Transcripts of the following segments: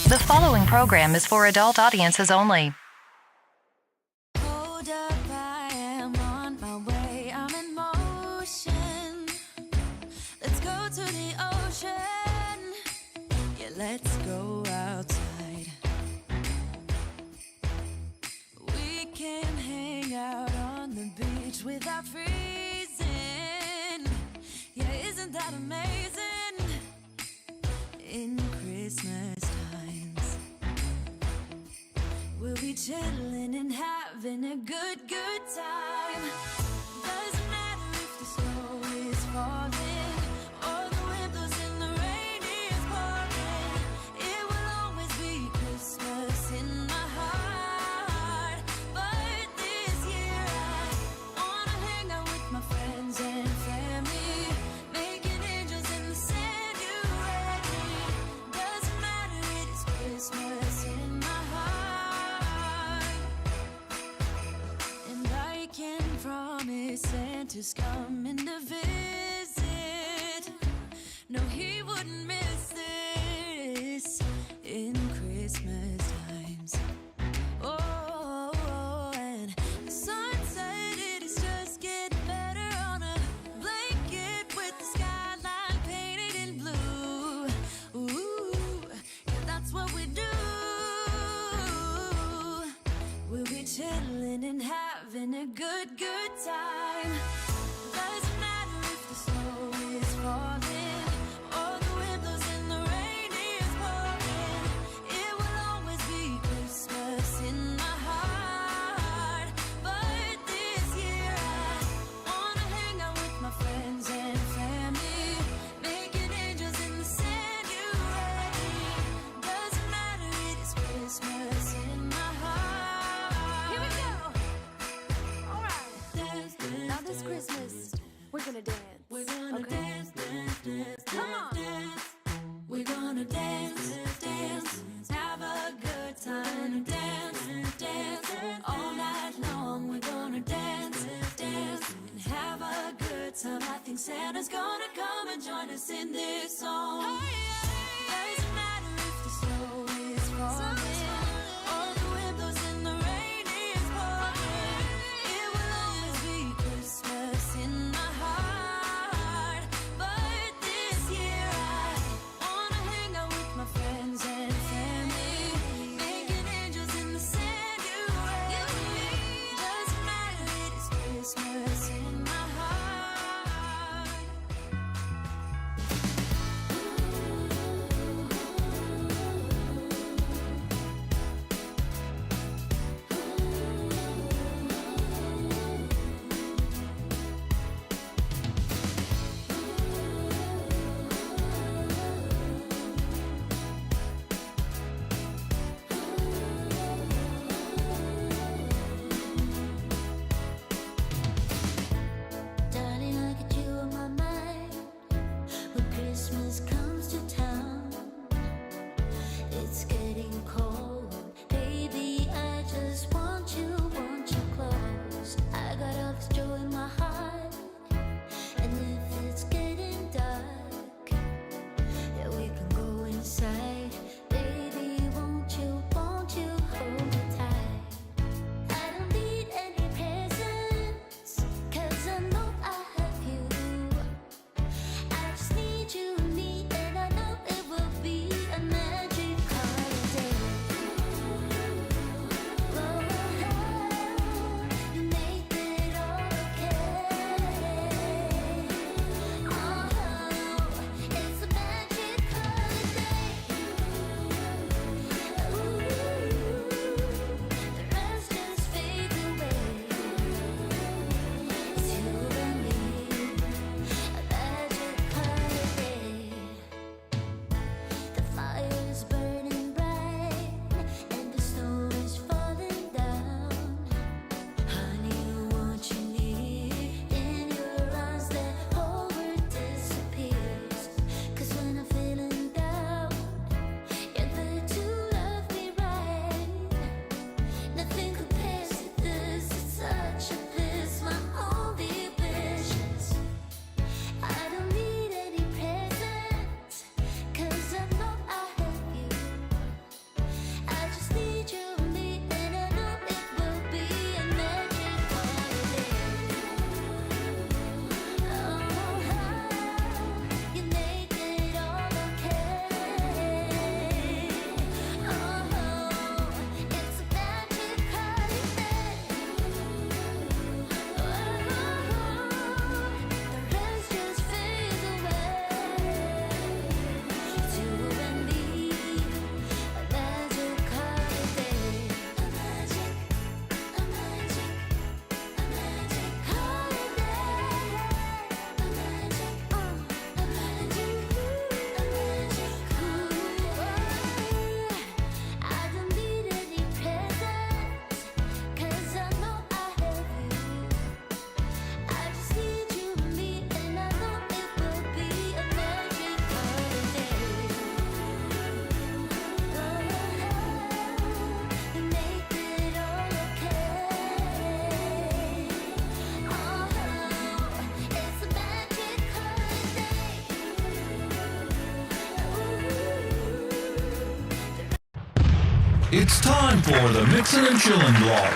The following program is for adult audiences only. Hold up, I am on my way, I'm in motion. Let's go to the ocean. Yeah, let's go outside. We can hang out on the beach without freezing. Yeah, isn't that amazing? In Christmas times, we'll be chillin' and having a good time. Doesn't matter if the snow is falling or the wind blows and the rain is pouring. It will always be Christmas in my heart. But this year I wanna hang out with my friends and family, making angels in the sand. You ready? Doesn't matter, it is Christmas in my heart. And I can promise Santa's coming to visit. No, he wouldn't miss this in Christmas times. Oh, and the sunset, it is just getting better on a blanket with the skyline painted in blue. Ooh, yeah, that's what we do. We'll be chillin' and having a good time. Doesn't matter if the snow is falling or the wind blows and the rain is pouring. It will always be Christmas in my heart. But this year I wanna hang out with my friends and family, making angels in the sand. You ready? Doesn't matter, it is Christmas in my heart. Here we go. All right. Dance, dance, now this Christmas, we're gonna dance. We're gonna dance, dance, dance, come on. Dance. We're gonna dance, dance, have a good time. Dance, dance, all night long. We're gonna dance, dance, and have a good time. I think Santa's gonna come and join us in this song. Doesn't matter if the snow is falling or the wind blows and the rain is pouring. It will always be Christmas in my heart. But this year I wanna hang out with my friends and family, making angels in the sand. You ready? Doesn't matter, it is Christmas in my heart. It's time for the Mixin and Chillin blog.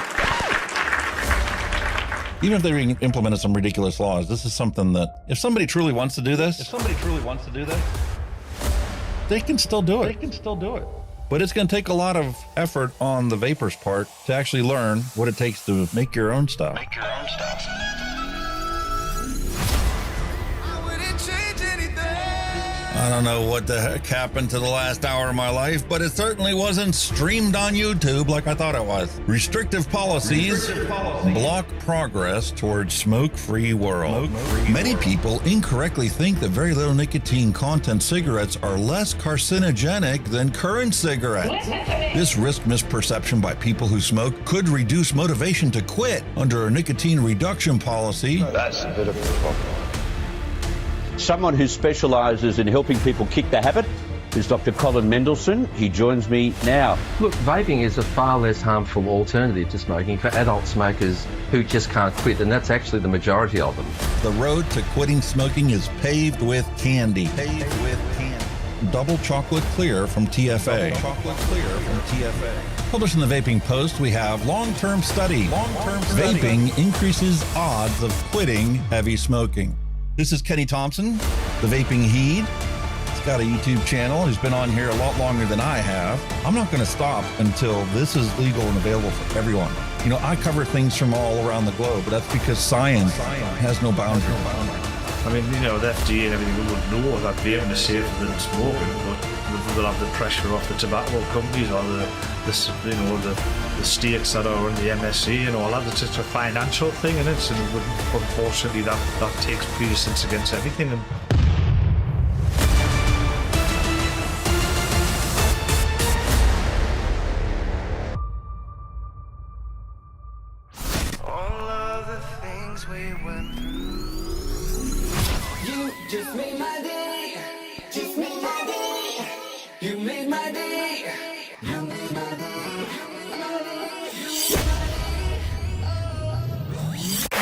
Even if they implemented some ridiculous laws, this is something that if somebody truly wants to do this, they can still do it. But it's going to take a lot of effort on the vapors' part to actually learn what it takes to make your own stuff. I don't know what the heck happened to the last hour of my life, but it certainly wasn't streamed on YouTube like I thought it was. Restrictive policies block progress towards smoke-free world. Many people incorrectly think that very little nicotine content cigarettes are less carcinogenic than current cigarettes. This risk misperception by people who smoke could reduce motivation to quit under a nicotine reduction policy. That's a bit of a problem. Someone who specialises in helping people kick the habit is Dr. Colin Mendelsohn. He joins me now. Look, vaping is a far less harmful alternative to smoking for adult smokers who just can't quit, and that's actually the majority of them. The road to quitting smoking is paved with candy. Double chocolate clear from TFA. Published in the Vaping Post, we have long-term study. Vaping increases odds of quitting heavy smoking. This is Kenny Thompson, the Vaping Heed. He's got a YouTube channel. He's been on here a lot longer than I have. I'm not going to stop until this is legal and available for everyone. You know, I cover things from all around the globe, but that's because science has no boundary. I mean, you know, the FDA and everything would know that vaping is safer than smoking, but they'll have the pressure off the tobacco companies or the states that are in the MnC and all that. It's just a financial thing, and unfortunately that takes precedence against everything. And All of the things we went through. You just made my day. Just made my day. You made my day. You made my day.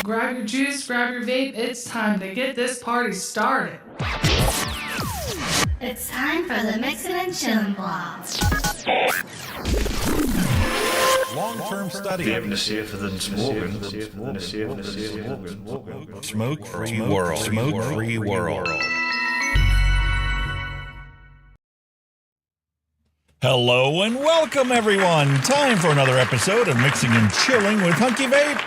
Grab your juice, grab your vape. It's time to get this party started. It's time for the Mixin and Chillin blog. Long-term study. vaping is safer than smoking. Smoke-free world. Smoke-free world. Hello and welcome, everyone. Time for another episode of Mixing and Chilling with Hunky Vape.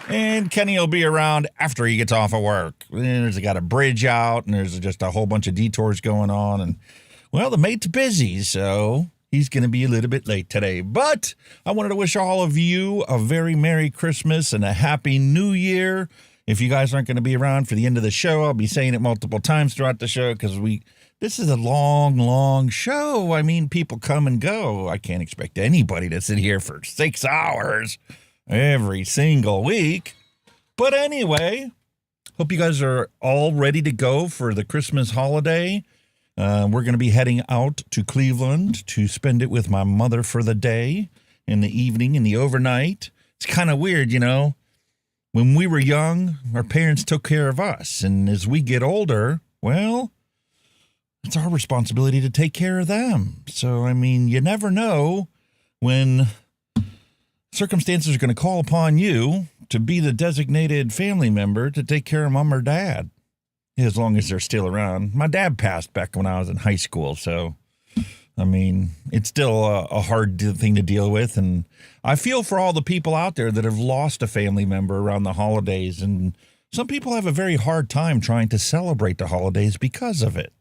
And Kenny will be around after he gets off of work. There's got a bridge out, and there's just a whole bunch of detours going on. And, well, the mate's busy, so he's going to be a little bit late today. But I wanted to wish all of you a very Merry Christmas and a Happy New Year. If you guys aren't going to be around for the end of the show, I'll be saying it multiple times throughout the show because this is a long, long show. I mean, people come and go. I can't expect anybody to sit here for 6 hours every single week. But anyway, hope you guys are all ready to go for the Christmas holiday. We're going to be heading out to Cleveland to spend it with my mother for the day, in the evening, in the overnight. It's kind of weird, you know. When we were young, our parents took care of us. And as we get older, well, it's our responsibility to take care of them. So, I mean, you never know when circumstances are going to call upon you to be the designated family member to take care of mom or dad, as long as they're still around. My dad passed back when I was in high school, so, I mean, it's still a hard thing to deal with, and I feel for all the people out there that have lost a family member around the holidays, and some people have a very hard time trying to celebrate the holidays because of it,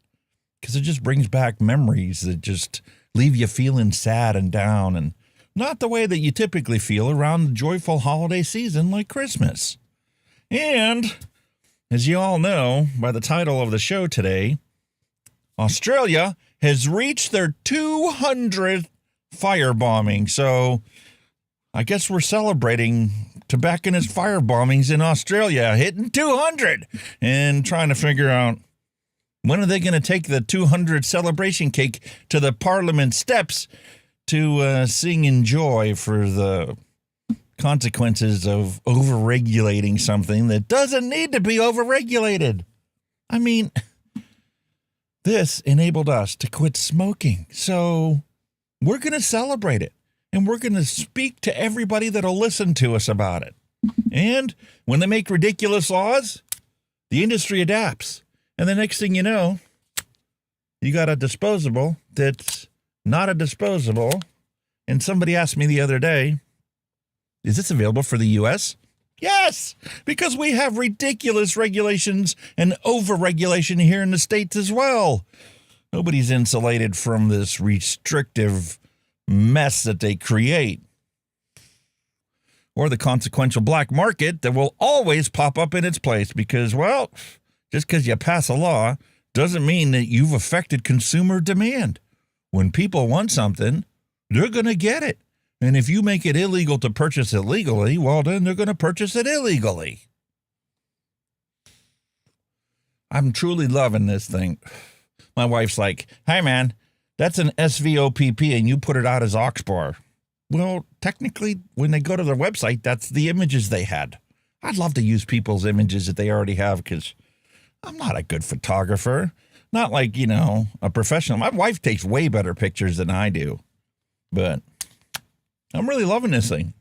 because it just brings back memories that just leave you feeling sad and down, and not the way that you typically feel around the joyful holiday season like Christmas. And, as you all know by the title of the show today, Australia has reached their 200th firebombing. So, I guess we're celebrating tobacconist firebombings in Australia, hitting 200, and trying to figure out when are they going to take the 200 celebration cake to the Parliament steps to sing in joy for the consequences of overregulating something that doesn't need to be overregulated. I mean, this enabled us to quit smoking, so we're going to celebrate it. and we're going to speak to everybody that'll listen to us about it. And when they make ridiculous laws, the industry adapts. And the next thing you know, you got a disposable that's not a disposable. And somebody asked me the other day, is this available for the U.S.? Yes, because we have ridiculous regulations and over-regulation here in the States as well. Nobody's insulated from this restrictive mess that they create. Or the consequential black market that will always pop up in its place because, well, just because you pass a law doesn't mean that you've affected consumer demand. When people want something, they're going to get it. And if you make it illegal to purchase it legally, well, then they're going to purchase it illegally. I'm truly loving this thing. My wife's like, hey, man, that's an SVOPP and you put it out as Oxbar. Well, technically, when they go to their website, that's the images they had. I'd love to use people's images that they already have because I'm not a good photographer. Not like, a professional. My wife takes way better pictures than I do. But I'm really loving this thing.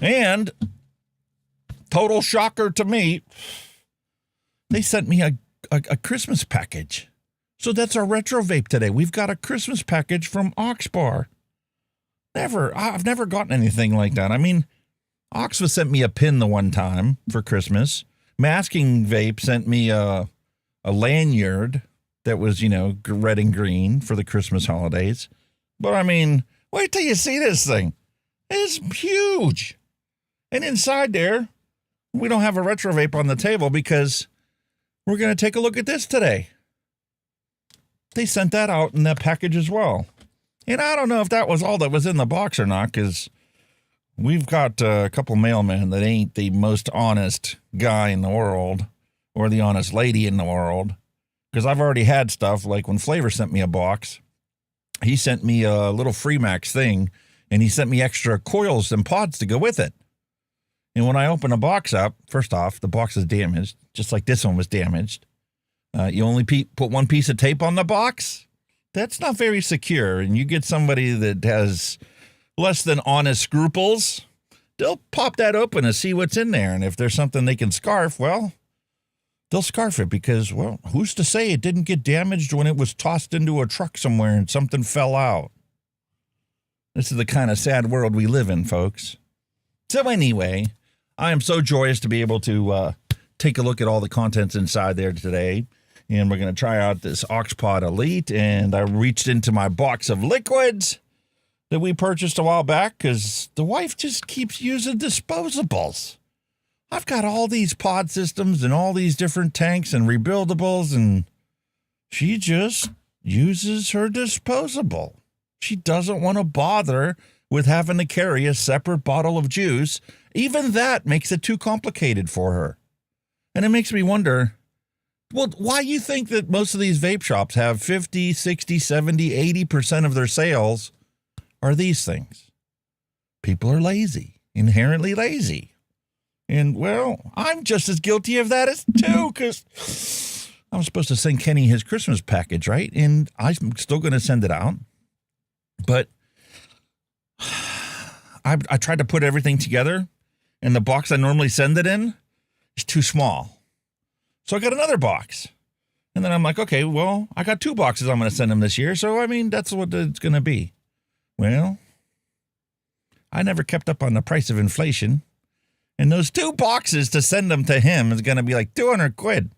And total shocker to me, they sent me a Christmas package. So that's our retro vape today. We've got a Christmas package from Oxbar. I've never gotten anything like that. I mean, Oxva sent me a pin the one time for Christmas. Masking Vape sent me a lanyard that was, red and green for the Christmas holidays. But I mean, wait till you see this thing. It's huge. And inside there, we don't have a retro vape on the table because we're going to take a look at this today. They sent that out in that package as well. And I don't know if that was all that was in the box or not, because we've got a couple mailmen that ain't the most honest guy in the world or the honest lady in the world. Because I've already had stuff like when Flavor sent me a box, he sent me a little Freemax thing, and he sent me extra coils and pods to go with it. And when I open a box up, first off, the box is damaged, just like this one was damaged. You only put one piece of tape on the box? That's not very secure, and you get somebody that has less than honest scruples, they'll pop that open and see what's in there, and if there's something they can scarf, well, they'll scarf it because, well, who's to say it didn't get damaged when it was tossed into a truck somewhere and something fell out? This is the kind of sad world we live in, folks. So anyway, I am so joyous to be able to take a look at all the contents inside there today. And we're going to try out this Oxpod Elite. And I reached into my box of liquids that we purchased a while back because the wife just keeps using disposables. I've got all these pod systems and all these different tanks and rebuildables, and she just uses her disposable. She doesn't want to bother with having to carry a separate bottle of juice. Even that makes it too complicated for her. And it makes me wonder, well, why you think that most of these vape shops have 50, 60, 70, 80% of their sales are these things? People are lazy, inherently lazy. And, well, I'm just as guilty of that as too, because I'm supposed to send Kenny his Christmas package, right? And I'm still going to send it out. But I tried to put everything together, and the box I normally send it in is too small. So I got another box. And then I'm like, okay, well, I got 2 boxes I'm going to send him this year. So, I mean, that's what it's going to be. Well, I never kept up on the price of inflation. And those 2 boxes to send them to him is going to be like 200 quid.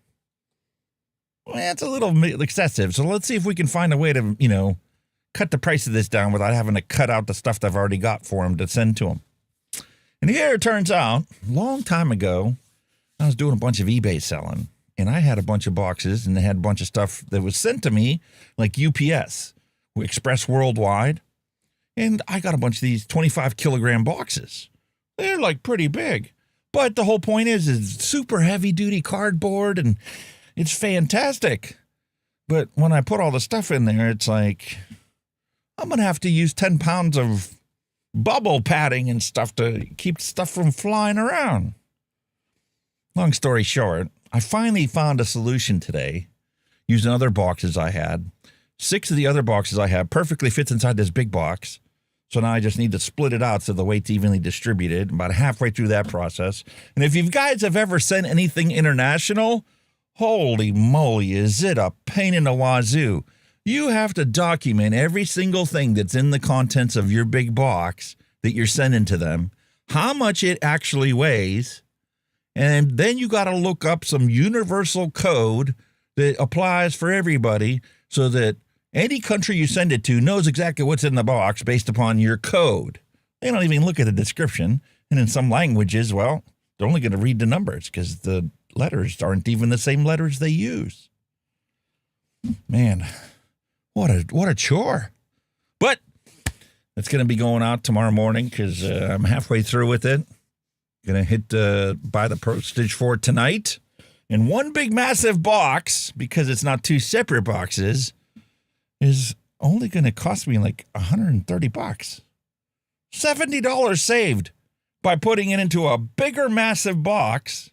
Well, that's a little excessive. So let's see if we can find a way to, cut the price of this down without having to cut out the stuff that I've already got for him to send to him. And here it turns out, a long time ago, I was doing a bunch of eBay selling. And I had a bunch of boxes, and they had a bunch of stuff that was sent to me, like UPS, Express Worldwide. And I got a bunch of these 25-kilogram boxes. They're, like, pretty big. But the whole point is it's super heavy-duty cardboard, and it's fantastic. But when I put all the stuff in there, it's like, I'm going to have to use 10 pounds of bubble padding and stuff to keep stuff from flying around. Long story short, I finally found a solution today using other boxes I had. 6 of the other boxes I have perfectly fits inside this big box. So now I just need to split it out so the weight's evenly distributed. I'm about halfway through that process. And if you guys have ever sent anything international, holy moly, is it a pain in the wazoo. You have to document every single thing that's in the contents of your big box that you're sending to them, how much it actually weighs, and then you got to look up some universal code that applies for everybody so that any country you send it to knows exactly what's in the box based upon your code. They don't even look at the description. And in some languages, well, they're only going to read the numbers because the letters aren't even the same letters they use. Man, what a chore. But it's going to be going out tomorrow morning because I'm halfway through with it. Going to hit buy the postage for tonight. And one big massive box, because it's not two separate boxes, is only going to cost me like $130. $70 saved by putting it into a bigger massive box.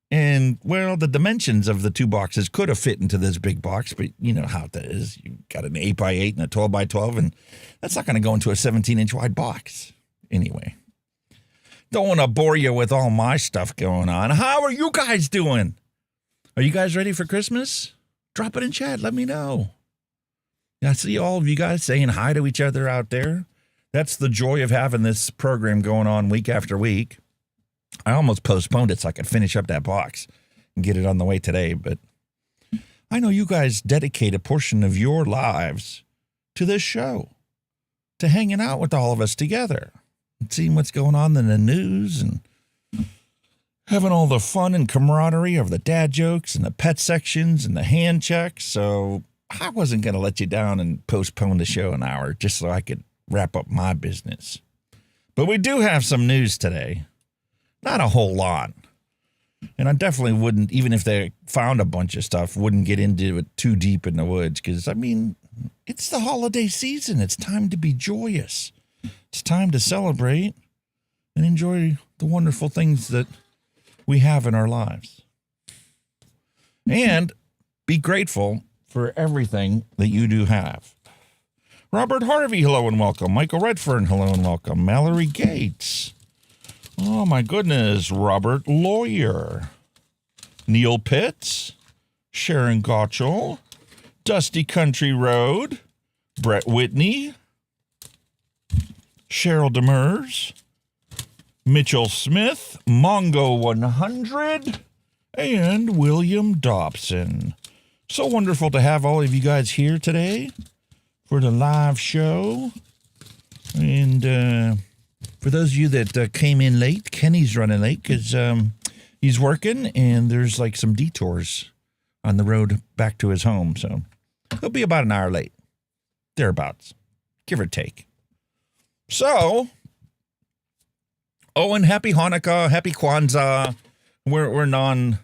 And, well, the dimensions of the two boxes could have fit into this big box, but you know how that is. You got an 8x8 and a 12x12, and that's not going to go into a 17-inch wide box. Anyway, don't want to bore you with all my stuff going on. How are you guys doing? Are you guys ready for Christmas? Drop it in chat. Let me know. I see all of you guys saying hi to each other out there. That's the joy of having this program going on week after week. I almost postponed it so I could finish up that box and get it on the way today. But I know you guys dedicate a portion of your lives to this show, to hanging out with all of us together and seeing what's going on in the news and having all the fun and camaraderie of the dad jokes and the pet sections and the hand checks. So I wasn't going to let you down and postpone the show an hour just so I could wrap up my business. But we do have some news today. Not a whole lot. And I definitely wouldn't, even if they found a bunch of stuff, wouldn't get into it too deep in the woods. Because, I mean, it's the holiday season. It's time to be joyous. It's time to celebrate and enjoy the wonderful things that we have in our lives. And be grateful for everything that you do have. Robert Harvey, hello and welcome. Michael Redfern, hello and welcome. Mallory Gates. Oh, my goodness. Robert Lawyer. Neil Pitts. Sharon Gottschall. Dusty Country Road. Brett Whitney. Cheryl Demers. Mitchell Smith. Mongo 100. And William Dobson. So wonderful to have all of you guys here today for the live show. And for those of you that came in late, Kenny's running late because he's working and there's like some detours on the road back to his home. So he'll be about an hour late, thereabouts, give or take. So, and happy Hanukkah, happy Kwanzaa. We're non,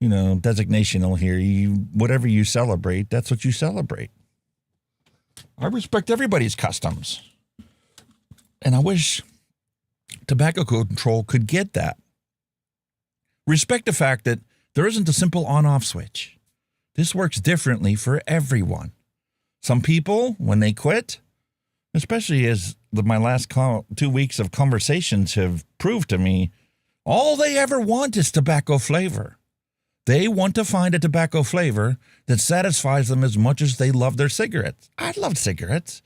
designational here. Whatever you celebrate, that's what you celebrate. I respect everybody's customs. And I wish tobacco control could get that. Respect the fact that there isn't a simple on-off switch. This works differently for everyone. Some people, when they quit, especially as my last 2 weeks of conversations have proved to me, all they ever want is tobacco flavor. They want to find a tobacco flavor that satisfies them as much as they love their cigarettes. I loved cigarettes,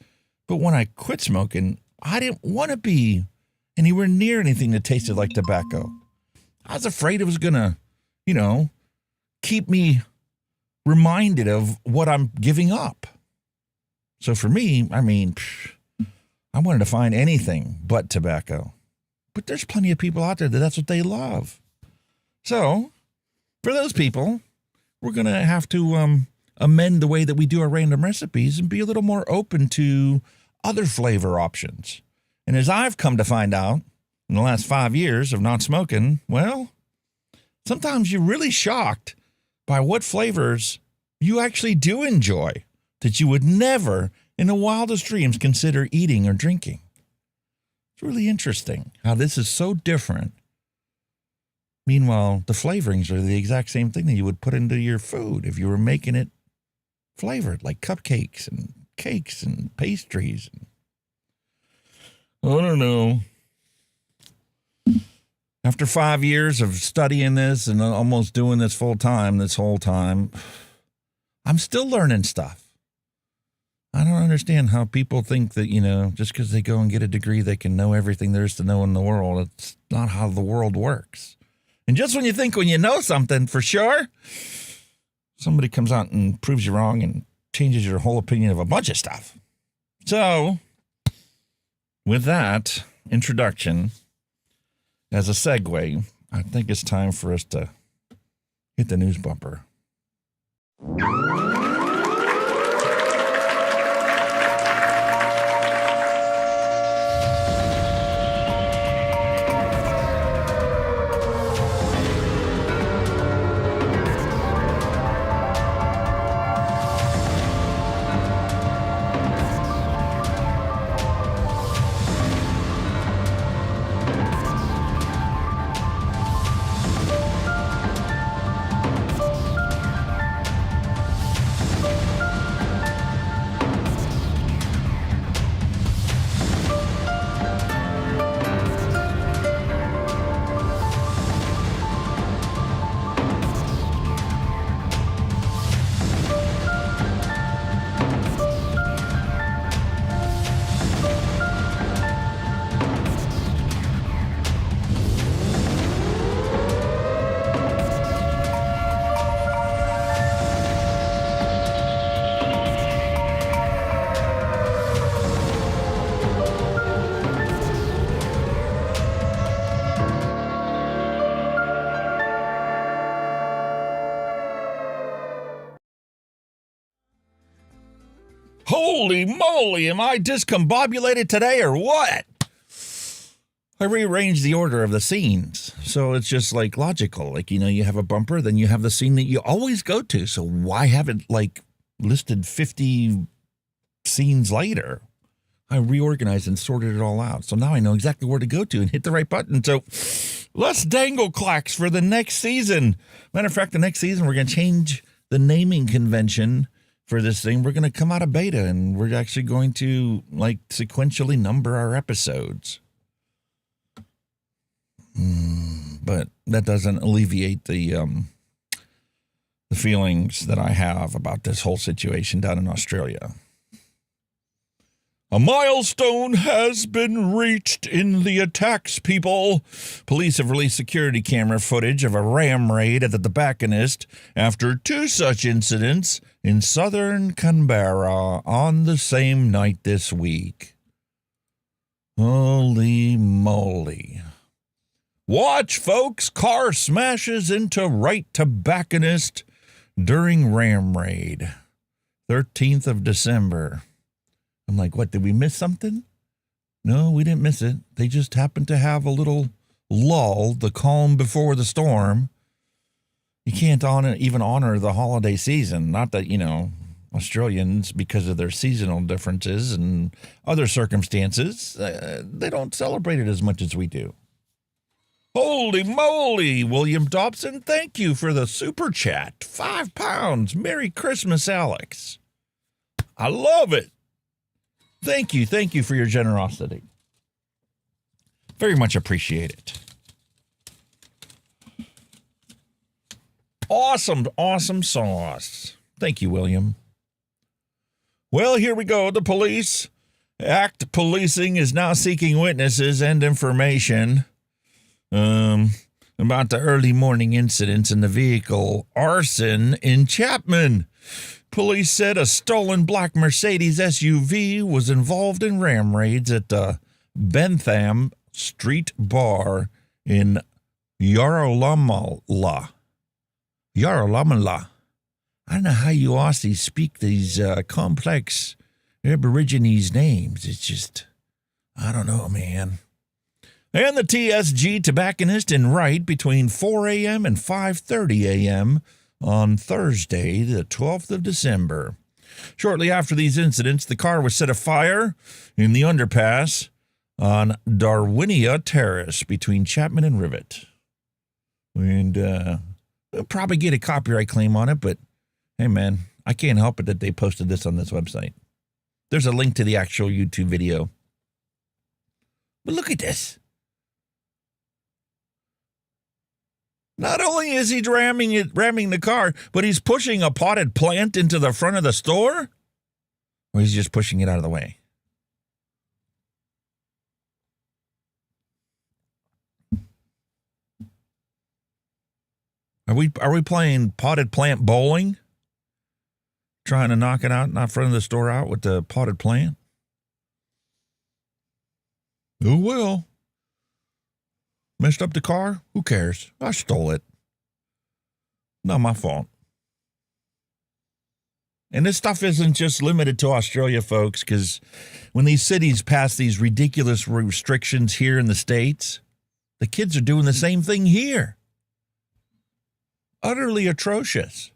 but when I quit smoking, I didn't want to be anywhere near anything that tasted like tobacco. I was afraid it was going to, keep me reminded of what I'm giving up. So for me, I wanted to find anything but tobacco. But there's plenty of people out there that's what they love. So for those people, we're going to have to amend the way that we do our random recipes and be a little more open to other flavor options. And as I've come to find out in the last 5 years of not smoking, well, sometimes you're really shocked by what flavors you actually do enjoy that you would never in the wildest dreams consider eating or drinking. It's really interesting how this is so different. Meanwhile, the flavorings are the exact same thing that you would put into your food if you were making it flavored, like cupcakes and cakes and pastries. I don't know. After 5 years of studying this and almost doing this full time this whole time, I'm still learning stuff. I don't understand how people think that, just because they go and get a degree, they can know everything there is to know in the world. It's not how the world works. And just when you think when you know something for sure, somebody comes out and proves you wrong and changes your whole opinion of a bunch of stuff. So, with that introduction, as a segue, I think it's time for us to hit the news bumper. Holy moly, am I discombobulated today or what? I rearranged the order of the scenes, so it's just like logical. Like, you have a bumper, then you have the scene that you always go to. So why have it listed 50 scenes later? I reorganized and sorted it all out. So now I know exactly where to go to and hit the right button. So let's dangle clacks for the next season. Matter of fact, the next season, we're going to change the naming convention for this thing. We're going to come out of beta and we're actually going to sequentially number our episodes. But that doesn't alleviate the feelings that I have about this whole situation down in Australia. A milestone has been reached in the attacks, people. Police have released security camera footage of a ram raid at the Tobacconist after 2 such incidents in southern Canberra on the same night this week. Holy moly. Watch, folks. Car smashes into Wright Tobacconist during ram raid. 13th of December. I'm like, what, did we miss something? No, we didn't miss it. They just happened to have a little lull, the calm before the storm. You can't even honor the holiday season. Not that, Australians, because of their seasonal differences and other circumstances, they don't celebrate it as much as we do. Holy moly, William Dobson, thank you for the super chat. £5. Merry Christmas, Alex. I love it. Thank you for your generosity. Very much appreciate it. Awesome sauce. Thank you, William. Well, here we go. The police. ACT Policing is now seeking witnesses and information about the early morning incidents in the vehicle arson in Chapman. Police said a stolen black Mercedes SUV was involved in ram raids at the Bentham Street Bar in Yarrawarrah. I don't know how you Aussies speak these complex Aborigines names. It's just, I don't know, man. And the TSG Tobacconist in Wright between 4 a.m. and 5:30 a.m. on Thursday, the 12th of December. Shortly after these incidents, the car was set afire in the underpass on Darwinia Terrace between Chapman and Rivet. And we'll probably get a copyright claim on it, but hey, man, I can't help it that they posted this on this website. There's a link to the actual YouTube video. But look at this. Not only is he ramming the car, but he's pushing a potted plant into the front of the store? Or he's just pushing it out of the way? Are we playing potted plant bowling? Trying to knock it out, not front of the store out with the potted plant? Who will? Messed up the car? Who cares? I stole it. Not my fault. And this stuff isn't just limited to Australia, folks, because when these cities pass these ridiculous restrictions here in the States, the kids are doing the same thing here. Utterly atrocious.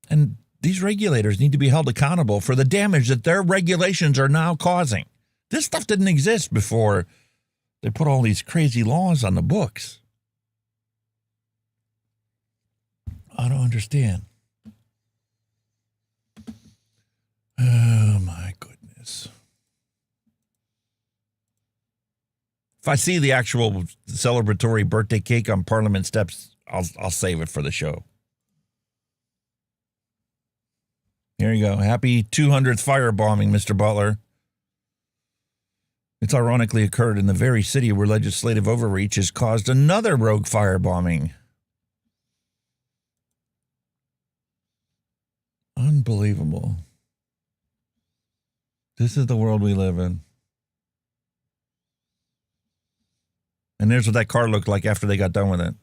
And these regulators need to be held accountable for the damage that their regulations are now causing. This stuff didn't exist before they put all these crazy laws on the books. I don't understand. Oh, my goodness. If I see the actual celebratory birthday cake on Parliament steps, I'll save it for the show. Here you go. Happy 200th firebombing, Mr. Butler. It's ironically occurred in the very city where legislative overreach has caused another rogue firebombing. Unbelievable. This is the world we live in. And there's what that car looked like after they got done with it.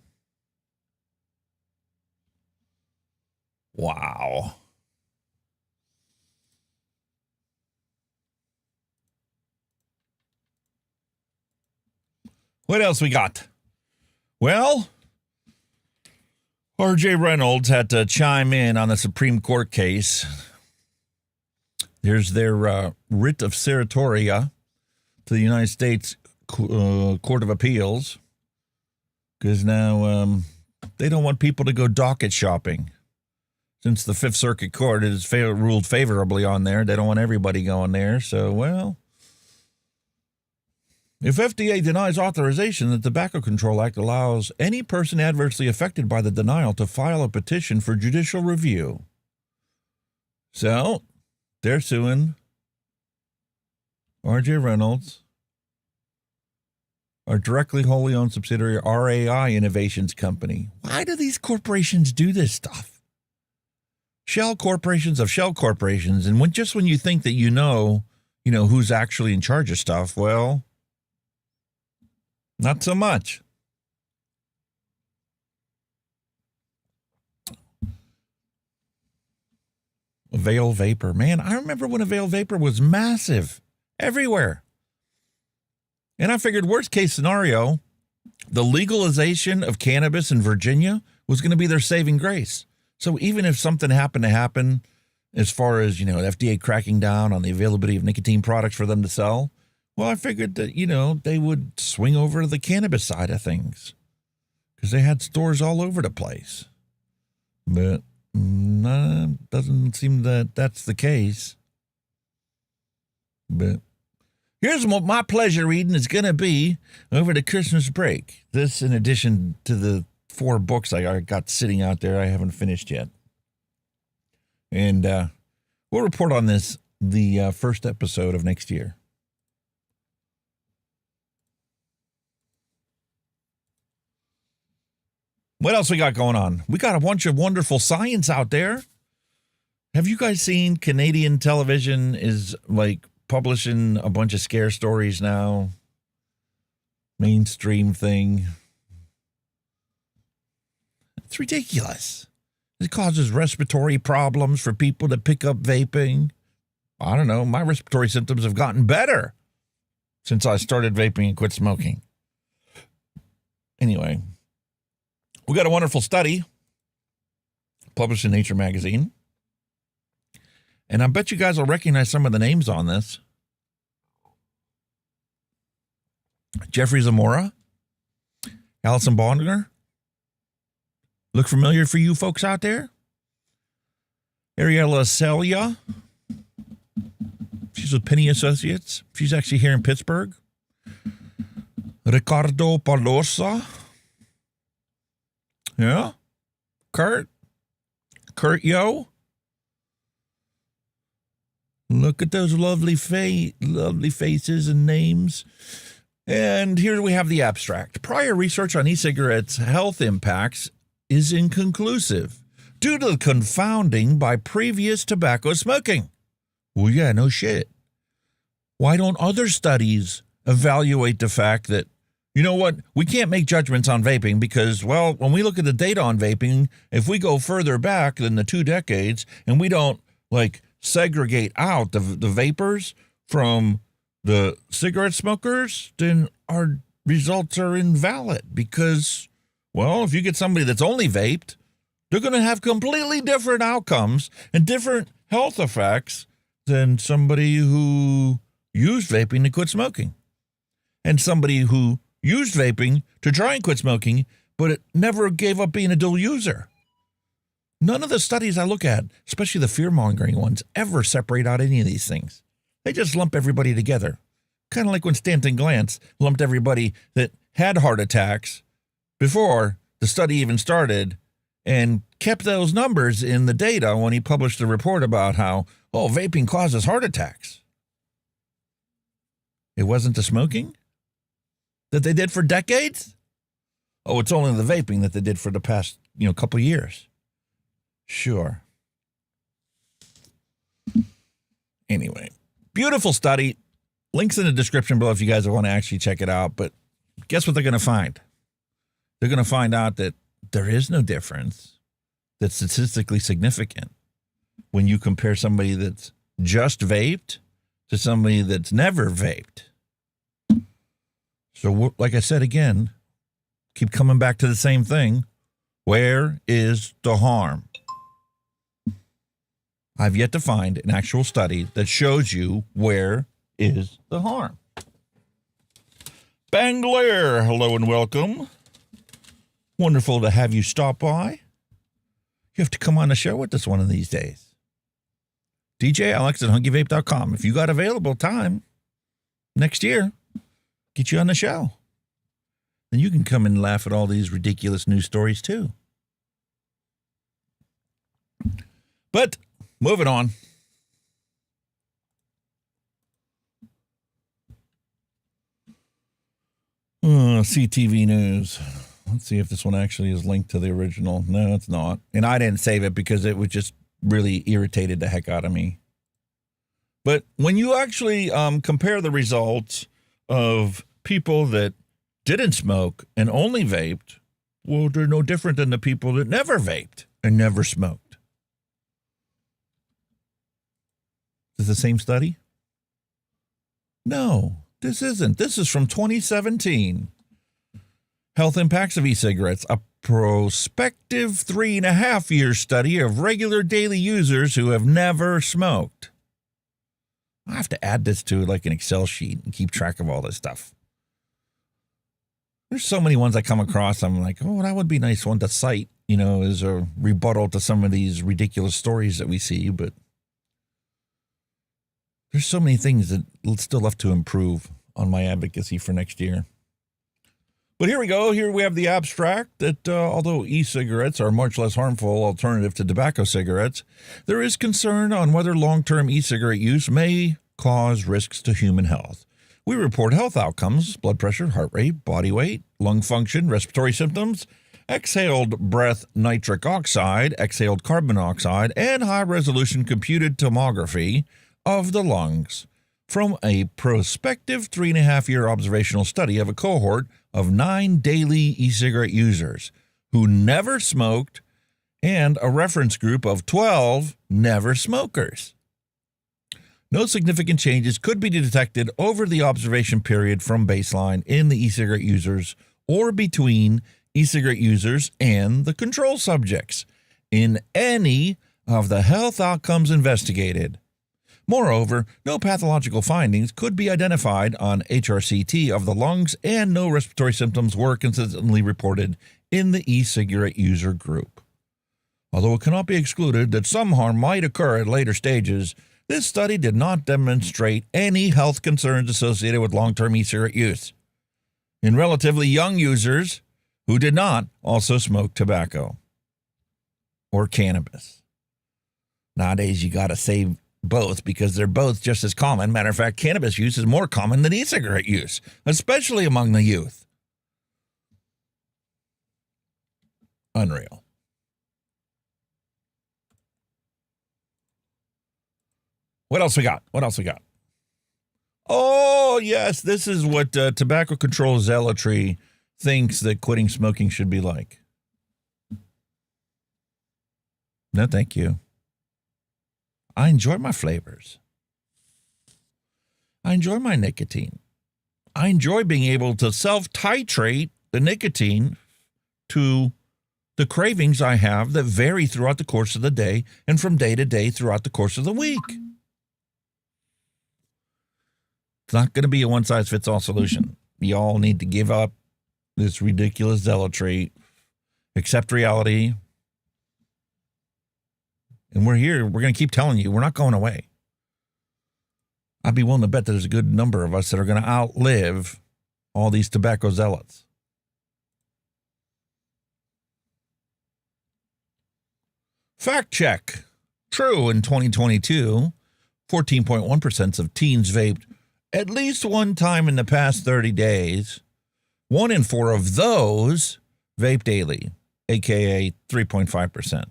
Wow. What else we got? Well, R.J. Reynolds had to chime in on the Supreme Court case. There's their writ of certiorari to the United States Court of Appeals, because now they don't want people to go docket shopping. Since the Fifth Circuit Court has ruled favorably on there, they don't want everybody going there. So, well, if FDA denies authorization, the Tobacco Control Act allows any person adversely affected by the denial to file a petition for judicial review. So, they're suing R.J. Reynolds, our directly wholly owned subsidiary RAI Innovations Company. Why do these corporations do this stuff? Shell corporations of shell corporations. And just when you think that you know who's actually in charge of stuff, well, not so much. Avail Vapor. Man, I remember when Avail Vapor was massive everywhere. And I figured worst case scenario, the legalization of cannabis in Virginia was going to be their saving grace. So even if something happened to happen as far as, the FDA cracking down on the availability of nicotine products for them to sell, well, I figured that, they would swing over to the cannabis side of things because they had stores all over the place. But doesn't seem that that's the case. But here's what my pleasure reading is going to be over the Christmas break. This in addition to the 4 books I got sitting out there I haven't finished yet. And we'll report on this the first episode of next year. What else we got going on? We got a bunch of wonderful science out there. Have you guys seen Canadian television is publishing a bunch of scare stories now? Mainstream thing. It's ridiculous. It causes respiratory problems for people that pick up vaping. I don't know. My respiratory symptoms have gotten better since I started vaping and quit smoking. Anyway, we got a wonderful study published in Nature magazine. And I bet you guys will recognize some of the names on this. Jeffrey Zamora, Allison Bondner. Look familiar for you folks out there? Ariella Celia. She's with Penny Associates. She's actually here in Pittsburgh. Ricardo Palosa. Yeah. Kurt Yo. Look at those lovely faces and names. And here we have the abstract. Prior research on e-cigarettes' health impacts is inconclusive due to the confounding by previous tobacco smoking. Well, yeah, no shit. Why don't other studies evaluate the fact that, you know what, we can't make judgments on vaping because, well, when we look at the data on vaping, if we go further back than the 2 decades and we don't, like, segregate out the vapors from the cigarette smokers, then our results are invalid because, well, if you get somebody that's only vaped, they're going to have completely different outcomes and different health effects than somebody who used vaping to quit smoking. And somebody who used vaping to try and quit smoking, but it never gave up being a dual user. None of the studies I look at, especially the fear-mongering ones, ever separate out any of these things. They just lump everybody together. Kind of like when Stanton Glantz lumped everybody that had heart attacks before the study even started and kept those numbers in the data when he published a report about how, oh, vaping causes heart attacks. It wasn't the smoking that they did for decades? Oh, it's only the vaping that they did for the past, couple of years. Sure. Anyway, beautiful study. Links in the description below if you guys want to actually check it out. But guess what they're going to find? They're going to find out that there is no difference that's statistically significant when you compare somebody that's just vaped to somebody that's never vaped. So, like I said again, keep coming back to the same thing. Where is the harm? I've yet to find an actual study that shows you where is the harm. Banglair, hello and welcome. Wonderful to have you stop by. You have to come on the show with us one of these days. DJ Alex at hunkyvape.com. If you got available time next year, get you on the show. Then you can come and laugh at all these ridiculous news stories too. But moving on. CTV News. Let's see if this one actually is linked to the original. No, it's not. And I didn't save it because it was just really irritated the heck out of me. But when you actually compare the results of people that didn't smoke and only vaped, well, they're no different than the people that never vaped and never smoked. Is this the same study? No, this isn't. This is from 2017. Health impacts of e-cigarettes, a prospective 3.5-year study of regular daily users who have never smoked. I have to add this to like an Excel sheet and keep track of all this stuff. There's so many ones I come across. I'm like, oh, that would be a nice one to cite, as a rebuttal to some of these ridiculous stories that we see. But there's so many things that still left to improve on my advocacy for next year. But here we go. Here we have the abstract that although e-cigarettes are a much less harmful alternative to tobacco cigarettes, there is concern on whether long-term e-cigarette use may cause risks to human health. We report health outcomes, blood pressure, heart rate, body weight, lung function, respiratory symptoms, exhaled breath nitric oxide, exhaled carbon monoxide, and high-resolution computed tomography of the lungs from a prospective 3.5-year observational study of a cohort of 9 daily e-cigarette users who never smoked and a reference group of 12 never smokers. No significant changes could be detected over the observation period from baseline in the e-cigarette users or between e-cigarette users and the control subjects in any of the health outcomes investigated. Moreover, no pathological findings could be identified on HRCT of the lungs, and no respiratory symptoms were consistently reported in the e-cigarette user group. Although it cannot be excluded that some harm might occur at later stages, this study did not demonstrate any health concerns associated with long-term e-cigarette use. in relatively young users who did not also smoke tobacco or cannabis. Nowadays, you got to say both because they're both just as common. Matter of fact, cannabis use is more common than e-cigarette use, especially among the youth. Unreal. What else we got? Oh, yes, this is what tobacco control zealotry thinks that quitting smoking should be like. No, thank you. I enjoy my flavors. I enjoy my nicotine. I enjoy being able to self-titrate the nicotine to the cravings I have that vary throughout the course of the day and from day to day throughout the course of the week. It's not going to be a one-size-fits-all solution. You all need to give up this ridiculous zealotry, accept reality, and we're here. We're going to keep telling you we're not going away. I'd be willing to bet there's a good number of us that are going to outlive all these tobacco zealots. Fact check. True, in 2022, 14.1% of teens vaped at least one time in the past 30 days. 1 in 4 of those vape daily, aka 3.5%.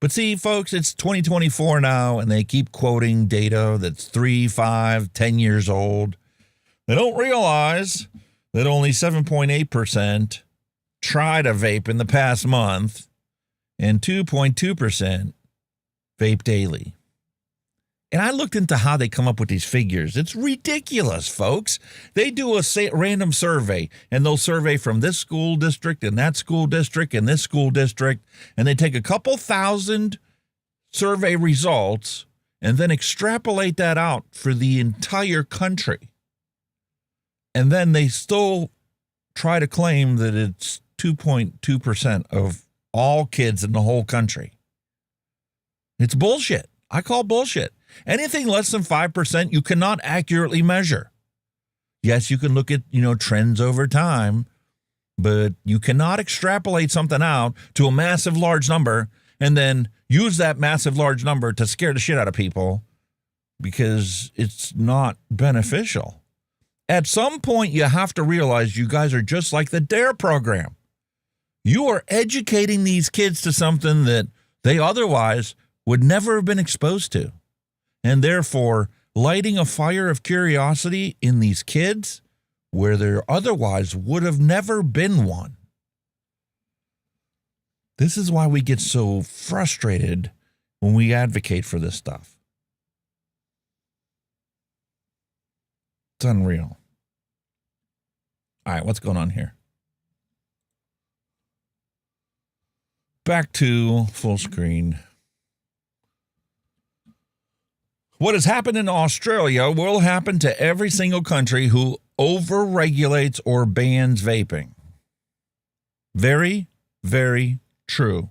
But see, folks, it's 2024 now, and they keep quoting data that's 3, 5, 10 years old. They don't realize that only 7.8% tried a vape in the past month, and 2.2% vape daily. And I looked into how they come up with these figures. It's ridiculous, folks. They do a random survey, and they'll survey from this school district and that school district and this school district, and they take a couple thousand survey results and then extrapolate that out for the entire country. And then they still try to claim that it's 2.2% of all kids in the whole country. It's bullshit. I call bullshit. Anything less than 5%, you cannot accurately measure. Yes, you can look at, trends over time, but you cannot extrapolate something out to a massive large number and then use that massive large number to scare the shit out of people because it's not beneficial. At some point, you have to realize you guys are just like the DARE program. You are educating these kids to something that they otherwise would never have been exposed to. And therefore, lighting a fire of curiosity in these kids where there otherwise would have never been one. This is why we get so frustrated when we advocate for this stuff. It's unreal. All right, what's going on here? Back to full screen. What has happened in Australia will happen to every single country who overregulates or bans vaping. Very, very true.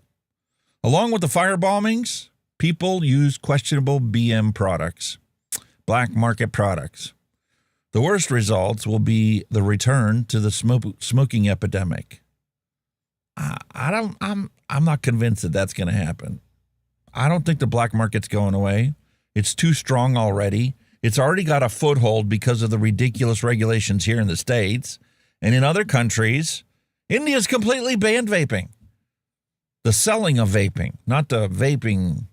Along with the firebombings, people use questionable BM products, black market products. The worst results will be the return to the smoking epidemic. I'm not convinced that that's going to happen. I don't think the black market's going away. It's too strong already. It's already got a foothold because of the ridiculous regulations here in the States. And in other countries, India's completely banned vaping. The selling of vaping, not the vaping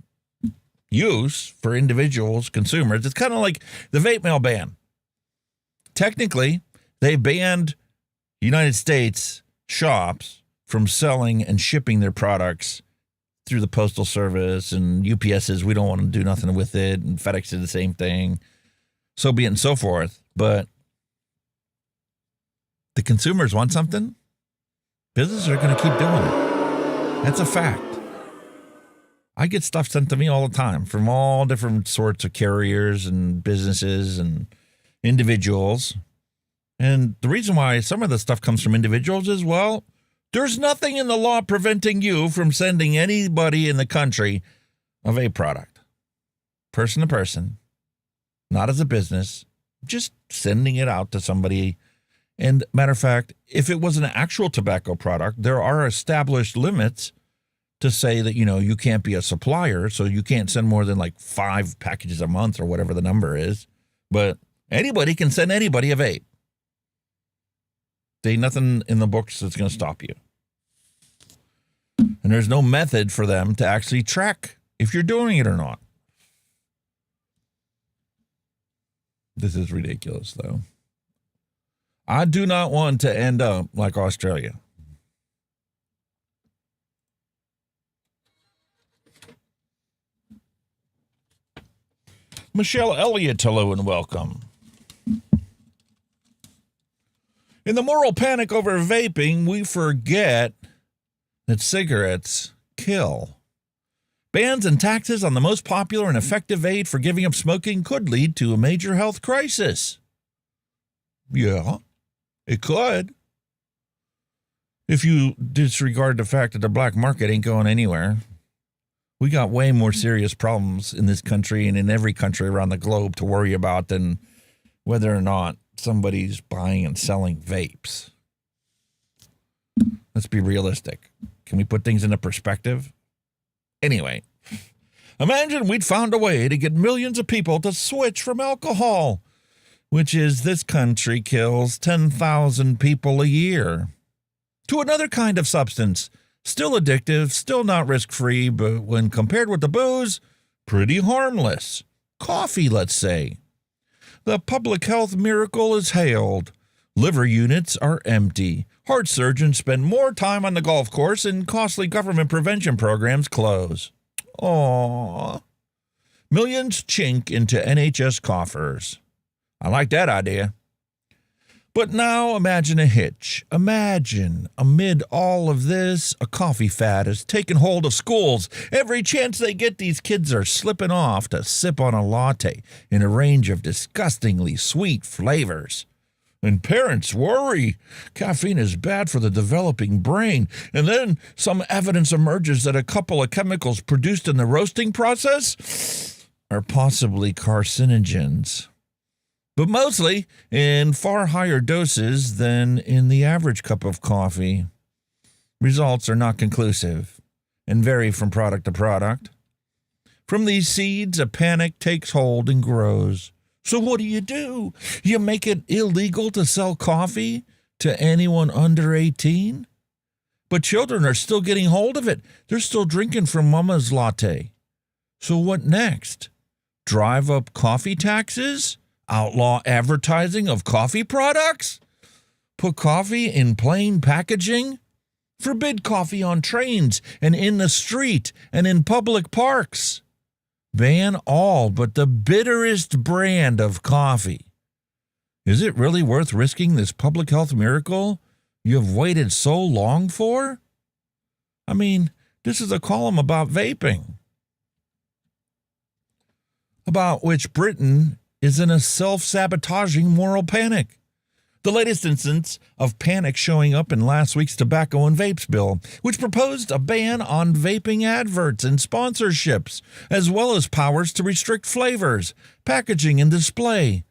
use for individuals, consumers. It's kind of like the vape mail ban. Technically, they banned United States shops from selling and shipping their products through the Postal Service, and UPS says we don't want to do nothing with it, and FedEx did the same thing, so be it and so forth. But the consumers want something, businesses are going to keep doing it. That's a fact. I get stuff sent to me all the time from all different sorts of carriers and businesses and individuals. And the reason why some of the stuff comes from individuals is, well, there's nothing in the law preventing you from sending anybody in the country a vape product. Person to person, not as a business, just sending it out to somebody And matter of fact, if it was an actual tobacco product, there are established limits to say that, you can't be a supplier, so you can't send more than like 5 packages a month or whatever the number is. But anybody can send anybody a vape. There ain't nothing in the books that's going to stop you. And there's no method for them to actually track if you're doing it or not. This is ridiculous, though. I do not want to end up like Australia. Michelle Elliott, hello and welcome. In the moral panic over vaping, we forget that cigarettes kill. Bans and taxes on the most popular and effective aid for giving up smoking could lead to a major health crisis. Yeah, it could. If you disregard the fact that the black market ain't going anywhere. We got way more serious problems in this country and in every country around the globe to worry about than whether or not somebody's buying and selling vapes. Let's be realistic. Can we put things into perspective? Anyway, imagine we'd found a way to get millions of people to switch from alcohol, which is this country kills 10,000 people a year, to another kind of substance. Still addictive, still not risk-free, but when compared with the booze, pretty harmless. Coffee, let's say. The public health miracle is hailed. Liver units are empty. Heart surgeons spend more time on the golf course, and costly government prevention programs close. Aww. Millions chink into NHS coffers. I like that idea. But now imagine a hitch. Imagine, amid all of this, a coffee fad has taken hold of schools. Every chance they get, these kids are slipping off to sip on a latte in a range of disgustingly sweet flavors. And parents worry. Caffeine is bad for the developing brain. And then some evidence emerges that a couple of chemicals produced in the roasting process are possibly carcinogens. But mostly in far higher doses than in the average cup of coffee. Results are not conclusive and vary from product to product. From these seeds, a panic takes hold and grows. So what do? You make it illegal to sell coffee to anyone under 18? But children are still getting hold of it. They're still drinking from mama's latte. So what next? Drive up coffee taxes? Outlaw advertising of coffee products? Put coffee in plain packaging? Forbid coffee on trains and in the street and in public parks. Ban all but the bitterest brand of coffee. Is it really worth risking this public health miracle you have waited so long for? I mean, this is a column about vaping, about which Britain is in a self-sabotaging moral panic. The latest instance of panic showing up in last week's Tobacco and Vapes bill, which proposed a ban on vaping adverts and sponsorships, as well as powers to restrict flavors, packaging, and display.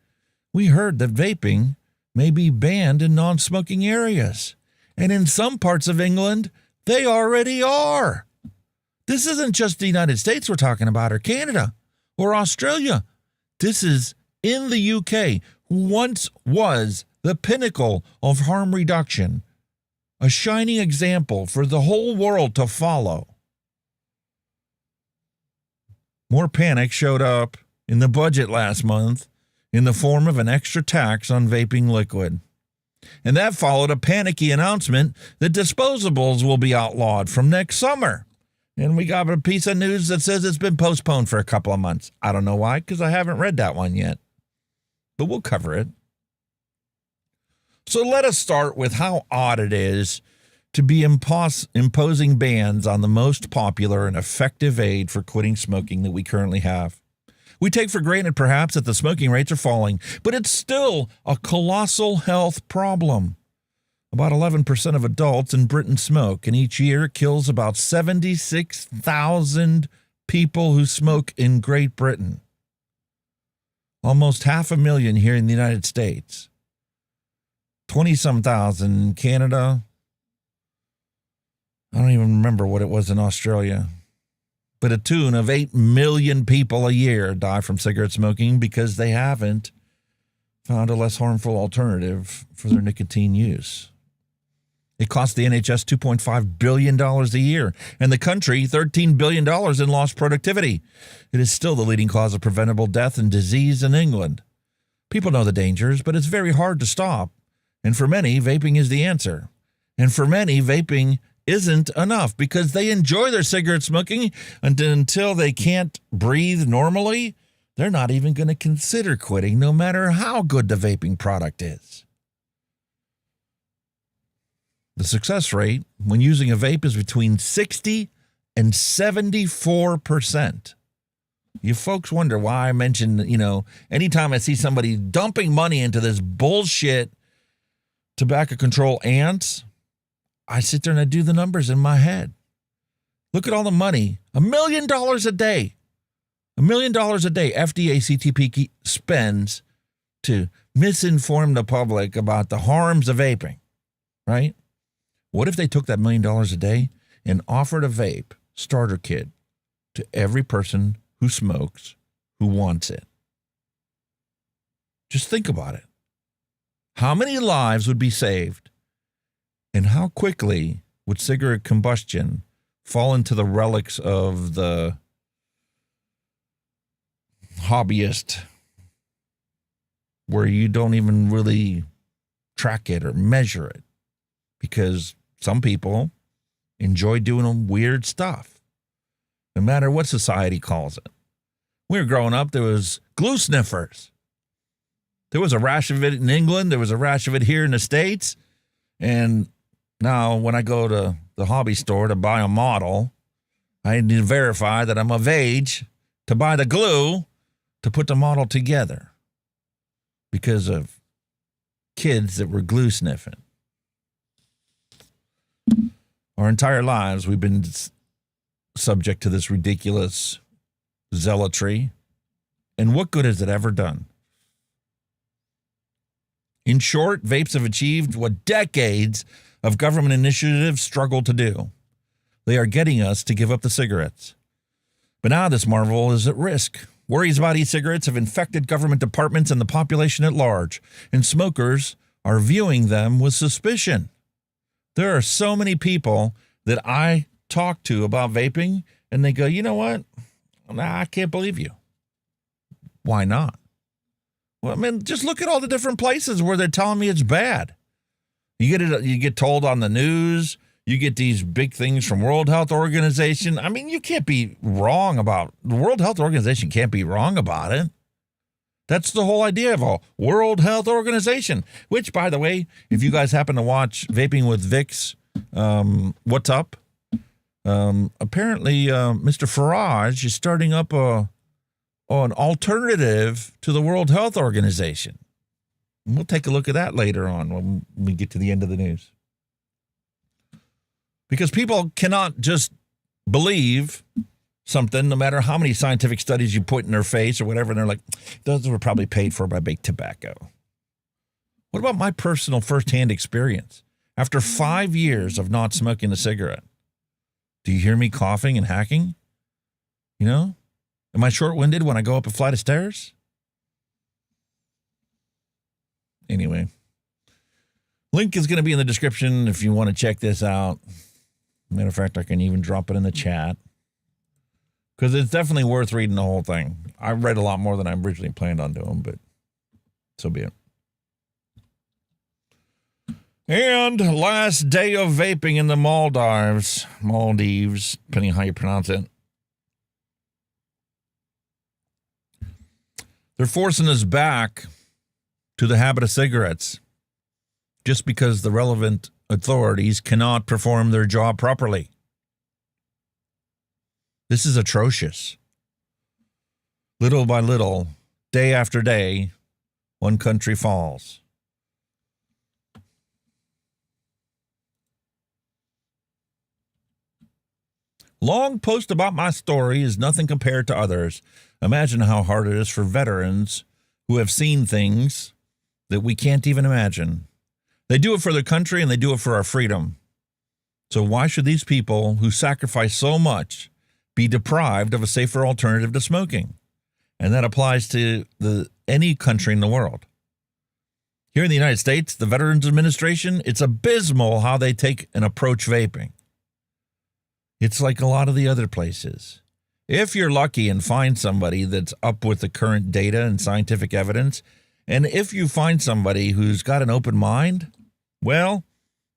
We heard that vaping may be banned in non-smoking areas, and in some parts of England, they already are. This isn't just the United States we're talking about, or Canada, or Australia. This is in the UK, once was the pinnacle of harm reduction, a shining example for the whole world to follow. More panic showed up in the budget last month in the form of an extra tax on vaping liquid. And that followed a panicky announcement that disposables will be outlawed from next summer. And we got a piece of news that says it's been postponed for a couple of months. I don't know why, because I haven't read that one yet. But we'll cover it. So let us start with how odd it is to be imposing bans on the most popular and effective aid for quitting smoking that we currently have. We take for granted, perhaps, that the smoking rates are falling, but it's still a colossal health problem. About 11% of adults in Britain smoke, and each year it kills about 76,000 people who smoke in Great Britain. Almost 500,000 here in the United States. 20-some thousand in Canada. I don't even remember what it was in Australia. But a tune of 8 million people a year die from cigarette smoking because they haven't found a less harmful alternative for their nicotine use. It costs the NHS $2.5 billion a year, and the country $13 billion in lost productivity. It is still the leading cause of preventable death and disease in England. People know the dangers, but it's very hard to stop. And for many, vaping is the answer. And for many, vaping isn't enough because they enjoy their cigarette smoking until they can't breathe normally. They're not even going to consider quitting, no matter how good the vaping product is. The success rate when using a vape is between 60 and 74%. You folks wonder why I mentioned, anytime I see somebody dumping money into this bullshit tobacco control ants, I sit there and I do the numbers in my head. Look at all the money. $1 million a day. $1 million a day FDA CTP spends to misinform the public about the harms of vaping, right? What if they took that $1 million a day and offered a vape starter kit to every person who smokes, who wants it? Just think about it. How many lives would be saved? And how quickly would cigarette combustion fall into the relics of the hobbyist, where you don't even really track it or measure it? Because some people enjoy doing weird stuff, no matter what society calls it. When we were growing up, there was glue sniffers. There was a rash of it in England. There was a rash of it here in the States. And now when I go to the hobby store to buy a model, I need to verify that I'm of age to buy the glue to put the model together because of kids that were glue sniffing. Our entire lives, we've been subject to this ridiculous zealotry. And what good has it ever done? In short, vapes have achieved what decades of government initiatives struggled to do. They are getting us to give up the cigarettes. But now this marvel is at risk. Worries about e-cigarettes have infected government departments and the population at large, and smokers are viewing them with suspicion. There are so many people that I talk to about vaping, and they go, you know what? Nah, I can't believe you. Why not? Well, I mean, just look at all the different places where they're telling me it's bad. You get told on the news. You get these big things from World Health Organization. I mean, you can't be wrong about the World Health Organization. Can't be wrong about it. That's the whole idea of a World Health Organization, which, by the way, if you guys happen to watch Vaping with Vic's What's Up, apparently Mr. Farage is starting up an alternative to the World Health Organization. And we'll take a look at that later on when we get to the end of the news. Because people cannot just believe something, no matter how many scientific studies you put in their face or whatever, and they're like, those were probably paid for by big tobacco. What about my personal firsthand experience? After 5 years of not smoking a cigarette, do you hear me coughing and hacking? You know? Am I short-winded when I go up a flight of stairs? Anyway, link is going to be in the description if you want to check this out. Matter of fact, I can even drop it in the chat, because it's definitely worth reading the whole thing. I read a lot more than I originally planned on doing, but so be it. And last day of vaping in the Maldives, depending on how you pronounce it. They're forcing us back to the habit of cigarettes just because the relevant authorities cannot perform their job properly. This is atrocious. Little by little, day after day, one country falls. Long post about my story is nothing compared to others. Imagine how hard it is for veterans who have seen things that we can't even imagine. They do it for their country and they do it for our freedom. So why should these people who sacrifice so much be deprived of a safer alternative to smoking? And that applies to any country in the world. Here in the United States, the Veterans Administration, it's abysmal how they take and approach vaping. It's like a lot of the other places. If you're lucky and find somebody that's up with the current data and scientific evidence, and if you find somebody who's got an open mind, well,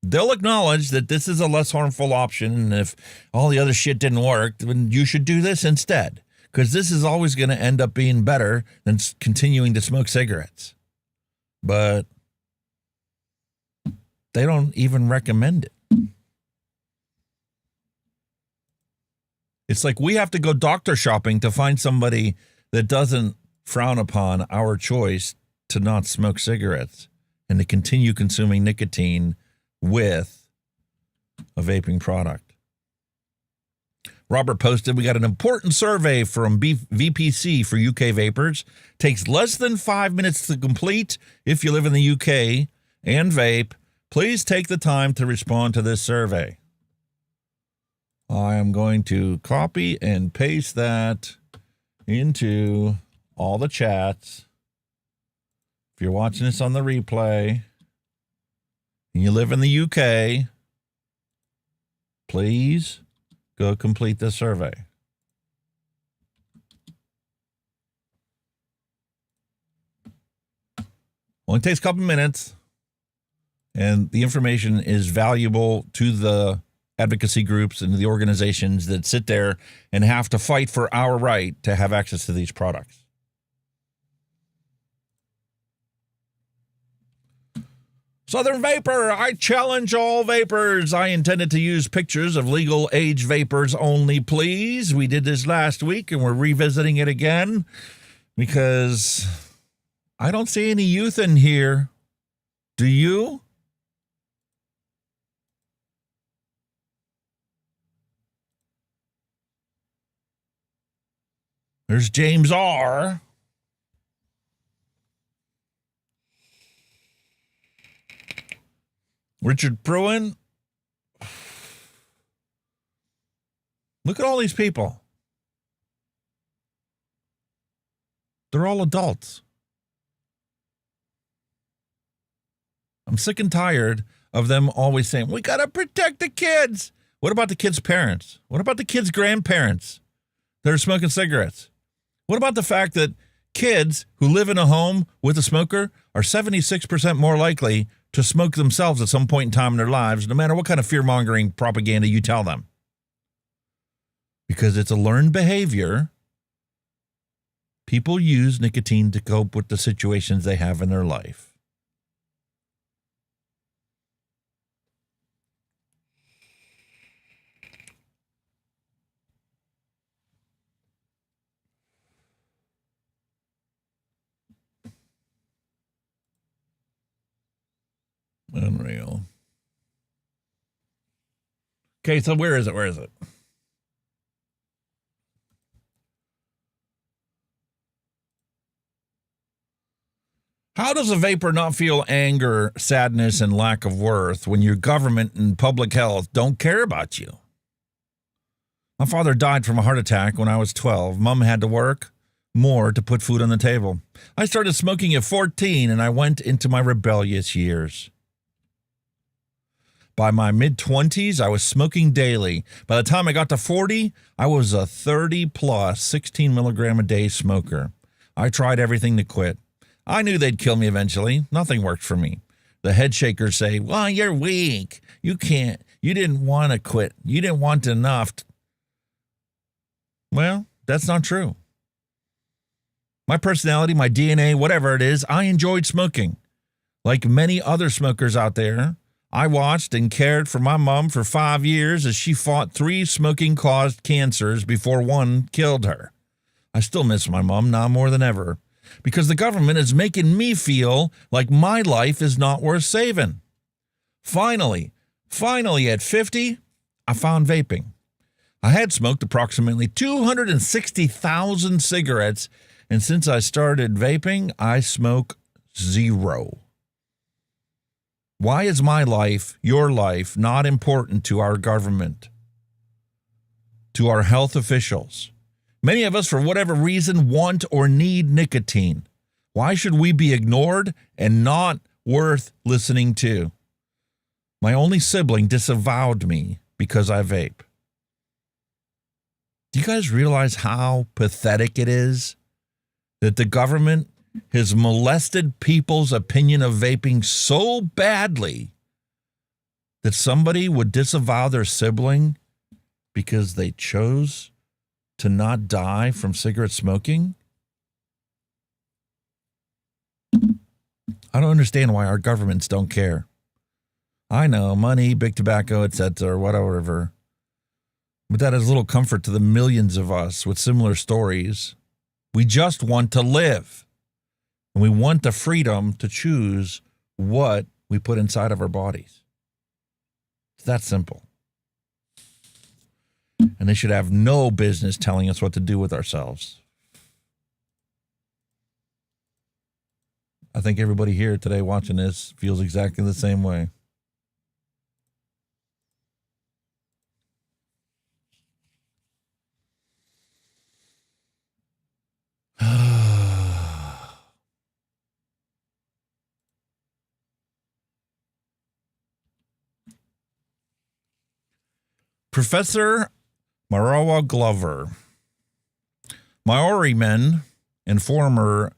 they'll acknowledge that this is a less harmful option, and if all the other shit didn't work, then you should do this instead, because this is always going to end up being better than continuing to smoke cigarettes. But they don't even recommend it. It's like we have to go doctor shopping to find somebody that doesn't frown upon our choice to not smoke cigarettes and to continue consuming nicotine with a vaping product. Robert posted, we got an important survey from VPC for UK vapors. Takes less than 5 minutes to complete if you live in the UK and vape. Please take the time to respond to this survey. I am going to copy and paste that into all the chats. If you're watching this on the replay and you live in the UK, please go complete the survey. Only takes a couple minutes, and the information is valuable to the advocacy groups and the organizations that sit there and have to fight for our right to have access to these products. Southern Vapor, I challenge all vapors. I intended to use pictures of legal age vapors only, please. We did this last week and we're revisiting it again because I don't see any youth in here. Do you? There's James R. Richard Pruin. Look at all these people. They're all adults. I'm sick and tired of them always saying, we got to protect the kids. What about the kids' parents? What about the kids' grandparents that are smoking cigarettes? What about the fact that kids who live in a home with a smoker are 76% more likely to smoke themselves at some point in time in their lives, no matter what kind of fear-mongering propaganda you tell them? Because it's a learned behavior. People use nicotine to cope with the situations they have in their life. Unreal. Okay, so where is it? Where is it? How does a vapor not feel anger, sadness, and lack of worth when your government and public health don't care about you? My father died from a heart attack when I was 12. Mom had to work more to put food on the table. I started smoking at 14, and I went into my rebellious years. By my mid-20s, I was smoking daily. By the time I got to 40, I was a 30-plus, 16-milligram-a-day smoker. I tried everything to quit. I knew they'd kill me eventually. Nothing worked for me. The head shakers say, well, you're weak. You can't. You didn't want to quit. You didn't want enough. Well, that's not true. My personality, my DNA, whatever it is, I enjoyed smoking. Like many other smokers out there, I watched and cared for my mom for 5 years as she fought 3 smoking-caused cancers before one killed her. I still miss my mom now more than ever because the government is making me feel like my life is not worth saving. Finally at 50, I found vaping. I had smoked approximately 260,000 cigarettes, and since I started vaping, I smoke 0. Why is my life, your life, not important to our government, to our health officials? Many of us, for whatever reason, want or need nicotine. Why should we be ignored and not worth listening to? My only sibling disavowed me because I vape. Do you guys realize how pathetic it is that the government has molested people's opinion of vaping so badly that somebody would disavow their sibling because they chose to not die from cigarette smoking? I don't understand why our governments don't care. I know, money, big tobacco, etc., whatever. But that is little comfort to the millions of us with similar stories. We just want to live. And we want the freedom to choose what we put inside of our bodies. It's that simple. And they should have no business telling us what to do with ourselves. I think everybody here today watching this feels exactly the same way. Professor Marawa Glover, Maori men and former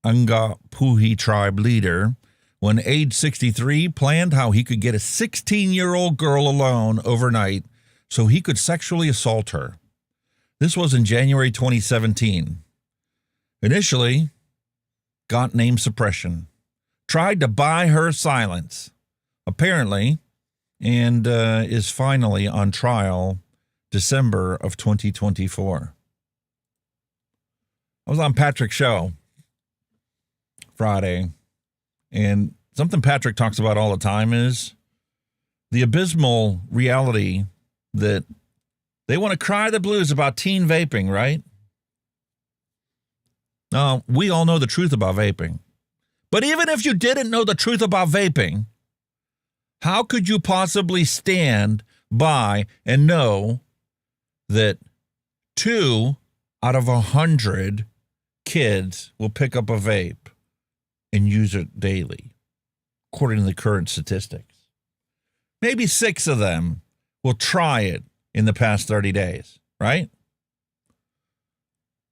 Angapuhi tribe leader, when age 63, planned how he could get a 16-year-old girl alone overnight so he could sexually assault her. This was in January 2017. Initially, got name suppression. Tried to buy her silence. Apparently, and is finally on trial December of 2024. I was on Patrick's show Friday, and something Patrick talks about all the time is the abysmal reality that they want to cry the blues about teen vaping, right? Now, we all know the truth about vaping. But even if you didn't know the truth about vaping, how could you possibly stand by and know that 2 out of 100 kids will pick up a vape and use it daily, according to the current statistics? Maybe 6 of them will try it in the past 30 days, right?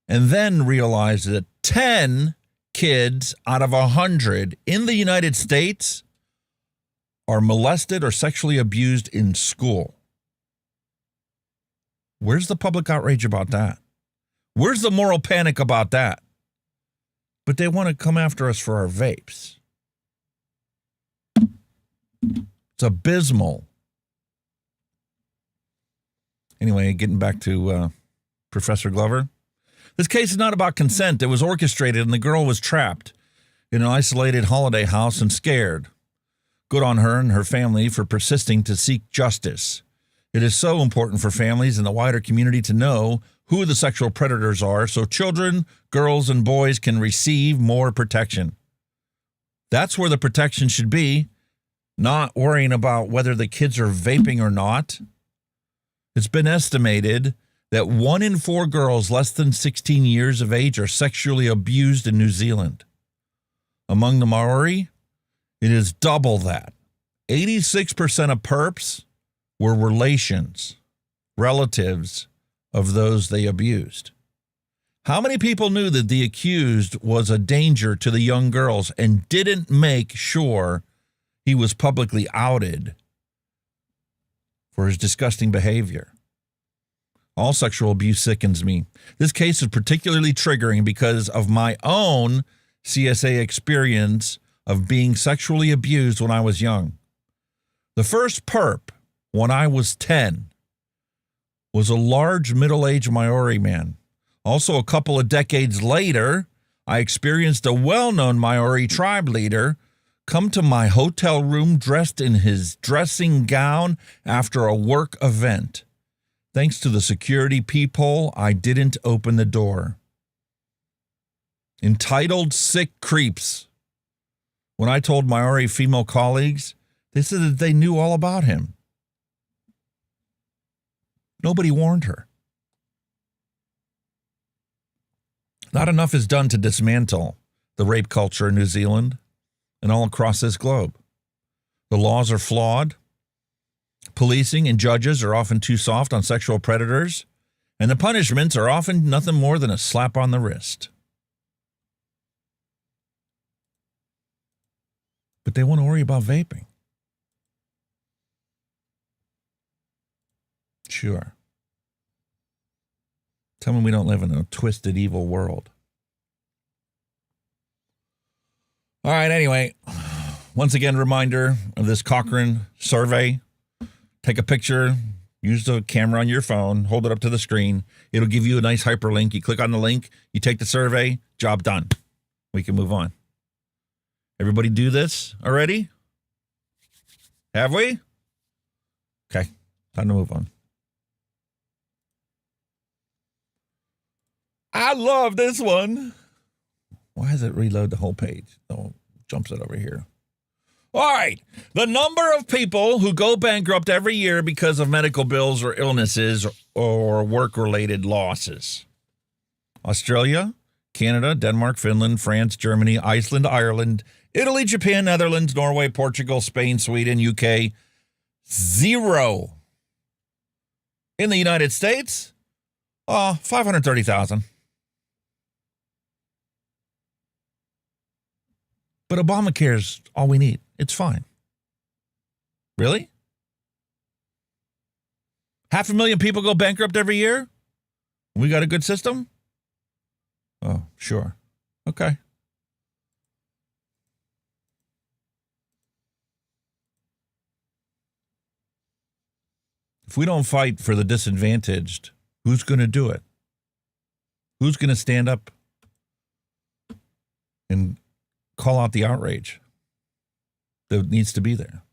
And then realize that 10 kids out of 100 in the United States are molested or sexually abused in school. Where's the public outrage about that? Where's the moral panic about that? But they want to come after us for our vapes. It's abysmal. Anyway, getting back to Professor Glover. This case is not about consent. It was orchestrated, and the girl was trapped in an isolated holiday house and scared. Good on her and her family for persisting to seek justice. It is so important for families and the wider community to know who the sexual predators are so children, girls, and boys can receive more protection. That's where the protection should be, not worrying about whether the kids are vaping or not. It's been estimated that 1 in 4 girls less than 16 years of age are sexually abused in New Zealand. Among the Maori, it is double that. 86% of perps were relatives of those they abused. How many people knew that the accused was a danger to the young girls and didn't make sure he was publicly outed for his disgusting behavior? All sexual abuse sickens me. This case is particularly triggering because of my own CSA experience of being sexually abused when I was young. The first perp, when I was 10, was a large middle-aged Maori man. Also, a couple of decades later, I experienced a well-known Maori tribe leader come to my hotel room dressed in his dressing gown after a work event. Thanks to the security peephole, I didn't open the door. Entitled sick creeps. When I told Maori female colleagues They said that they knew all about him. Nobody warned her. Not enough is done to dismantle the rape culture in New Zealand and all across this globe. The laws are flawed. Policing and judges are often too soft on sexual predators, and the punishments are often nothing more than a slap on the wrist. But they want to worry about vaping. Sure. Tell me we don't live in a twisted, evil world. All right, anyway, once again, reminder of this Cochrane survey. Take a picture, use the camera on your phone, hold it up to the screen. It'll give you a nice hyperlink. You click on the link, you take the survey, job done. We can move on. Everybody do this already? Have we? Okay, time to move on. I love this one. Why does it reload the whole page? Oh, jumps it over here. All right. The number of people who go bankrupt every year because of medical bills or illnesses or work-related losses. Australia, Canada, Denmark, Finland, France, Germany, Iceland, Ireland, Italy, Japan, Netherlands, Norway, Portugal, Spain, Sweden, UK. 0. In the United States, 530,000. But Obamacare's all we need. It's fine. Really? 500,000 people go bankrupt every year? We got a good system? Oh, sure. Okay. If we don't fight for the disadvantaged, who's going to do it? Who's going to stand up and call out the outrage that needs to be there?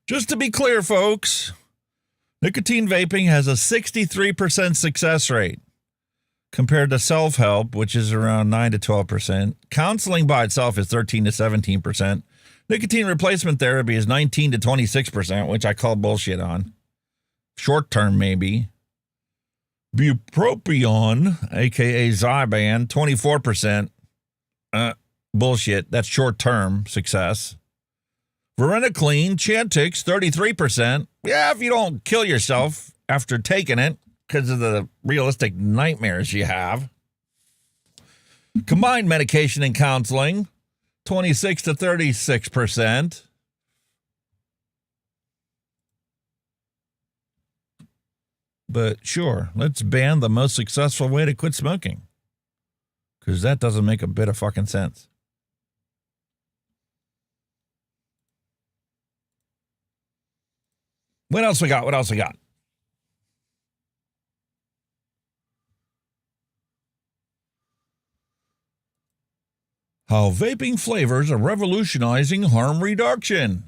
Just to be clear, folks, nicotine vaping has a 63% success rate compared to self-help, which is around 9 to 12%. Counseling by itself is 13 to 17%. Nicotine replacement therapy is 19 to 26%, which I call bullshit on. Short term, maybe. Bupropion, a.k.a. Zyban, 24%. Bullshit. That's short-term success. Varenicline, Chantix, 33%. Yeah, if you don't kill yourself after taking it because of the realistic nightmares you have. Combined medication and counseling, 26 to 36%. But sure, let's ban the most successful way to quit smoking. Because that doesn't make a bit of fucking sense. What else we got? What else we got? How vaping flavors are revolutionizing harm reduction.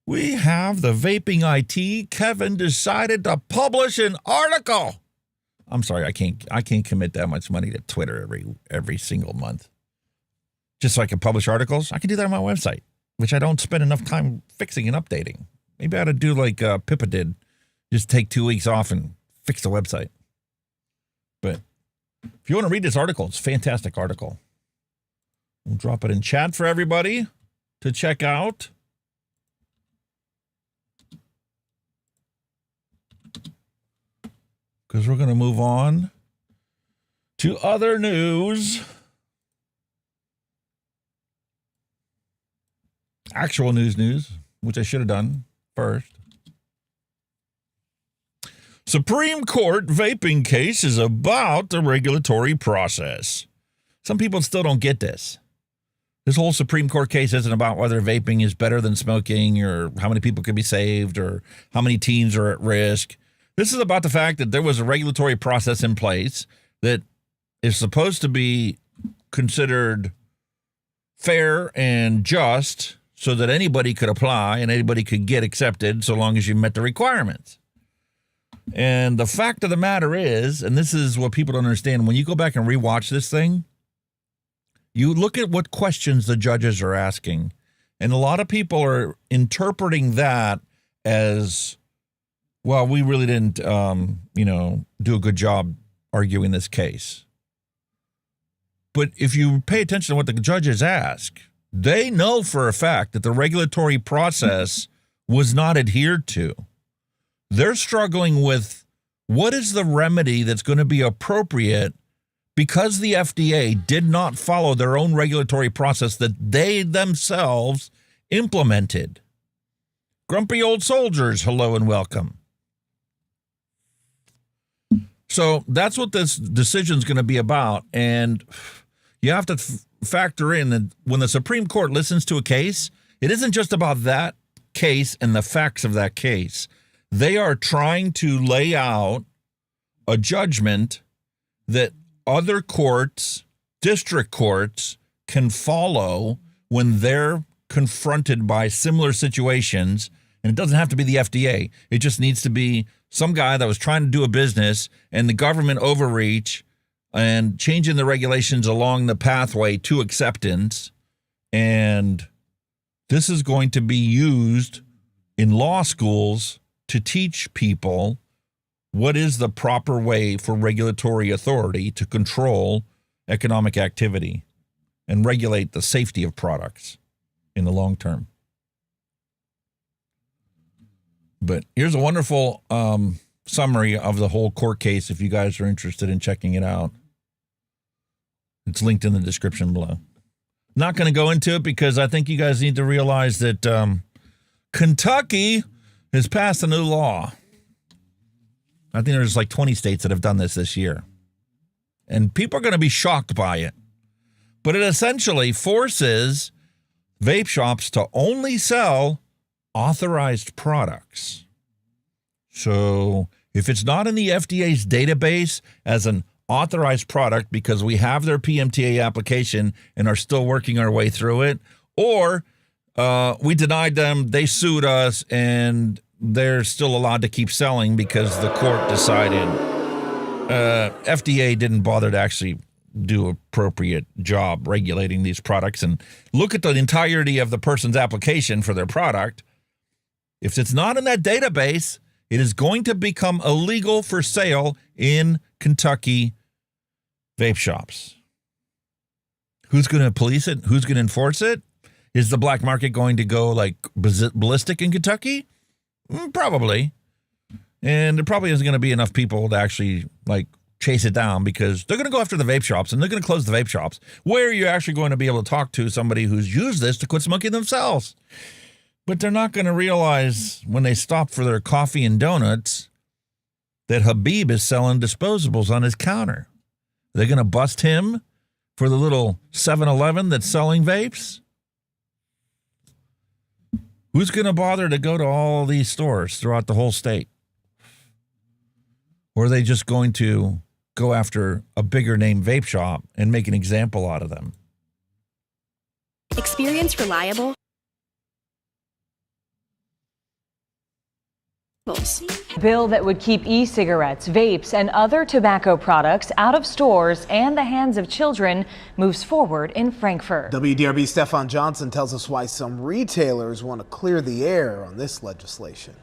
We have the Vaping IT. Kevin decided to publish an article. I'm sorry, I can't commit that much money to Twitter every single month. Just so I can publish articles. I can do that on my website, which I don't spend enough time fixing and updating. Maybe I ought to do like Pippa did. Just take 2 weeks off and fix the website. But if you want to read this article, it's a fantastic article. We'll drop it in chat for everybody to check out. Because we're going to move on to other news. Actual news, which I should have done first. Supreme Court vaping case is about the regulatory process. Some people still don't get this. This whole Supreme Court case isn't about whether vaping is better than smoking or how many people can be saved or how many teens are at risk. This is about the fact that there was a regulatory process in place that is supposed to be considered fair and just so that anybody could apply and anybody could get accepted so long as you met the requirements. And the fact of the matter is, and this is what people don't understand, when you go back and rewatch this thing, You look at what questions the judges are asking, and a lot of people are interpreting that as, well, we really didn't, do a good job arguing this case. But if you pay attention to what the judges ask, they know for a fact that the regulatory process was not adhered to. They're struggling with what is the remedy that's going to be appropriate because the FDA did not follow their own regulatory process that they themselves implemented. Grumpy old soldiers, hello and welcome. So that's what this decision is going to be about. And you have to factor in that when the Supreme Court listens to a case, it isn't just about that case and the facts of that case. They are trying to lay out a judgment that other courts, district courts, can follow when they're confronted by similar situations. And it doesn't have to be the FDA. It just needs to be some guy that was trying to do a business and the government overreach and changing the regulations along the pathway to acceptance. And this is going to be used in law schools to teach people what is the proper way for regulatory authority to control economic activity and regulate the safety of products in the long term. But here's a wonderful summary of the whole court case if you guys are interested in checking it out. It's linked in the description below. Not going to go into it because I think you guys need to realize that Kentucky has passed a new law. I think there's like 20 states that have done this year. And people are going to be shocked by it. But it essentially forces vape shops to only sell authorized products. So if it's not in the FDA's database as an authorized product because we have their PMTA application and are still working our way through it, or we denied them, they sued us, and they're still allowed to keep selling because the court decided FDA didn't bother to actually do appropriate job regulating these products and look at the entirety of the person's application for their product. If it's not in that database, it is going to become illegal for sale in Kentucky vape shops. Who's going to police it? Who's going to enforce it? Is the black market going to go like ballistic in Kentucky? Probably. And there probably isn't going to be enough people to actually like chase it down because they're going to go after the vape shops and they're going to close the vape shops. Where are you actually going to be able to talk to somebody who's used this to quit smoking themselves? But they're not going to realize when they stop for their coffee and donuts that Habib is selling disposables on his counter. They're going to bust him for the little 7-Eleven that's selling vapes? Who's going to bother to go to all these stores throughout the whole state? Or are they just going to go after a bigger name vape shop and make an example out of them? Experience reliable bill that would keep e-cigarettes, vapes, and other tobacco products out of stores and the hands of children moves forward in Frankfurt. WDRB's Stefan Johnson tells us why some retailers want to clear the air on this legislation.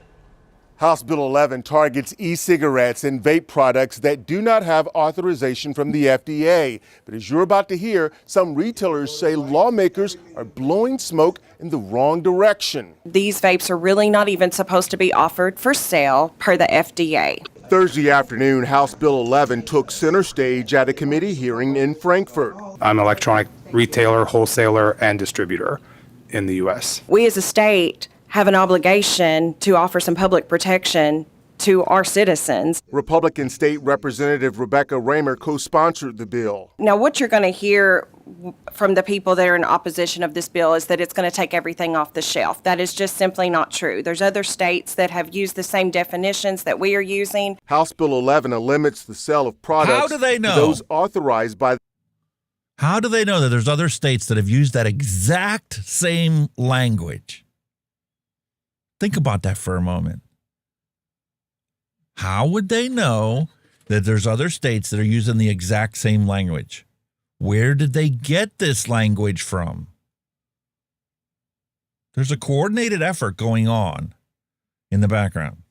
House Bill 11 targets e-cigarettes and vape products that do not have authorization from the FDA. But as you're about to hear, some retailers say lawmakers are blowing smoke in the wrong direction. These vapes are really not even supposed to be offered for sale per the FDA. Thursday afternoon, House Bill 11 took center stage at a committee hearing in Frankfurt. I'm an electronic retailer, wholesaler, and distributor in the U.S. We as a state have an obligation to offer some public protection to our citizens. Republican State Representative Rebecca Raymer co-sponsored the bill. Now, what you're going to hear from the people that are in opposition of this bill is that it's going to take everything off the shelf. That is just simply not true. There's other states that have used the same definitions that we are using. House Bill 11 limits the sale of products How do they know? to those authorized by. How do they know that there's other states that have used that exact same language? Think about that for a moment. How would they know that there's other states that are using the exact same language? Where did they get this language from? There's a coordinated effort going on in the background.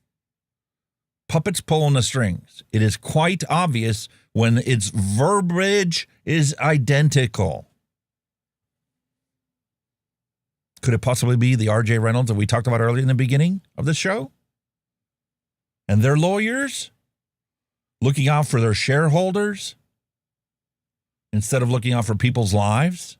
Puppets pulling the strings. It is quite obvious when its verbiage is identical. Could it possibly be the R.J. Reynolds that we talked about earlier in the beginning of the show? And their lawyers looking out for their shareholders instead of looking out for people's lives?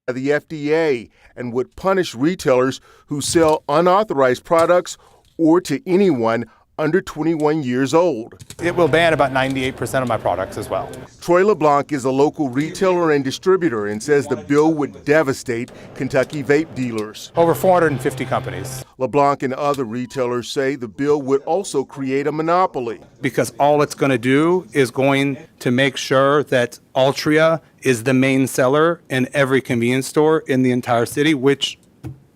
The FDA and would punish retailers who sell unauthorized products or to anyone under 21 years old. It will ban about 98% of my products as well. Troy LeBlanc is a local retailer and distributor and says the bill would devastate Kentucky vape dealers. Over 450 companies. LeBlanc and other retailers say the bill would also create a monopoly. Because all it's going to do is going to make sure that Altria is the main seller in every convenience store in the entire city, which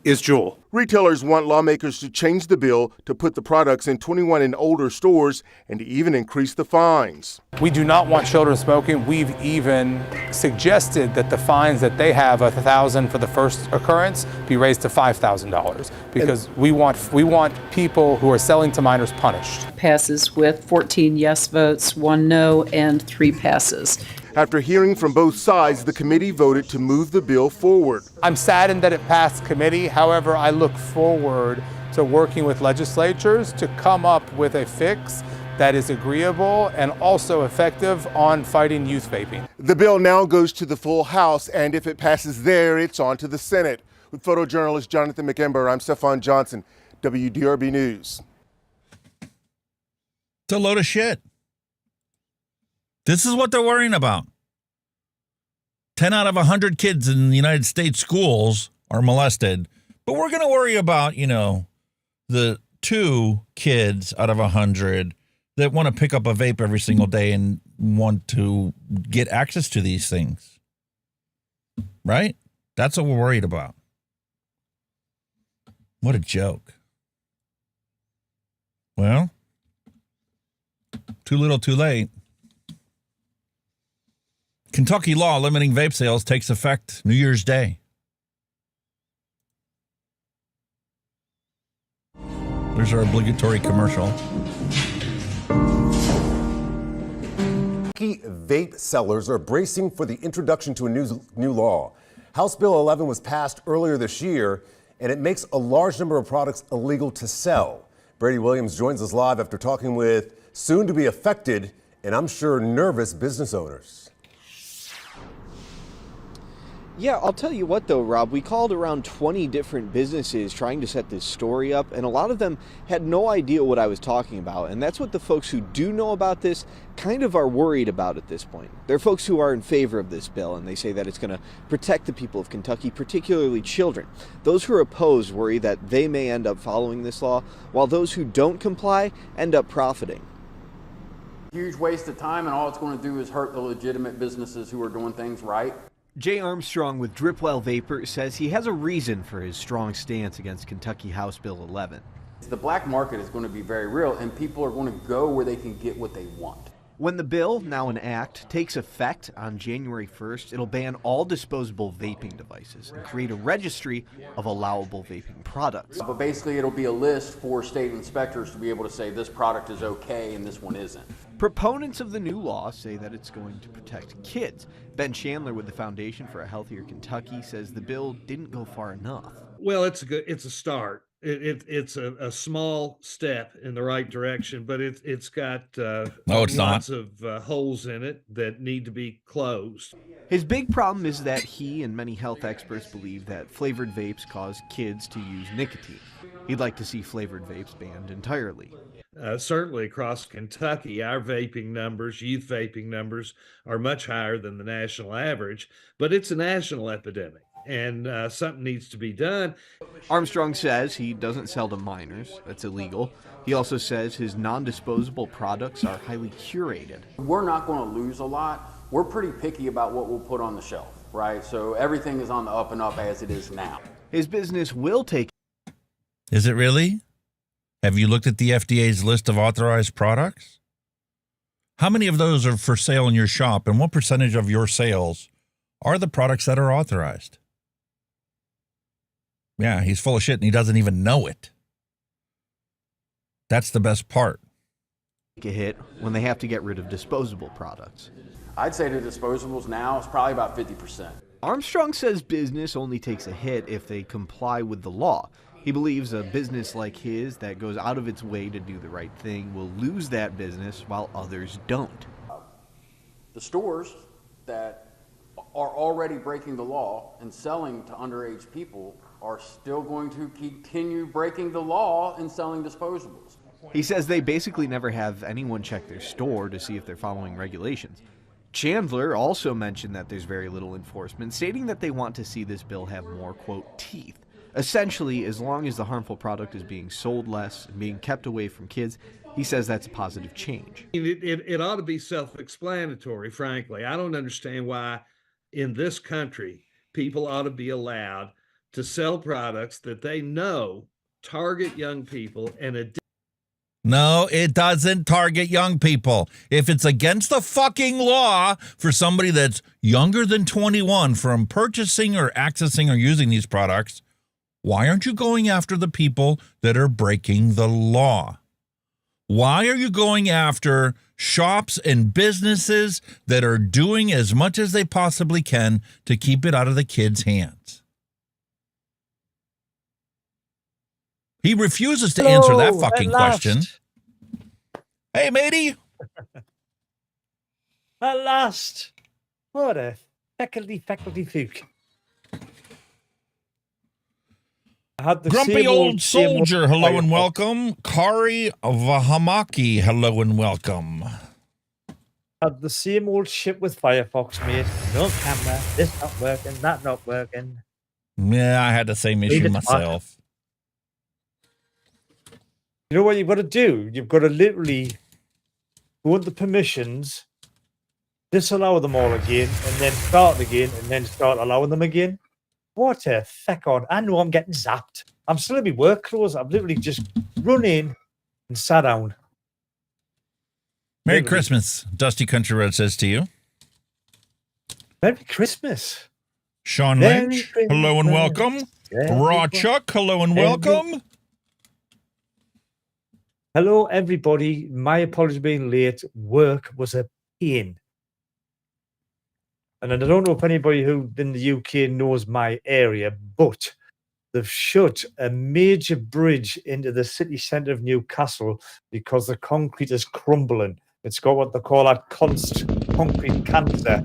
is Juul. Retailers want lawmakers to change the bill to put the products in 21 and older stores and to even increase the fines. We do not want children smoking. We've even suggested that the fines that they have, $1,000 for the first occurrence, be raised to $5,000 because we want people who are selling to minors punished. Passes with 14 yes votes, 1 no, and 3 passes. After hearing from both sides, the committee voted to move the bill forward. I'm saddened that it passed committee. However, I look forward to working with legislatures to come up with a fix that is agreeable and also effective on fighting youth vaping. The bill now goes to the full House, and if it passes there, it's on to the Senate. With photojournalist Jonathan McEmber, I'm Stefan Johnson, WDRB News. It's a load of shit. This is what they're worrying about. 10 out of 100 kids in the United States schools are molested. But we're going to worry about, the 2 kids out of 100 that want to pick up a vape every single day and want to get access to these things. Right? That's what we're worried about. What a joke. Well, too little, too late. Kentucky law limiting vape sales takes effect New Year's Day. There's our obligatory commercial. Kentucky vape sellers are bracing for the introduction to a new law. House Bill 11 was passed earlier this year, and it makes a large number of products illegal to sell. Brady Williams joins us live after talking with soon-to-be affected and I'm sure nervous business owners. Yeah, I'll tell you what though, Rob, we called around 20 different businesses trying to set this story up, and a lot of them had no idea what I was talking about, and that's what the folks who do know about this kind of are worried about at this point. They're folks who are in favor of this bill, and they say that it's going to protect the people of Kentucky, particularly children. Those who are opposed worry that they may end up following this law, while those who don't comply end up profiting. Huge waste of time, and all it's going to do is hurt the legitimate businesses who are doing things right. Jay Armstrong with Dripwell Vapor says he has a reason for his strong stance against Kentucky House Bill 11. The black market is going to be very real, and people are going to go where they can get what they want. When the bill, now an act, takes effect on January 1st, it'll ban all disposable vaping devices and create a registry of allowable vaping products. But basically it'll be a list for state inspectors to be able to say this product is okay and this one isn't. Proponents of the new law say that it's going to protect kids. Ben Chandler with the Foundation for a Healthier Kentucky says the bill didn't go far enough. Well, it's a start. It's a small step in the right direction, but it's got lots of holes in it that need to be closed. His big problem is that he and many health experts believe that flavored vapes cause kids to use nicotine. He'd like to see flavored vapes banned entirely. Certainly across Kentucky, our vaping numbers, youth vaping numbers, are much higher than the national average, but it's a national epidemic. And something needs to be done. Armstrong says he doesn't sell to minors. That's illegal. He also says his non-disposable products are highly curated. We're not going to lose a lot. We're pretty picky about what we'll put on the shelf, right? So everything is on the up and up as it is now. His business will take... Is it really? Have you looked at the FDA's list of authorized products? How many of those are for sale in your shop, and what percentage of your sales are the products that are authorized? Yeah, he's full of shit and he doesn't even know it. That's the best part. A hit when they have to get rid of disposable products. I'd say the disposables now is probably about 50%. Armstrong says business only takes a hit if they comply with the law. He believes a business like his that goes out of its way to do the right thing will lose that business while others don't. The stores that are already breaking the law and selling to underage people are still going to continue breaking the law and selling disposables. He says they basically never have anyone check their store to see if they're following regulations. Chandler also mentioned that there's very little enforcement, stating that they want to see this bill have more, quote, teeth. Essentially, as long as the harmful product is being sold less and being kept away from kids, he says that's a positive change. It ought to be self-explanatory, frankly. I don't understand why in this country people ought to be allowed to sell products that they know target young people and No, it doesn't target young people. If it's against the fucking law for somebody that's younger than 21 from purchasing or accessing or using these products, why aren't you going after the people that are breaking the law? Why are you going after shops and businesses that are doing as much as they possibly can to keep it out of the kids' hands? He refuses to answer that fucking question. Hey, matey. At last. What a faculty fook. Grumpy old soldier, hello and welcome. Kari Vahamaki, hello and welcome. Had the same old shit with Firefox, mate. No camera, this not working, that not working. Yeah, I had the same issue myself. You know what you've got to do? You've got to literally go into permissions, disallow them all again, and then start again, and then start allowing them again. What a feck on. I know I'm getting zapped. I'm still in my work clothes. I've literally just run in and sat down. Merry Christmas, Dusty Country Road says to you. Merry Christmas. Sean Lynch, hello and welcome. Raw Chuck, hello and welcome. Hello, everybody. My apologies for being late. Work was a pain. And I don't know if anybody who in the UK knows my area, but they've shut a major bridge into the city centre of Newcastle because the concrete is crumbling. It's got what they call a concrete cancer.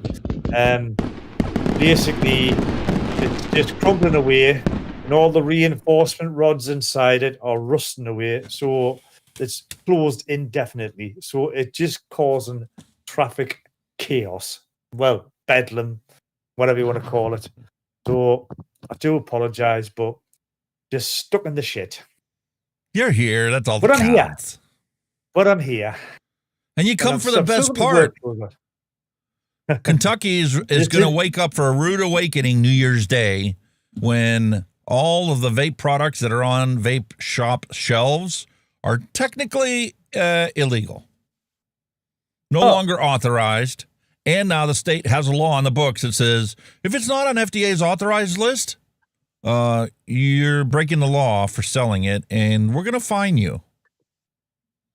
Basically, it's just crumbling away, and all the reinforcement rods inside it are rusting away. So it's closed indefinitely. So it's just causing traffic chaos. Well, bedlam, whatever you want to call it. So I do apologize, but just stuck in the shit. You're here. That's all. But that I'm counts. here. But I'm here. And you come for the best part. Kentucky is going to wake up for a rude awakening New Year's Day when all of the vape products that are on vape shop shelves are technically illegal. No longer authorized. And now the state has a law on the books that says if it's not on FDA's authorized list, you're breaking the law for selling it, and we're going to fine you.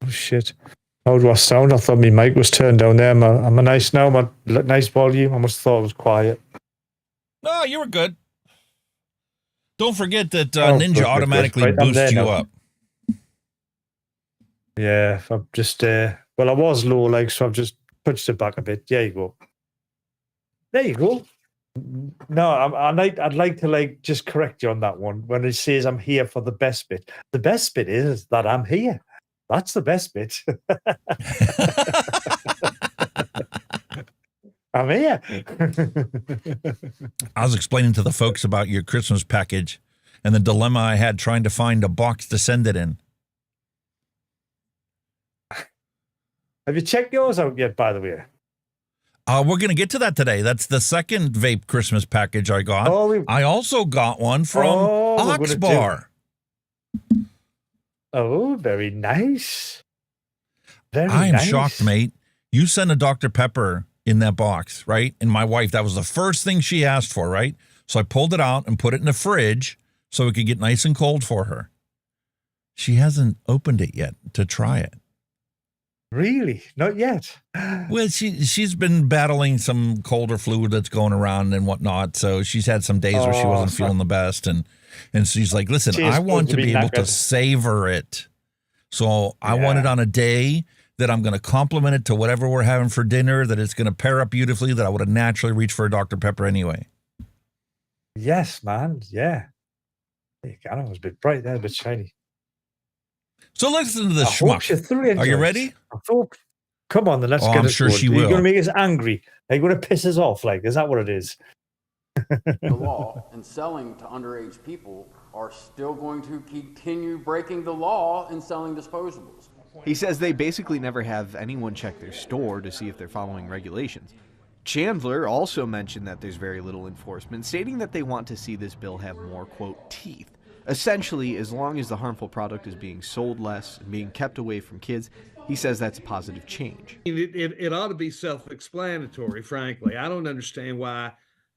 Oh, shit. How do I sound? I thought my mic was turned down there. Am I nice now? Am I nice volume? I must have thought it was quiet. No, you were good. Don't forget that Ninja automatically boosts you up. Yeah, I've just, well, I was low, like, so I've just punched it back a bit. There you go. There you go. No, I'd like to, like, just correct you on that one. When it says I'm here for the best bit. The best bit is that I'm here. That's the best bit. I'm here. I was explaining to the folks about your Christmas package and the dilemma I had trying to find a box to send it in. Have you checked yours out yet, by the way? We're going to get to that today. That's the second vape Christmas package I got. I also got one from Oxbar. Oh, very nice. I am shocked, mate. You send a Dr. Pepper in that box, right? And my wife, that was the first thing she asked for, right? So I pulled it out and put it in the fridge so it could get nice and cold for her. She hasn't opened it yet to try it. Really? Not yet. Well, she's been battling some colder flu that's going around and whatnot. So she's had some days where she wasn't feeling the best. And she's like, listen, I want to be able to savor it. So I want it on a day that I'm going to compliment it to whatever we're having for dinner, that it's going to pair up beautifully, that I would have naturally reached for a Dr. Pepper anyway. Yes, man. Yeah. I know it was a bit bright there, a bit shiny. So listen to the schmuck. Are you ready? Come on, then let's get it. I'm sure she will. You're going to make us angry. Are you going to piss us off? Like, is that what it is? The law and selling to underage people are still going to continue breaking the law and selling disposables. He says they basically never have anyone check their store to see if they're following regulations. Chandler also mentioned that there's very little enforcement, stating that they want to see this bill have more, quote, teeth. Essentially, as long as the harmful product is being sold less and being kept away from kids, he says that's a positive change. It ought to be self-explanatory, frankly. I don't understand why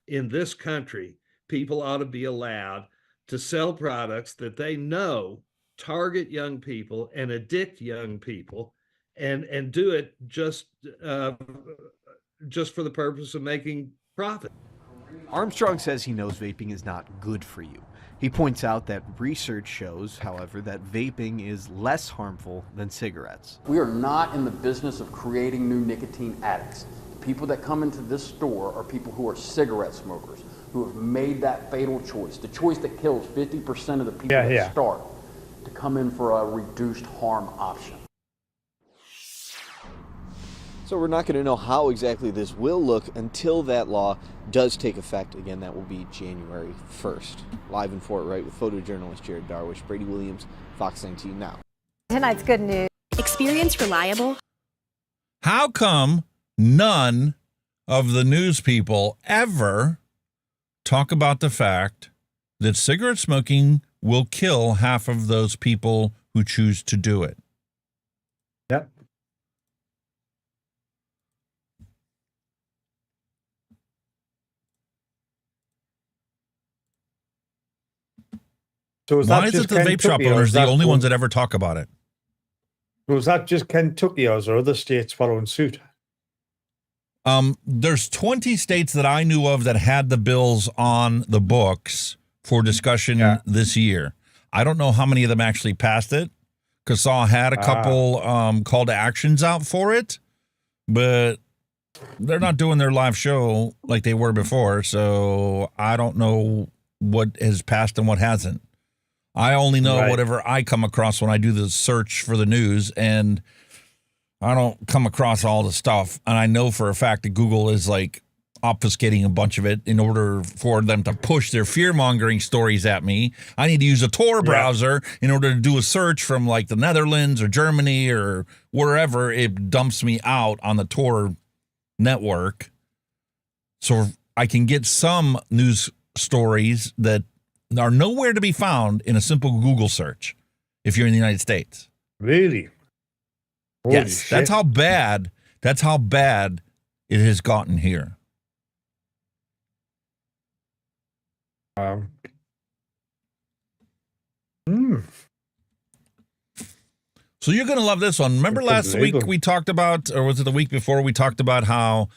in this country people ought to be allowed to sell products that they know target young people and addict young people and do it just for the purpose of making profit. Armstrong says he knows vaping is not good for you. He points out that research shows, however, that vaping is less harmful than cigarettes. We are not in the business of creating new nicotine addicts. The people that come into this store are people who are cigarette smokers, who have made that fatal choice, the choice that kills 50% of the people that start, to come in for a reduced harm option. So we're not going to know how exactly this will look until that law does take effect. Again, that will be January 1st. Live in Fort Wright with photojournalist Jared Darwish, Brady Williams, Fox 19 Now. Tonight's good news. Experience reliable. How come none of the news people ever talk about the fact that cigarette smoking will kill half of those people who choose to do it? Yep. So why is it the vape shop owners the only ones that ever talk about it? Was that just Kentucky or are other states following suit? There's 20 states that I knew of that had the bills on the books for discussion this year. I don't know how many of them actually passed it. CASA had a couple call to actions out for it, but they're not doing their live show like they were before, so I don't know what has passed and what hasn't. I only know whatever I come across when I do the search for the news, and I don't come across all the stuff. And I know for a fact that Google is like obfuscating a bunch of it in order for them to push their fear-mongering stories at me. I need to use a Tor browser in order to do a search from like the Netherlands or Germany or wherever. It dumps me out on the Tor network. So I can get some news stories that are nowhere to be found in a simple Google search if you're in the United States. Really? Holy yes, shit. that's how bad it has gotten here. So you're going to love this one. Remember last week we talked about, or was it the week before, we talked about how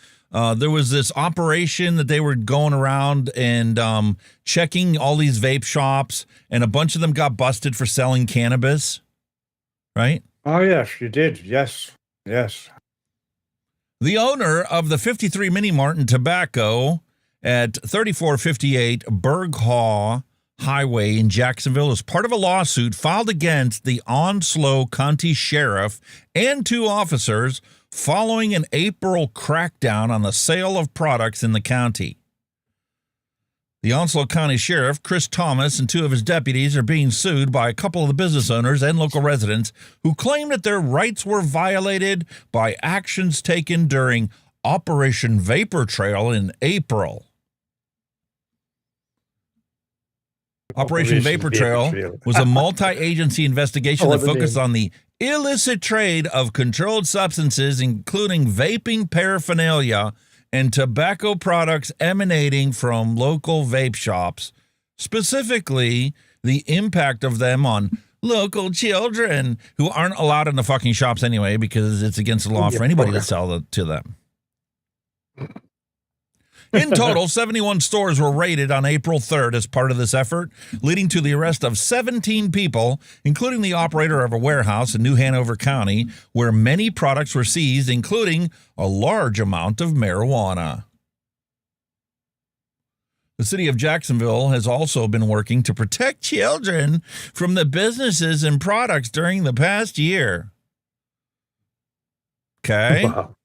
there was this operation that they were going around and checking all these vape shops, and a bunch of them got busted for selling cannabis, right? Oh, yes, you did. Yes, yes. The owner of the 53 Mini Mart and Tobacco at 3458 Berghaw Highway in Jacksonville is part of a lawsuit filed against the Onslow County Sheriff and 2 officers following an April crackdown on the sale of products in the county. The Onslow County Sheriff, Chris Thomas, and 2 of his deputies are being sued by a couple of the business owners and local residents who claim that their rights were violated by actions taken during Operation Vapor Trail in April. Operation Vapor Trail was a multi-agency investigation that focused on the illicit trade of controlled substances, including vaping paraphernalia and tobacco products emanating from local vape shops, specifically the impact of them on local children who aren't allowed in the fucking shops anyway because it's against the law for anybody to sell to them. In total, 71 stores were raided on April 3rd as part of this effort, leading to the arrest of 17 people, including the operator of a warehouse in New Hanover County, where many products were seized, including a large amount of marijuana. The city of Jacksonville has also been working to protect children from the businesses and products during the past year. Okay. Wow.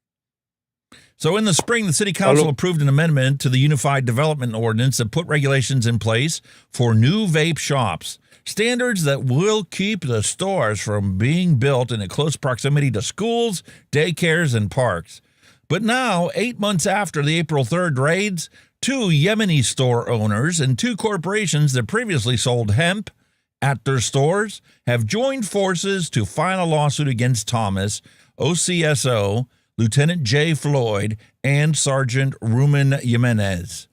So in the spring, the city council approved an amendment to the Unified Development Ordinance that put regulations in place for new vape shops, standards that will keep the stores from being built in a close proximity to schools, daycares, and parks. But now, 8 months after the April 3rd raids, 2 Yemeni store owners and 2 corporations that previously sold hemp at their stores have joined forces to file a lawsuit against Thomas, OCSO, Lieutenant J. Floyd, and Sergeant Rumen Jimenez.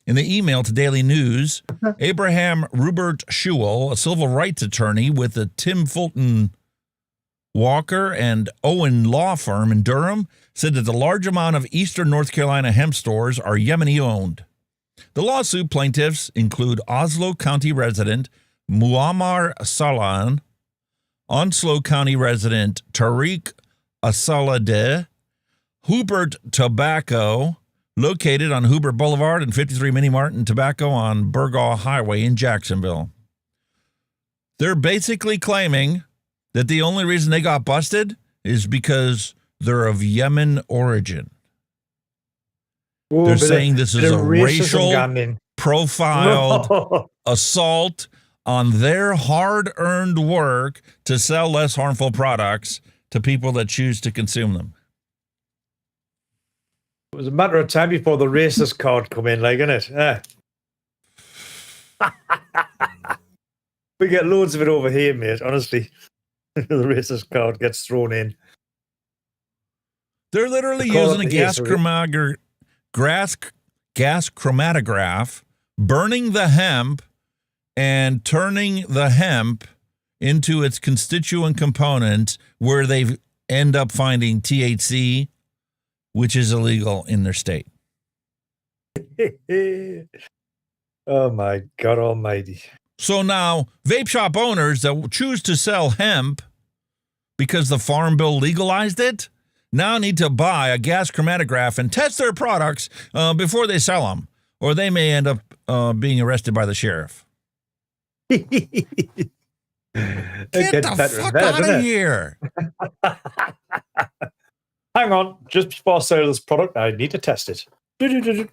In the email to Daily News, Abraham Rupert Schewel, a civil rights attorney with the Tim Fulton Walker and Owen law firm in Durham, said that the large amount of eastern North Carolina hemp stores are Yemeni-owned. The lawsuit plaintiffs include Oslo County resident Muammar Salan, Onslow County resident Tariq Asaladeh, Hubert Tobacco, located on Hubert Boulevard and 53 Mini Mart, and Tobacco on Burgaw Highway in Jacksonville. They're basically claiming that the only reason they got busted is because they're of Yemen origin. They're saying this is a racial profiled assault on their hard-earned work to sell less harmful products to people that choose to consume them. It was a matter of time before the racist card come in, like, innit? We get loads of it over here, mate, honestly. The racist card gets thrown in. They're literally using a gas chromatograph, burning the hemp, and turning the hemp into its constituent components where they end up finding THC, which is illegal in their state. Oh, my God almighty. So now, vape shop owners that choose to sell hemp because the Farm Bill legalized it now need to buy a gas chromatograph and test their products before they sell them, or they may end up being arrested by the sheriff. Get the fuck out of here. Hang on, just before I sell this product, I need to test it.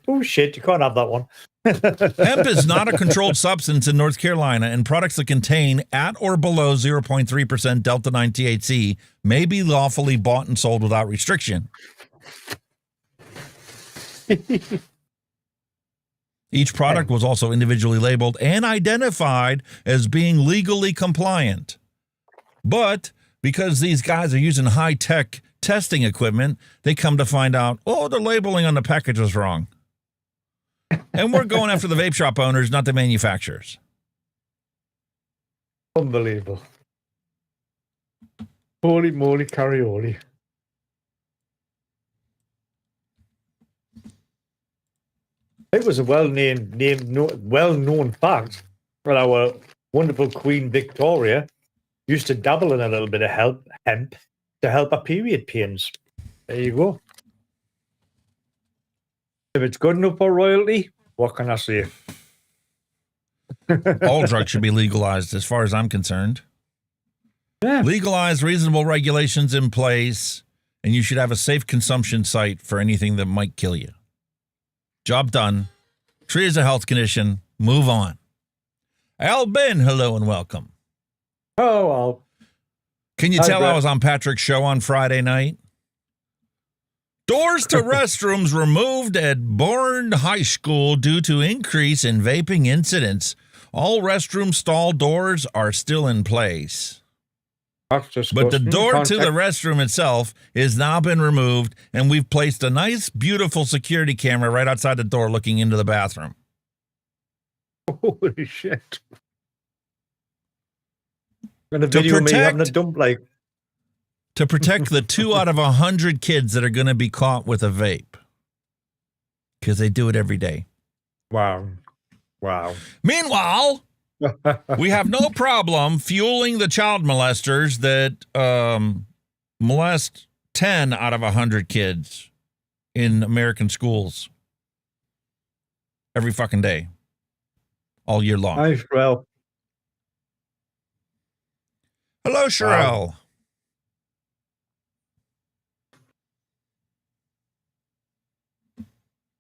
Oh, shit, you can't have that one. Hemp is not a controlled substance in North Carolina, and products that contain at or below 0.3% Delta-9 THC may be lawfully bought and sold without restriction. Each product was also individually labeled and identified as being legally compliant. But because these guys are using high-tech testing equipment, they come to find out, oh, the labeling on the package was wrong. And we're going after the vape shop owners, not the manufacturers. Unbelievable. Holy moly carrioli. It was a well-known fact that our wonderful Queen Victoria used to dabble in a little bit of hemp to help her period pains. There you go. If it's good enough for royalty, what can I say? All drugs should be legalized as far as I'm concerned. Yeah. Legalize, reasonable regulations in place, and you should have a safe consumption site for anything that might kill you. Job done. Tree is a health condition. Move on. Al Ben, hello and welcome. Oh, Al. Can you tell I was on Patrick's show on Friday night? Doors to restrooms removed at Bourne High School due to increase in vaping incidents. All restroom stall doors are still in place. That's just But the door to the restroom itself has now been removed, and we've placed a nice, beautiful security camera right outside the door looking into the bathroom. Holy shit. And a video of me having a dump, like. To protect the 2 out of 100 kids that are going to be caught with a vape. Because they do it every day. Wow. Wow. Meanwhile, we have no problem fueling the child molesters that molest 10 out of 100 kids in American schools every fucking day, all year long. Hi, Sherelle. Hello, Sherelle. Wow.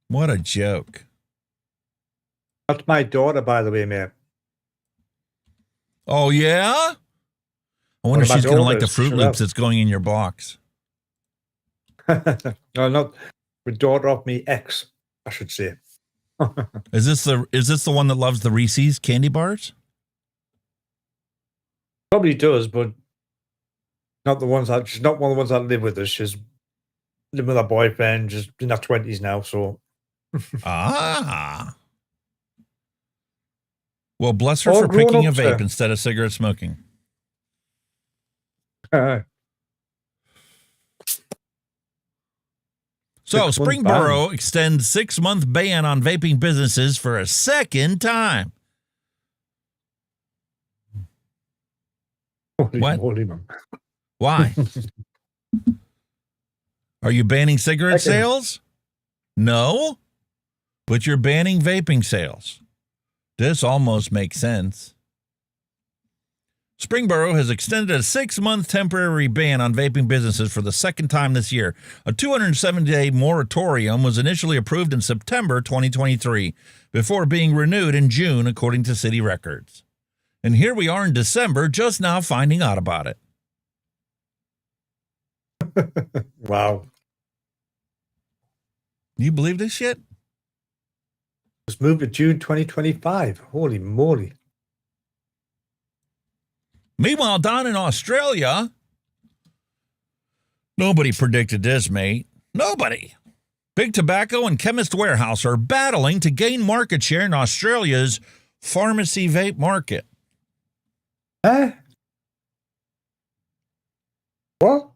What a joke. That's my daughter, by the way, mate. Oh, yeah? I wonder if she's going to like the Fruit Loops that's going in your box. No, not the daughter of me ex, I should say. Is this the one that loves the Reese's candy bars? Probably does, but not the ones that she's not one of the ones that live with us. She's living with her boyfriend, just in her 20s now, so Well, bless her All for grown picking a up, vape sir. instead of cigarette smoking. So, 6-month Springboro extends 6-month ban on vaping businesses for a second time. What? Holy man. Why? Are you banning cigarette Second. sales? No, but you're banning vaping sales. This almost makes sense. Springboro has extended a 6-month temporary ban on vaping businesses for the second time this year. A 270-day moratorium was initially approved in September 2023 before being renewed in June, according to city records. And here we are in December, just now finding out about it. Wow. You believe this shit? It's moved to June 2025. Holy moly. Meanwhile, down in Australia, nobody predicted this, mate. Nobody. Big Tobacco and Chemist Warehouse are battling to gain market share in Australia's pharmacy vape market. Huh? What?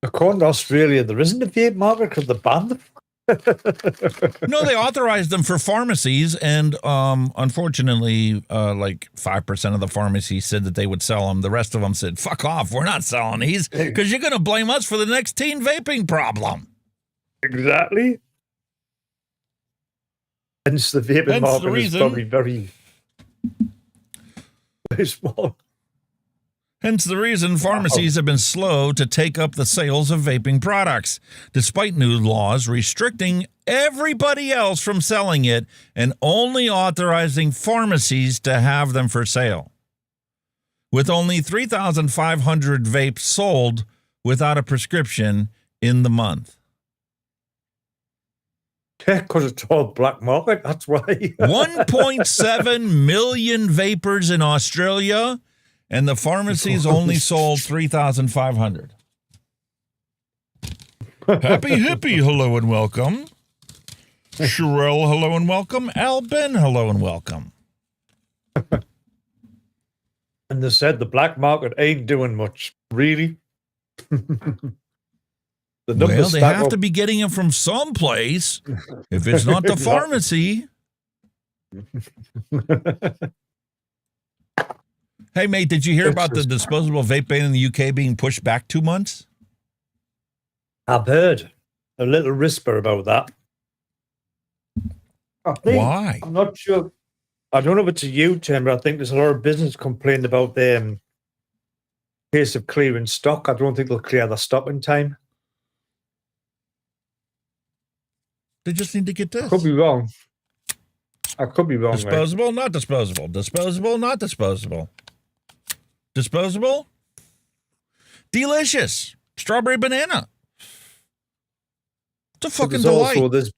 According to Australia, there isn't a vape market because they banned them. No, they authorized them for pharmacies, and unfortunately, like 5% of the pharmacies said that they would sell them. The rest of them said, fuck off, we're not selling these because you're going to blame us for the next teen vaping problem. Exactly. Hence, the vaping Hence market the is reason- probably very small. Hence the reason pharmacies have been slow to take up the sales of vaping products, despite new laws restricting everybody else from selling it and only authorizing pharmacies to have them for sale. With only 3,500 vapes sold without a prescription in the month. Yeah, because it's all black market, that's why. 1.7 million vapors in Australia, and the pharmacies only sold 3,500. Happy Hippie, hello and welcome. Sherelle, hello and welcome. Al Ben, hello and welcome. And they said the black market ain't doing much. Really? The Well, numbers they stack have up. to be getting it from someplace. If it's not the pharmacy. Hey, mate, did you hear about the disposable vape ban in the UK being pushed back 2 months? I've heard a little whisper about that. I think, Why? I'm not sure. I don't know if it's a you, Tim, but I think there's a lot of business complained about the case of clearing stock. I don't think they'll clear the stock in time. They just need to get this. I could be wrong. I could be wrong. Right? Disposable, not disposable. Disposable, not disposable. Disposable? Delicious. Strawberry banana. It's a fucking There's delight. also this,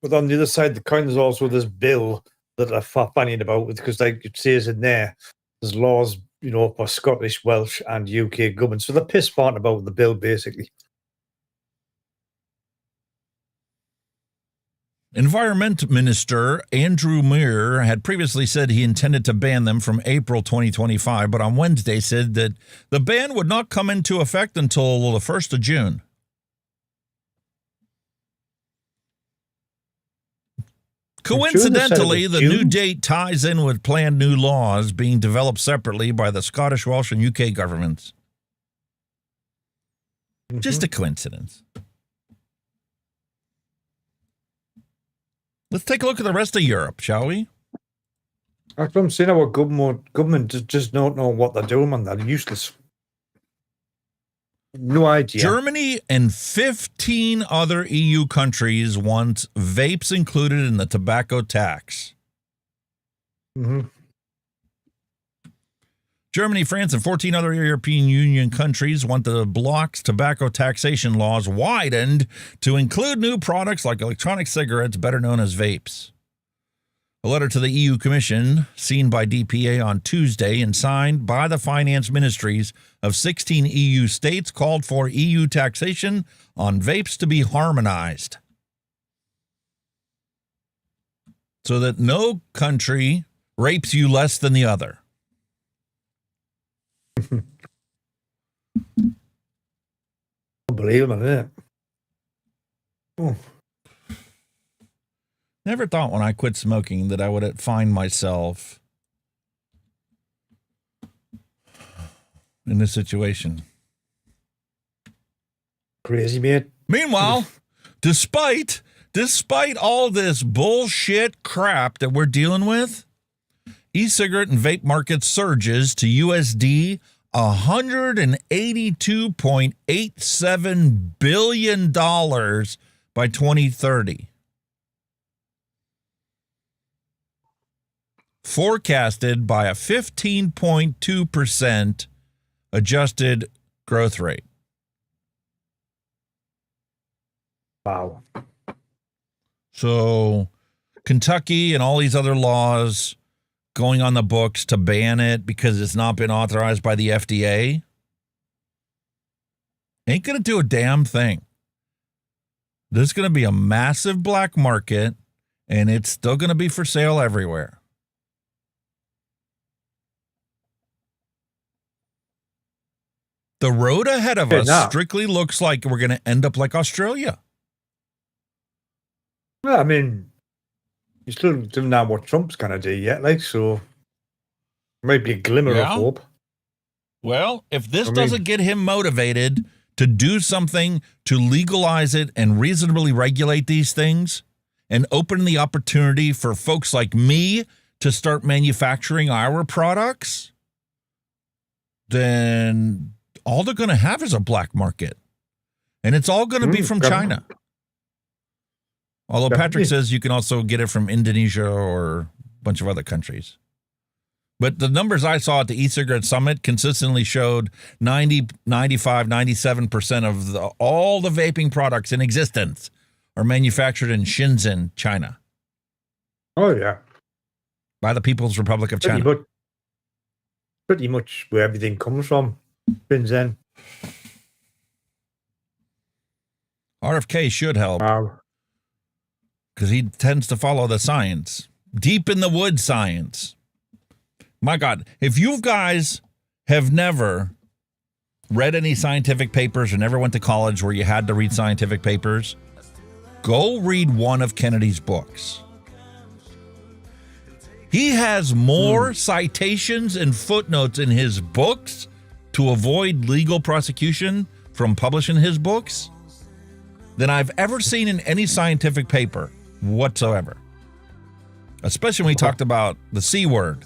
but on the other side of the coin, there's also this bill that I'm fanning about because, like it says in there, there's laws, for Scottish, Welsh, and UK governments. So they're pissed smart about the bill, basically. Environment Minister Andrew Muir had previously said he intended to ban them from April 2025, but on Wednesday said that the ban would not come into effect until the 1st of June. Coincidentally, the new date ties in with planned new laws being developed separately by the Scottish, Welsh, and UK governments. Just a coincidence. Let's take a look at the rest of Europe, shall we? That's what I'm saying. Our government just don't know what they're doing, man. They're useless. No idea. Germany and 15 other EU countries want vapes included in the tobacco tax. Mm-hmm. Germany, France, and 14 other European Union countries want the bloc's tobacco taxation laws widened to include new products like electronic cigarettes, better known as vapes. A letter to the EU Commission, seen by DPA on Tuesday and signed by the finance ministries of 16 EU states, called for EU taxation on vapes to be harmonized so that no country rapes you less than the other. Unbelievable, isn't it? Oh. Never thought when I quit smoking that I would find myself in this situation. Crazy, mate. Meanwhile, despite all this bullshit crap that we're dealing with, e-cigarette and vape market surges to USD $182.87 billion by 2030. Forecasted by a 15.2% adjusted growth rate. Wow. So Kentucky and all these other laws going on the books to ban it because it's not been authorized by the FDA ain't going to do a damn thing. There's going to be a massive black market, and it's still going to be for sale everywhere. The road ahead of us strictly looks like we're going to end up like Australia. Well, I mean, you still don't know what Trump's going to do yet, so maybe a glimmer of hope. Well, if this doesn't get him motivated to do something to legalize it and reasonably regulate these things and open the opportunity for folks like me to start manufacturing our products, then all they're going to have is a black market. And it's all going to be from China. Although Patrick says you can also get it from Indonesia or a bunch of other countries. But the numbers I saw at the e-cigarette summit consistently showed 90, 95, 97% of all the vaping products in existence are manufactured in Shenzhen, China. Oh, yeah. By the People's Republic of China. Pretty much where everything comes from. Shenzhen. RFK should help. Because he tends to follow the science. Deep in the woods science. My God, if you guys have never read any scientific papers or never went to college where you had to read scientific papers, go read one of Kennedy's books. He has more citations and footnotes in his books to avoid legal prosecution from publishing his books than I've ever seen in any scientific paper whatsoever. Especially when he talked about the C word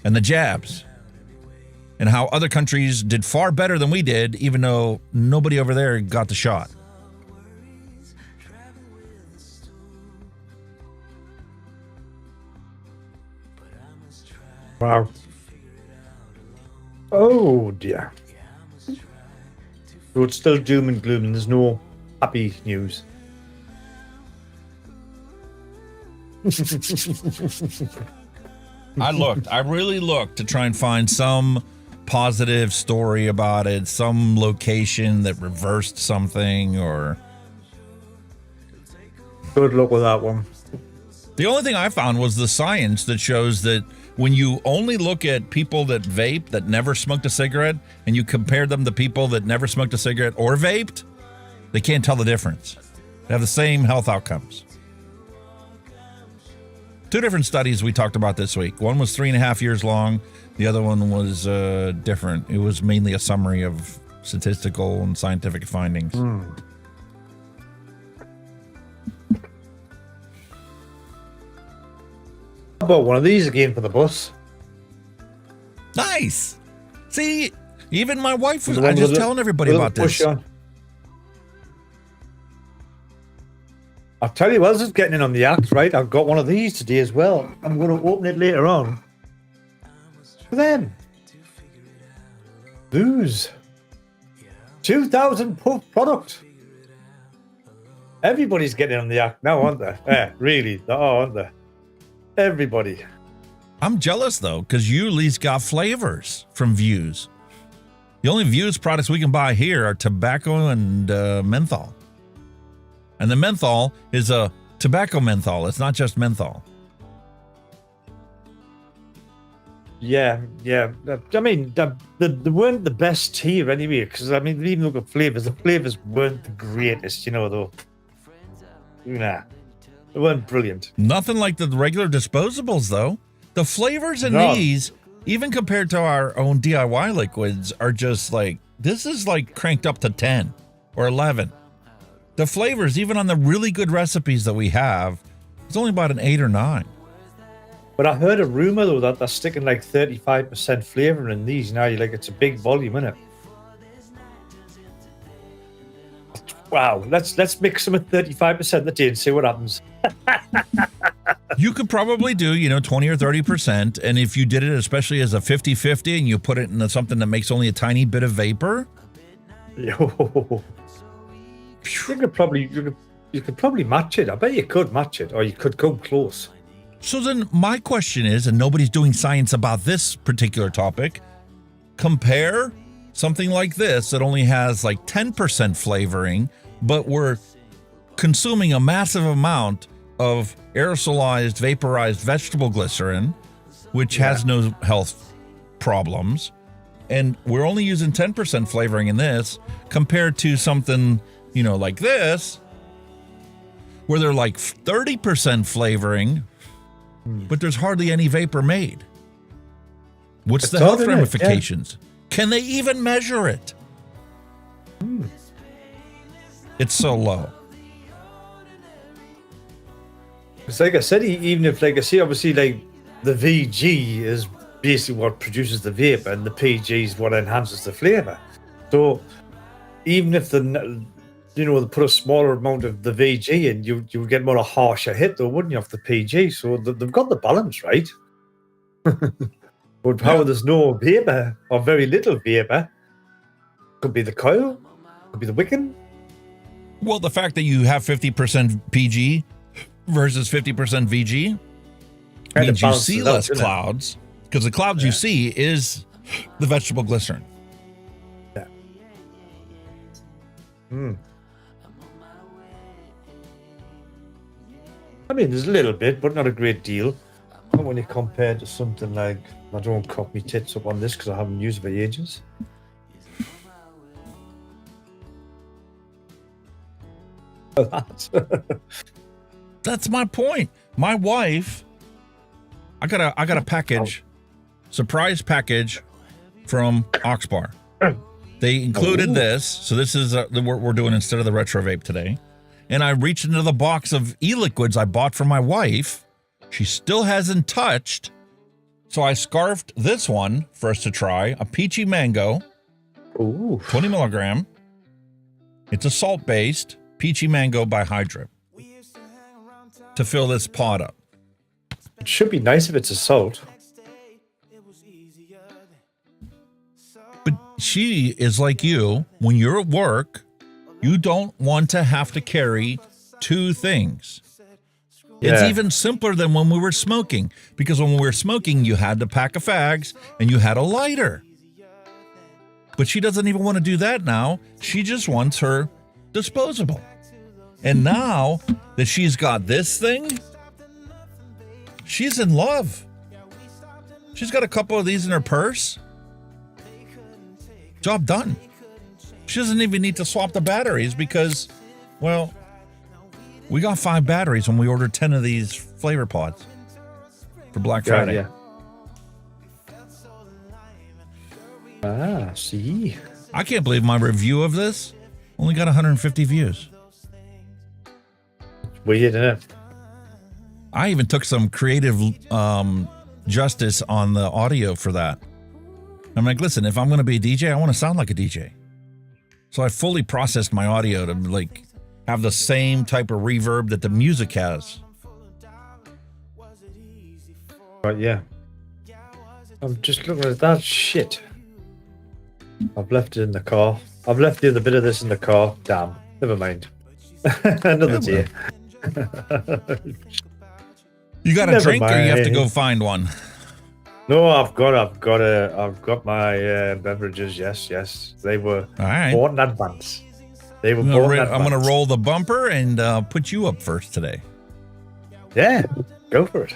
and the jabs and how other countries did far better than we did, even though nobody over there got the shot. Wow. Oh, dear. So it's still doom and gloom and there's no happy news. I really looked to try and find some positive story about it, some location that reversed something, or... Good luck with that one. The only thing I found was the science that shows that when you only look at people that vape that never smoked a cigarette and you compare them to people that never smoked a cigarette or vaped, they can't tell the difference. They have the same health outcomes. 2 different studies we talked about this week. One was 3.5 years long. The other one was different. It was mainly a summary of statistical and scientific findings. How about one of these again for the bus? Nice. See, even my wife was. I'm just telling everybody about this. I'll tell you what else is getting in on the act, right? I've got one of these today as well. I'm going to open it later on. For them. Booze. 2,000 puff product. Everybody's getting on the act now, aren't they? Yeah, really, they are, aren't they? Everybody. I'm jealous though, because you at least got flavors from Views. The only Views products we can buy here are tobacco and menthol. And the menthol is a tobacco menthol. It's not just menthol. Yeah. I mean, they weren't the best here anyway, because, I mean, even look at flavors. The flavors weren't the greatest, though. Nah. They weren't brilliant. Nothing like the regular disposables, though. The flavors in these, even compared to our own DIY liquids, are just like, this is like cranked up to 10 or 11. The flavors, even on the really good recipes that we have, it's only about an 8 or 9. But I heard a rumor, though, that they're sticking like 35% flavor in these. Now, you're like, it's a big volume, isn't it? Wow, let's mix them at 35% a day and see what happens. You could probably do, 20 or 30%. And if you did it, especially as a 50-50, and you put it into something that makes only a tiny bit of vapor. You could probably match it. I bet you could match it, or you could come close. So then my question is, and nobody's doing science about this particular topic, compare something like this that only has like 10% flavoring, but we're consuming a massive amount of aerosolized, vaporized vegetable glycerin, which has no health problems. And we're only using 10% flavoring in this compared to something, like this, where they're like 30% flavoring, but there's hardly any vapor made. What's the health ramifications? Can they even measure it? It's so low. It's like I said, even if, like I say, obviously, like the VG is basically what produces the vape, and the PG is what enhances the flavor. So even if they put a smaller amount of the VG in, you would get more a harsher hit, though, wouldn't you, off the PG? So they've got the balance right. But how there's no vapor or very little vapor, could be the coil, could be the wicking. Well, the fact that you have 50% PG versus 50% VG means you see less clouds, because the clouds you see is the vegetable glycerin. Yeah. I mean, there's a little bit, but not a great deal. Not when you compare to something like, I don't cock me tits up on this because I haven't used it for ages. That's my point. My wife, I got a package, surprise package from Oxbar. They included this, so this is what we're doing instead of the retro vape today. And I reached into the box of e-liquids I bought for my wife. She still hasn't touched. So I scarfed this one for us to try, a peachy mango. Ooh. 20 milligram. It's a salt-based peachy mango by Hydra to fill this pod up. It should be nice if it's a salt. But she is like you. When you're at work, you don't want to have to carry 2 things. It's Yeah. even simpler than when we were smoking, because when we were smoking, you had the pack of fags and you had a lighter. But she doesn't even want to do that now. She just wants her disposable. And now that she's got this thing, she's in love. She's got a couple of these in her purse. Job done. She doesn't even need to swap the batteries because, well, we got 5 batteries when we ordered 10 of these flavor pods for Black Friday. Yeah. Ah, see. I can't believe my review of this only got 150 views. Weird, isn't it? I even took some creative justice on the audio for that. I'm like, listen, if I'm going to be a DJ, I want to sound like a DJ. So I fully processed my audio to like have the same type of reverb that the music has. But yeah. I'm just looking at that shit. I've left it in the car. I've left the other bit of this in the car. Damn. Never mind. Another day. You got a Never drink, or you have to mind. go find one? No, I've got my beverages. Yes. They were bought in advance. They were bought in advance. I'm going to roll the bumper and put you up first today. Yeah, go for it.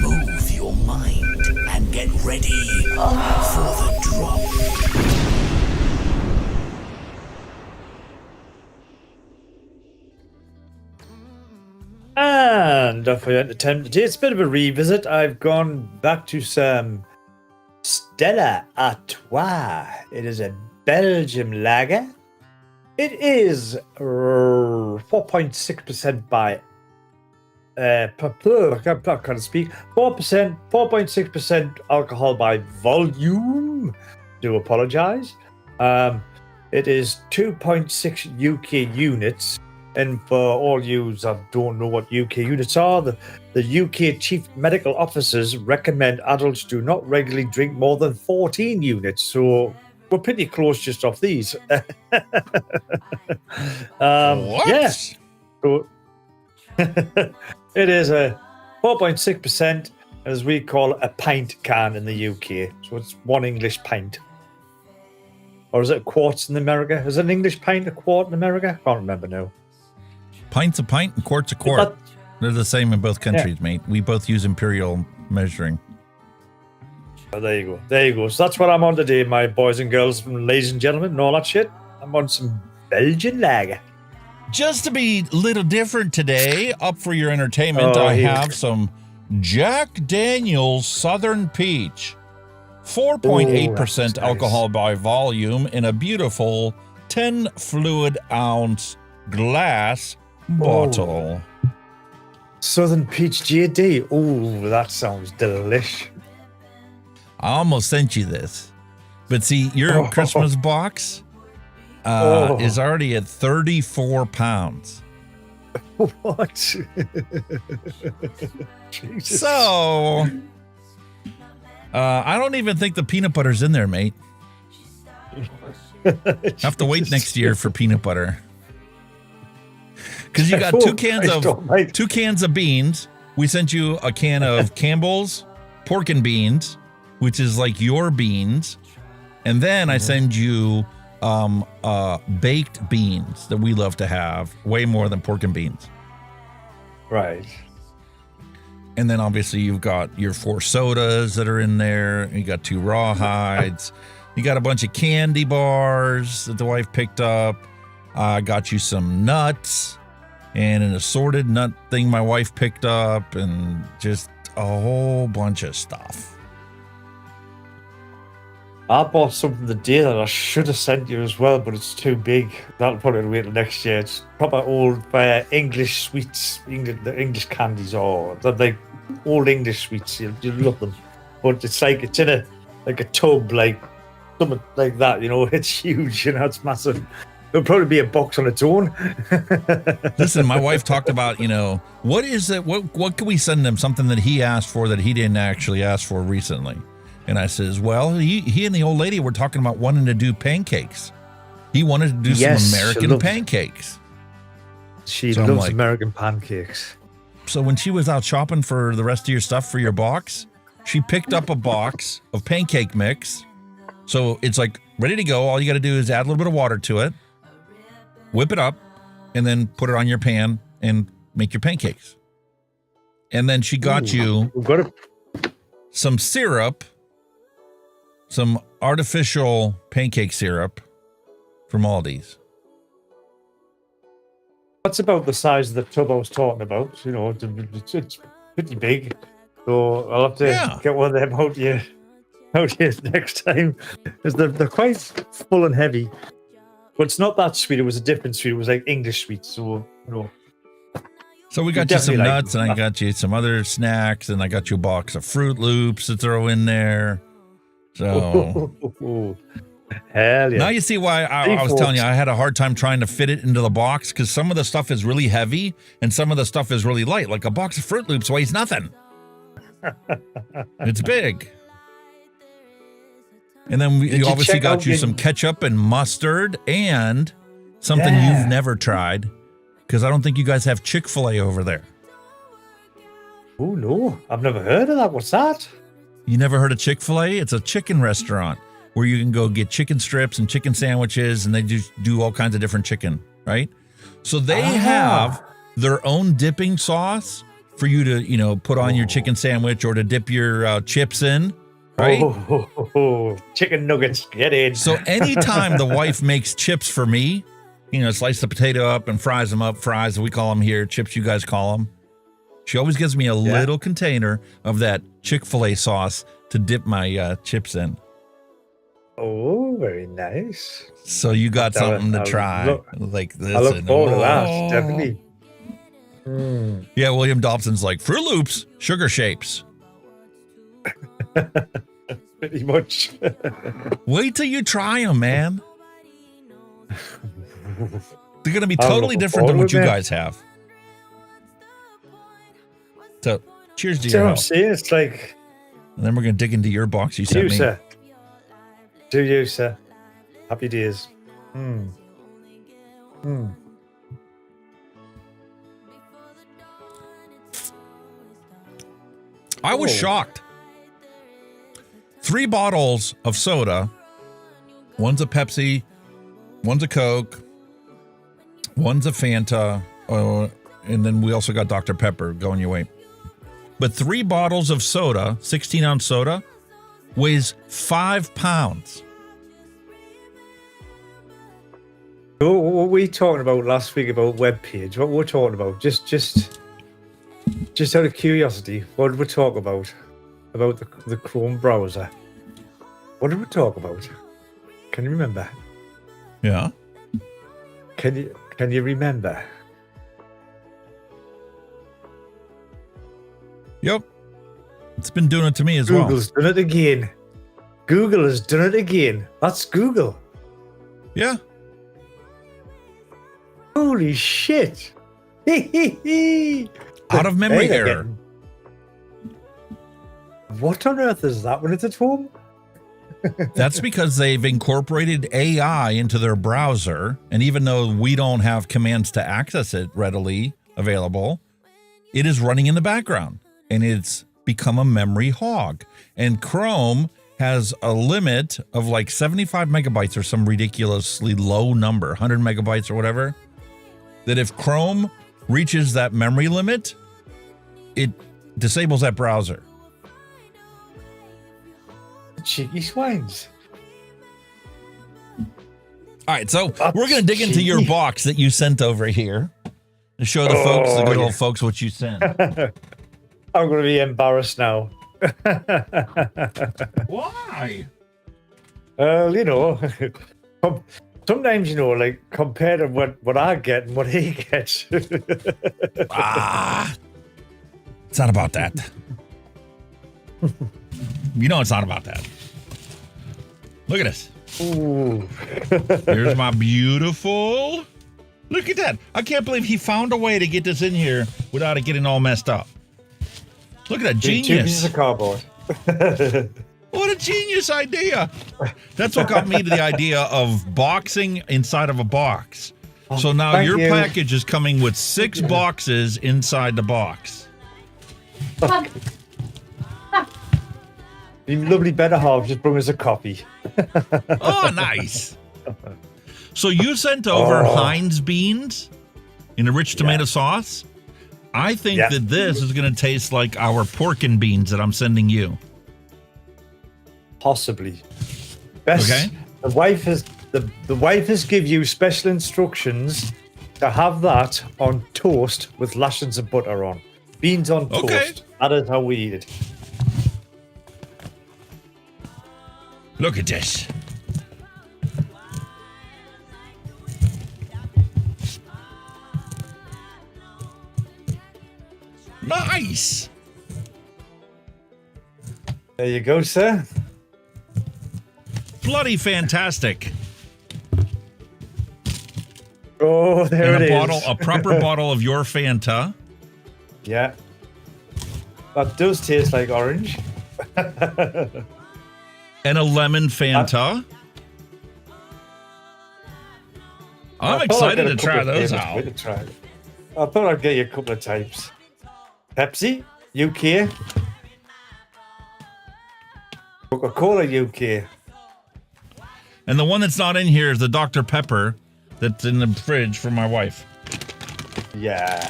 Move your mind and get ready for the drop. And for your entertainment today, it's a bit of a revisit. I've gone back to some Stella Artois. It is a Belgium lager. It is 4.6% by I can't speak. 4%, 4.6% alcohol by volume. Do apologize. It is 2.6 UK units. And for all you that don't know what UK units are, the UK chief medical officers recommend adults do not regularly drink more than 14 units. So we're pretty close just off these. What? Yes. So it is a 4.6%, as we call a pint can in the UK. So it's 1 English pint. Or is it quarts in America? Is it an English pint, a quart in America? I can't remember now. Pint's a pint and quart's a quart. They're the same in both countries, mate. We both use imperial measuring. Oh, there you go. There you go. So that's what I'm on today, my boys and girls, ladies and gentlemen, and all that shit. I'm on some Belgian lager. Just to be a little different today, up for your entertainment, I have some Jack Daniel's Southern Peach. 4.8% alcohol by volume in a beautiful 10 fluid ounce glass bottle. Southern Peach JD. Oh, that sounds delish. I almost sent you this. But see, your Christmas box is already at 34 pounds. What? Jesus. So, I don't even think the peanut butter's in there, mate. Have to wait next year for peanut butter. Because you got two cans of beans. We sent you a can of Campbell's pork and beans, which is like your beans. And then I send you baked beans that we love to have way more than pork and beans. Right. And then obviously you've got your 4 sodas that are in there. You got 2 rawhides. You got a bunch of candy bars that the wife picked up. I got you some nuts and an assorted nut thing my wife picked up, and just a whole bunch of stuff. I bought something the day that I should have sent you as well, but it's too big. That'll probably wait till next year. It's proper old English sweets, the English candies, or they're like old English sweets. You love them, but it's in a tub, like something like that. You know, it's huge. You know, it's massive. It'll probably be a box on its own. Listen, my wife talked about, what is it? What can we send him? Something that he asked for that he didn't actually ask for recently. And I says, well, he and the old lady were talking about wanting to do pancakes. He wanted to do some American pancakes. She loves American pancakes. So when she was out shopping for the rest of your stuff for your box, she picked up a box of pancake mix. So it's like ready to go. All you got to do is add a little bit of water to it, whip it up, and then put it on your pan and make your pancakes. And then she got you some syrup, some artificial pancake syrup from Aldi's. That's about the size of the tub I was talking about. You know, it's pretty big. So I'll have to get one of them out here next time. Because they're quite full and heavy. But it's not that sweet. It was a different sweet. It was like English sweet. So, So we got you some nuts, and I got you some other snacks, and I got you a box of Fruit Loops to throw in there. So hell yeah. Now you see why I was telling you I had a hard time trying to fit it into the box, because some of the stuff is really heavy and some of the stuff is really light. Like a box of Fruit Loops weighs nothing. It's big. And then we obviously got you some ketchup and mustard and something you've never tried, because I don't think you guys have Chick-fil-A over there. Oh, no. I've never heard of that. What's that? You never heard of Chick-fil-A? It's a chicken restaurant where you can go get chicken strips and chicken sandwiches, and they just do all kinds of different chicken, right? So they have their own dipping sauce for you to, put on your chicken sandwich or to dip your chips in, right? Chicken nuggets, get in. So anytime the wife makes chips for me, slice the potato up and fries them up, fries, we call them here, chips you guys call them. She always gives me a little container of that Chick-fil-A sauce to dip my chips in. Oh, very nice. So you got something to try like this. I look forward to that, definitely. Yeah, William Dobson's like, Fruit Loops, sugar shapes. Pretty much. Wait till you try them, man. They're going to be totally different than what you guys have. So, cheers to your health. It's like... And then we're going to dig into your box you sent me. Sir. To you, sir. Happy days. I was shocked. 3 bottles of soda. One's a Pepsi. One's a Coke. One's a Fanta. And then we also got Dr. Pepper going your way. But 3 bottles of soda, 16-ounce soda, weighs 5 pounds. What were we talking about last week about webpage? What were we talking about? Just out of curiosity, what did we talk about? About the Chrome browser. What did we talk about? Can you remember? Yeah. Can you remember? Yep. It's been doing it to me as Google's done it again. Google has done it again. That's Google. Yeah. Holy shit. Out of memory error. What on earth is that when it's at home? That's because they've incorporated AI into their browser. And even though we don't have commands to access it readily available, it is running in the background. And it's become a memory hog. And Chrome has a limit of like 75 megabytes or some ridiculously low number, 100 megabytes or whatever, that if Chrome reaches that memory limit, it disables that browser. Cheeky swines. All right, so we're going to dig into your box that you sent over here to show the folks, the good old folks, what you sent. I'm going to be embarrassed now. Why? You know, sometimes, you know, like compared to what I get and what he gets. It's not about that. You know it's not about that. Look at this. Ooh. Here's my beautiful. Look at that. I can't believe he found a way to get this in here without it getting all messed up. Look at that, genius. 2 pieces of cardboard. What a genius idea. That's what got me to the idea of boxing inside of a box. So now your package is coming with 6 boxes inside the box. You lovely better half just bring us a copy. Oh, nice. So you sent over Heinz beans in a rich tomato sauce. I think that this is going to taste like our pork and beans that I'm sending you. Possibly. Best, okay. The wife has give you special instructions to have that on toast with lashings of butter on. Beans on toast. That is how we eat it. Look at this. Nice. There you go, sir. Bloody fantastic. Oh, there and it is. is. A proper bottle of your Fanta. Yeah. That does taste like orange. And a lemon Fanta. I'm excited to try those out. I thought I'd get you a couple of types. Pepsi, UK. Coca-Cola, UK. And the one that's not in here is the Dr. Pepper that's in the fridge for my wife. Yeah.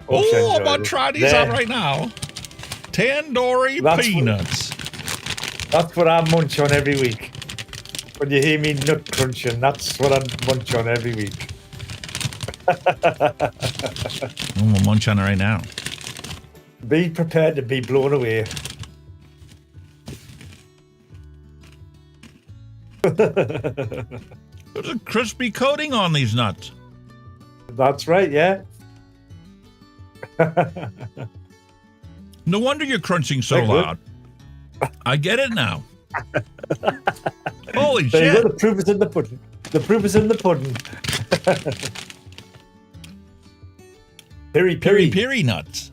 Oh, I'm about to try these out right now. Tandoori peanuts. That's what I munch on every week. When you hear me nut crunching, that's what I munch on every week. I'm gonna munch on it right now. Be prepared to be blown away. There's a crispy coating on these nuts. That's right, yeah. No wonder you're crunching so loud. I get it now. Holy there shit. You go, the proof is in the pudding. The proof is in the pudding. Piri nuts.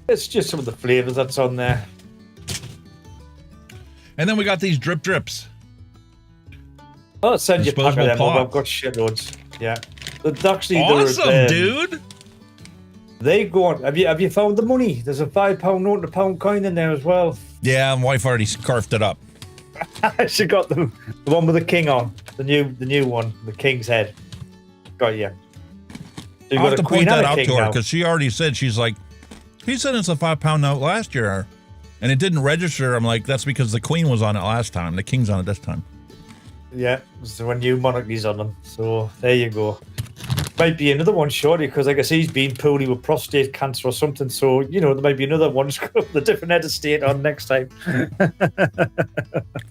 It's just some of the flavors that's on there. And then we got these drips. Oh, send you a pack of them. Pots. I've got shitloads. Yeah. It's actually awesome, dude. They go on. Have you found the money? There's a £5 note and a £1 coin in there as well. Yeah, my wife already scarfed it up. She got the one with the king on. The new one, the king's head. Got you. So I'll have to point that out to her because she already said, she's like, he sent us a £5 note last year and it didn't register. I'm like, that's because the queen was on it last time. The king's on it this time. Yeah, so a new monarchy's on them. So there you go. Might be another one shortly because I guess he's been poorly with prostate cancer or something. So, you know, there might be another one with a different head of state on next time.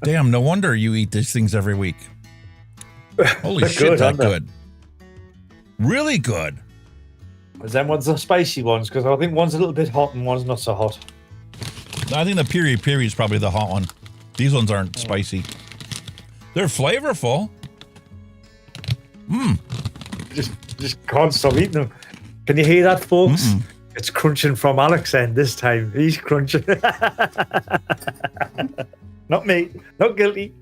Damn, no wonder you eat these things every week. Holy shit, that's good. Really good. Is them ones the spicy ones? Because I think one's a little bit hot and one's not so hot. I think the piri piri is probably the hot one. These ones aren't spicy. They're flavorful. Mmm. Just can't stop eating them. Can you hear that, folks? It's crunching from Alex end this time. He's crunching. Not me. Not guilty.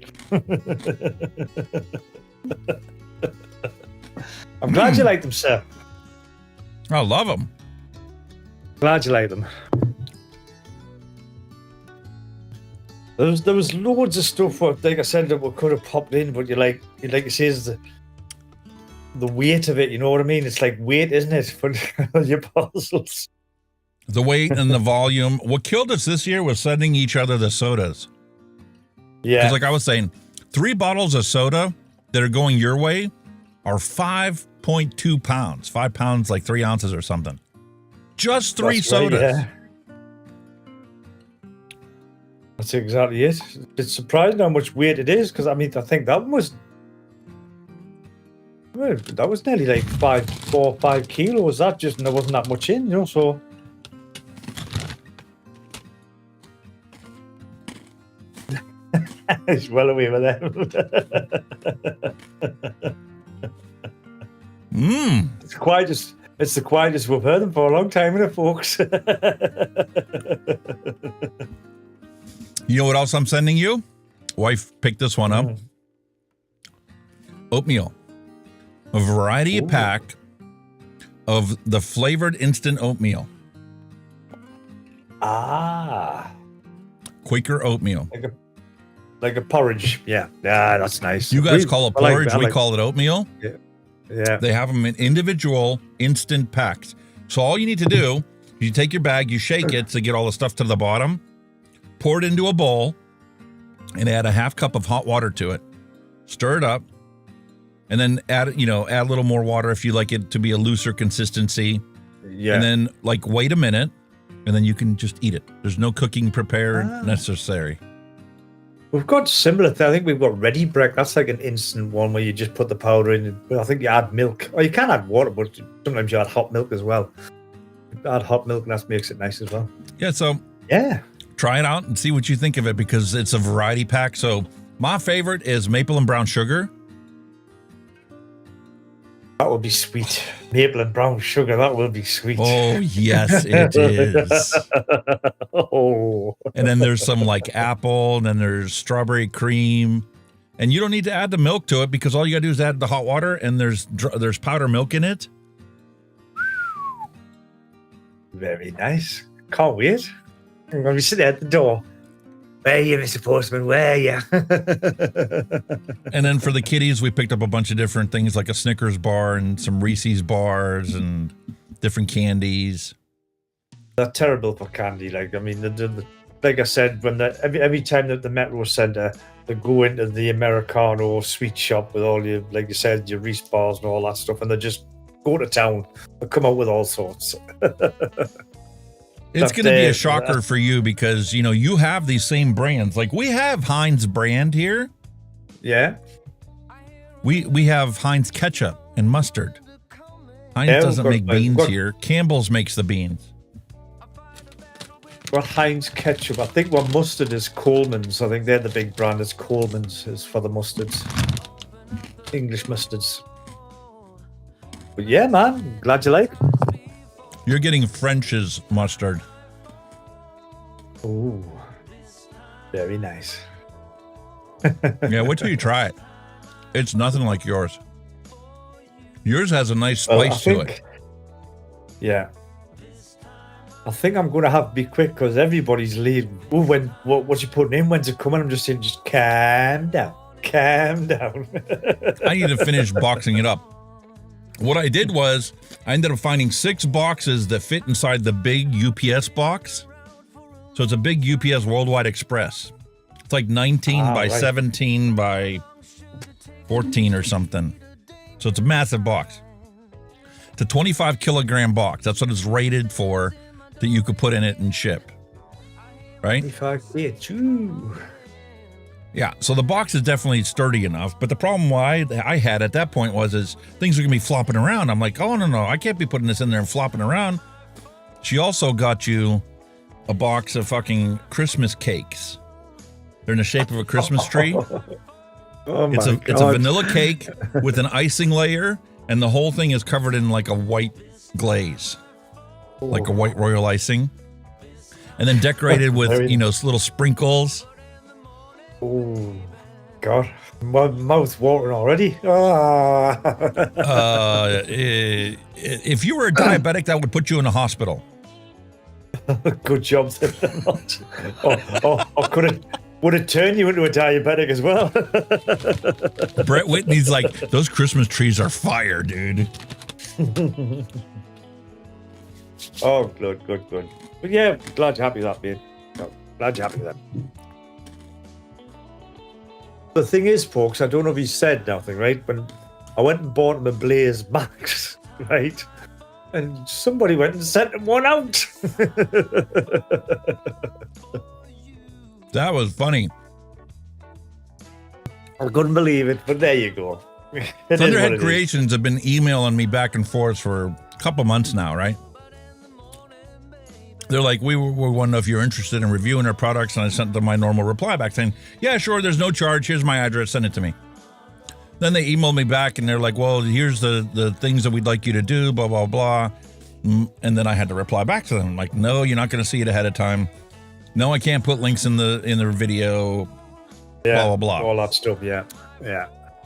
I'm glad you like them, sir. I love them. Glad you like them. There was loads of stuff, like I said, that we could have popped in, but you like you say, the weight of it. You know what I mean? It's like weight, isn't it, for your parcels? The weight and the volume. What killed us this year was sending each other the sodas. Yeah. Because like I was saying, 3 bottles of soda that are going your way are 5.2 pounds. 5 pounds, like 3 ounces or something. Just 3 That's sodas. right, yeah. That's exactly it. It's surprising how much weight it is, because I mean, I think that was nearly like 4 or 5 kilos. That just, there wasn't that much in, you know, so. He's well away with them. It's the quietest we've heard them for a long time, isn't it, folks? You know what else I'm sending you? Wife picked this one up. Oatmeal. A variety pack of the flavored instant oatmeal. Ah. Quaker oatmeal. Like a porridge. Yeah. Yeah, that's nice. You guys call it porridge. We like call it oatmeal. Yeah. Yeah. They have them in individual instant packs. So all you need to do, you take your bag, you shake it to get all the stuff to the bottom, pour it into a bowl, and add a half cup of hot water to it. Stir it up, and then add a little more water if you like it to be a looser consistency. Yeah. And then wait a minute, and then you can just eat it. There's no cooking prepared necessary. We've got similar thing. I think we've got Ready Break. That's like an instant one where you just put the powder in. But I think you add milk. Or you can add water, but sometimes you add hot milk as well. You add hot milk, and that makes it nice as well. Yeah, so try it out and see what you think of it, because it's a variety pack. So my favorite is maple and brown sugar. That would be sweet. Maple and brown sugar, that will be sweet. Oh, yes, it is. Oh. And then there's some like apple, and then there's strawberry cream. And you don't need to add the milk to it, because all you gotta do is add the hot water, and there's powder milk in it. Very nice. Can't wait. I'm going to be sitting at the door. Where are you, Mr. Postman? Where are you? And then for the kiddies, we picked up a bunch of different things, like a Snickers bar and some Reese's bars and different candies. They're terrible for candy. Like, I mean, like I said, when every time that the Metro Centre, they go into the Americano sweet shop with all your, like you said, your Reese bars and all that stuff, and they just go to town. They come out with all sorts. It's going to be a shocker for you, because, you have these same brands. Like, we have Heinz brand here. Yeah. We have Heinz ketchup and mustard. Heinz doesn't make beans here. Campbell's makes the beans. Got Heinz ketchup. I think what mustard is Coleman's. I think they're the big brand. It's Coleman's is for the mustards. English mustards. But yeah, man. Glad you like. You're getting French's mustard. Ooh. Very nice. Yeah, wait till you try it. It's nothing like yours. Yours has a nice spice to it. Yeah. I think I'm going to have to be quick, because everybody's leaving. Ooh, what's you putting in? When's it coming? I'm just saying, just calm down. Calm down. I need to finish boxing it up. What I did was I ended up finding 6 boxes that fit inside the big UPS box. So it's a big UPS Worldwide Express. It's like 19 by 17 by 14 or something. So it's a massive box. It's a 25 kilogram box. That's what it's rated for, that you could put in it and ship. Right? 25. Yeah, so the box is definitely sturdy enough, but the problem why I had at that point is things are going to be flopping around. I'm like, oh, no, I can't be putting this in there and flopping around. She also got you a box of fucking Christmas cakes. They're in the shape of a Christmas tree. Oh my God. It's a vanilla cake with an icing layer, and the whole thing is covered in like a white glaze, like a white royal icing, and then decorated with, little sprinkles. Oh, God. My mouth's watering already. If you were a diabetic, that would put you in a hospital. Good job. Or Would it turn you into a diabetic as well? Brett Whitney's like, those Christmas trees are fire, dude. Oh, good. But yeah, glad you're happy with that, mate. Glad you're happy with that. The thing is, folks, I don't know if he said nothing, right? When I went and bought him a Blaze Max, right? And somebody went and sent him one out. That was funny. I couldn't believe it, but there you go. It is what Thunderhead it is. Creations have been emailing me back and forth for a couple months now, right? They're like, we want to know if you're interested in reviewing our products, and I sent them my normal reply back saying, yeah, sure, there's no charge. Here's my address. Send it to me. Then they emailed me back, and they're like, well, here's the things that we'd like you to do, blah, blah, blah. And then I had to reply back to them. I'm like, no, you're not going to see it ahead of time. No, I can't put links in the video, Yeah, blah, blah, blah. all that stuff, yeah.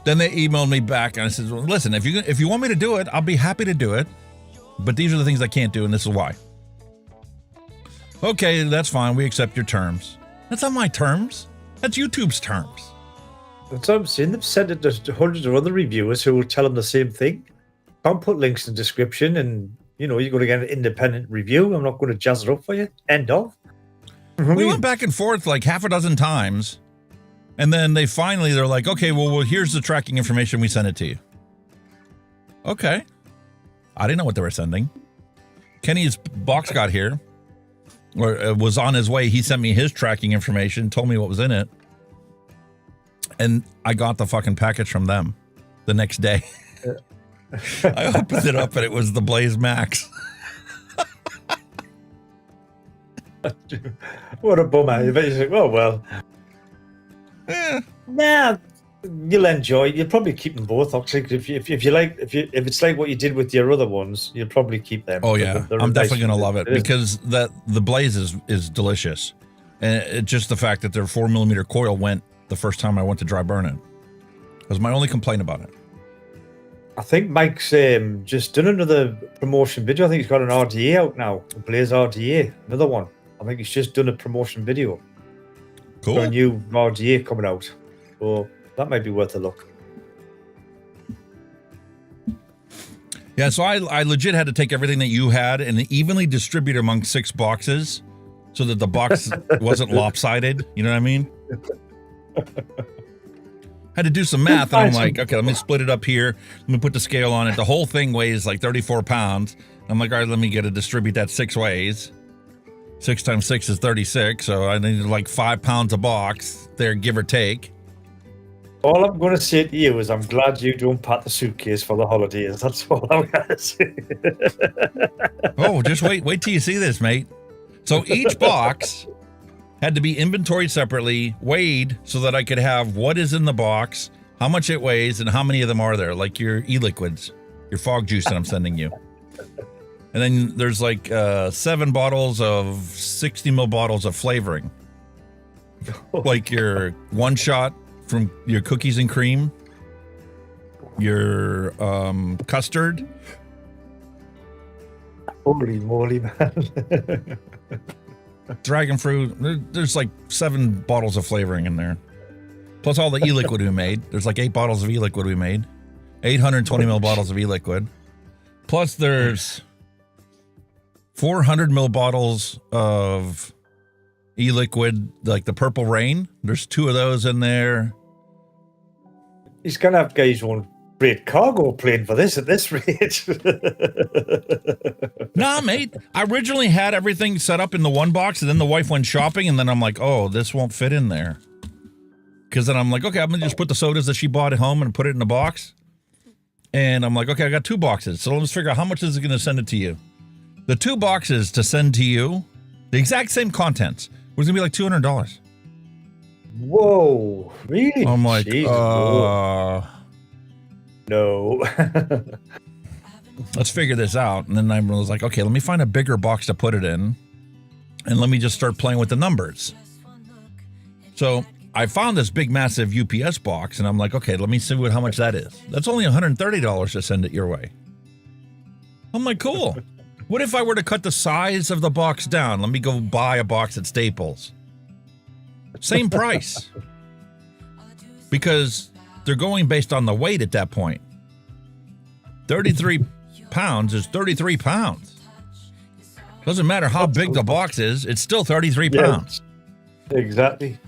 Then they emailed me back, and I said, well, listen, if you want me to do it, I'll be happy to do it. But these are the things I can't do, and this is why. Okay, that's fine. We accept your terms. That's not my terms. That's YouTube's terms. That's what I'm saying. They've sent it to hundreds of other reviewers who will tell them the same thing. Can't put links in the description, and you're going to get an independent review. I'm not going to jazz it up for you. End of. We went back and forth like half a dozen times, and then they're like, okay, well, here's the tracking information. We sent it to you. Okay. I didn't know what they were sending. Kenny's box got here, or was on his way. He sent me his tracking information, told me what was in it, and I got the fucking package from them the next day. I opened it up, and it was the Blaze Max. What a bummer. You think, oh, well. Nah, you'll enjoy. You'll probably keep them both, actually. If it's like what you did with your other ones, you'll probably keep them. Oh yeah, They're I'm nice definitely gonna food. love it because the Blaze is delicious, and it's just the fact that their 4mm coil went the first time I went to dry burn it. That was my only complaint about it. I think Mike's just done another promotion video. I think he's got an RDA out now, a Blaze RDA, another one. I think he's just done a promotion video. Cool. Got a new RDA coming out, so that might be worth a look. Yeah, so I legit had to take everything that you had and evenly distribute among 6 boxes so that the box wasn't lopsided. You know what I mean? Had to do some math, and I'm like, okay, let me split it up here. Let me put the scale on it. The whole thing weighs like 34 pounds. I'm like, all right, let me distribute that 6 ways. 6 times 6 is 36, so I need like 5 pounds a box there, give or take. All I'm going to say to you is I'm glad you don't pack the suitcase for the holidays. That's all I'm going to say. Oh, just wait till you see this, mate. So each box had to be inventoried separately, weighed so that I could have what is in the box, how much it weighs, and how many of them are there, like your e-liquids, your fog juice that I'm sending you. And then there's like 7 bottles of 60 ml bottles of flavoring. Like your one shot from your cookies and cream, your custard. Holy moly, man. Dragon fruit. There's like 7 bottles of flavoring in there. Plus all the e-liquid we made. There's like 8 bottles of e-liquid we made. 820 ml bottles of e-liquid. Plus there's 400 ml bottles of e-liquid, like the Purple Rain. There's 2 of those in there. He's going to have guys on freight cargo plane for this at this rate. Nah, mate. I originally had everything set up in the one box, and then the wife went shopping, and then I'm like, oh, this won't fit in there. Because then I'm like, okay, I'm going to just put the sodas that she bought at home and put it in the box. And I'm like, okay, I got 2 boxes. So let's figure out how much is it going to send it to you. The 2 boxes to send to you, the exact same contents, was going to be like $200. Whoa, really? I'm like, Jesus, no. Let's figure this out. And then I was like, okay, let me find a bigger box to put it in. And let me just start playing with the numbers. So I found this big, massive UPS box. And I'm like, okay, let me see how much that is. That's only $130 to send it your way. I'm like, cool. What if I were to cut the size of the box down? Let me go buy a box at Staples. Same price. Because they're going based on the weight at that point. 33 pounds is 33 pounds. Doesn't matter how big the box is, it's still 33 pounds. Exactly.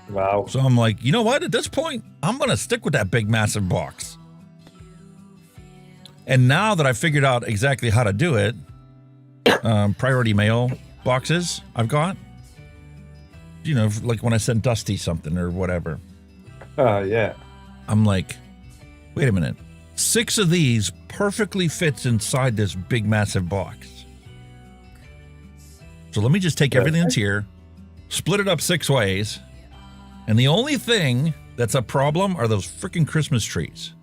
Wow. So I'm like, you know what? At this point, I'm going to stick with that big, massive box. And now that I figured out exactly how to do it, priority mail boxes I've got, you know, like when I send Dusty something or whatever. Yeah. I'm like, wait a minute. 6 of these perfectly fits inside this big, massive box. So let me just take everything that's here, split it up 6 ways, and the only thing that's a problem are those freaking Christmas trees.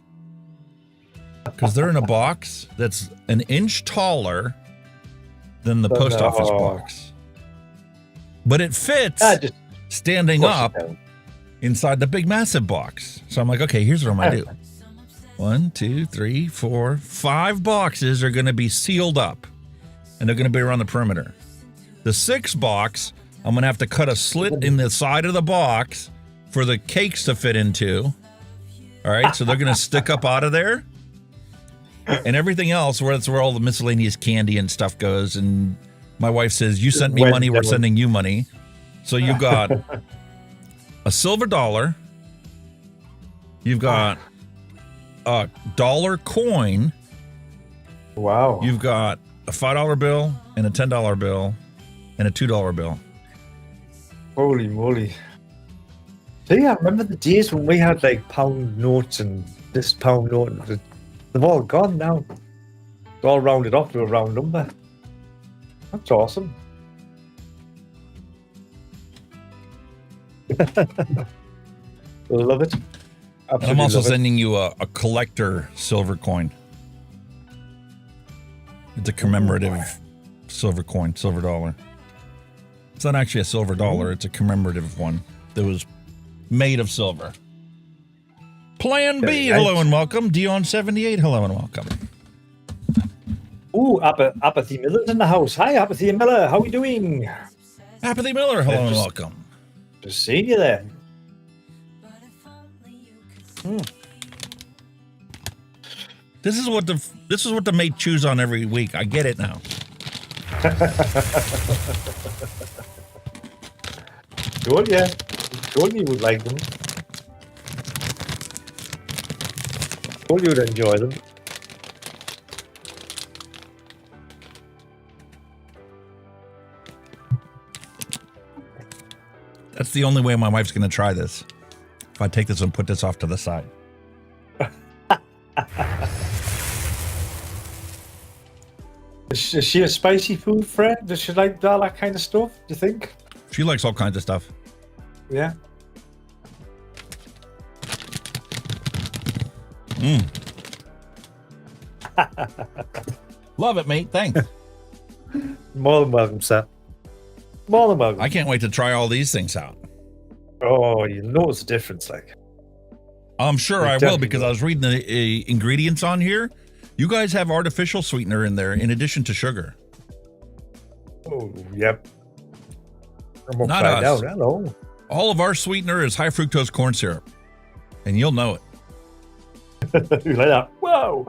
Because they're in a box that's an inch taller than the post office box. But it fits standing up inside the big, massive box. So I'm like, okay, here's what I'm going to do. 1, 2, 3, 4, 5 boxes are going to be sealed up, and they're going to be around the perimeter. The 6th box, I'm going to have to cut a slit in the side of the box for the cakes to fit into. All right, so they're going to stick up out of there. And everything else, that's where all the miscellaneous candy and stuff goes. And my wife says, you sent me money, we're sending you money. So you've got a silver dollar. You've got a dollar coin. Wow. You've got a $5 bill and a $10 bill and a $2 bill. Holy moly. See, I remember the days when we had like pound notes and this pound note. They've all gone now. It's all rounded off to a round number. That's awesome. Love it. And I'm also sending you a collector silver coin. It's a commemorative silver coin, silver dollar. It's not actually a silver dollar, it's a commemorative one that was made of silver. Plan B, hello and welcome. Dion78, hello and welcome. Ooh, Apathy Miller's in the house. Hi, Apathy Miller. How are we doing? Apathy Miller, hello and welcome. Just seeing you there. This is what the mate chews on every week. I get it now. Told you. Told you would like them. Told you would enjoy them. That's the only way my wife's going to try this. If I take this and put this off to the side. Is she a spicy food friend? Does she like all that kind of stuff, do you think? She likes all kinds of stuff. Yeah. Love it, mate. Thanks. More than welcome, sir. More than welcome. I can't wait to try all these things out. Oh, you notice the difference, like. I'm sure I will, because I was reading the ingredients on here. You guys have artificial sweetener in there in addition to sugar. Oh, yep. I'm Not us. out. Hello. All of our sweetener is high fructose corn syrup, and you'll know it. You like that? Whoa!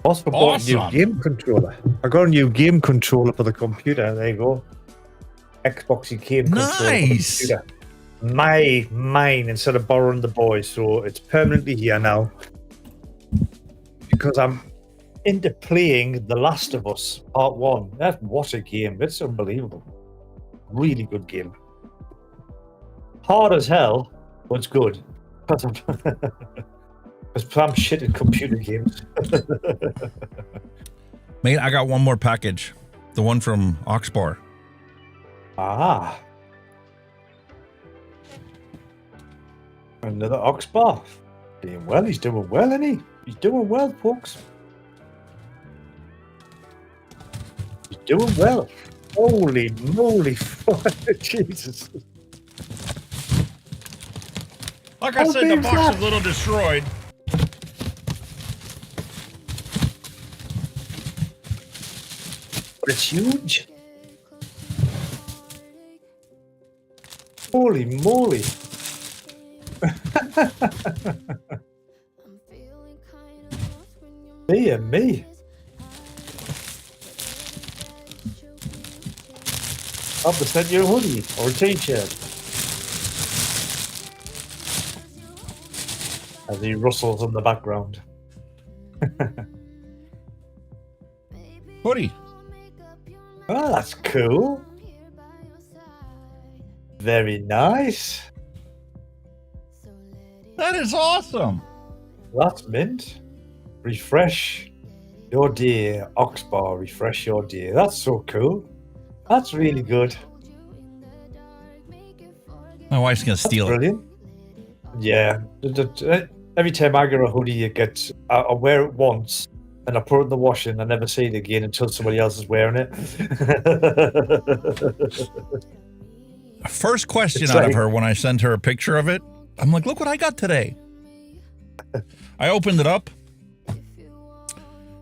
Also bought a new game controller. I got a new game controller for the computer. There you go. Xboxy game controller for the computer. Mine instead of borrowing the boys, so it's permanently here now. Because I'm into playing The Last of Us Part 1. What a game. It's unbelievable. Really good game. Hard as hell, but it's good. Because I'm shit at computer games. Mate, I got one more package. The one from Oxbar. Ah. Another Oxbar. Doing well. He's doing well, isn't he? He's doing well, folks. He's doing well. Holy moly. Jesus. Like I said, the box is a little destroyed. It's huge. Holy moly. Dear me. I'll have to send you a hoodie or a t-shirt. As he rustles in the background. Hoodie. Oh, that's cool. Very nice. That is awesome. That's mint. Refresh your day. Oxbar, refresh your day. That's so cool. That's really good. My wife's going to steal Brilliant. Yeah. Every time I get a hoodie, I wear it once and I put it in the washing and I never see it again until somebody else is wearing it. First question It's out of like- her when I sent her a picture of it, I'm like, look what I got today. I opened it up.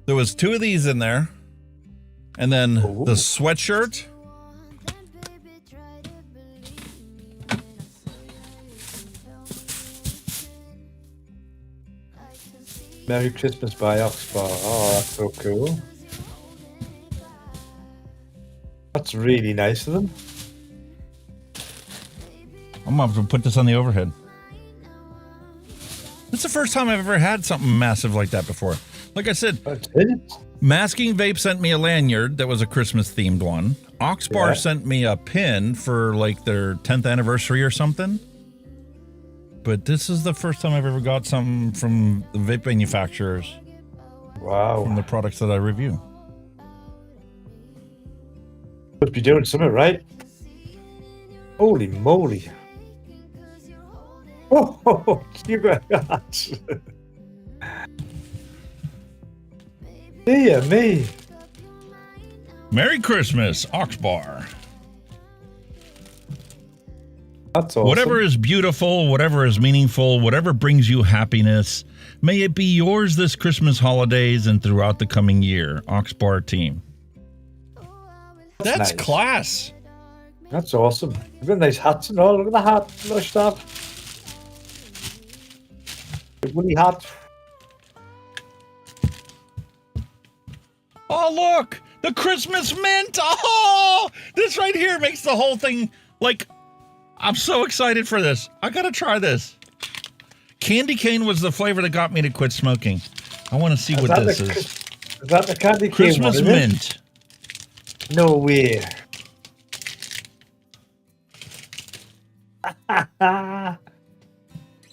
There was 2 of these in there. And then the sweatshirt. Merry Christmas by Oxbar. Oh, that's so cool. That's really nice of them. I'm going to have to put this on the overhead. It's the first time I've ever had something massive like that before. Like I said, Masking Vape sent me a lanyard that was a Christmas themed one. Oxbar sent me a pin for like their 10th anniversary or something. But this is the first time I've ever got something from the vape manufacturers. Wow. From the products that I review. Must be doing something right. Holy moly. Oh, you got that. Dear me. Merry Christmas, Oxbar. That's awesome. Whatever is beautiful, whatever is meaningful, whatever brings you happiness, may it be yours this Christmas holidays and throughout the coming year. Oxbar team. That's nice. class. That's awesome. You've got nice hats and all. Look at the hat. Look at that. Big woolly hat. Oh, look! The Christmas mint! Oh! This right here makes the whole thing, like, I'm so excited for this. I gotta try this. Candy cane was the flavor that got me to quit smoking. I want to see what this is. Is that the candy cane Christmas one, is it? mint. No way. How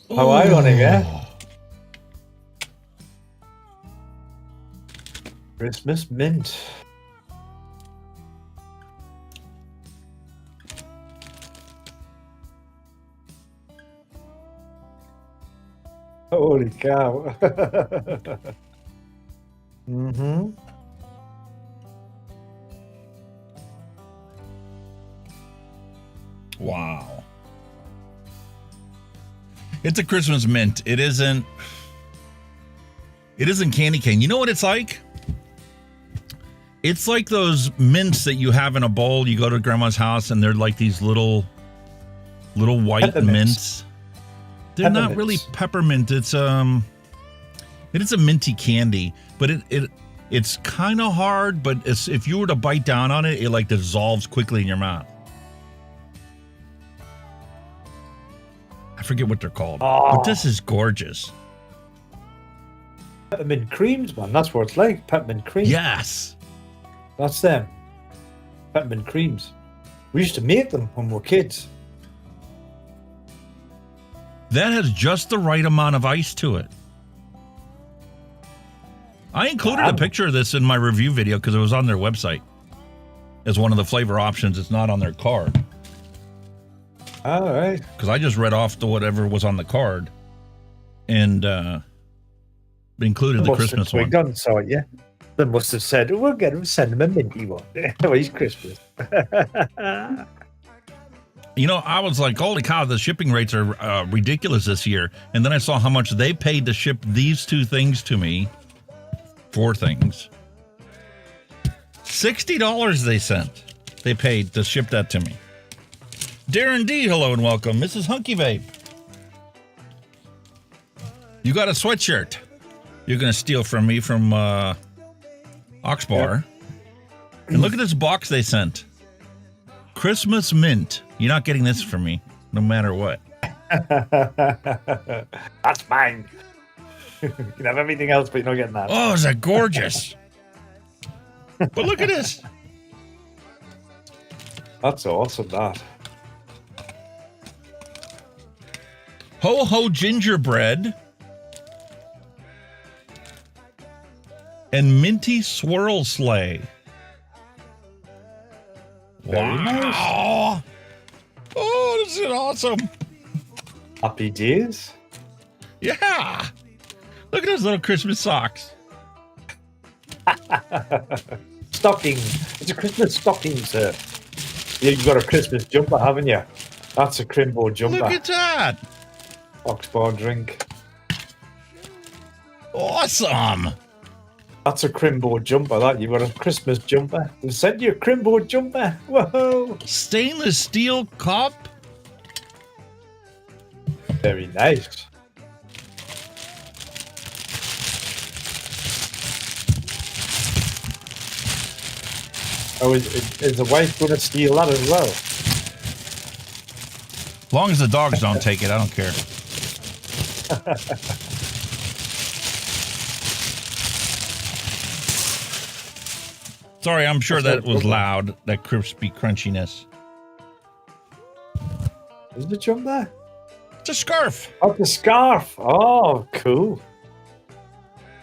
ironic, eh? Christmas mint. Holy cow. Mm-hmm. Wow. It's a Christmas mint. It isn't candy cane. You know what it's like? It's like those mints that you have in a bowl. You go to grandma's house and they're like these little white Peppermints. mints. They're not really peppermint. It is a minty candy, but it's kind of hard, but if you were to bite down on it, it like dissolves quickly in your mouth. I forget what they're called, but this is gorgeous. Peppermint creams, man. That's what it's like. Peppermint creams. Yes. That's them. Peppermint creams. We used to make them when we were kids. That has just the right amount of ice to it. I included a picture of this in my review video because it was on their website as one of the flavor options. It's not on their card. All right. Because I just read off the whatever was on the card and included the Christmas one. Done, so yeah. They must have said, oh, we'll get him, send him a minty one. Well, he's Christmas. You know, I was like, holy cow, the shipping rates are ridiculous this year. And then I saw how much they paid to ship these 2 things to me. 4 things. $60 they sent. They paid to ship that to me. Darren D, hello and welcome. Mrs. Hunky Vape. You got a sweatshirt. You're going to steal from me from Oxbar. And look at this box they sent. Christmas mint. You're not getting this from me, no matter what. That's mine. You can have everything else, but you're not getting that. Oh, is that gorgeous? But look at this. That's awesome, that. Ho Ho Gingerbread. And Minty Swirl Sleigh. Very nice. Oh, this is awesome. Happy days. Yeah. Look at those little Christmas socks. Stocking. It's a Christmas stocking, sir. Yeah, you've got a Christmas jumper, haven't you? That's a Crimbo jumper. Look at that. Oxbar drink. Awesome. That's a Crimbo jumper, that. You've got a Christmas jumper. They sent you a Crimbo jumper. Whoa. Stainless steel cup. Very nice. Oh, is the wife going to steal that as well? As long as the dogs don't take it, I don't care. Sorry, I'm sure that was loud, that crispy crunchiness. Is the jumper? It's a scarf. Oh, it's a scarf. Oh, cool.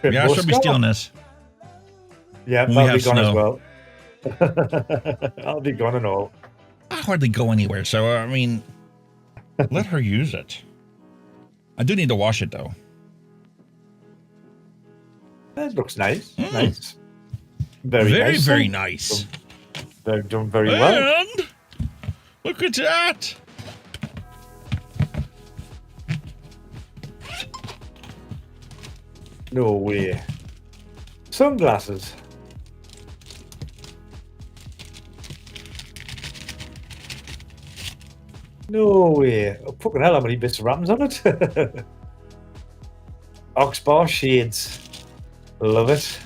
Yeah, I should be stealing this. Yeah, When we that'll have be gone as snow. well. I'll be gone and all. I hardly go anywhere, so I mean, let her use it. I do need to wash it though. That looks nice. Nice. Very nice. Very nice. They've done very well. And look at that. No way. Sunglasses. No way. Oh, fucking hell, how many bits of rams on it? Oxbar shades. Love it.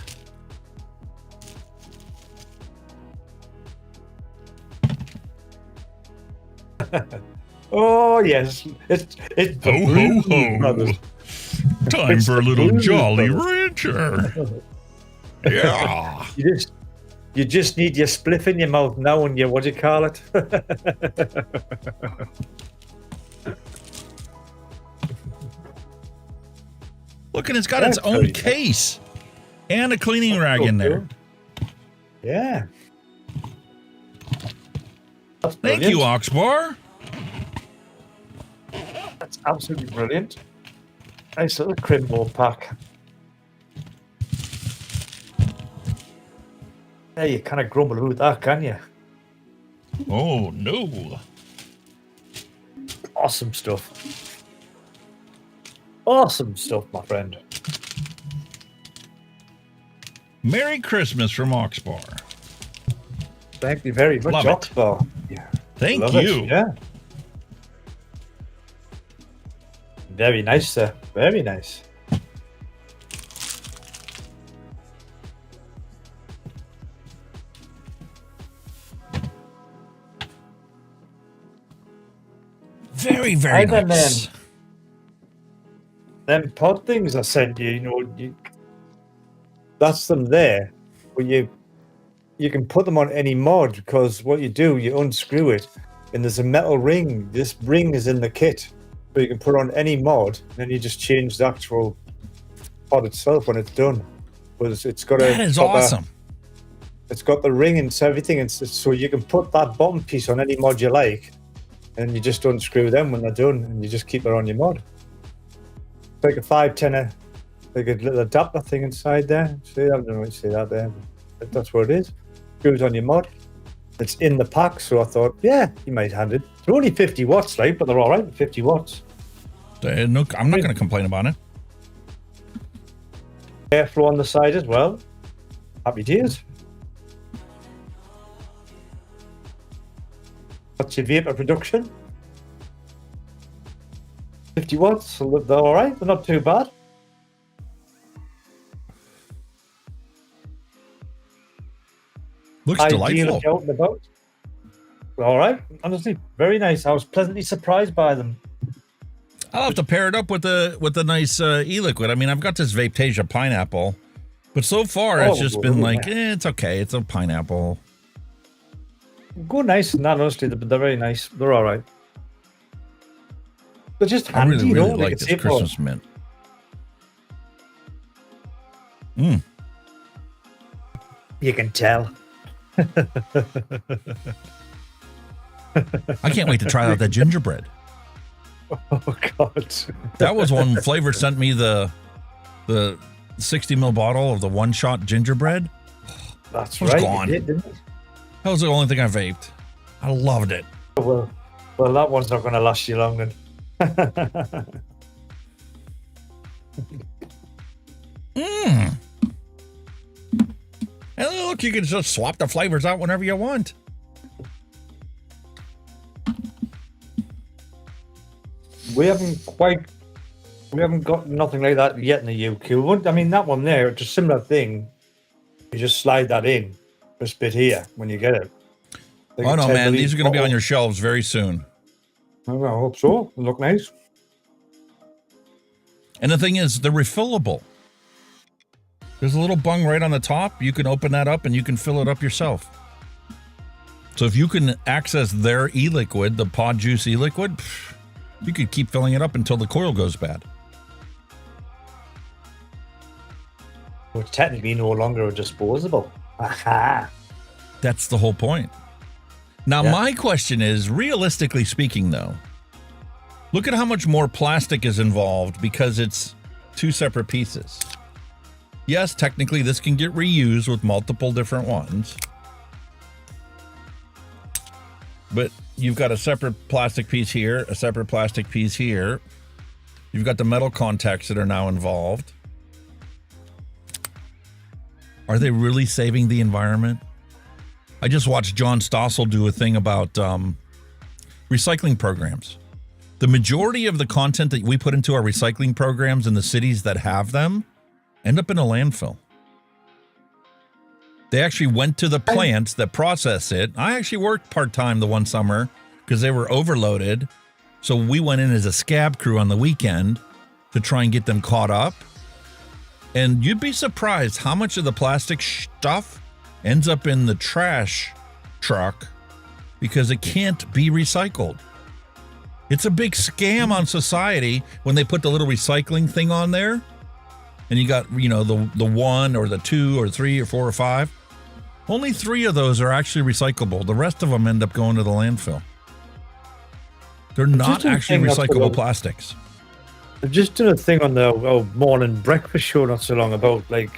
Oh, yes. It's the Ho, Blues ho, ho. Brothers. Time It's for a the little Blues Jolly Brothers. Rancher. Yeah. You just need your spliff in your mouth now and your, what do you call it? Look, and it's got its own case and a cleaning rag in there. Yeah. That's Thank you, brilliant. Oxbar. That's absolutely brilliant. Nice little Crimbo pack. Yeah, you kind of grumble about that, can you? Oh, no. Awesome stuff. Awesome stuff, my friend. Merry Christmas from Oxbar. Thank you very much, Love it. Oxbar. Yeah. Thank Love you. It. Yeah. Very nice, sir. Very nice. Very, very And then, nice. Them pod things I sent you, you know, that's them there. But you can put them on any mod because what you do, you unscrew it, and there's a metal ring. This ring is in the kit, so you can put on any mod. And then you just change the actual pod itself when it's done. But it's got That is awesome. It's got the ring and everything, and so you can put that bottom piece on any mod you like, and you just unscrew them when they're done, and you just keep it on your mod. It's like a 510er, like a little adapter thing inside there. See, I don't know what you see that there, but that's what it is. Screws on your mod. It's in the pack, so I thought, yeah, you might hand it. They're only 50 watts, right? But they're all right with 50 watts. No, I'm not going to complain about it. Airflow on the side as well. Happy days. What's your vapor production? 50 watts. So they're all right. They're not too bad. Looks delightful. Out and about. All right. Honestly, very nice. I was pleasantly surprised by them. I'll have to pair it up with a nice e-liquid. I mean, I've got this Vapetasia pineapple, but so far it's just been like, it's okay. It's a pineapple. Go nice and that, honestly, but they're very nice. They're all right. They're just handy, I really, you know, really like this Christmas mint. You can tell. I can't wait to try out that gingerbread. Oh God! That was one Flavor sent me the 60 ml bottle of the one shot gingerbread. That's it was right. Gone. It did, didn't it? That was the only thing I vaped. I loved it. Well, that one's not going to last you long then. And look, you can just swap the flavors out whenever you want. We haven't got nothing like that yet in the UK. I mean, that one there, it's a similar thing. You just slide that in, this bit here, when you get it. Like oh no, man, these are going to be on your shelves very soon. I hope so. They look nice. And the thing is, they're refillable. There's a little bung right on the top. You can open that up and you can fill it up yourself. So if you can access their e-liquid, the pod juice e-liquid, you could keep filling it up until the coil goes bad. Well, it's technically no longer a disposable. Aha! That's the whole point. Now, my question is, realistically speaking, though, look at how much more plastic is involved because it's two separate pieces. Yes, technically, this can get reused with multiple different ones. But you've got a separate plastic piece here, a separate plastic piece here. You've got the metal contacts that are now involved. Are they really saving the environment? I just watched John Stossel do a thing about recycling programs. The majority of the content that we put into our recycling programs in the cities that have them end up in a landfill. They actually went to the plants that process it. I actually worked part-time the one summer because they were overloaded. So we went in as a scab crew on the weekend to try and get them caught up. And you'd be surprised how much of the plastic stuff ends up in the trash truck because it can't be recycled. It's a big scam on society when they put the little recycling thing on there. And you got, you know, the 1 or the 2 or 3 or 4 or 5. Only 3 of those are actually recyclable. The rest of them end up going to the landfill. They're not actually recyclable plastics. I've just done a thing on the morning breakfast show not so long about like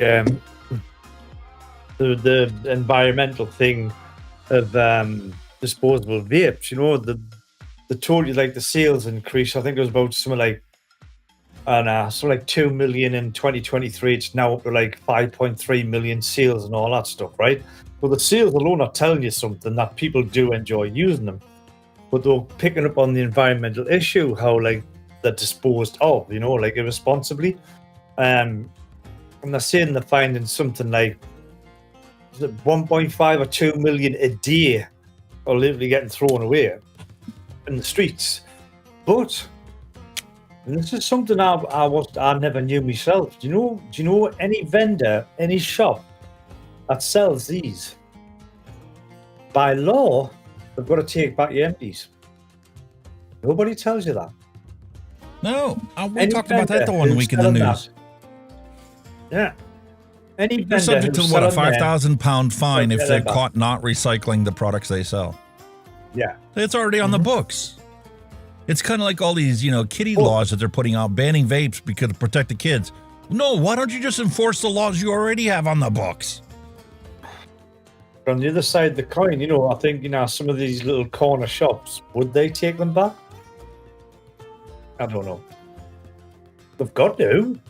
the environmental thing of disposable vapes. You know, the told you like the sales increase. I think it was about something like, so like 2 million in 2023. It's now up to like 5.3 million sales and all that stuff, right? Well, the sales alone are telling you something that people do enjoy using them, but they're picking up on the environmental issue, how like they're disposed of, you know, like irresponsibly. And they're saying they're finding something like 1.5 or 2 million a day are literally getting thrown away in the streets. But and this is something I never knew myself. Do you know any vendor, any shop that sells these? By law, they've got to take back your empties. Nobody tells you that. No, we talked about that the one week in the news. Yeah. Any They're vendor subject to what, a £5,000 fine if they're caught not recycling the products they sell. Yeah. It's already on the books. It's kind of like all these, you know, kiddie laws that they're putting out, banning vapes because to protect the kids. No, why don't you just enforce the laws you already have on the books? On the other side of the coin, you know, I think, you know, some of these little corner shops, would they take them back? I don't know. They've got to.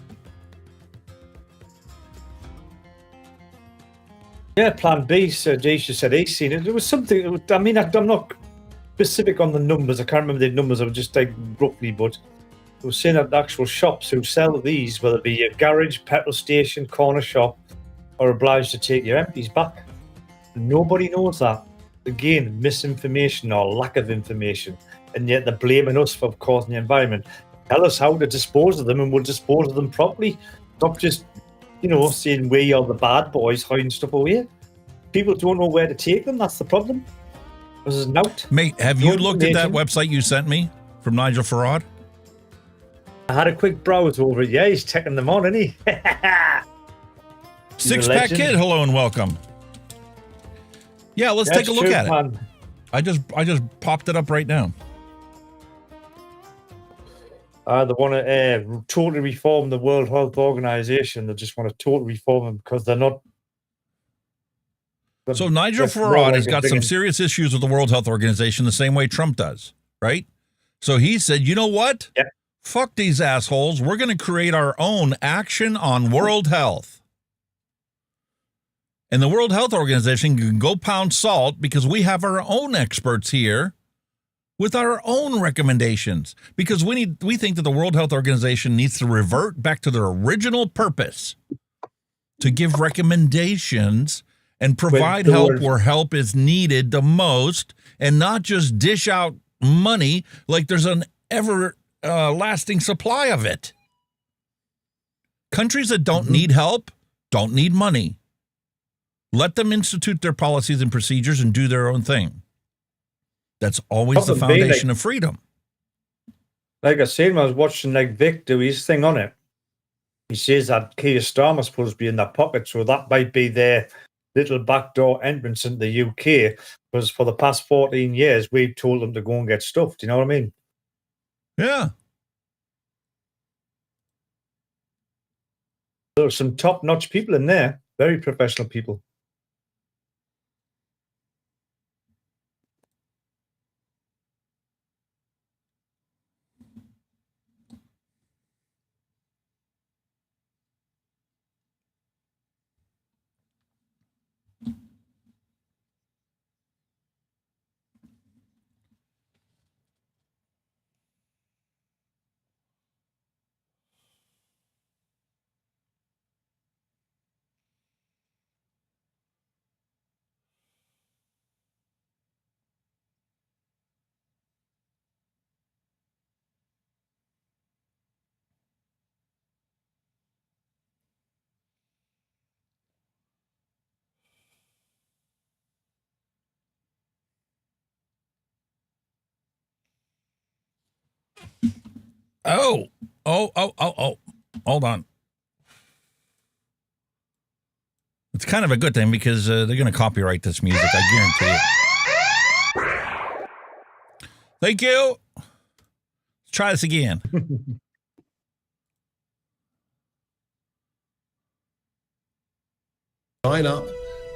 Yeah, Plan B, Sir Jason said he's seen it. It was something, I mean, I'm not specific on the numbers. I can't remember the numbers. I was just like roughly, but they were saying that the actual shops who sell these, whether it be a garage, petrol station, corner shop, are obliged to take your empties back. Nobody knows that. Again, misinformation or lack of information, and yet they're blaming us for causing the environment. Tell us how to dispose of them, and we'll dispose of them properly. Stop just, saying we are the bad boys hiding stuff away. People don't know where to take them. That's the problem. This is out. Mate, have you looked at that website you sent me from Nigel Farad? I had a quick browse over it. Yeah, he's checking them on, isn't he? Six Pack Kid, hello and welcome. Yeah, let's take a look at it. I just popped it up right now. They want to totally reform the World Health Organization. They just want to totally reform them because they're not. So Nigel Farad has got some serious issues with the World Health Organization the same way Trump does, right? So he said, you know what? Yeah. Fuck these assholes. We're going to create our own Action on World Health. And the World Health Organization can go pound salt because we have our own experts here with our own recommendations. Because we think that the World Health Organization needs to revert back to their original purpose to give recommendations and provide help where help is needed the most, and not just dish out money like there's an lasting supply of it. Countries that don't need help don't need money. Let them institute their policies and procedures and do their own thing. That's always the foundation of freedom. Like I said, when I was watching Vic do his thing on it, he says that Keir Starmer's supposed to be in their pocket, so that might be their little backdoor entrance into the UK, because for the past 14 years, we've told them to go and get stuff. Do you know what I mean? Yeah. There are some top-notch people in there, very professional people. Oh. Hold on. It's kind of a good thing because they're going to copyright this music, I guarantee it. Thank you. Let's try this again. Sign up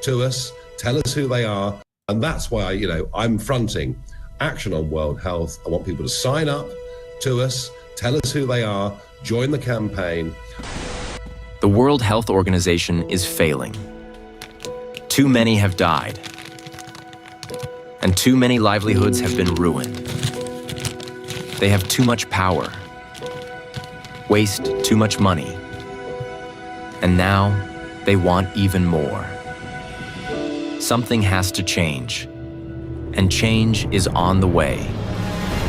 to us, tell us who they are, and that's why, I'm fronting Action on World Health. I want people to sign up to us, tell us who they are, join the campaign. The World Health Organization is failing. Too many have died, and too many livelihoods have been ruined. They have too much power, waste too much money, and now they want even more. Something has to change, and change is on the way.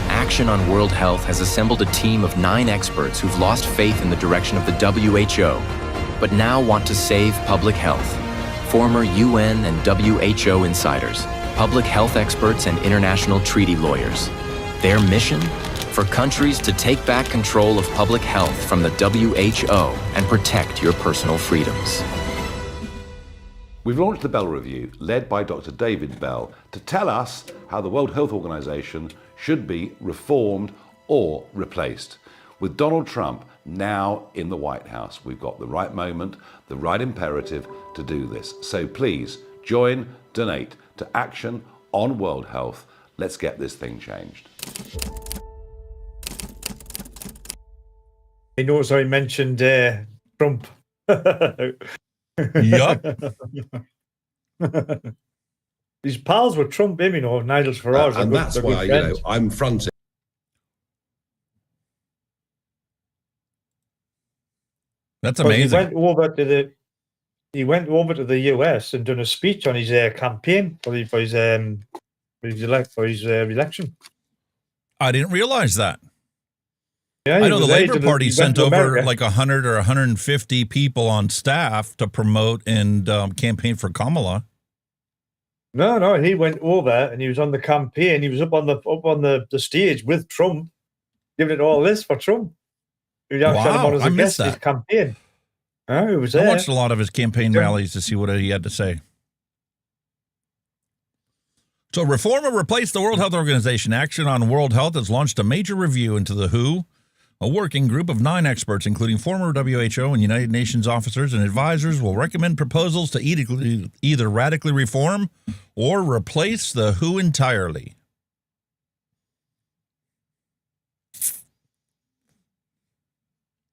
Action on World Health has assembled a team of 9 experts who've lost faith in the direction of the WHO, but now want to save public health. Former UN and WHO insiders, public health experts, and international treaty lawyers. Their mission? For countries to take back control of public health from the WHO and protect your personal freedoms. We've launched the Bell Review, led by Dr. David Bell, to tell us how the World Health Organization should be reformed or replaced. With Donald Trump now in the White House, we've got the right moment, the right imperative to do this. So please join, donate to Action on World Health. Let's get this thing changed. I noticed I mentioned Trump. Yup. His pals with Trump, him, you know, Nigel Farage. And that's why, you know, I'm fronting. That's amazing. He went over to the US and done a speech on his campaign for his election. I didn't realize that. Yeah, I know the Labour Party he sent went to over America. like 100 or 150 people on staff to promote and campaign for Kamala. No, he went over and he was on the campaign. He was up on the stage with Trump, giving it all this for Trump. He actually had him on as I a missed guest at his that. campaign. Oh, he was I there. watched a lot of his campaign rallies to see what he had to say. So reform or replace the World Health Organization. Action on World Health has launched a major review into the WHO. A working group of 9 experts, including former WHO and United Nations officers and advisors, will recommend proposals to either radically reform or replace the WHO entirely.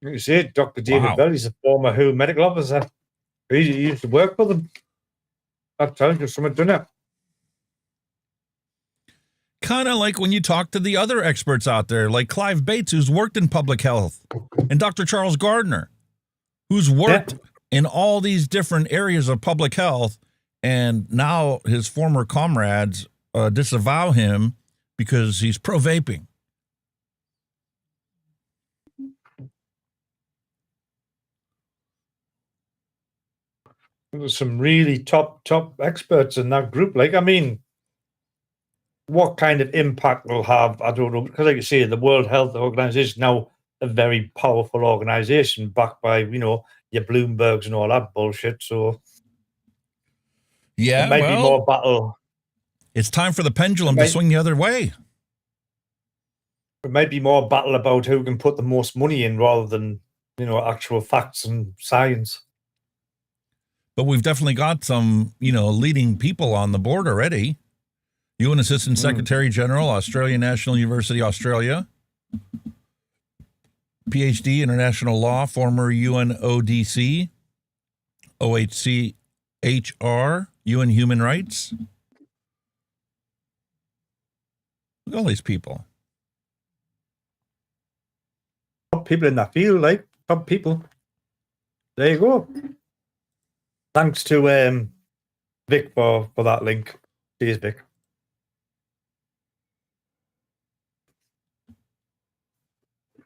You see it, Dr. David Bell, he's a former WHO medical officer. He used to work for them. That tells you something, doesn't it? Kind of like when you talk to the other experts out there, like Clive Bates, who's worked in public health, and Dr. Charles Gardner, who's worked in all these different areas of public health, and now his former comrades disavow him because he's pro-vaping. There's some really top experts in that group. Like, I mean, what kind of impact will have, I don't know, because like you say, the World Health Organization now a very powerful organization backed by, you know, your Bloombergs and all that bullshit. So yeah, there might be more battle. It's time for the pendulum to swing the other way. There might be more battle about who can put the most money in rather than, you know, actual facts and science. But we've definitely got some, you know, leading people on the board already. UN Assistant Secretary General, Australian National University, Australia. PhD, International Law, former UN ODC, OHCHR, UN Human Rights. Look at all these people. Top people in that field, like, top people. There you go. Thanks to Vic for that link. Cheers, Vic.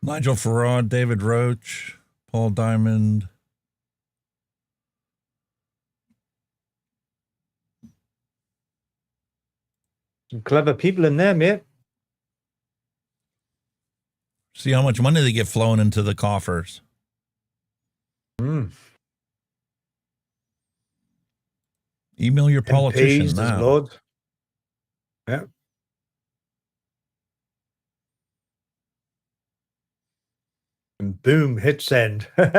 Nigel Farage, David Roach, Paul Diamond. Some clever people in there, mate. See how much money they get flowing into the coffers. Email your politician MPs, there's now. loads. Yeah. And boom, hit send. Both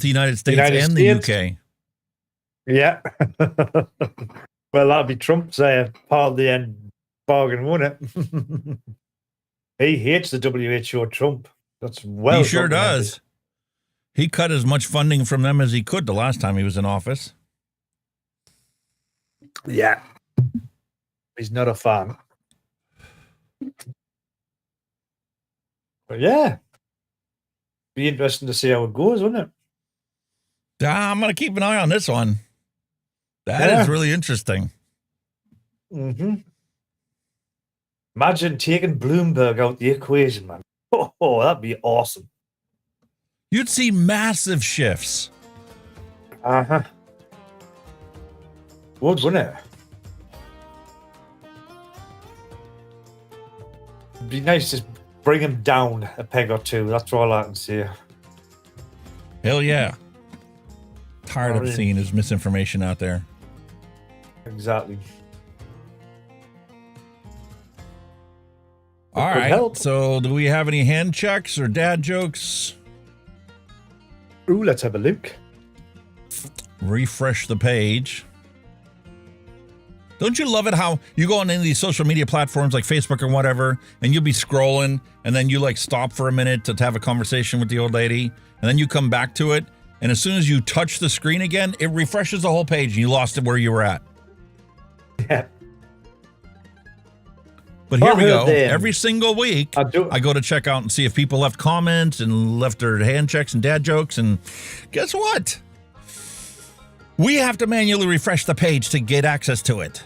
the United States and the UK. Yeah. Well, that'll be Trump's part of the end bargain, won't it? He hates the WHO, Trump. That's well. He sure documented. does. He cut as much funding from them as he could the last time he was in office. Yeah. He's not a fan. But yeah. Be interesting to see how it goes, wouldn't it? I'm going to keep an eye on this one. That is really interesting. Mm-hmm. Imagine taking Bloomberg out the equation, man. Oh, that'd be awesome. You'd see massive shifts. Uh-huh. Wouldn't it? It'd be nice to bring him down a peg or two. That's all I can say. Hell yeah. Tired of seeing his misinformation out there. Exactly. All right. So do we have any hand checks or dad jokes? Ooh, let's have a look. Refresh the page. Don't you love it how you go on any of these social media platforms like Facebook or whatever, and you'll be scrolling, and then you like stop for a minute to have a conversation with the old lady, and then you come back to it, and as soon as you touch the screen again, it refreshes the whole page and you lost it where you were at. Yeah. But here we go. Them. Every single week, I go to check out and see if people left comments and left their hand checks and dad jokes. And guess what? We have to manually refresh the page to get access to it.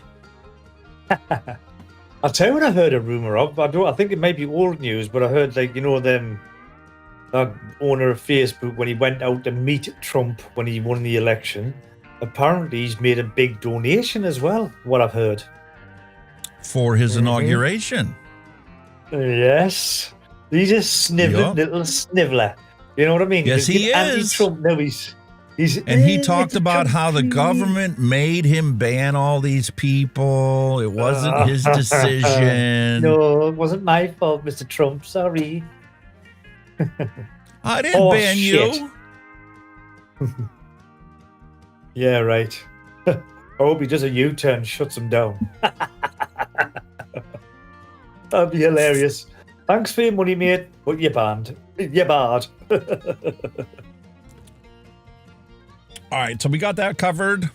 I'll tell you what I heard a rumor of. I think it may be old news, but I heard, like, you know, them, that owner of Facebook, when he went out to meet Trump when he won the election, apparently he's made a big donation as well, what I've heard. For his inauguration. Yes. He's a sniveling little sniveler. You know what I mean? Yes, he is. Anti-Trump. No, he's and he talked about how the government made him ban all these people. It wasn't his decision. No, it wasn't my fault, Mr. Trump. Sorry. I didn't ban you. Yeah, right. I hope he does a U-turn and shuts him down. That'd be hilarious. Thanks for your money, mate, but you're banned. You're barred. All right, so we got that covered.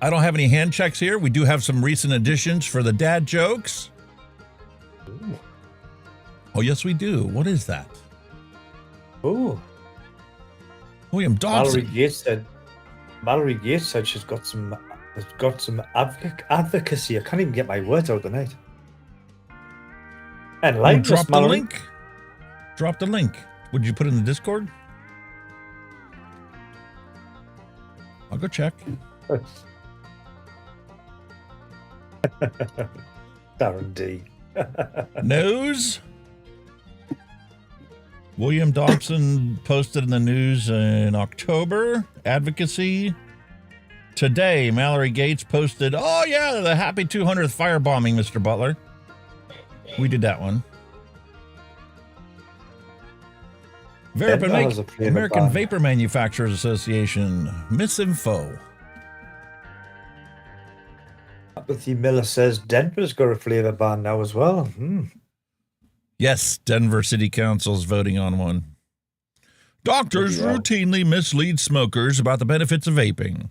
I don't have any hand checks here. We do have some recent additions for the dad jokes. Ooh. Oh, yes, we do. What is that? Oh. William Dobson. Mallory Gates said she's got some advocacy. I can't even get my words out tonight. And like drop the link. Drop the link. Would you put it in the Discord? I'll go check. Darren D. News. William Dobson posted in the news in October. Advocacy. Today, Mallory Gates posted, oh yeah, the happy 200th firebombing, Mr. Butler. We did that one. American Vapor Manufacturers Association, misinfo. Apathy Miller says Denver's got a flavor ban now as well. Yes, Denver City Council's voting on one. Doctors routinely mislead smokers about the benefits of vaping.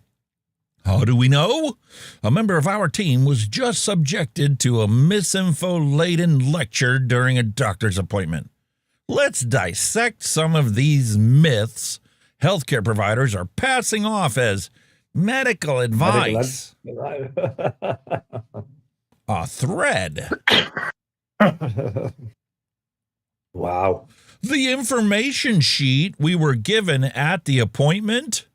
How do we know? A member of our team was just subjected to a misinfo-laden lecture during a doctor's appointment. Let's dissect some of these myths healthcare providers are passing off as medical advice. A thread. Wow. The information sheet we were given at the appointment,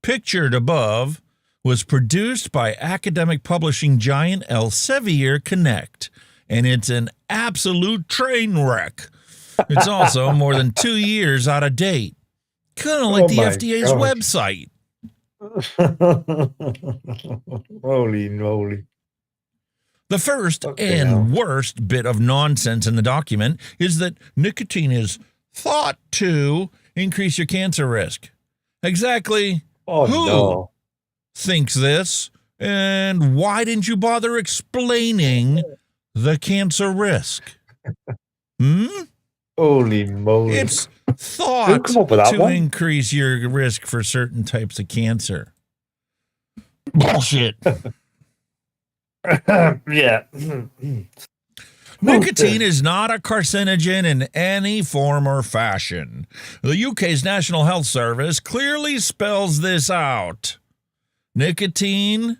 pictured above, was produced by academic publishing giant Elsevier Connect, and it's an absolute train wreck. It's also more than 2 years out of date. Kind of like the FDA's website. Holy moly. The first and worst bit of nonsense in the document is that nicotine is thought to increase your cancer risk. Exactly who thinks this, and why didn't you bother explaining the cancer risk? Holy moly. It's thought to increase your risk for certain types of cancer. Bullshit. Yeah. Nicotine is not a carcinogen in any form or fashion. The UK's National Health Service clearly spells this out. Nicotine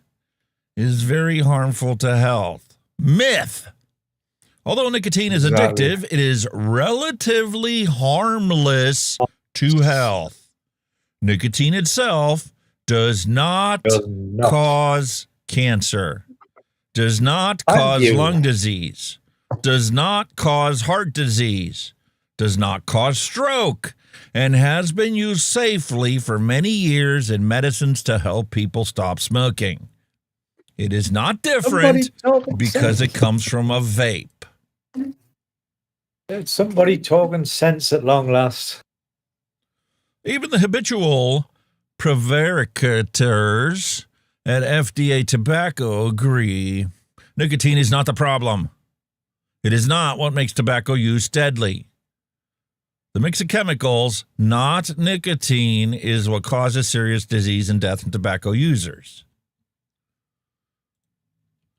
is very harmful to health. Myth. Although nicotine is addictive, it is relatively harmless to health. Nicotine itself does not cause cancer, does not cause lung disease, does not cause heart disease, does not cause stroke, and has been used safely for many years in medicines to help people stop smoking. It is not different because it comes from a vape. It's somebody talking sense at long last. Even the habitual prevaricators at FDA Tobacco agree. Nicotine is not the problem. It is not what makes tobacco use deadly. The mix of chemicals, not nicotine, is what causes serious disease and death in tobacco users.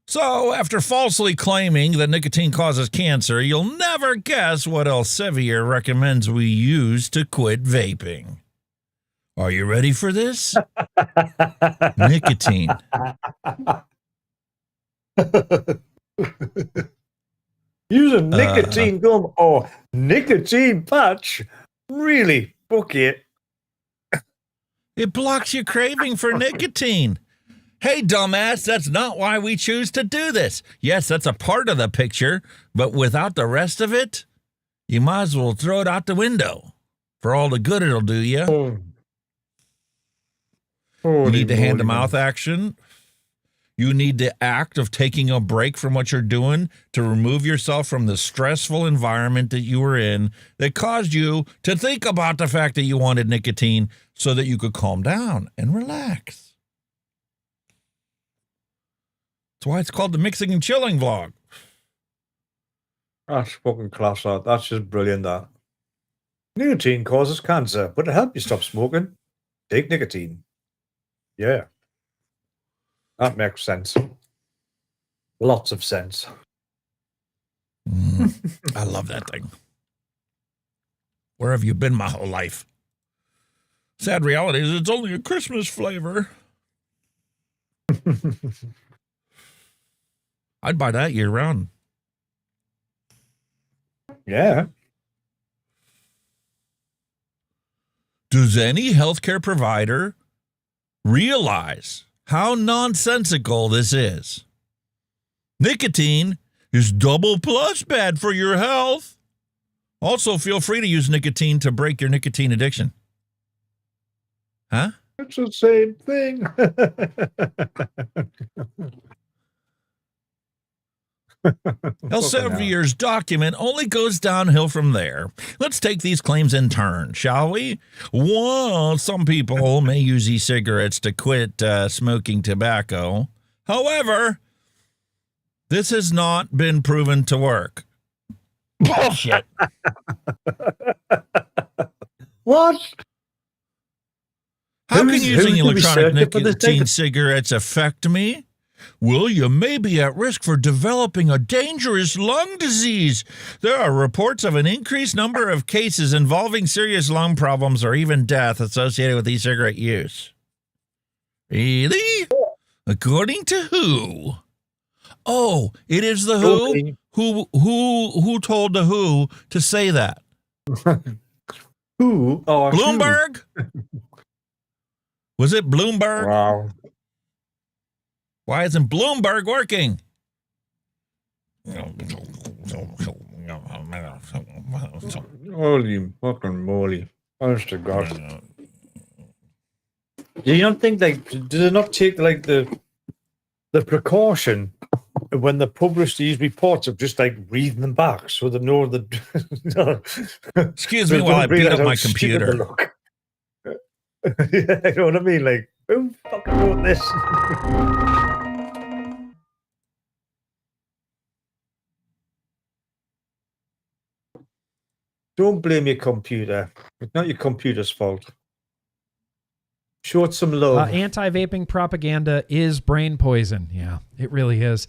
So, after falsely claiming that nicotine causes cancer, you'll never guess what Elsevier recommends we use to quit vaping. Are you ready for this? Nicotine. Use a nicotine gum or nicotine patch. Really? Fuck it. It blocks your craving for nicotine. Hey, dumbass, that's not why we choose to do this. Yes, that's a part of the picture, but without the rest of it, you might as well throw it out the window for all the good it'll do you. You need the hand-to-mouth action. You need the act of taking a break from what you're doing to remove yourself from the stressful environment that you were in that caused you to think about the fact that you wanted nicotine so that you could calm down and relax. That's why it's called the Mixing and Chilling vlog. That's fucking class, that. That's just brilliant, that. Nicotine causes cancer, but to help you stop smoking, take nicotine. Yeah. That makes sense. Lots of sense. I love that thing. Where have you been my whole life? Sad reality is it's only a Christmas flavor. I'd buy that year round. Yeah. Does any healthcare provider realize how nonsensical this is? Nicotine is double plus bad for your health. Also, feel free to use nicotine to break your nicotine addiction. Huh? It's the same thing. Elsevier's document only goes downhill from there. Let's take these claims in turn, shall we? Well, some people may use e-cigarettes to quit smoking tobacco. However, this has not been proven to work. Bullshit. What? How can using who's the electronic researcher for this nicotine thing? cigarettes affect me? Well, you may be at risk for developing a dangerous lung disease. There are reports of an increased number of cases involving serious lung problems or even death associated with e-cigarette use. Really? According to who? Oh, it is the WHO? Who told the WHO to say that? Who? Oh, Bloomberg? Was it Bloomberg? Wow. Why isn't Bloomberg working? Holy fucking moly. Honest to God. Do you not think, like, do they not take, like, the precaution when they publish these reports of just, like, reading them back so they know that... Excuse me while I beat up my computer. Yeah, you know what I mean? Like, who fucking wrote this? Don't blame your computer. It's not your computer's fault. Show it some love. Anti-vaping propaganda is brain poison. Yeah, it really is.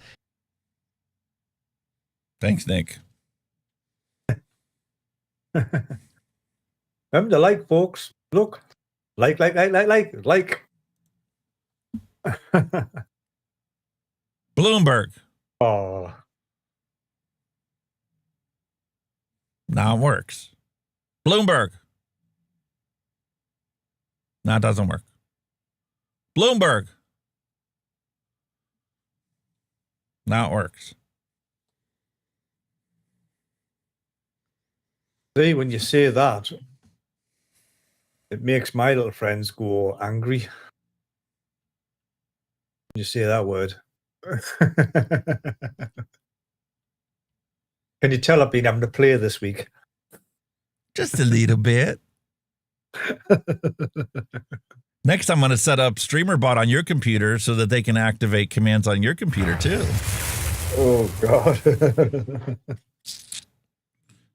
Thanks, Nick. Remember to like, folks. Look. Like. Bloomberg. Oh. Now it works. Bloomberg. No, it doesn't work. Bloomberg. Now it works. See, when you say that, it makes my little friends go angry. When you say that word. Can you tell I've been having to play this week? Just a little bit. Next, I'm going to set up StreamerBot on your computer so that they can activate commands on your computer, too. Oh, God.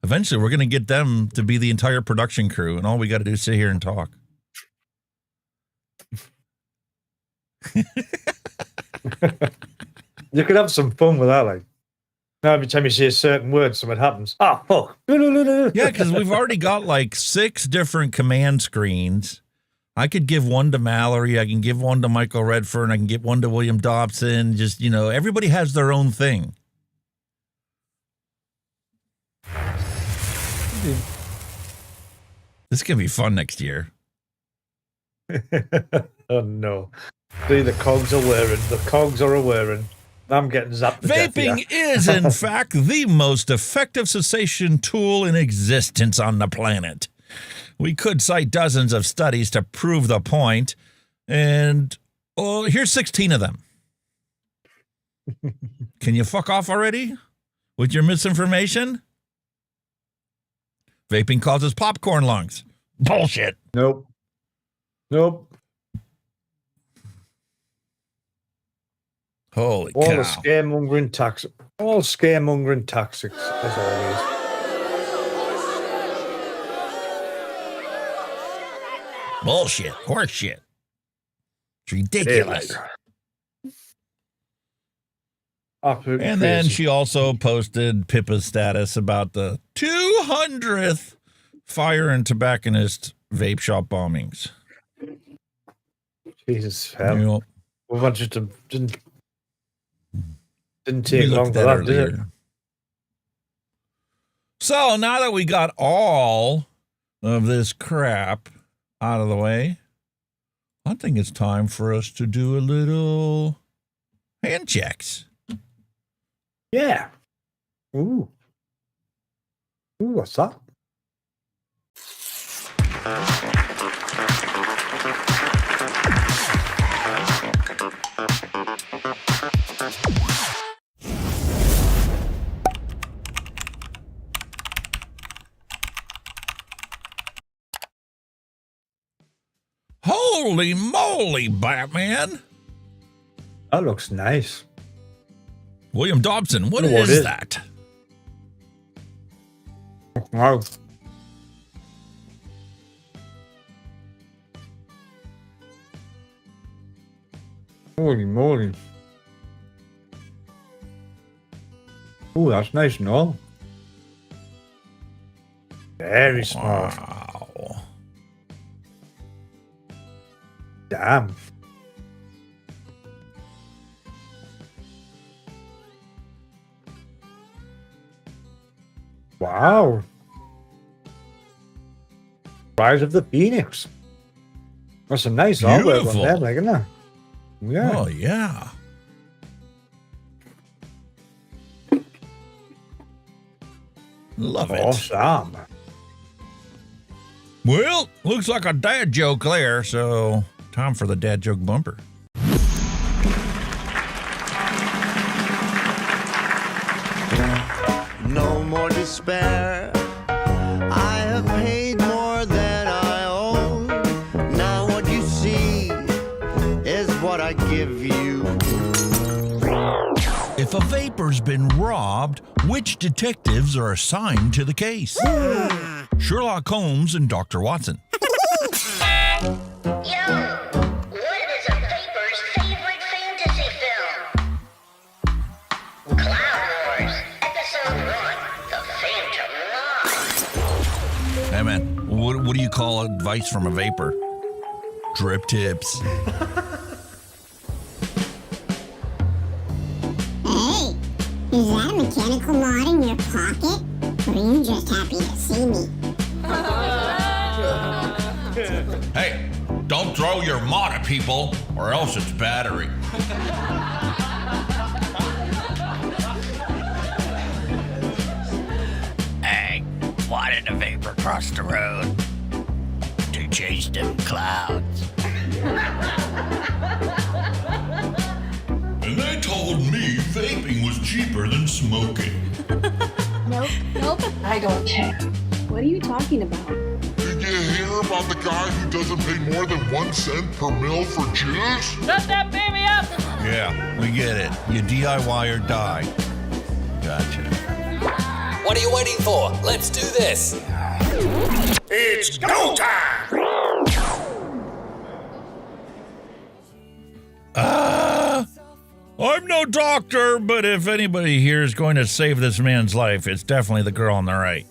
Eventually, we're going to get them to be the entire production crew, and all we got to do is sit here and talk. You could have some fun with that, like. Now, every time you say a certain word, something happens. Ah, fuck. Yeah, because we've already got like 6 different command screens. I could give one to Mallory. I can give one to Michael Redfern. I can give one to William Dobson. Just, everybody has their own thing. This can be fun next year. Oh, no. See, the cogs are wearing. The cogs are wearing. I'm getting zapped to death Vaping here. is, in fact, the most effective cessation tool in existence on the planet. We could cite dozens of studies to prove the point, and here's 16 of them. Can you fuck off already with your misinformation? Vaping causes popcorn lungs. Bullshit. Nope. Holy all cow. the scaremongering tactics. All scaremongering tactics, as always. Bullshit. Horseshit. It's ridiculous. Absolutely and then crazy. she also posted Pippa's status about the 200th fire and tobacconist vape shop bombings. Jesus, Yep. we wanted to didn't take long for that, did it? So now that we got all of this crap out of the way, I think it's time for us to do a little hand checks. Yeah. Ooh, what's that? Holy moly, Batman. That looks nice. William Dobson, what What is is- that? Wow. Holy moly. Oh, that's nice and all. Very smart. Wow. Damn. Wow. Rise of the Phoenix. That's some nice artwork on Beautiful. there, like, isn't it? Yeah. Oh, yeah. Love it. Awesome. Well, looks like a dad joke there, so time for the dad joke bumper. No more despair. I have paid more than I owe. Now what you see is what I give you. If a vapor's been robbed, which detectives are assigned to the case? Sherlock Holmes and Dr. Watson. Hey man, what do you call advice from a vapor? Drip tips. Hey, is that a mechanical mod in your pocket? Or are you just happy to see me? Hey, don't throw your mod at people, or else it's battery. Hey, why did a vapor cross the road? To chase them clouds. And they told me vaping was cheaper than smoking. Nope, I don't care. What are you talking about? Did you hear about the guy who doesn't pay more than 1 cent per mil for juice? Shut that baby up! Yeah, we get it. You DIY or die. Gotcha. What are you waiting for? Let's do this. It's go time! I'm no doctor, but if anybody here is going to save this man's life, it's definitely the girl on the right.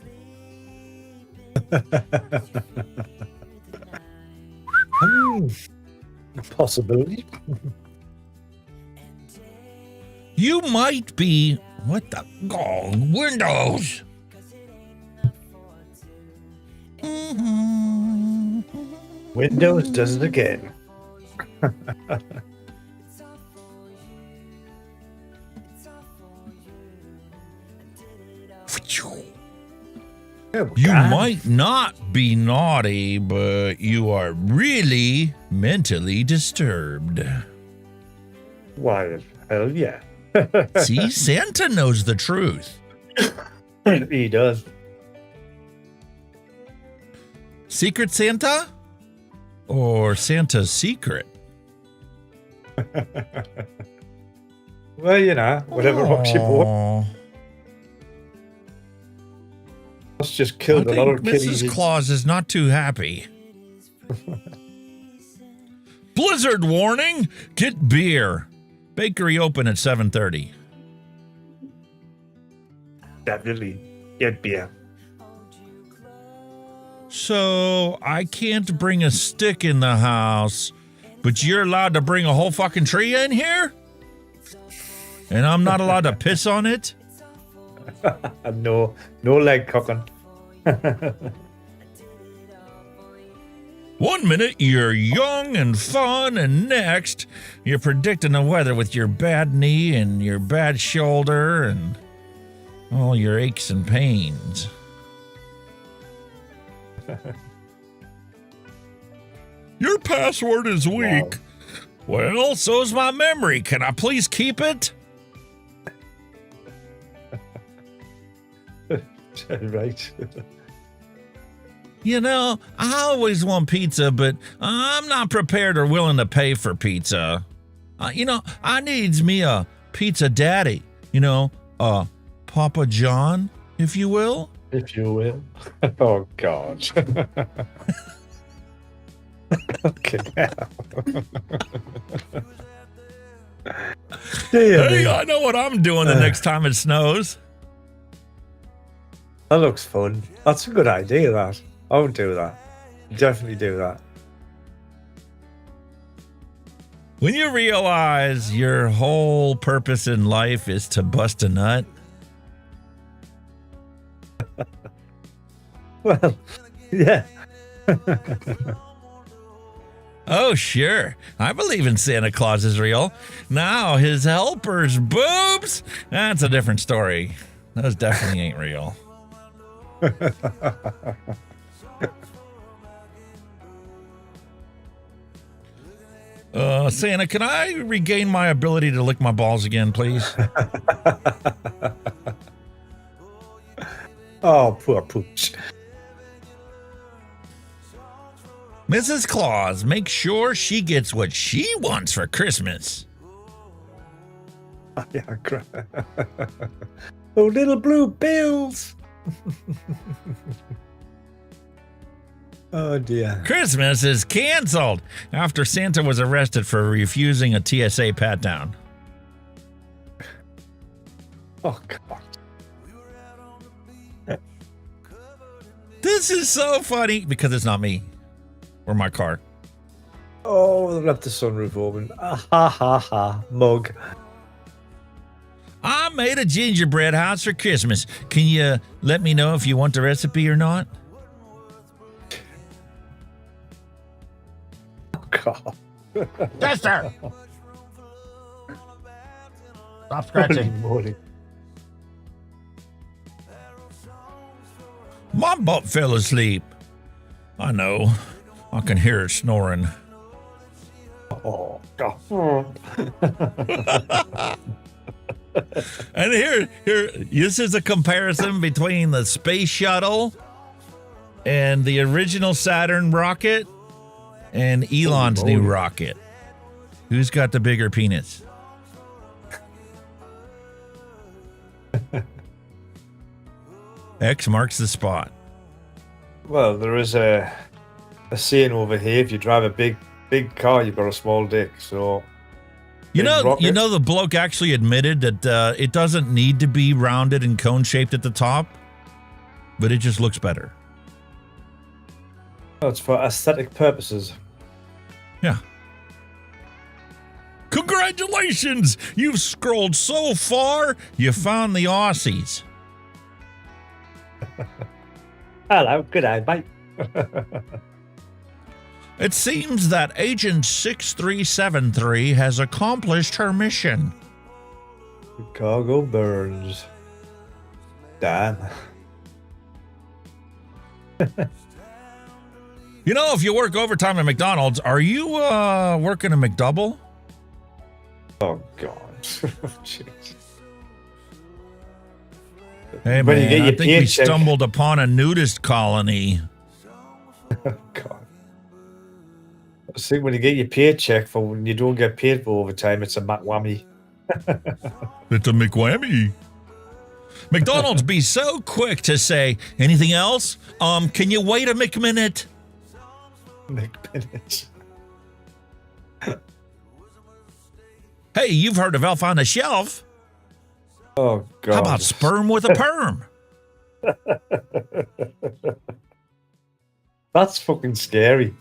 Possibility. You might be... What the... Oh, Windows! Windows does it again. You might not be naughty, but you are really mentally disturbed. Why, hell yeah. See, Santa knows the truth. He does. Secret Santa? Or Santa's secret? Well, you know, whatever rocks your boat. That's just killed a lot of kitties. Mrs. Claus is not too happy. Blizzard warning! Get beer. Bakery open at 7:30. Definitely get beer. So I can't bring a stick in the house, but you're allowed to bring a whole fucking tree in here? And I'm not allowed to piss on it? No leg cocking. 1 minute you're young and fun, and next you're predicting the weather with your bad knee and your bad shoulder and all your aches and pains. Your password is weak. Wow. Well, so's my memory. Can I please keep it? Right. You know, I always want pizza, but I'm not prepared or willing to pay for pizza. I needs me a pizza daddy. Papa John, if you will. If you will. Oh, God. Okay. Hey, I know what I'm doing the next time it snows. That looks fun. That's a good idea, that. I would do that. Definitely do that. When you realize your whole purpose in life is to bust a nut. Well, yeah. Oh, sure. I believe in Santa Claus is real. Now, his helper's boobs? That's a different story. Those definitely ain't real. Santa, can I regain my ability to lick my balls again, please? Oh, poor pooch. Mrs. Claus, make sure she gets what she wants for Christmas. Yeah, oh, little blue bills. Oh, dear. Christmas is canceled after Santa was arrested for refusing a TSA pat-down. Oh, God. This is so funny because it's not me or my car. Oh, they left the sunroof open. Ah, ha, ha, ha. Mug. I made a gingerbread house for Christmas. Can you let me know if you want the recipe or not? Oh, God. Yes, sir. Stop scratching. My butt fell asleep. I know. I can hear it snoring. Oh, God. And here, this is a comparison between the space shuttle and the original Saturn rocket and Elon's new rocket. Who's got the bigger penis? X marks the spot. Well, there is a saying over here: if you drive a big car, you've got a small dick. So, You know, the bloke actually admitted that it doesn't need to be rounded and cone shaped at the top, but it just looks better. Oh, it's for aesthetic purposes. Yeah. Congratulations! You've scrolled so far, you found the Aussies. Hello, good day, mate. It seems that Agent 6373 has accomplished her mission. Chicago burns. Damn. You know, if you work overtime at McDonald's, are you working a McDouble? Oh, God. Jeez. Hey, When you man, get I your think we paycheck- stumbled upon a nudist colony. God. See, when you get your paycheck for when you don't get paid for overtime, it's a McWhammy. It's a McWhammy. McDonald's be so quick to say, anything else? Can you wait a McMinute? McMinute. Hey, you've heard of Elf on the Shelf. Oh, God. How about sperm with a perm? That's fucking scary.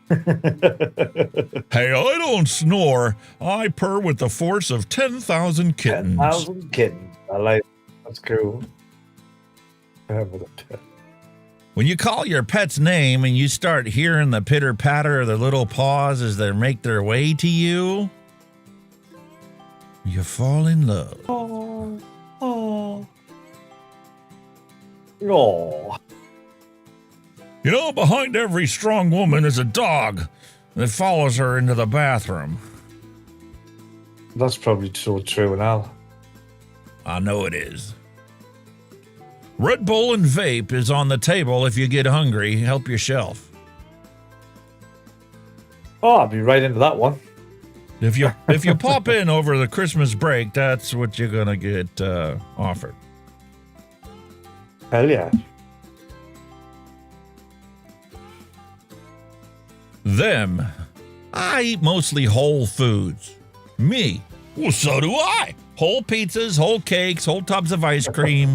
Hey, I don't snore. I purr with the force of 10,000 kittens. 10,000 kittens. I like it. That's cool. When you call your pet's name and you start hearing the pitter-patter of their little paws as they make their way to you, you fall in love. Oh. Oh. Oh. You know, behind every strong woman is a dog that follows her into the bathroom. That's probably so true now. I know it is. Red Bull and Vape is on the table if you get hungry. Help yourself. Oh, I'll be right into that one. If you pop in over the Christmas break, that's what you're gonna get offered. Hell yeah. Them. I eat mostly whole foods. Me. Well, so do I. Whole pizzas, whole cakes, whole tubs of ice cream.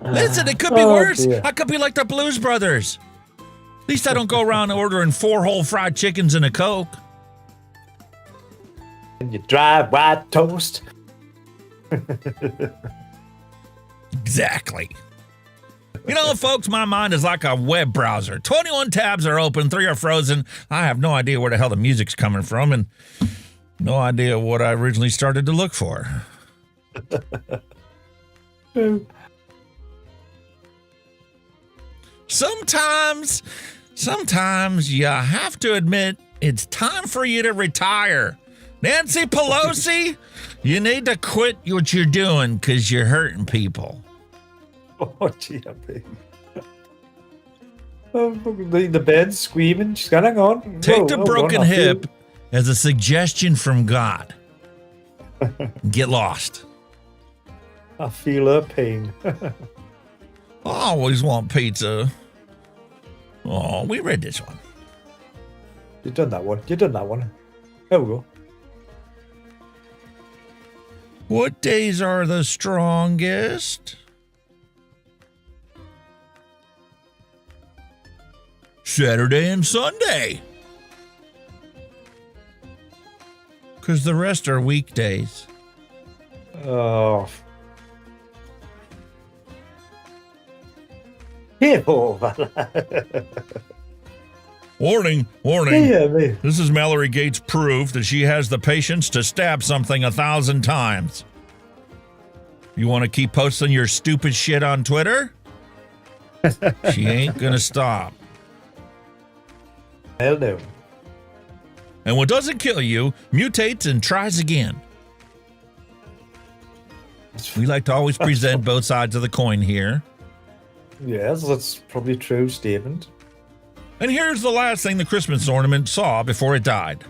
Listen, it could be worse. Dear. I could be like the Blues Brothers. At least I don't go around ordering 4 whole fried chickens and a Coke. And you dry white toast. Exactly. You know, folks, my mind is like a web browser. 21 tabs are open, 3 are frozen. I have no idea where the hell the music's coming from and no idea what I originally started to look for. Sometimes you have to admit it's time for you to retire. Nancy Pelosi, you need to quit what you're doing because you're hurting people. Oh, gee, oh, the bed's screaming. She's got hang on. Take the broken hip as a suggestion from God. Get lost. I feel her pain. I always want pizza. Oh, we read this one. You've done that one. You've done that one. There we go. What days are the strongest? Saturday and Sunday. Because the rest are weekdays. Oh. Careful. Warning. Yeah, me. This is Mallory Gates' proof that she has the patience to stab something 1,000 times. You want to keep posting your stupid shit on Twitter? She ain't gonna stop. Hell no. And what doesn't kill you mutates and tries again. We like to always present both sides of the coin here. Yes, that's probably a true statement. And here's the last thing the Christmas ornament saw before it died.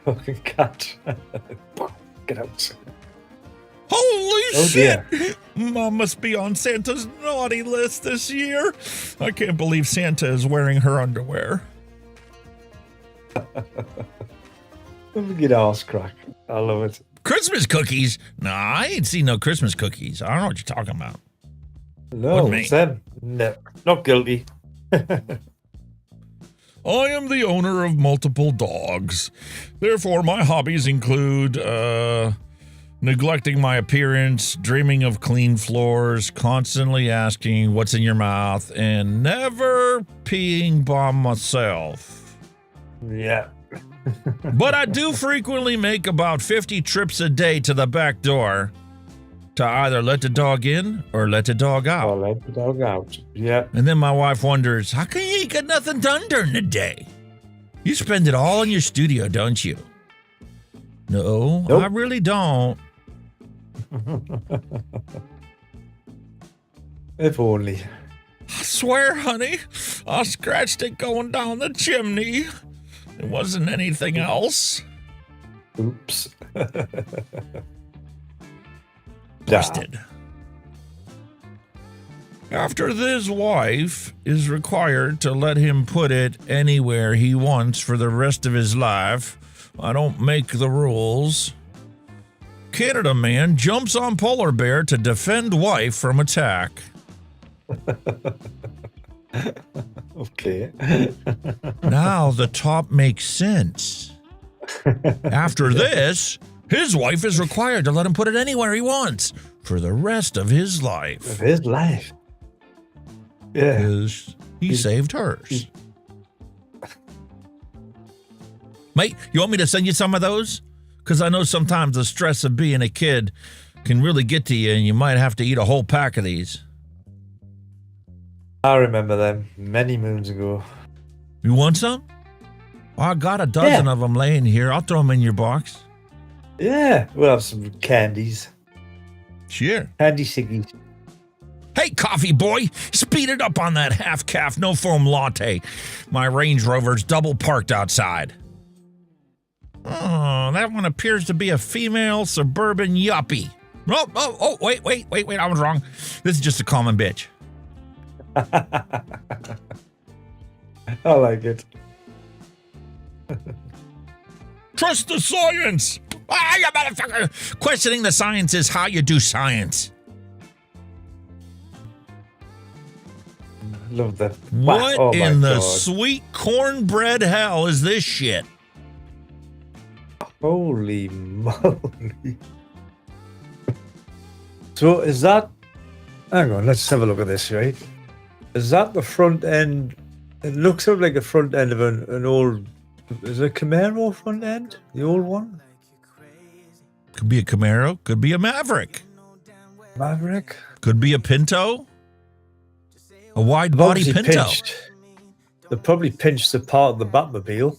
Fucking cat. Get out. Holy Oh, shit! Mom must be on Santa's naughty list this year. I can't believe Santa is wearing her underwear. Get ass crack. I love it. Christmas cookies? No, I ain't seen no Christmas cookies. I don't know what you're talking about. No, Wouldn't me. it's them. No, not guilty. I am the owner of multiple dogs. Therefore, my hobbies include neglecting my appearance, dreaming of clean floors, constantly asking what's in your mouth, and never peeing by myself. Yeah. But I do frequently make about 50 trips a day to the back door to either let the dog in or let the dog out. Or let the dog out. Yeah. And then my wife wonders, how come you ain't got nothing done during the day? You spend it all in your studio, don't you? No, Nope. I really don't. If only. I swear, honey, I scratched it going down the chimney. It wasn't anything else. Oops. Busted. After this, wife is required to let him put it anywhere he wants for the rest of his life. I don't make the rules. Canada man jumps on polar bear to defend wife from attack. Okay. Now the top makes sense. After this, his wife is required to let him put it anywhere he wants for the rest of his life. Of his life. Yeah. Because he saved hers. Mate, you want me to send you some of those? Because I know sometimes the stress of being a kid can really get to you and you might have to eat a whole pack of these. I remember them many moons ago. You want some? I got a dozen of them laying here. I'll throw them in your box. Yeah, we'll have some candies. Sure. Candy ciggies. Hey, coffee boy, speed it up on that half-calf, no-foam latte. My Range Rover's double parked outside. Oh, that one appears to be a female suburban yuppie. Oh, wait, I was wrong. This is just a common bitch. I like it. Trust the science. Ah, you motherfucker. Questioning the science is how you do science. Love that. What Oh in my the God. sweet cornbread hell is this shit? Holy moly. So is that... Hang on, let's have a look at this, right? Is that the front end? It looks up like the front end of an old... Is it a Camaro front end? The old one? Could be a Camaro. Could be a Maverick. Maverick? Could be a Pinto. A wide body Obviously Pinto. They probably pinched the part of the Batmobile.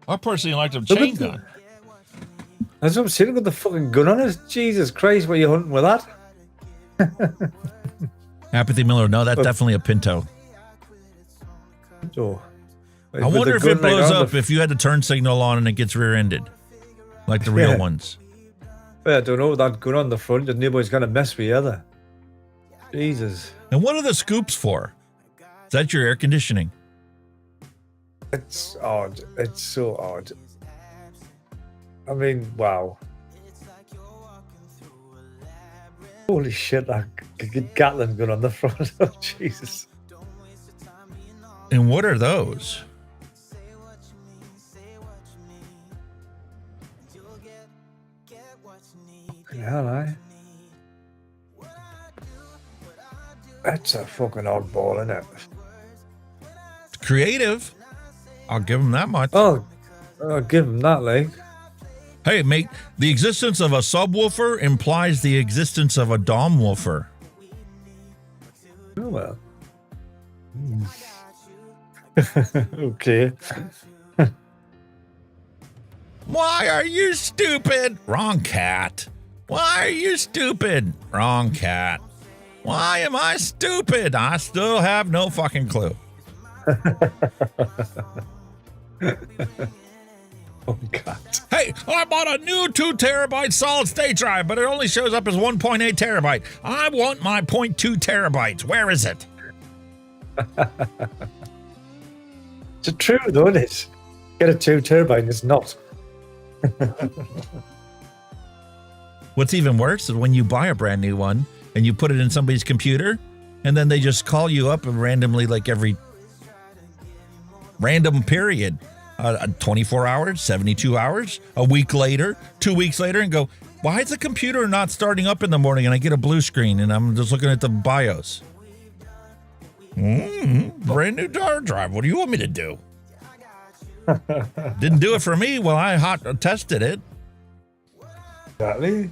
I personally like the Look chain at the- gun. That's what I'm saying. Look at the fucking gun on it. Jesus Christ, what are you hunting with that? Apathy Miller. No, that's Oh. definitely a Pinto. Oh. I wonder if it blows up if you had the turn signal on and it gets rear-ended, like the real Yeah. ones. I don't know, that gun on the front, and nobody's going to mess with you either. Jesus. And what are the scoops for? Is that your air conditioning? It's odd. It's so odd. I mean, wow. Holy shit, that Gatling gun on the front. Oh, Jesus. And what are those? Hell, eh? That's a fucking oddball, isn't it? Creative. I'll give him that much. Oh, I'll give him that, like. Hey, mate, the existence of a subwoofer implies the existence of a dom woofer. Oh, well. Okay. Why are you stupid? Wrong cat. Why are you stupid? Wrong cat. Why am I stupid? I still have no fucking clue. Oh, God. Hey, I bought a new 2 terabyte solid state drive, but it only shows up as 1.8 terabyte. I want my 0.2 terabytes. Where is it? It's true, though, isn't it? Get a 2 terabyte and it's not. What's even worse is when you buy a brand new one and you put it in somebody's computer, and then they just call you up and randomly, like every random period, 24 hours, 72 hours, a week later, 2 weeks later, and go, why is the computer not starting up in the morning? And I get a blue screen and I'm just looking at the BIOS. Brand new hard drive. What do you want me to do? Didn't do it for me. Well, I hot tested it. Exactly.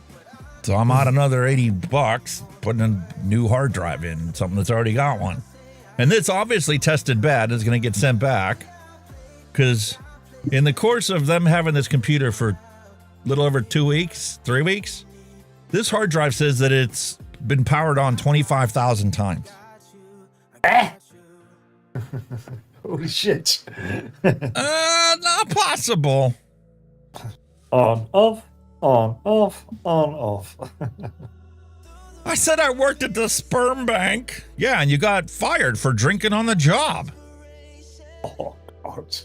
So I'm out another $80 putting a new hard drive in, something that's already got one. And this obviously tested bad. It's going to get sent back because in the course of them having this computer for a little over 2 weeks, 3 weeks, this hard drive says that it's been powered on 25,000 times. Holy shit. Not possible. On, off, on, off, on, off. I said I worked at the sperm bank. Yeah, and you got fired for drinking on the job. Oh, God.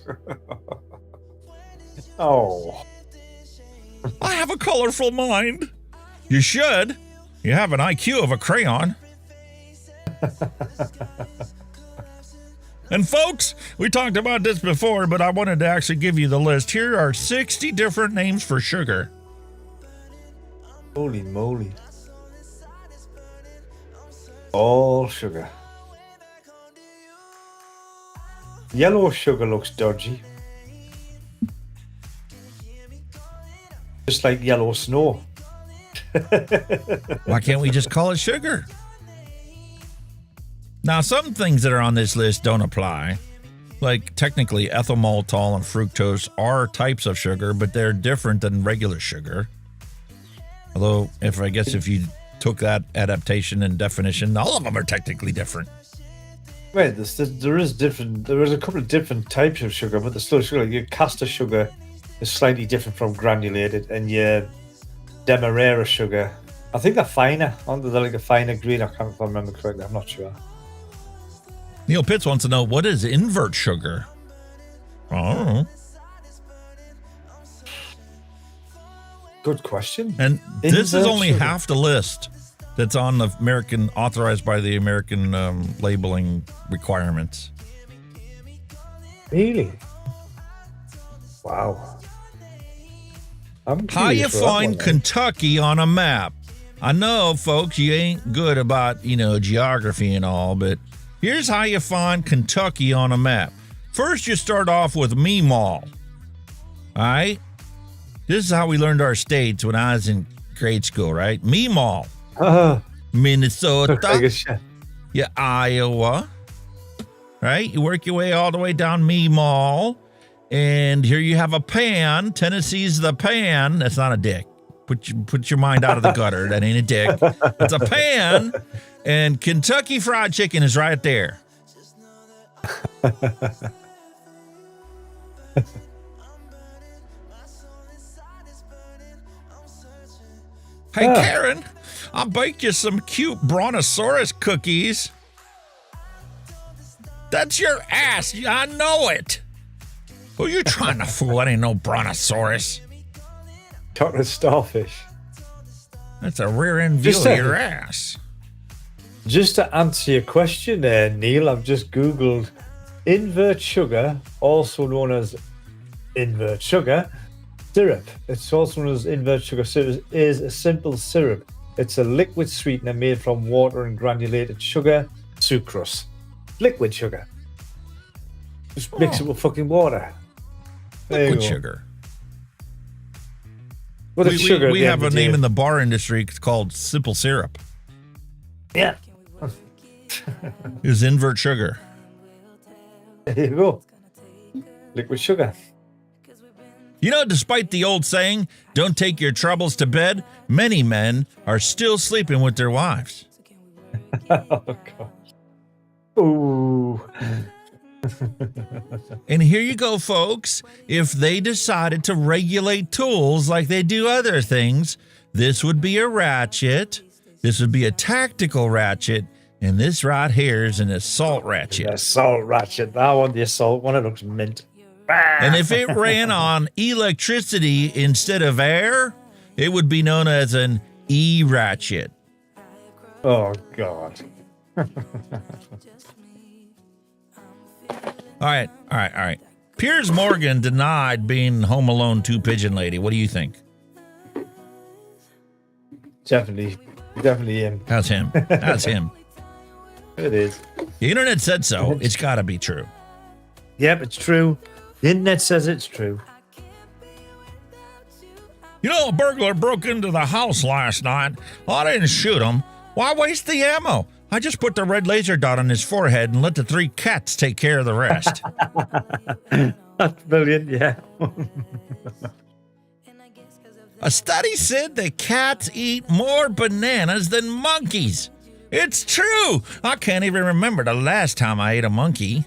Oh. I have a colorful mind. You should. You have an IQ of a crayon. And folks, we talked about this before, but I wanted to actually give you the list. Here are 60 different names for sugar. Holy moly. All sugar. Yellow sugar looks dodgy. Just like yellow snow. Why can't we just call it sugar? Now, some things that are on this list don't apply. Like, technically, ethyl maltol and fructose are types of sugar, but they're different than regular sugar. Although, if you took that adaptation and definition, all of them are technically different. Wait, there is a couple of different types of sugar, but there's still sugar. Like your castor sugar is slightly different from granulated, and your demerara sugar, I think they're finer. Aren't they? They're like a finer green. I can't remember correctly. I'm not sure. Neil Pitts wants to know, what is invert sugar? Oh. Good question. And this is only half the list that's on the American, authorized by the American labeling requirements. Really? Wow. How you find Kentucky on a map? I know, folks, you ain't good about, geography and all, but here's how you find Kentucky on a map. First, you start off with Meemaw. All right? This is how we learned our states when I was in grade school, right? Meemaw. Minnesota. Yeah, Iowa. Right? You work your way all the way down Meemaw. And here you have a pan. Tennessee's the pan. That's not a dick. Put your mind out of the gutter. That ain't a dick. It's a pan. And Kentucky Fried Chicken is right there. Hey, Karen, I baked you some cute Brontosaurus cookies. That's your ass. I know it. Who you trying to fool? That ain't no Brontosaurus. Chocolate starfish. That's a rear end view of your ass. Just to answer your question there, Neil, I've just Googled invert sugar, also known as invert sugar syrup. It's also known as invert sugar syrup. It is a simple syrup. It's a liquid sweetener made from water and granulated sugar, sucrose. Liquid sugar. Just mix it with fucking water. Liquid sugar. Well, we have a name in the bar industry. It's called simple syrup. Yeah. It's invert sugar. There you go. Liquid sugar. Despite the old saying, don't take your troubles to bed, many men are still sleeping with their wives. Oh, God. Ooh. And here you go, folks. If they decided to regulate tools like they do other things, this would be a ratchet. This would be a tactical ratchet. And this right here is an assault ratchet. Assault ratchet. I want the assault one. It looks mint. And if it ran on electricity instead of air, it would be known as an E-ratchet. Oh, God. All right. Piers Morgan denied being Home Alone 2 Pigeon Lady. What do you think? Definitely him. That's him. That's him. It is. The internet said so. It's got to be true. Yep, it's true. The internet says it's true. You know, a burglar broke into the house last night. I didn't shoot him. Why waste the ammo? I just put the red laser dot on his forehead and let the 3 cats take care of the rest. That's brilliant, yeah. A study said that cats eat more bananas than monkeys. It's true. I can't even remember the last time I ate a monkey.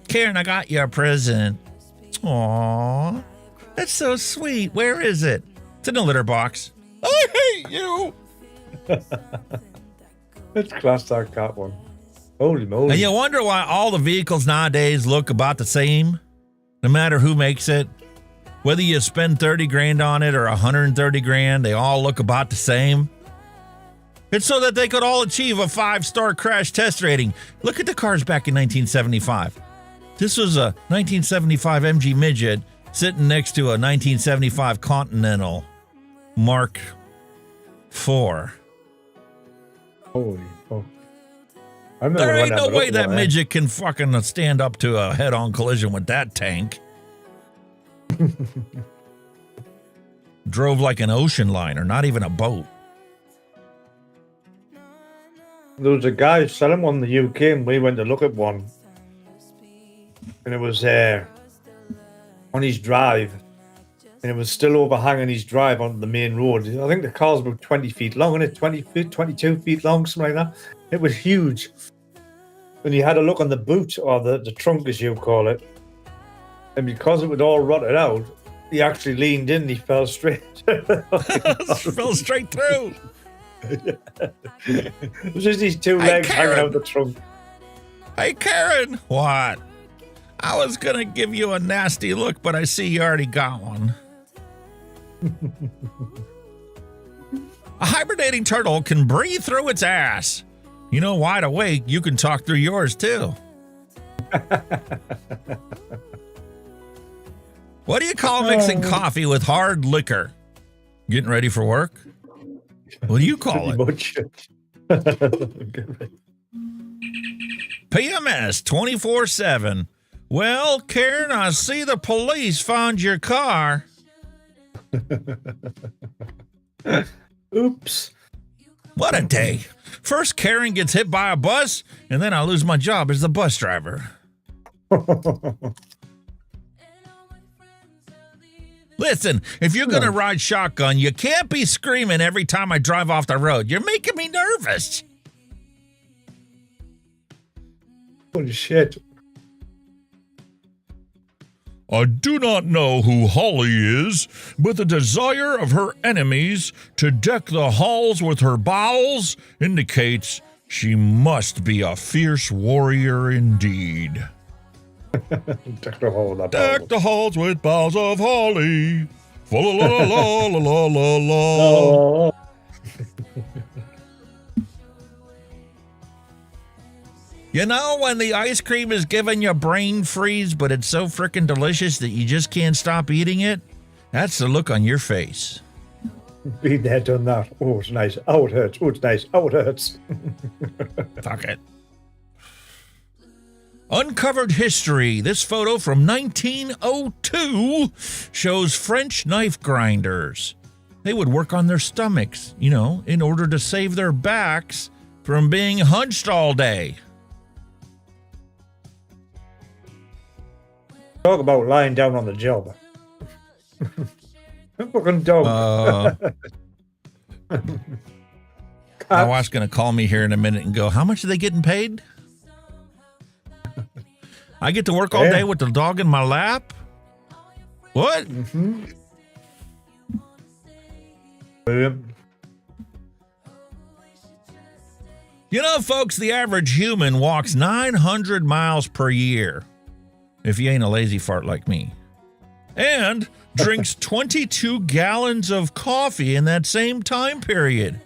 Karen, I got you a present. Aw, that's so sweet. Where is it? It's in the litter box. I hate you. Let's class that cat one. Holy moly. And you wonder why all the vehicles nowadays look about the same, no matter who makes it. Whether you spend 30 grand on it or 130 grand, they all look about the same. It's so that they could all achieve a 5-star crash test rating. Look at the cars back in 1975. This was a 1975 MG Midget sitting next to a 1975 Continental Mark IV. Holy fuck. There ain't no way that midget can fucking stand up to a head-on collision with that tank. Drove like an ocean liner, not even a boat. There was a guy selling one in the UK and we went to look at one. And it was on his drive. And it was still overhanging his drive onto the main road. I think the car's about 20 feet long, and it 20 feet, 22 feet long, something like that. It was huge. When you had a look on the boot, or the trunk as you call it, and because it was all rotted out, he actually leaned in and he fell straight. Fell straight through. It was just these 2 legs hanging out the trunk. Hey, Karen. What? I was going to give you a nasty look, but I see you already got one. A hibernating turtle can breathe through its ass. You know, wide awake, you can talk through yours, too. What do you call mixing coffee with hard liquor? Getting ready for work? What do you call it? PMS 24/7. Well, Karen, I see the police found your car. Oops. What a day. First, Karen gets hit by a bus, and then I lose my job as the bus driver. Listen, if you're going to ride shotgun, you can't be screaming every time I drive off the road. You're making me nervous. Holy shit. I do not know who Holly is, but the desire of her enemies to deck the halls with her bowels indicates she must be a fierce warrior indeed. Deck the hall with Deck the halls with boughs of holly. La la la la la la la. You know when the ice cream is giving you brain freeze, but it's so freaking delicious that you just can't stop eating it? That's the look on your face. Been there, done that. Oh, it's nice. Oh, it hurts. Oh, it's nice. Oh, it hurts. Fuck it. Uncovered history. This photo from 1902 shows French knife grinders. They would work on their stomachs, you know, in order to save their backs from being hunched all day. Talk about lying down on the job. Fucking dog. My wife's going to call me here in a minute and go, how much are they getting paid? I get to work all day with the dog in my lap? What? Mm-hmm. You know, folks, the average human walks 900 miles per year, if you ain't a lazy fart like me, and drinks 22 gallons of coffee in that same time period.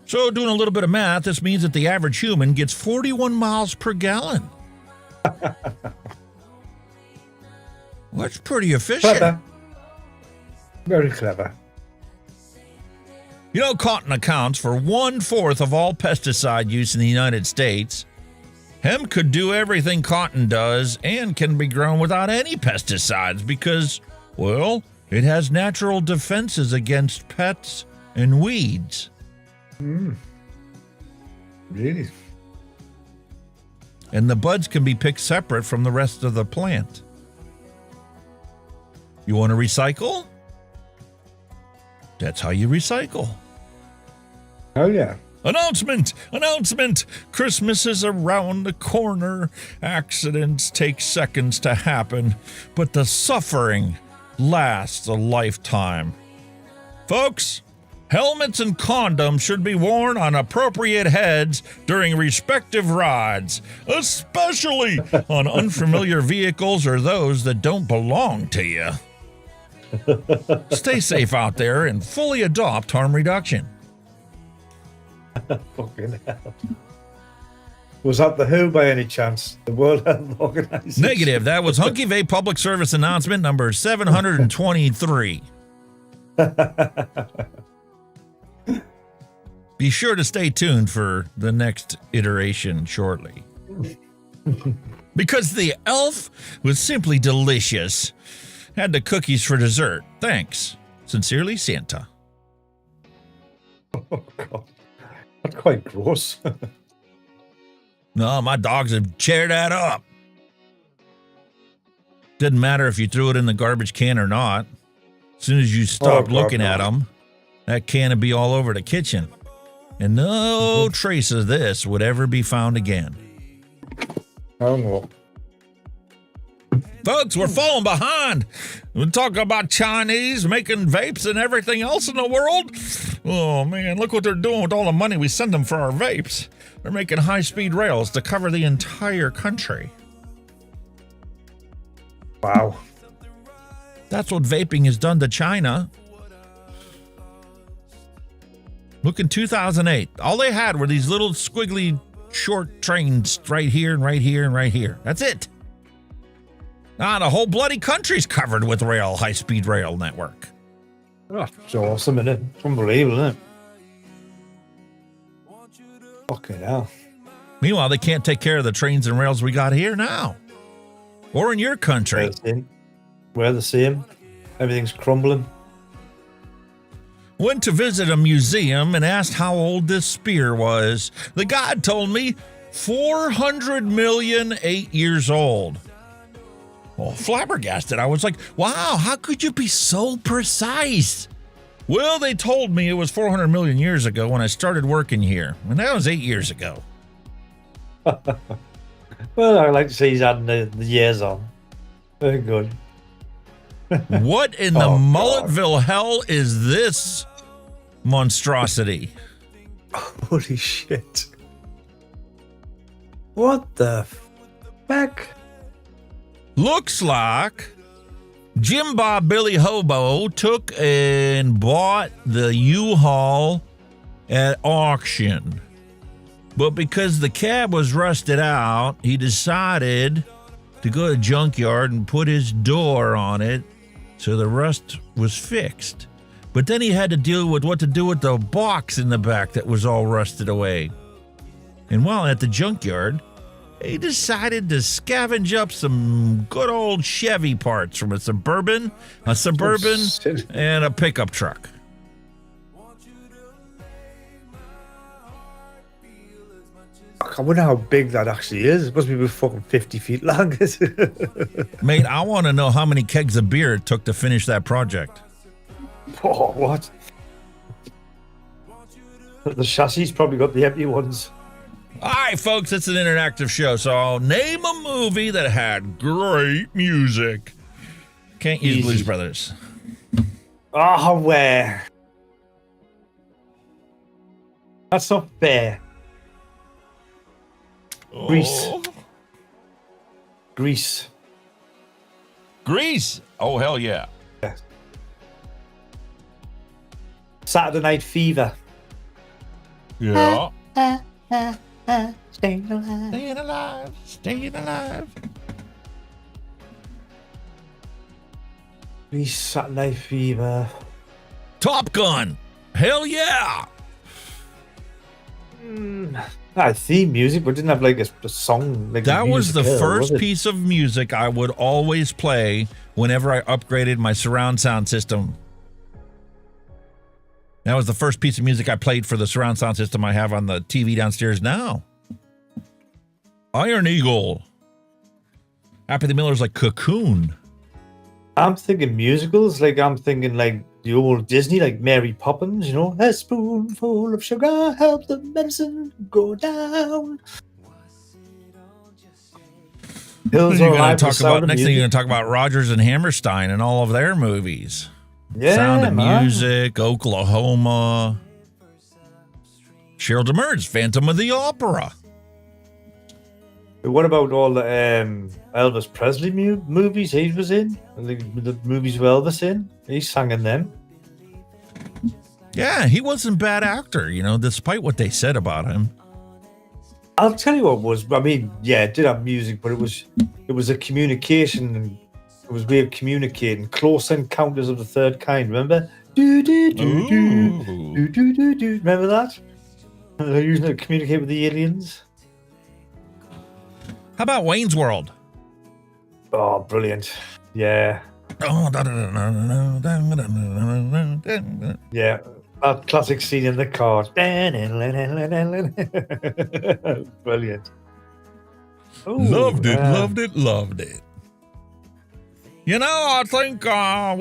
So doing a little bit of math, this means that the average human gets 41 miles per gallon. That's pretty efficient. Clever. Very clever. You know, cotton accounts for 1/4 of all pesticide use in the United States. Hemp could do everything cotton does and can be grown without any pesticides because, well, it has natural defenses against pests and weeds. Really? And the buds can be picked separate from the rest of the plant. You want to recycle? That's how you recycle. Oh, yeah. Announcement! Announcement! Christmas is around the corner. Accidents take seconds to happen, but the suffering lasts a lifetime. Folks, helmets and condoms should be worn on appropriate heads during respective rides, especially on unfamiliar vehicles or those that don't belong to you. Stay safe out there and fully adopt harm reduction. Fucking hell. Was that the WHO by any chance? The World Health Organization? Negative. That was Hunky Vape Public Service Announcement number 723. Be sure to stay tuned for the next iteration shortly. Because the elf was simply delicious. Had the cookies for dessert. Thanks. Sincerely, Santa. Oh, God. That's quite gross. No, my dogs have cheered that up. Didn't matter if you threw it in the garbage can or not. As soon as you stopped looking at them, that can would be all over the kitchen. And no trace of this would ever be found again. Oh, no. Folks, we're falling behind. We talk about Chinese making vapes and everything else in the world. Oh, man, look what they're doing with all the money we send them for our vapes. They're making high-speed rails to cover the entire country. Wow. That's what vaping has done to China. Look, in 2008, all they had were these little squiggly short trains right here and right here and right here. That's it. Now the whole bloody country's covered with rail, high-speed rail network. Oh, it's awesome, isn't it? It's unbelievable, isn't it? Fucking hell. Meanwhile, they can't take care of the trains and rails we got here now. Or in your country. We're the same. Everything's crumbling. Went to visit a museum and asked how old this spear was. The guide told me 400 million 8 years old. Well, flabbergasted. I was like, wow, how could you be so precise? Well, they told me it was 400 million years ago when I started working here, and that was 8 years ago. Well, I like to say he's adding the years on. Very good. What in the Mulletville hell is this monstrosity? Holy shit. What the fuck? Looks like Jim Bob Billy Hobo took and bought the U-Haul at auction. But because the cab was rusted out, he decided to go to a junkyard and put his door on it so the rust was fixed. But then he had to deal with what to do with the box in the back that was all rusted away. And while at the junkyard, he decided to scavenge up some good old Chevy parts from a Suburban, and a pickup truck. I wonder how big that actually is. It must be about fucking 50 feet long. Mate, I want to know how many kegs of beer it took to finish that project. Oh, what? The chassis probably got the empty ones. All right, folks, it's an interactive show, so I'll name a movie that had great music. Can't use Easy. Blues Brothers. Oh, where? That's not fair. Grease. Grease. Grease. Oh, hell yeah. Saturday Night Fever. Yeah. Staying alive. Staying alive. Staying alive. Grease, Saturday Night Fever. Top Gun. Hell yeah. Theme music, but didn't have like a song. Like That was the musical, first was it? piece of music I would always play whenever I upgraded my surround sound system. That was the first piece of music I played for the surround sound system I have on the TV downstairs now. Iron Eagle. Happy the Miller's like Cocoon. I'm thinking musicals. Like I'm thinking like the old Disney, like Mary Poppins. You know, a spoonful of sugar helps the medicine go down. Hills You're Are gonna Alive talk with Sound about of next thing. Music. You're going to talk about Rodgers and Hammerstein and all of their movies. Yeah, Sound of man. Music, Oklahoma. Cheryl Demers, Phantom of the Opera. What about all the Elvis Presley movies he was in? The movies with Elvis in? He sang in them. Yeah, he wasn't a bad actor, you know, despite what they said about him. I'll tell you what was. I mean, yeah, it did have music, but it was a communication. And it was a way of communicating. Close Encounters of the Third Kind. Remember? Do do do do do do do do. Remember that? They're using it to communicate with the aliens. How about Wayne's World? Oh, brilliant! Yeah, yeah. That classic scene in the car. Brilliant. Ooh, Loved it. You know, I think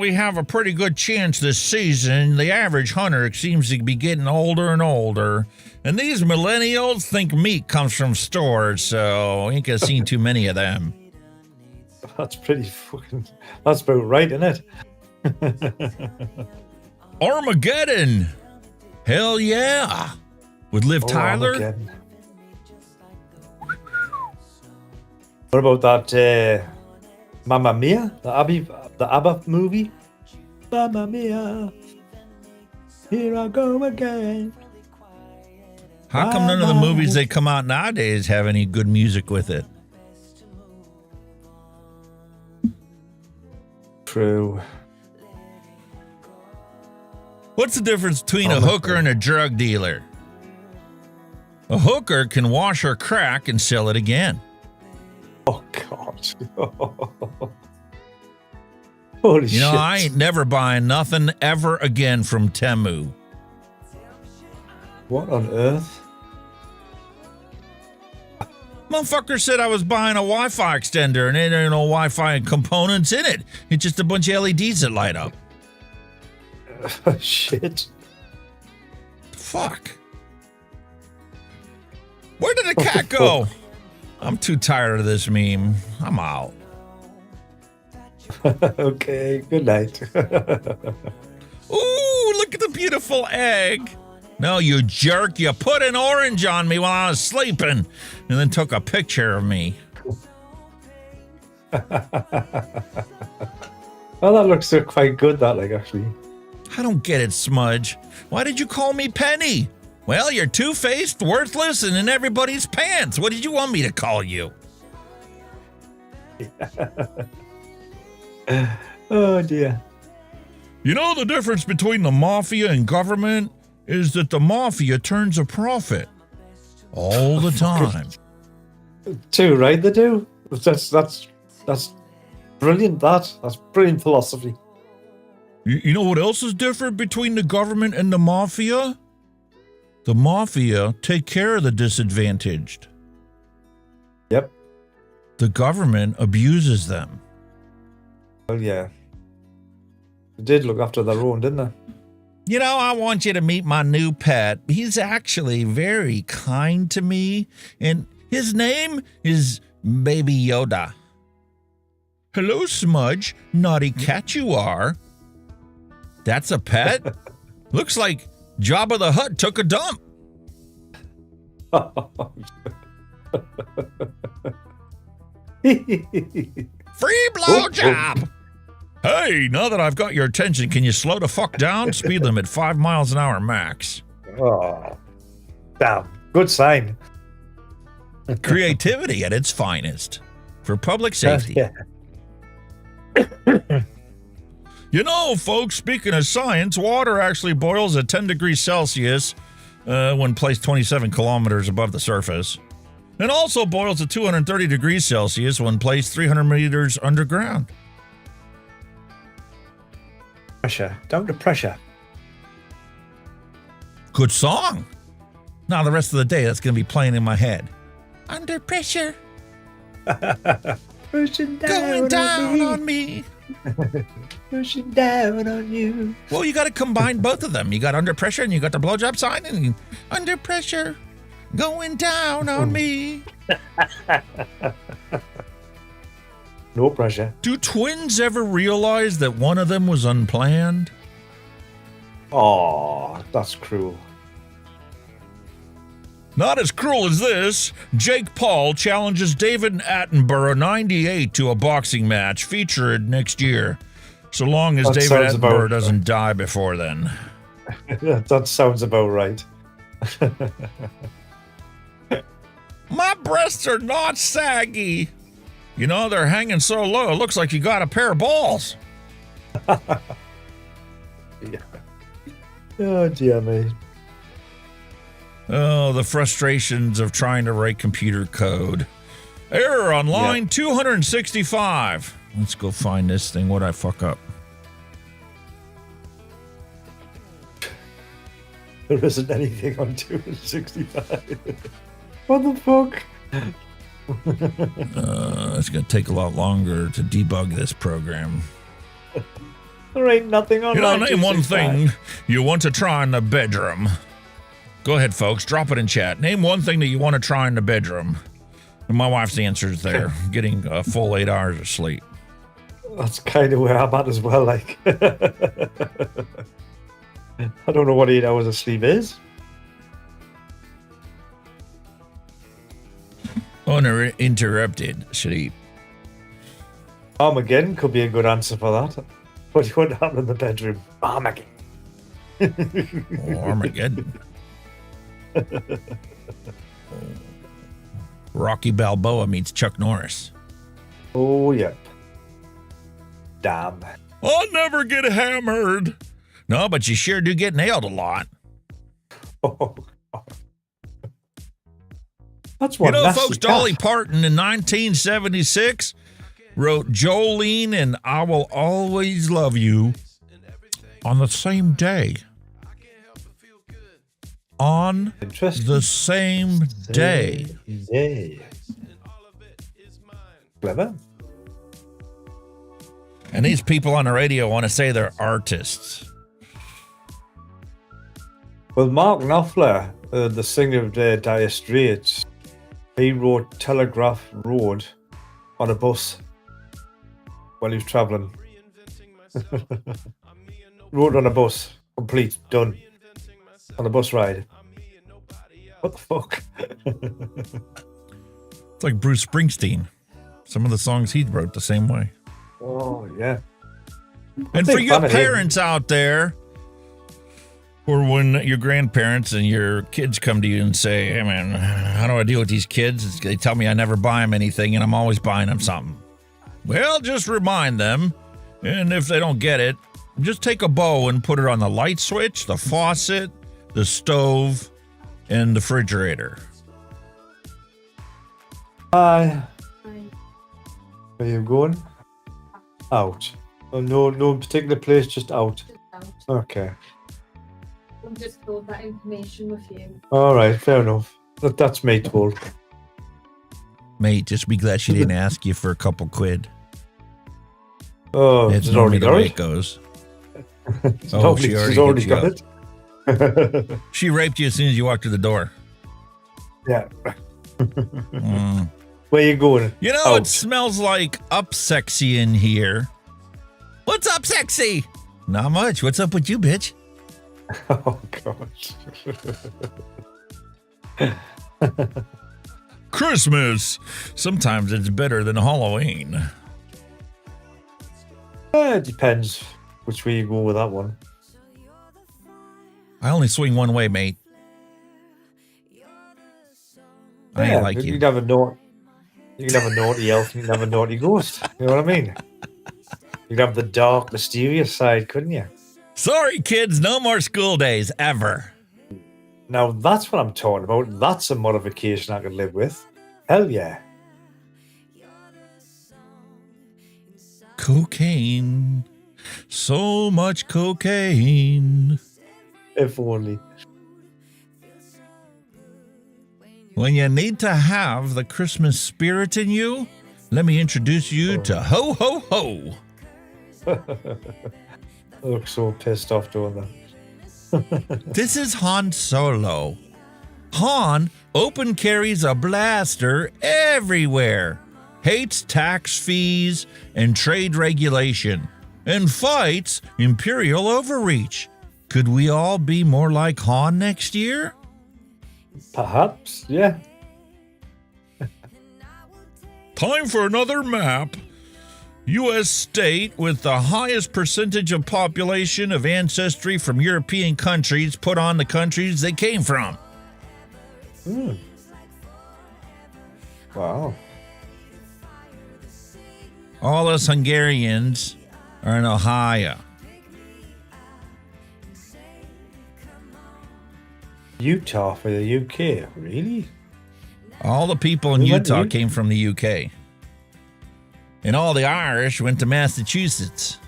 we have a pretty good chance this season. The average hunter seems to be getting older and older. And these millennials think meat comes from stores, so ain't gonna seen too many of them. That's pretty fucking. That's about right, isn't it? Armageddon. Hell yeah. With Liv Tyler. Armageddon. What about that Mamma Mia? The ABBA movie? Mamma Mia. Here I go again. How come none of the movies that come out nowadays have any good music with it? True. What's the difference between a hooker and a drug dealer? A hooker can wash her crack and sell it again. Oh, God. Holy shit. You know, I ain't never buying nothing ever again from Temu. What on earth? Motherfucker said I was buying a Wi-Fi extender and there ain't no Wi-Fi components in it. It's just a bunch of LEDs that light up. Shit. Fuck. Where did the cat go? I'm too tired of this meme. I'm out. Okay, good night. Ooh, look at the beautiful egg. No, you jerk. You put an orange on me while I was sleeping and then took a picture of me. Well, that looks quite good, that, like, actually. I don't get it, Smudge. Why did you call me Penny? Well, you're two-faced, worthless, and in everybody's pants. What did you want me to call you? Oh, dear. You know the difference between the mafia and government is that the mafia turns a profit all the time. Too right, they do. That's brilliant. That's brilliant philosophy. You know what else is different between the government and the mafia? The mafia take care of the disadvantaged. Yep. The government abuses them. Well, yeah. They did look after their own, didn't they? You know, I want you to meet my new pet. He's actually very kind to me, and his name is Baby Yoda. Hello, Smudge. Naughty cat you are. That's a pet? Looks like Jabba the Hutt took a dump. Free blowjob. Hey, now that I've got your attention, can you slow the fuck down? Speed limit 5 miles an hour max. Oh, damn. Good sign. Creativity at its finest for public safety. Yeah. You know, folks, speaking of science, water actually boils at 10 degrees Celsius when placed 27 kilometers above the surface. It also boils at 230 degrees Celsius when placed 300 meters underground. Pressure. Down to pressure. Good song. Now the rest of the day, that's going to be playing in my head. Under pressure. Pushing Going down on me. Pushing down on you. Well, you got to combine both of them. You got under pressure and you got the blowjob sign and under pressure. Going down on me. No pressure. Do twins ever realize that one of them was unplanned? Oh, that's cruel. Not as cruel as this. Jake Paul challenges David Attenborough 98 to a boxing match featured next year. So long as That David sounds Attenborough about- doesn't die before then. That sounds about right. My breasts are not saggy. You know, they're hanging so low, it looks like you got a pair of balls. Yeah. Oh, dear me. Oh, the frustrations of trying to write computer code. Error on line 265. Let's go find this thing. What'd I fuck up? There isn't anything on 265. What the fuck? It's going to take a lot longer to debug this program. There ain't nothing on You know, line name one 265. thing you want to try in the bedroom. Go ahead, folks. Drop it in chat. Name one thing that you want to try in the bedroom. And my wife's answer is there. Getting a full 8 hours of sleep. That's kind of where I'm at as well. Like, I don't know what 8 hours of sleep is. Uninterrupted sleep. Armageddon could be a good answer for that. What would happen in the bedroom? Armageddon. Armageddon. Rocky Balboa meets Chuck Norris. Oh, yep. Damn. I'll never get hammered. No, but you sure do get nailed a lot. Oh, that's You one know, nasty folks, cat. Dolly Parton in 1976 wrote Jolene and I Will Always Love You on the same day. On the same day. Yeah. Clever. And these people on the radio want to say they're artists. Well, Mark Knopfler, the singer of Dire Straits, he wrote Telegraph Road on a bus while he was travelling. Wrote on a bus, complete, done. On a bus ride. What the fuck? It's like Bruce Springsteen. Some of the songs he wrote the same way. Oh, yeah. And Big for you fan of him. parents out there, or when your grandparents and your kids come to you and say, hey man, how do I deal with these kids? They tell me I never buy them anything and I'm always buying them something. Well, just remind them, and if they don't get it, just take a bow and put it on the light switch, the faucet, the stove, and the refrigerator. Hi. Where you going? Out. Oh, no particular place, just out. Okay. I'll just hold that information with you. All right, fair enough. That's me told. Mate, just be glad she didn't ask you for a couple quid. Oh, It's is it normally already the way got it goes. Oh, She's she already, already hit you got up. it. She raped you as soon as you walked through the door. Yeah. Mm. Where you going? You know, it smells like up sexy in here. What's up, sexy? Not much. What's up with you, bitch? Oh, gosh. Christmas. Sometimes it's better than Halloween. It depends which way you go with that one. I only swing one way, mate. I ain't like you. You can have a naughty elf, you can have a naughty ghost. You know what I mean? You can have the dark, mysterious side, couldn't you? Sorry, kids, no more school days, ever. Now, that's what I'm talking about. That's a modification I can live with. Hell yeah. Cocaine. So much cocaine. If only. When you need to have the Christmas spirit in you, let me introduce you to Ho Ho Ho. I look so pissed off doing that. This is Han Solo. Han open carries a blaster everywhere, hates tax fees and trade regulation, and fights Imperial Overreach. Could we all be more like Han next year? Perhaps, yeah. Time for another map. U.S. state with the highest percentage of population of ancestry from European countries put on the countries they came from. Wow. All us Hungarians are in Ohio. Utah for the UK, really? All the people in We went to Utah Utah. came from the UK. And all the Irish went to Massachusetts.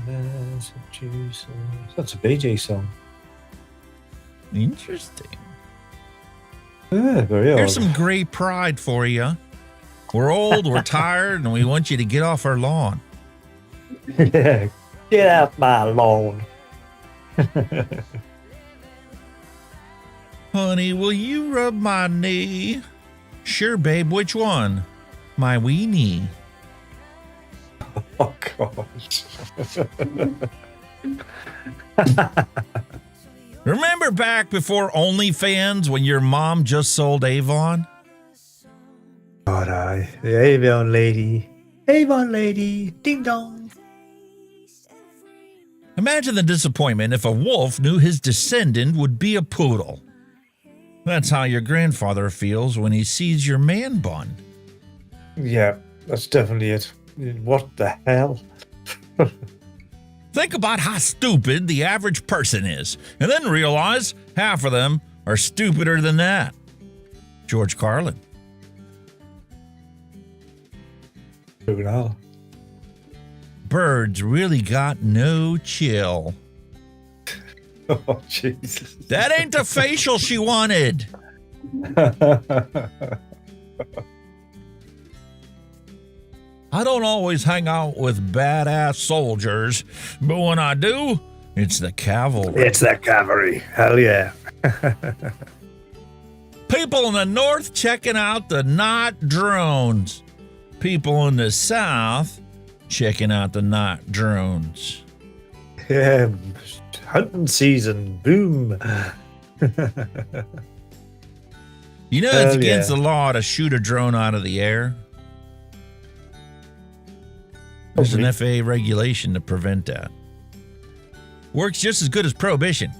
Massachusetts. That's a BJ song. Interesting. Yeah, very old. Here's some gray pride for you. We're old, we're tired, and we want you to get off our lawn. Yeah, get off my lawn. Honey, will you rub my knee? Sure, babe, which one? My weenie. Oh, gosh. Remember back before OnlyFans when your mom just sold Avon? God, aye. The Avon lady. Avon lady. Ding dong. Imagine the disappointment if a wolf knew his descendant would be a poodle. That's how your grandfather feels when he sees your man bun. Yeah, that's definitely it. What the hell? Think about how stupid the average person is, and then realize half of them are stupider than that. George Carlin. Birds really got no chill. Oh, Jesus. That ain't the facial she wanted. I don't always hang out with badass soldiers, but when I do, it's the cavalry. It's the cavalry. Hell yeah. People in the north checking out the night drones. People in the south checking out the night drones. Yeah, hunting season. Boom. You know, it's Hell against yeah. the law to shoot a drone out of the air. There's an FAA regulation to prevent that. Works just as good as prohibition.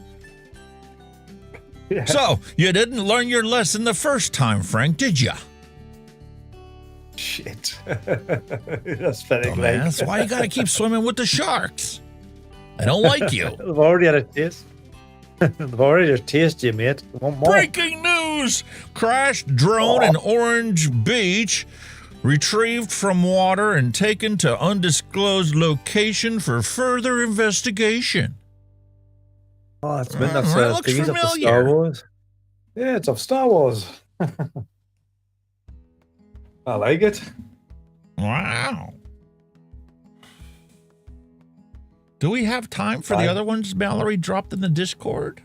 Yeah. So, you didn't learn your lesson the first time, Frank, did ya? Shit. That's pathetic. Dumbass, why you gotta keep swimming with the sharks? I don't like you. I've already had a taste. I've already had a taste, you mate. Want more? Breaking news! Crashed drone in Orange Beach, retrieved from water and taken to undisclosed location for further investigation. Oh, it's been that That looks thingies of the Star familiar. Wars. Yeah, it's of Star Wars. I like it. Wow. Do we have time for the other ones Mallory dropped in the Discord?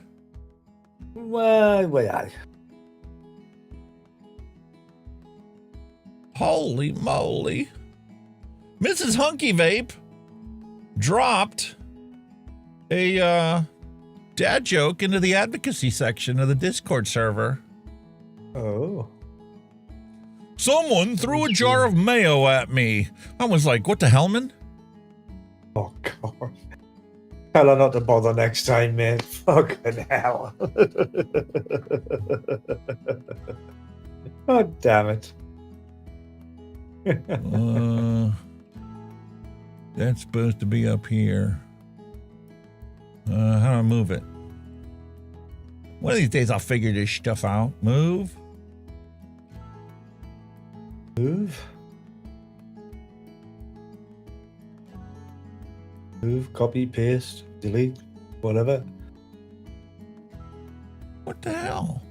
Well. Holy moly. Mrs. Hunky Vape dropped a dad joke into the advocacy section of the Discord server. Oh. Someone threw a jar of mayo at me. I was like, what the hell, man? Oh, God. Tell her not to bother next time, mate. Fucking hell. Oh, damn it. That's supposed to be up here. How do I move it? One of these days I'll figure this stuff out. Move. Move, copy, paste, delete, whatever. What the hell?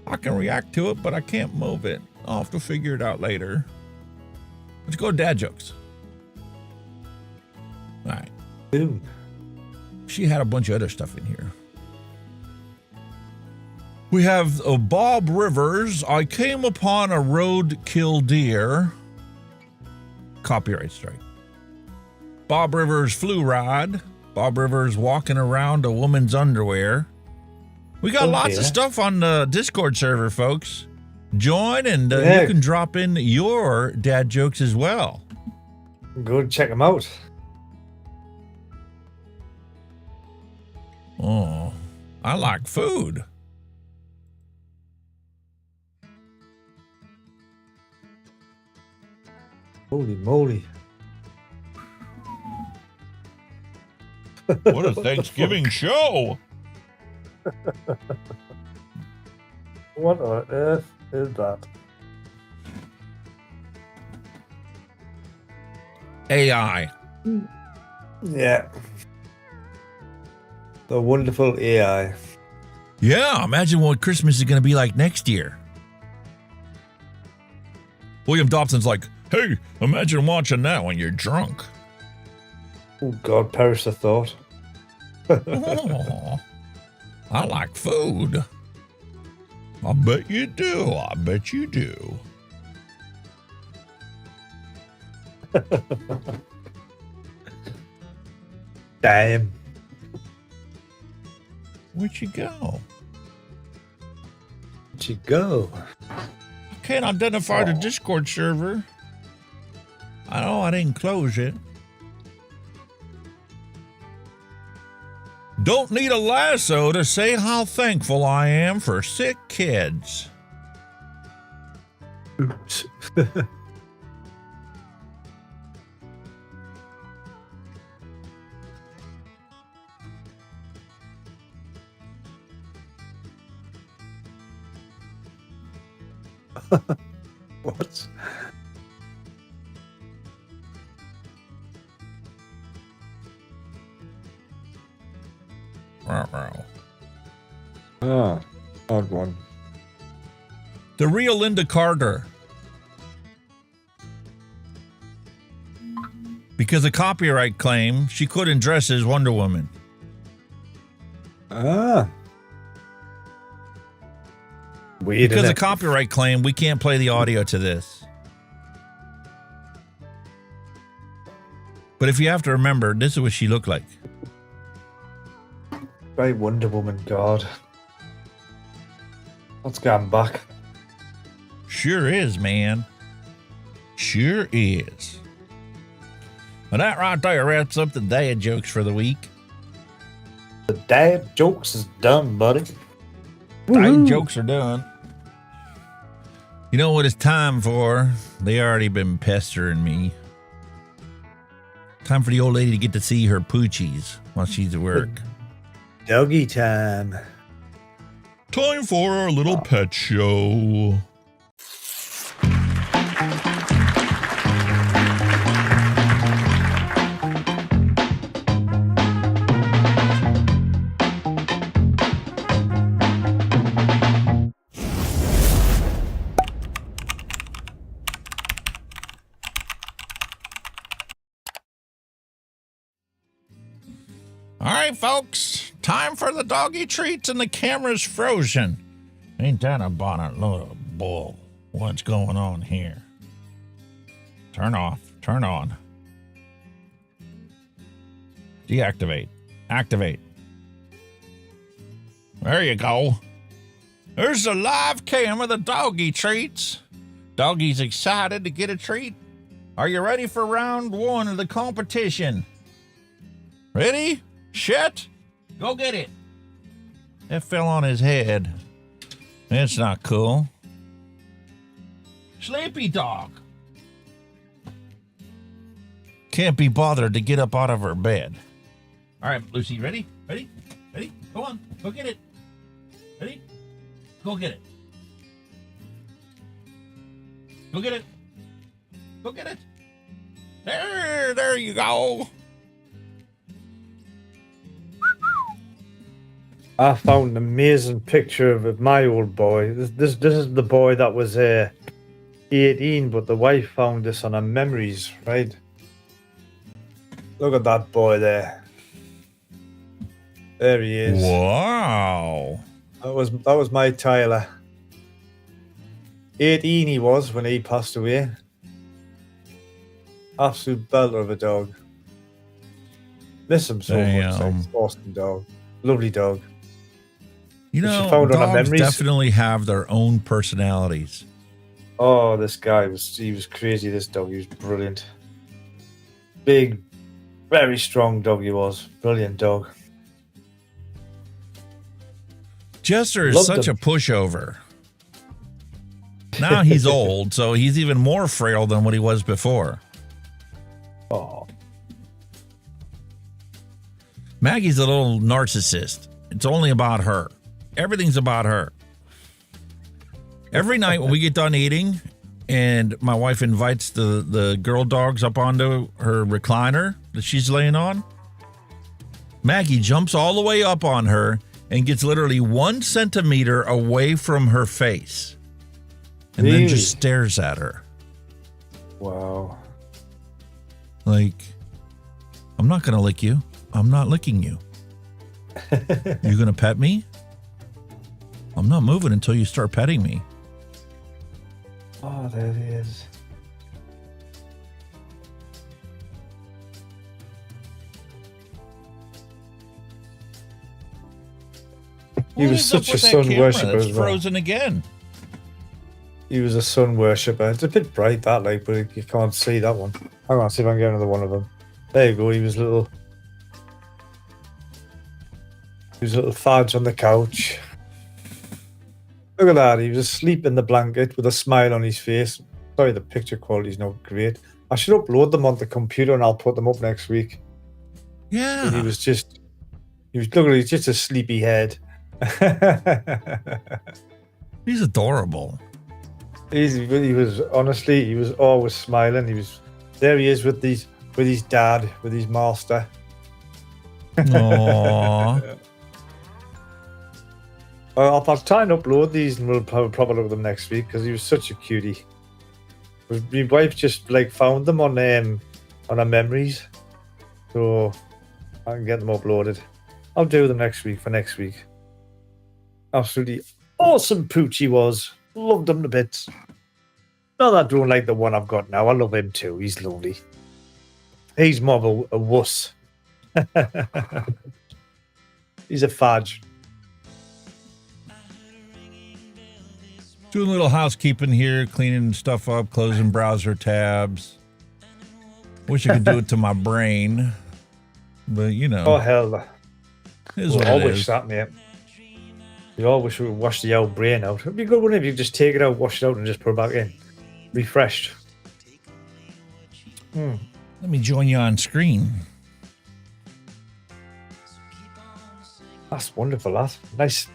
I can react to it, but I can't move it. I'll have to figure it out later. Let's go to dad jokes. All right. Ooh. She had a bunch of other stuff in here. We have Bob Rivers. I came upon a roadkill deer. Copyright strike. Bob Rivers flu ride. Bob Rivers walking around a woman's underwear. We got lots of stuff on the Discord server, folks. Join and you can drop in your dad jokes as well. Go check them out. Oh, I like food. Holy moly. What a Thanksgiving show. What on earth is that? AI. Yeah. The wonderful AI. Yeah, imagine what Christmas is going to be like next year. William Dobson's like, hey, imagine watching that when you're drunk. Oh, God, perish the thought. Oh, I like food. I bet you do. I bet you do. Damn. Where'd you go? Where'd you go? I can't identify the Discord server. I know I didn't close it. Don't need a lasso to say how thankful I am for sick kids. Oops. What? Ah, odd one. The real Linda Carter. Because of copyright claim, she couldn't dress as Wonder Woman. Ah. Weird, because isn't of it? copyright claim, we can't play the audio to this. But if you have to remember, this is what she looked like. Great Wonder Woman, God. Let's go back. Sure is, man. Sure is. Well, that right there wraps up the dad jokes for the week. The dad jokes is done, buddy. Dad jokes are done. You know what it's time for? They already been pestering me. Time for the old lady to get to see her poochies while she's at work. Doggy time. Time for our little pet show. All right, folks, time for the doggy treats, and the camera's frozen. Ain't that a bonnet load of bull? What's going on here? Turn off, turn on. Deactivate, activate. There you go. There's the live cam of the doggy treats. Doggy's excited to get a treat. Are you ready for round 1 of the competition? Ready? Shit. Go get it. That fell on his head. That's not cool. Sleepy dog. Can't be bothered to get up out of her bed. All right, Lucy, ready? Ready? Ready? Go on. Go get it. Ready? Go get it. Go get it. Go get it. There you go. I found an amazing picture of my old boy. This is the boy that was 18, but the wife found this on her memories, right? Look at that boy there. There he is. Wow. That was my Tyler. 18 he was when he passed away. Absolute belter of a dog. Miss him so much. Like, awesome dog. Lovely dog. You know, dogs definitely have their own personalities. Oh, this guy was crazy, this dog. He was brilliant. Big, very strong dog he was. Brilliant dog. Jester is such a pushover. Now he's old, so he's even more frail than what he was before. Oh. Maggie's a little narcissist. It's only about her. Everything's about her. Every night when we get done eating and my wife invites the girl dogs up onto her recliner that she's laying on, Maggie jumps all the way up on her and gets literally 1 centimeter away from her face. And then just stares at her. Wow. Like, I'm not going to lick you. I'm not licking you. You going to pet me? I'm not moving until you start petting me. Oh, there he is. He was such a sun worshipper as well. Frozen again. He was a sun worshipper. It's a bit bright, that light, but you can't see that one. Hang on, see if I can get another one of them. There you go. He was little fudge on the couch. Look at that. He was asleep in the blanket with a smile on his face. Sorry, the picture quality is not great. I should upload them on the computer and I'll put them up next week. Yeah. But he's just a sleepy head. He's adorable. He was always smiling. There he is with his dad, with his master. Aww. I'll try and upload these and we'll have a proper look at them next week because he was such a cutie. My wife just found them on her memories, so I can get them uploaded. I'll do them next week for next week. Absolutely awesome pooch he was. Loved him to bits. Not that I don't like the one I've got now. I love him too. He's lovely. He's more of a wuss. He's a fudge. Doing a little housekeeping here, cleaning stuff up, closing browser tabs. Wish I could do it to my brain, but you know. Oh hell! Is what I it wish is. that, mate. You all wish we would wash the old brain out. It'd be good, wouldn't it? If you just take it out, wash it out, and just put it back in, refreshed. Let me join you on screen. That's wonderful. That's nice.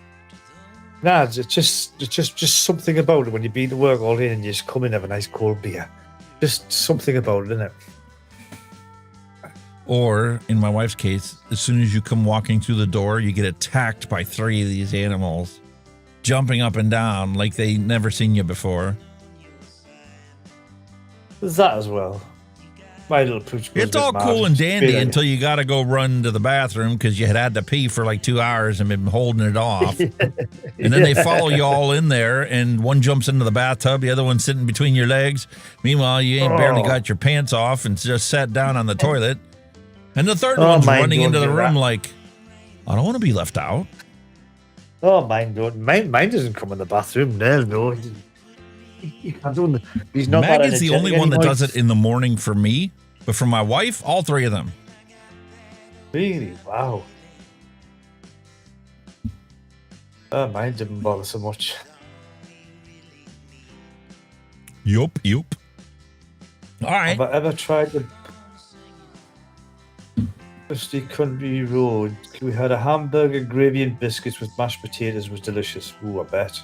Nah, it's just something about it when you've been to work all day and you just come in and have a nice cold beer. Just something about it, isn't it? Or, in my wife's case, as soon as you come walking through the door, you get attacked by 3 of these animals, jumping up and down like they never seen you before. There's that as well. My little pooch goes It's a bit all mad. cool and dandy Spit until you got to go run to the bathroom because you had to pee for like 2 hours and been holding it off. And then they follow you all in there, and one jumps into the bathtub, the other one's sitting between your legs. Meanwhile, you ain't barely got your pants off and just sat down on the toilet. And the third one's running into the room like, I don't want to be left out. Oh, mine don't. Mine doesn't come in the bathroom. No. He's not that Maggie's the only energetic one that anymore. does it in the morning for me, but for my wife, all three of them. Really? Wow. Mine didn't bother so much. Yup. All right. Have I ever tried the Dusty Country Road? We had a hamburger, gravy, and biscuits with mashed potatoes. It was delicious. Ooh, I bet.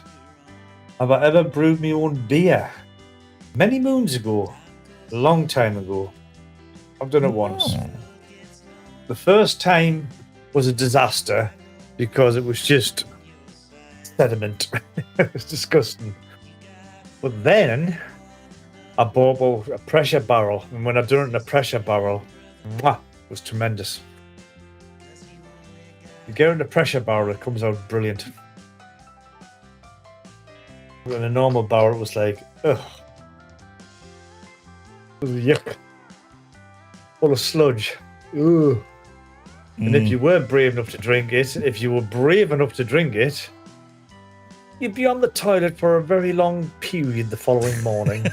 Have I ever brewed my own beer? Many moons ago. A long time ago. I've done it once. The first time was a disaster because it was just sediment. It was disgusting. But then I bought a pressure barrel, and when I done it in a pressure barrel, it was tremendous. You get it in a pressure barrel, it comes out brilliant. But in a normal barrel, it was like, ugh. It was yuck. Full of sludge. Ooh. And if you were brave enough to drink it, you'd be on the toilet for a very long period the following morning.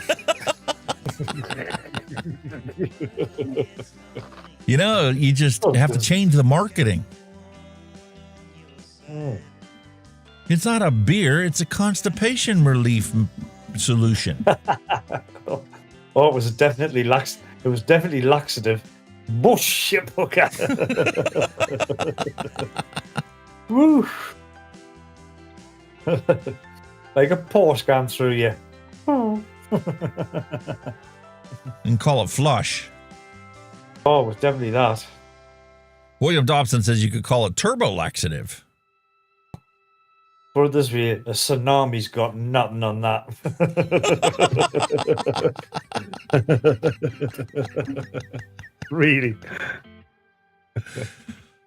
You know, you just have to change the marketing. It's not a beer, it's a constipation relief solution. Oh, it was definitely laxative. Bullshit, booker. Woo. Like a Porsche going through you. And call it flush. Oh, it was definitely that. William Dobson says you could call it turbo laxative. Put it this way, a tsunami's got nothing on that. Really.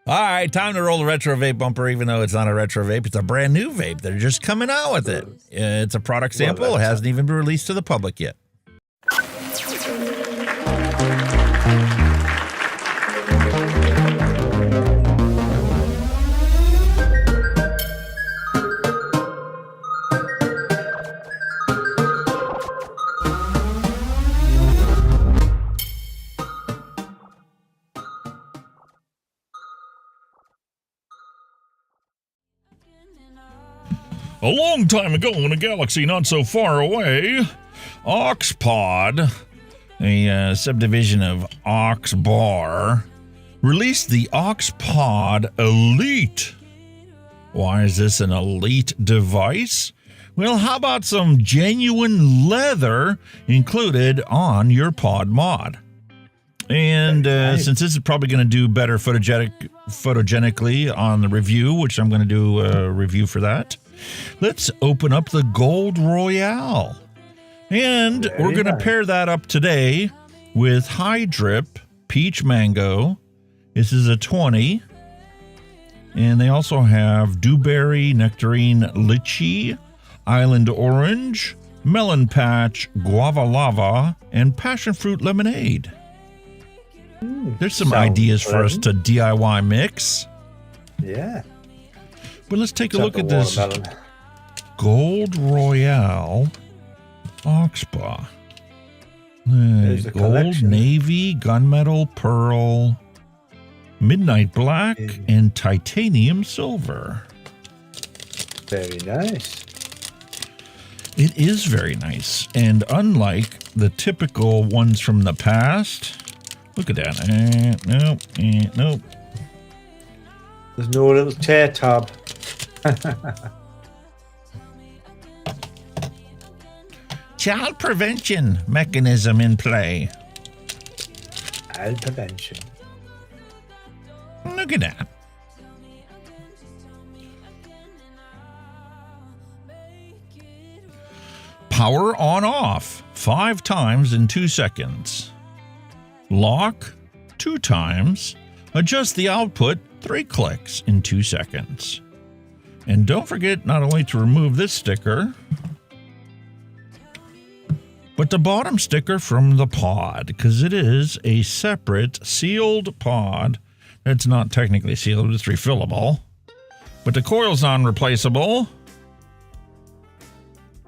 All right, time to roll the retro vape bumper, even though it's not a retro vape. It's a brand new vape. They're just coming out with it. It's a product sample. It hasn't even been released to the public yet. A long time ago in a galaxy not so far away, Oxpod, a subdivision of Oxbar, released the Oxpod Elite. Why is this an elite device? Well, how about some genuine leather included on your pod mod? And since this is probably going to do better photogenically on the review, which I'm going to do a review for that, let's open up the Gold Royale. And we're going to pair that up today with High Drip Peach Mango. This is a 20. And they also have Dewberry Nectarine Lychee, Island Orange, Melon Patch Guava Lava, and Passion Fruit Lemonade. There's some ideas for us to DIY mix. Yeah. But let's take a look at this Gold Royale Oxpa. Gold, collection. Navy, Gunmetal, Pearl, Midnight Black, and Titanium Silver. Very nice. It is very nice. And unlike the typical ones from the past, look at that. Nope. There's no little tear tab. Child prevention mechanism in play. Child prevention. Look at that. Power on off 5 times in 2 seconds. lock 2 times, adjust the output 3 clicks in 2 seconds. And don't forget not only to remove this sticker, but the bottom sticker from the pod, because it is a separate sealed pod. It's not technically sealed, it's refillable. But the coil's non-replaceable.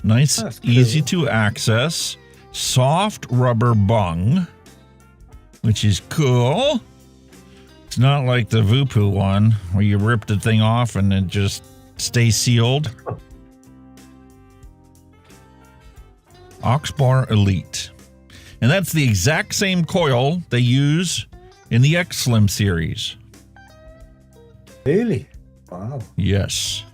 Nice, easy to access. Soft rubber bung, which is cool. It's not like the Voopoo one where you rip the thing off and it just stays sealed. Oxbar Elite. And that's the exact same coil they use in the X Slim series. Really? Wow. Yes.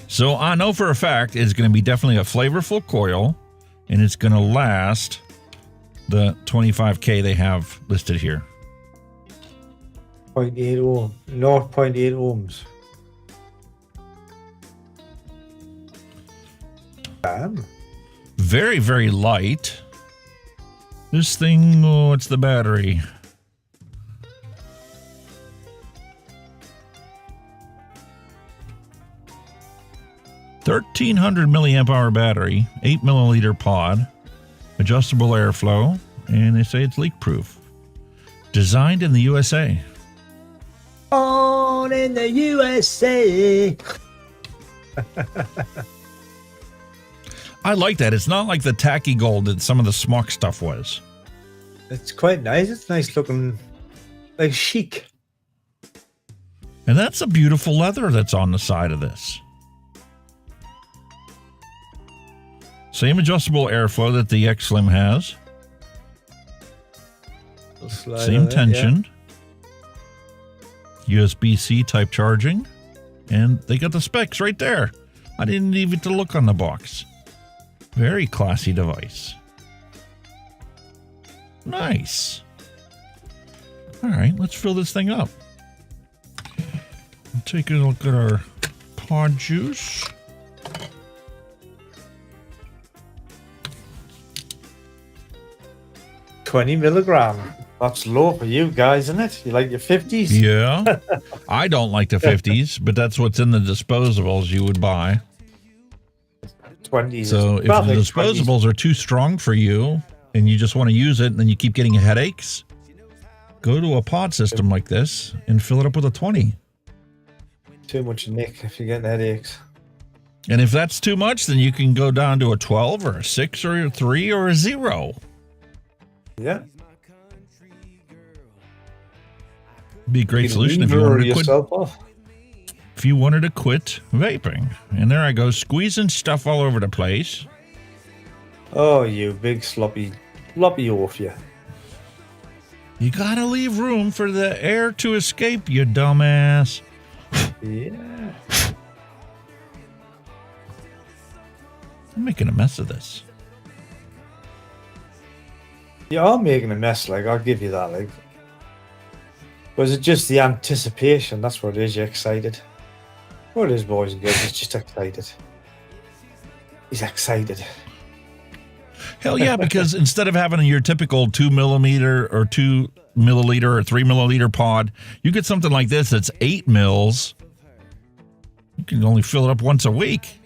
So I know for a fact it's going to be definitely a flavorful coil, and it's going to last the 25K they have listed here. 0.8 ohm, 0.8 ohms. Damn. Very, very light. This thing, oh, it's the battery. $1,300 milliamp hour battery, 8 milliliter pod, adjustable airflow, and they say it's leak proof. Designed in the USA. On in the USA. I like that. It's not like the tacky gold that some of the Smock stuff was. It's quite nice. It's nice looking, like chic. And that's a beautiful leather that's on the side of this. Same adjustable airflow that the X Slim has. Same tension. Yeah. USB-C type charging. And they got the specs right there. I didn't even to look on the box. Very classy device. Nice. All right, let's fill this thing up. Take a look at our pod juice. $20 milligram. That's low for you guys, isn't it? You like your 50s? Yeah. I don't like the 50s, but that's what's in the disposables you would buy. 20s. So if the disposables are too strong for you and you just want to use it and then you keep getting headaches, go to a pod system like this and fill it up with a 20. Too much Nick if you're getting headaches. And if that's too much, then you can go down to a 12 or a 6 or a 3 or a 0. Yeah. Be a great solution if you wanted to quit vaping. And there I go, squeezing stuff all over the place. Oh, you big sloppy oaf, you. You gotta leave room for the air to escape, you dumbass. Yeah. I'm making a mess of this. You are making a mess, like, I'll give you that, like. Was it just the anticipation? That's what it is, you're excited. What it is, boys and girls, he's just excited. He's excited. Hell yeah, because instead of having your typical 2 millimeter or 2 milliliter or 3 milliliter pod, you get something like this that's 8 mils. You can only fill it up once a week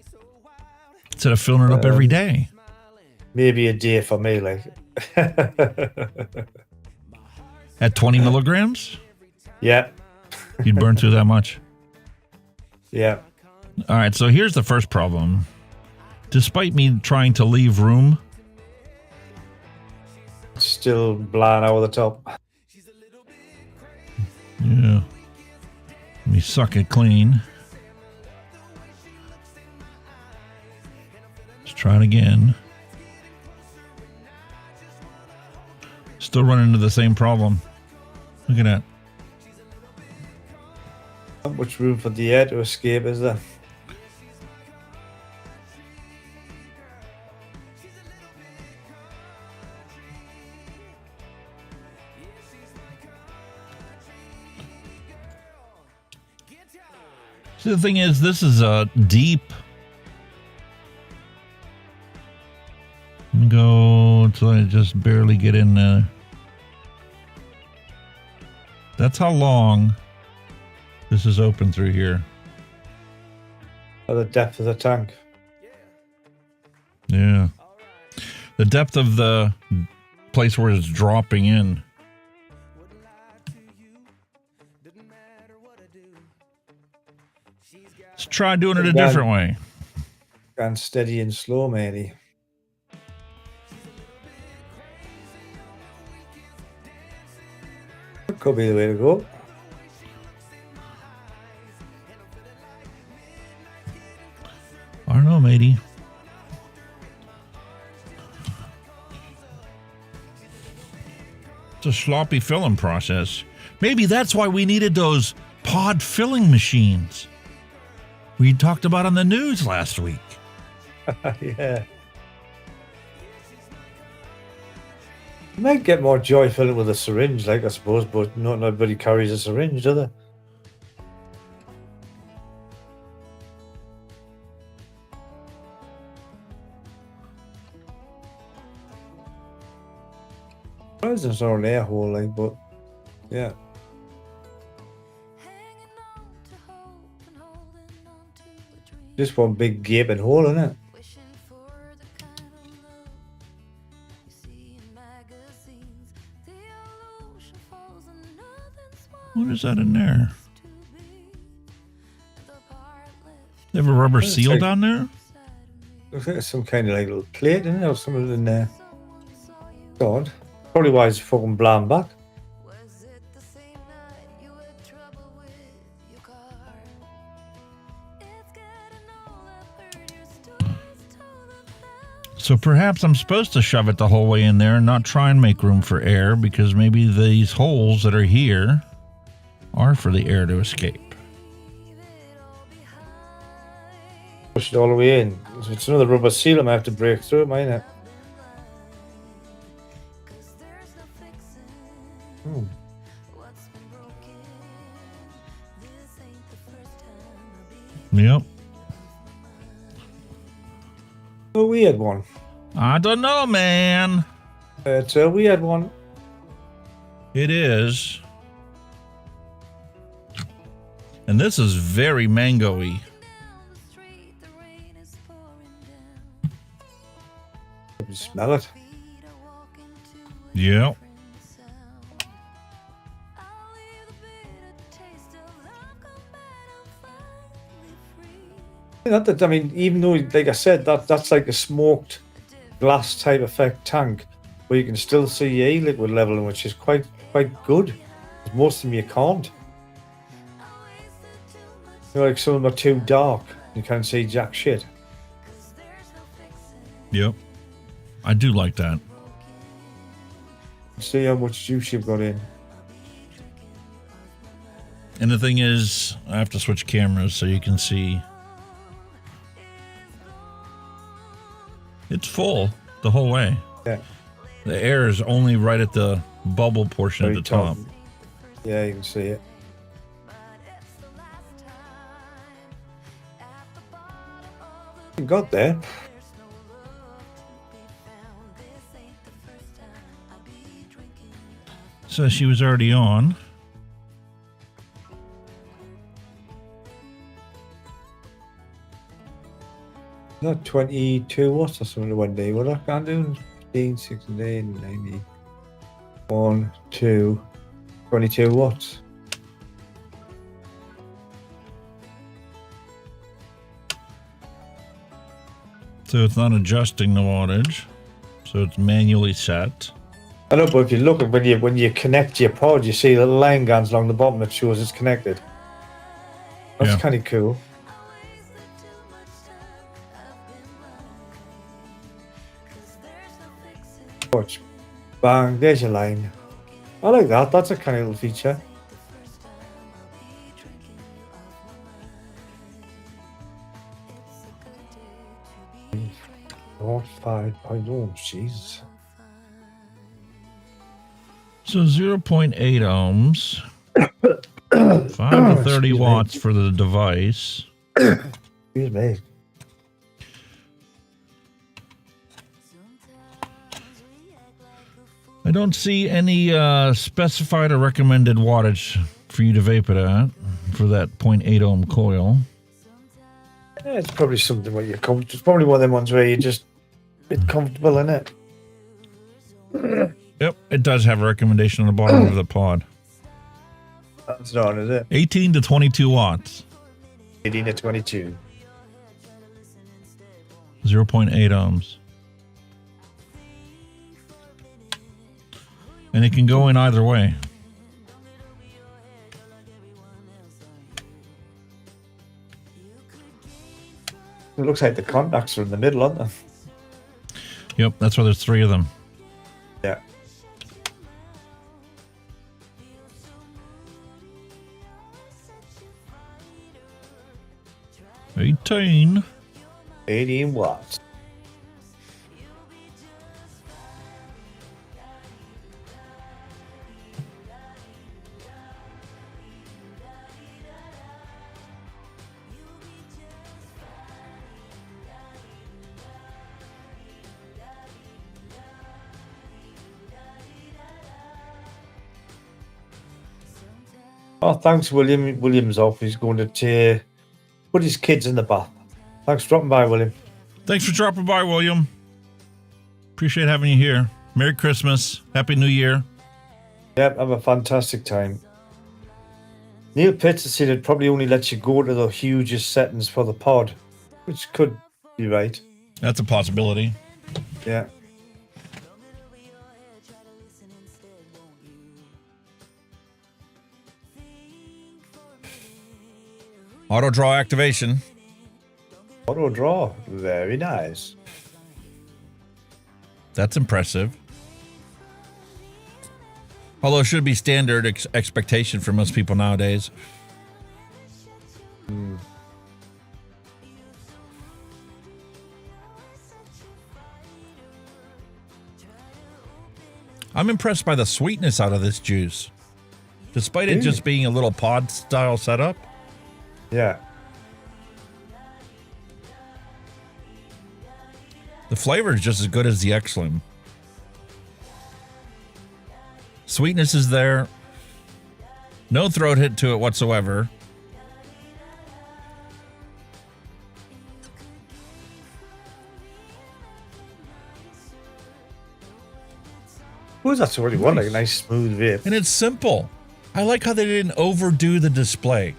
instead of filling it up every day. Maybe a day for me, like. At 20 milligrams? Yeah. You'd burn through that much? Yeah. All right, so here's the first problem. Despite me trying to leave room, still blowing over the top. Yeah. Let me suck it clean. Let's try it again. Still running into the same problem. Look at that. Not much room for the air to escape, is there? See, the thing is, this is a deep. Let me go until I just barely get in there. That's how long this is open through here. Or the depth of the tank. Yeah. The depth of the place where it's dropping in. Let's try doing it a different way. And steady and slow, matey. Could be the way to go. I don't know, matey. It's a sloppy filling process. Maybe that's why we needed those pod filling machines we talked about on the news last week. Yeah. You might get more joy filling with a syringe, like I suppose, but not everybody carries a syringe, do they? There's not an air hole, like, but yeah. Just one big gaping hole, isn't it? What is that in there? They have a rubber seal down there? Looks like some kind of like little plate in it or something in there. God. Probably why it's fucking blown back. So perhaps I'm supposed to shove it the whole way in there and not try and make room for air, because maybe these holes that are here are for the air to escape. Push it all the way in. So it's another rubber seal I might have to break through it, might it? Yep. A weird one. I don't know, man. It's a weird one. It is. And this is very mango-y. You smell it. Yep. I mean, even though, like I said, that's like a smoked glass type effect tank, where you can still see a liquid level, which is quite good. Most of them you can't. You know, like some of them are too dark. You can't see jack shit. Yep. I do like that. See how much juice you've got in. And the thing is, I have to switch cameras so you can see. It's full the whole way. Yeah. The air is only right at the bubble portion at the top. Yeah, you can see it. You got there. So she was already on. Not 22 watts or something one day. What I can do 15, 16, 90. 1, 2, 22 watts. So it's not adjusting the wattage. So it's manually set. I know, but if you look at when you connect your pod, you see little line guns along the bottom that shows it's connected. That's kind of cool. Watch. Bang, there's your line. I like that. That's a kind of little feature. Oh, 5.0, Jesus. So 0.8 ohms. 5 to 30 watts for the device. Excuse me. I I don't see any specified or recommended wattage for you to vape it at for that 0.8 ohm coil. Yeah, it's probably something where you're comfortable. It's probably one of them ones where you're just a bit comfortable in it. Yep, it does have a recommendation on the bottom of the pod. That's not, is it? 18 to 22 watts. 18 to 22. 0.8 ohms. And it can go in either way. It looks like the contacts are in the middle, aren't they? Yep, that's why there's 3 of them. Yeah. $18 watts. Oh, thanks, William. William's off. He's going to put his kids in the bath. Thanks for dropping by, William. Thanks for dropping by, William. Appreciate having you here. Merry Christmas. Happy New Year. Yep, have a fantastic time. Neil Pitts has said it probably only lets you go to the hugest settings for the pod, which could be right. That's a possibility. Yeah. Auto draw activation. Auto draw. Very nice. That's impressive. Although it should be standard expectation for most people nowadays. I'm impressed by the sweetness out of this juice. Despite it just being a little pod style setup. Yeah. The flavor is just as good as the X-Slim. Sweetness is there. No throat hit to it whatsoever. Who's that's already one? Like a nice smooth vape. And it's simple. I like how they didn't overdo the display.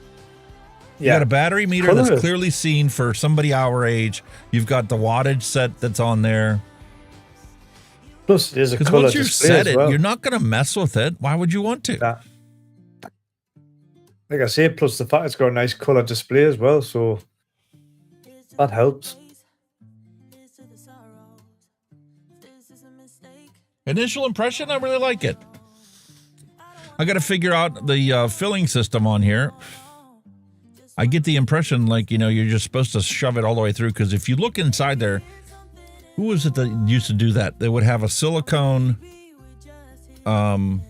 You Yeah. got a battery meter Color. that's clearly seen for somebody our age. You've got the wattage set that's on there. Plus, there's a Because color once you display set as it, well. you're not going to mess with it. Why would you want to? Like I say, plus the fact it's got a nice color display as well, so that helps. Initial impression, I really like it. I got to figure out the filling system on here. I get the impression like, you know, you're just supposed to shove it all the way through, because if you look inside there, who was it that used to do that? They would have a silicone right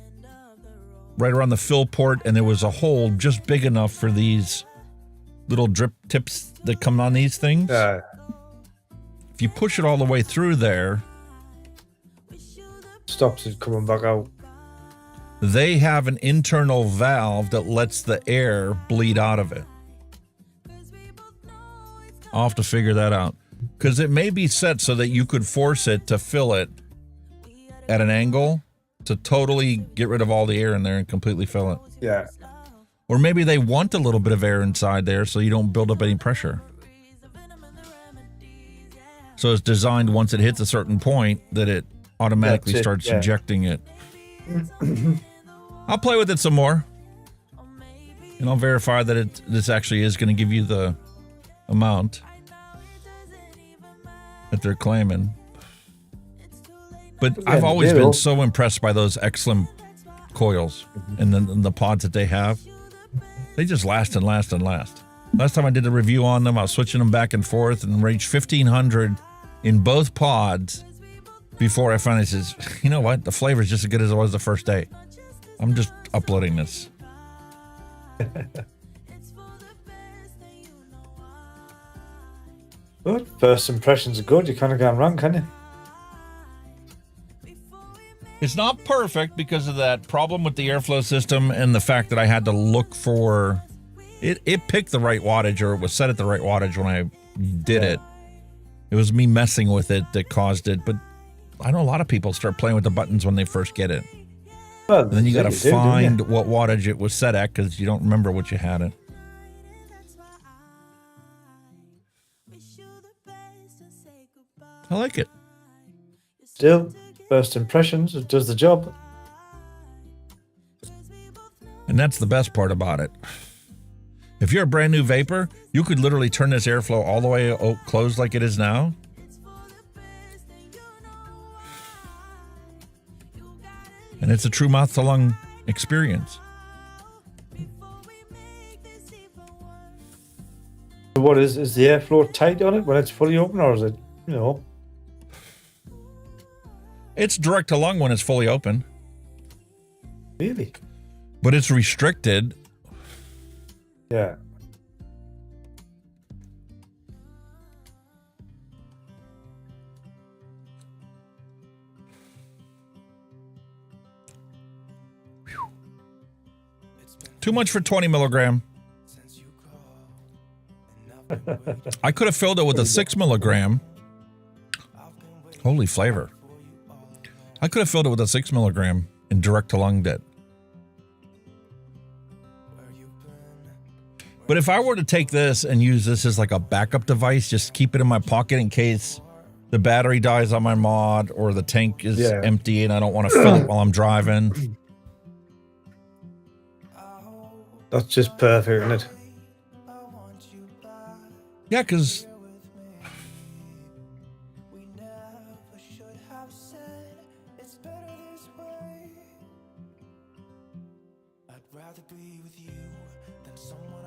around the fill port, and there was a hole just big enough for these little drip tips that come on these things. If you push it all the way through there, stops it coming back out. They have an internal valve that lets the air bleed out of it. I'll have to figure that out, because it may be set so that you could force it to fill it at an angle to totally get rid of all the air in there and completely fill it. Yeah. Or maybe they want a little bit of air inside there so you don't build up any pressure. So it's designed once it hits a certain point that it automatically starts injecting it. I'll play with it some more. And I'll verify that this actually is going to give you the amount that they're claiming. But I've always been so impressed by those X-Slim coils and the pods that they have. They just last and last and last. Last time I did a review on them, I was switching them back and forth and reached 1,500 in both pods before I finally says, you know what? The flavor is just as good as it was the first day. I'm just uploading this. Good. First impressions are good. You can't go wrong, can you? It's not perfect because of that problem with the airflow system and the fact that I had to look for it. It picked the right wattage, or it was set at the right wattage when I did it. It was me messing with it that caused it. But I know a lot of people start playing with the buttons when they first get it. Well, And then you got to do, find don't you? what wattage it was set at because you don't remember what you had it. I like it. Still, first impressions, it does the job. And that's the best part about it. If you're a brand new vapor, you could literally turn this airflow all the way closed like it is now. And it's a true mouth to lung experience. So what is the airflow tight on it when it's fully open, or is it, you know? It's direct to lung when it's fully open. Really? But it's restricted. Yeah. Too much for 20 milligram. I could have filled it with a 6 milligram. Holy flavor. I could have filled it with a 6 milligram and direct to lung it. But if I were to take this and use this as like a backup device, just keep it in my pocket in case the battery dies on my mod or the tank is empty and I don't want to fill it while I'm driving. That's just perfect, isn't it? Yeah, because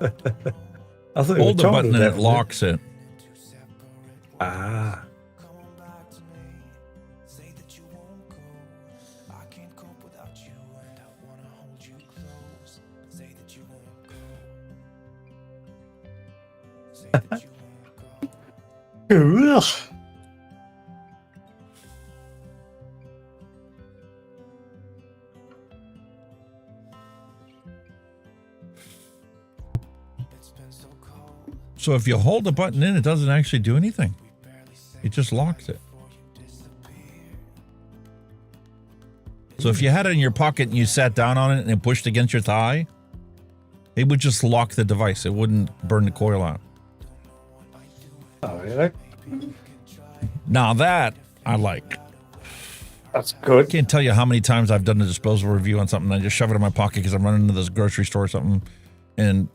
I thought hold the button and it locks it. Ah. Ugh. So if you hold the button in, it doesn't actually do anything. It just locks it. So if you had it in your pocket and you sat down on it and it pushed against your thigh, it would just lock the device. It wouldn't burn the coil out. Oh, really? Now that I like. That's good. I can't tell you how many times I've done a disposable review on something and I just shove it in my pocket because I'm running into this grocery store or something and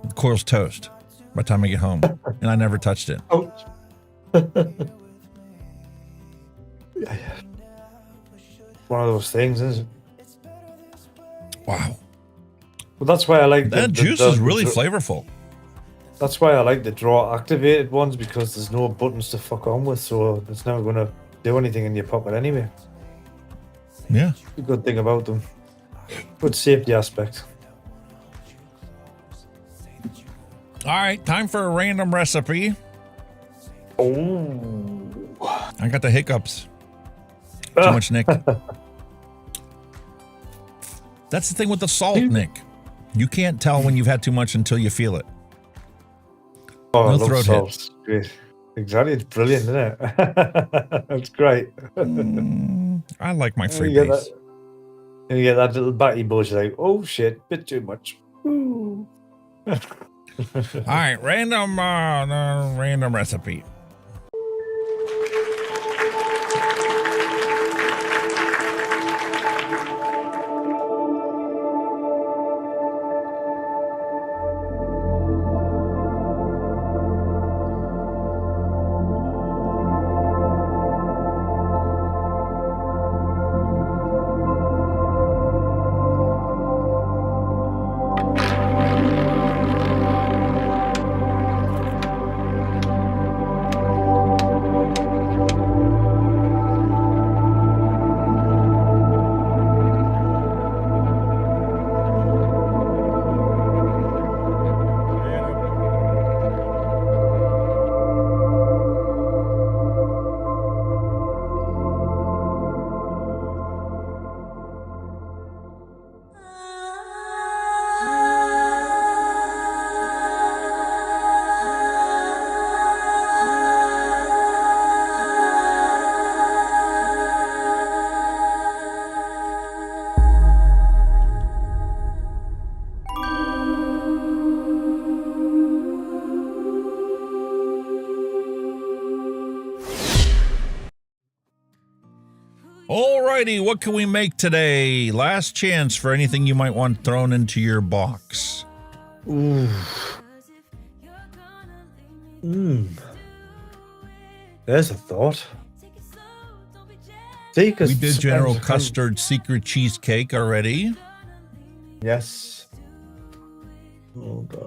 the coil's toast by the time I get home and I never touched it. Oh. One of those things, isn't it? Wow. Well, that's why I like that juice is really flavorful. That's why I like the draw activated ones, because there's no buttons to fuck on with, so it's never going to do anything in your pocket anyway. Yeah. The good thing about them. Good safety aspect. All right, time for a random recipe. Oh. I got the hiccups. Too much, Nick. That's the thing with the salt, Nick. You can't tell when you've had too much until you feel it. Oh, no I love throat salt. hits. Great. Exactly. It's brilliant, isn't it? It's great. I like my And free you get base. that- and you get that little batty buzz, like, oh shit, bit too much. Ooh. All right, random recipe. Alrighty, what can we make today? Last chance for anything you might want thrown into your box. Ooh. There's a thought. We did General Custard Secret Cheesecake already. Yes.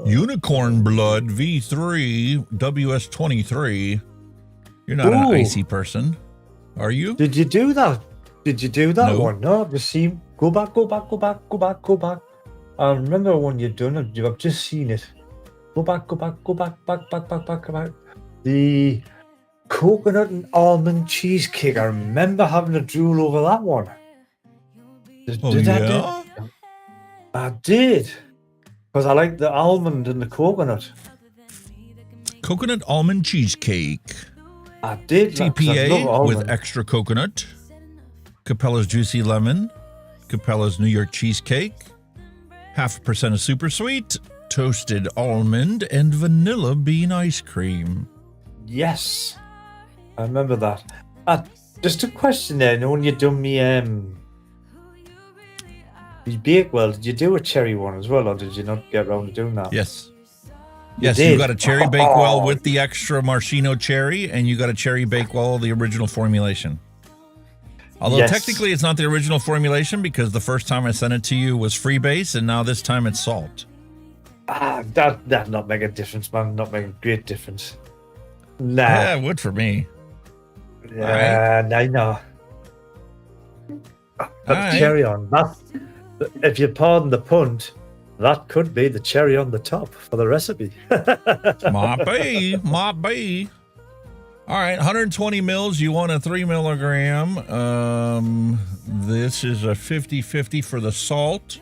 Unicorn Blood V3 WS23. You're not an icy person, are you? Did you do that? Did you do that No. one? No, just see. Go back. I remember when you've done it. I've just seen it. Go back. Back. The coconut and almond cheesecake. I remember having a drool over that one. I did. Because I like the almond and the coconut. Coconut almond cheesecake. I did. TPA with extra coconut. Capella's Juicy Lemon. Capella's New York Cheesecake. 0.5% of super sweet. Toasted almond and vanilla bean ice cream. Yes. I remember that. Just a question there. When you done me Bakewell, did you do a cherry one as well, or did you not get around to doing that? Yes. You Yes, did? you got a cherry Bakewell with the extra maraschino cherry, and you got a cherry Bakewell, the original formulation. Although Yes. technically it's not the original formulation because the first time I sent it to you was freebase, and now this time it's salt. That not make a difference, man. Not make a great difference. Nah. Yeah, it would for me. Yeah, I know. Alright. Cherry on that. If you pardon the punt, that could be the cherry on the top for the recipe. Might be. All right, 120 mils. You want a 3 milligram. This is a 50-50 for the salt.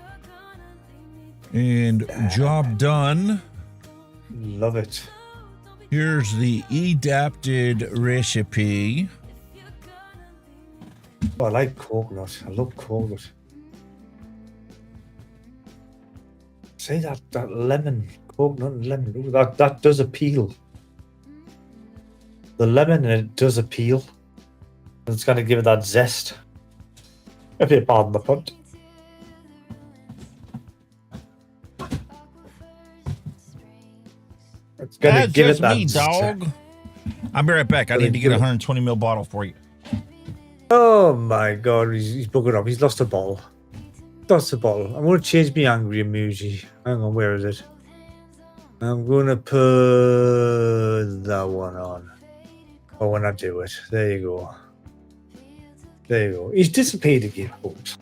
And job done. Love it. Here's the adapted recipe. Oh, I like coconut. I love coconut. See that lemon, coconut and lemon. Ooh, that does appeal. The lemon in it does appeal. It's going to give it that zest. If you pardon the punt. It's going to That's give it just that me, dog. I'll be right back. I need to get a 120 ml bottle for you. Oh my god, he's buggered up. He's lost a bottle. Lost a bottle. I'm going to change my angry emoji. Hang on, where is it? I'm going to put that one on. Oh, when I do it. There you go. There you go. He's disappeared again, folks.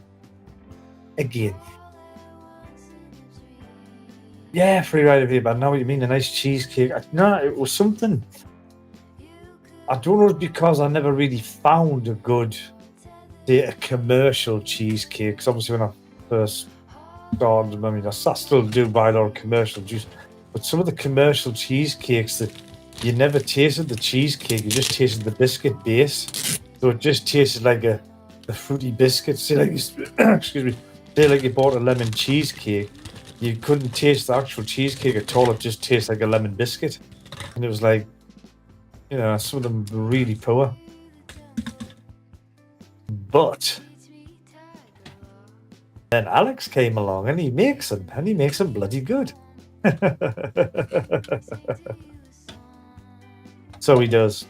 Again. Yeah, free ride of but I know what you mean. A nice cheesecake. No, it was something. I don't know if it's because I never really found a good, a commercial cheesecake. Because obviously when I first started, I mean, I still do buy a lot of commercial juice. But some of the commercial cheesecakes that you never tasted the cheesecake, you just tasted the biscuit base. So it just tasted like a fruity biscuit. Say like, excuse me, say like you bought a lemon cheesecake. You couldn't taste the actual cheesecake at all. It just tastes like a lemon biscuit. And it was like, you know, some of them were really poor. But then Alex came along and he makes them bloody good. So he does.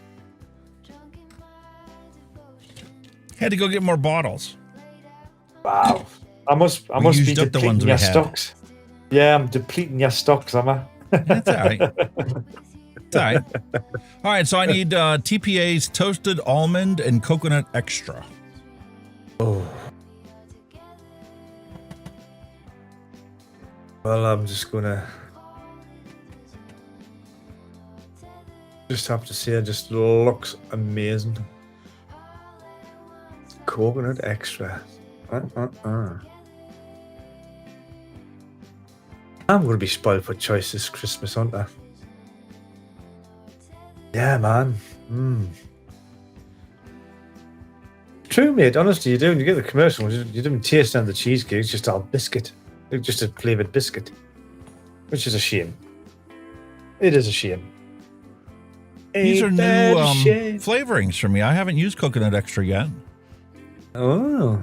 Had to go get more bottles. Wow. I must be depleting your stocks. Yeah, I'm depleting your stocks, am I? That's all right. It's all right. All right, so I need TPA's toasted almond and coconut extra. Oh. Well, I'm just gonna have to say it just looks amazing. Coconut extra. I'm gonna be spoiled for choice this Christmas, aren't I? Yeah, man. True, mate. Honestly, you do. When you get the commercial ones, you don't taste down the cheesecake. It's just all biscuit. It's just a flavoured biscuit. Which is a shame. It is a shame. These are Ain't that a new shame? flavorings for me. I haven't used coconut extra yet. Oh.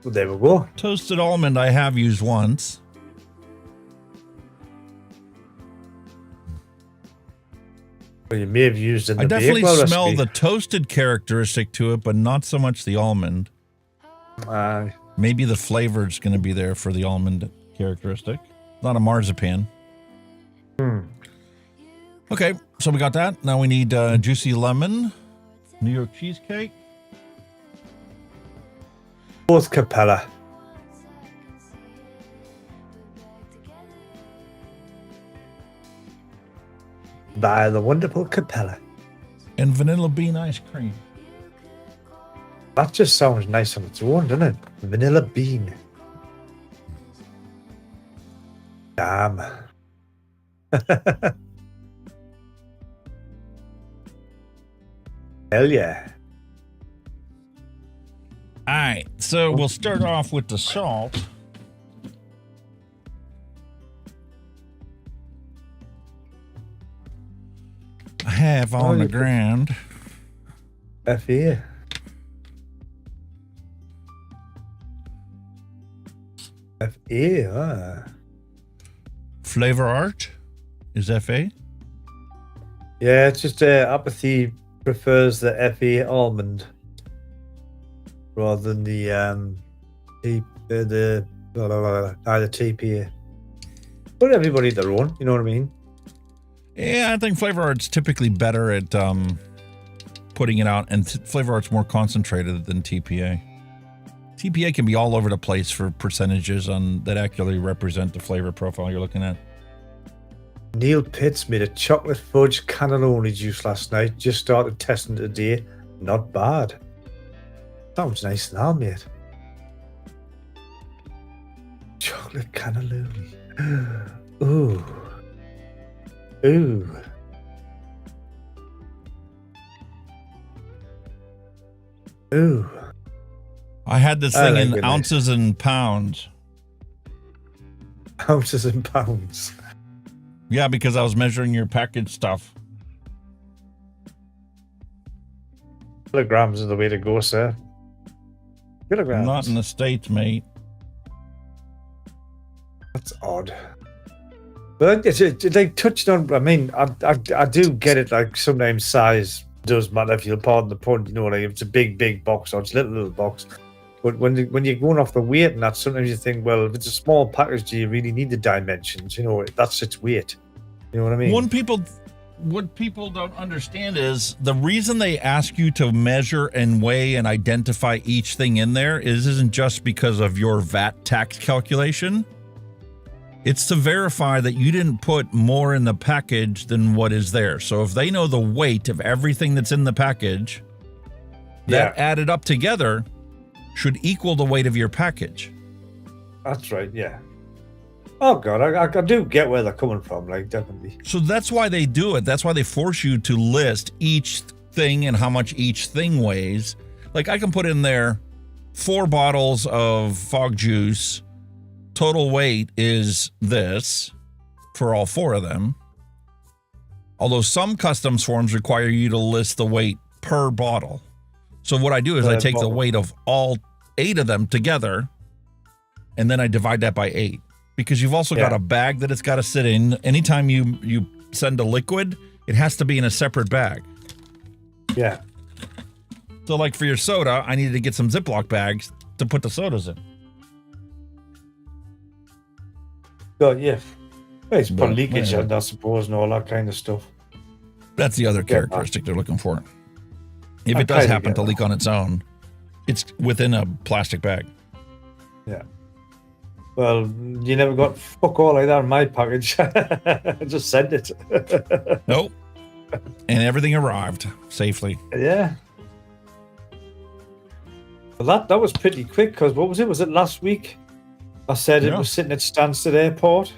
Well, there we go. Toasted almond I have used once. Well, you may have used in the I definitely Bakewell smell recipe. the toasted characteristic to it, but not so much the almond. Maybe the flavor is going to be there for the almond characteristic. Not a marzipan. Okay, so we got that. Now we need juicy lemon, New York cheesecake. Both Capella. By the wonderful Capella. And vanilla bean ice cream. That just sounds nice on its own, doesn't it? Vanilla bean. Damn. Hell yeah. All right, so we'll start off with the salt. I have on the ground. FE. FE, Flavor Art is FA. Yeah, it's just Apathy prefers the FE almond rather than the TPA. But everybody their own, you know what I mean? Yeah, I think Flavor Art's typically better at putting it out, and Flavor Art's more concentrated than TPA. TPA can be all over the place for percentages on that accurately represent the flavor profile you're looking at. Neil Pitts made a chocolate fudge cannelloni juice last night. Just started testing it today. Not bad. Sounds nice now, mate. Chocolate cannelloni. Ooh. Ooh. Ooh. I had this thing in ounces and pounds. Ounces and pounds. Yeah, because I was measuring your package stuff. Kilograms are the way to go, sir. Kilograms. Not in the States, mate. That's odd. But it's like touched on. I mean, I do get it. Like sometimes size does matter. If you'll pardon the pun, you know, like if it's a big box or it's a little box. But when you're going off the weight and that, sometimes you think, well, if it's a small package, do you really need the dimensions? You know, that's its weight. You know what I mean? What people don't understand is the reason they ask you to measure and weigh and identify each thing in there isn't just because of your VAT tax calculation. It's to verify that you didn't put more in the package than what is there. So if they know the weight of everything that's in the package, that added up together should equal the weight of your package. That's right, yeah. Oh, God, I do get where they're coming from, like, definitely. So that's why they do it. That's why they force you to list each thing and how much each thing weighs. Like, I can put in there 4 bottles of fog juice. Total weight is this for all 4 of them. Although some customs forms require you to list the weight per bottle. So what I do is I take the weight of all 8 of them together, and then I divide that by 8. Because you've also got a bag that it's got to sit in. Anytime you send a liquid, it has to be in a separate bag. Yeah. So like for your soda, I needed to get some Ziploc bags to put the sodas in. God, yeah. Well, it's for leakage, I suppose, and all that kind of stuff. That's the other characteristic they're looking for. If it does happen to leak on its own, it's within a plastic bag. Yeah. Well, you never got fuck all like that in my package. I just sent it. Nope. And everything arrived safely. Yeah. Well, that was pretty quick, because what was it? Was it last week? I said it was sitting at Stansted Airport.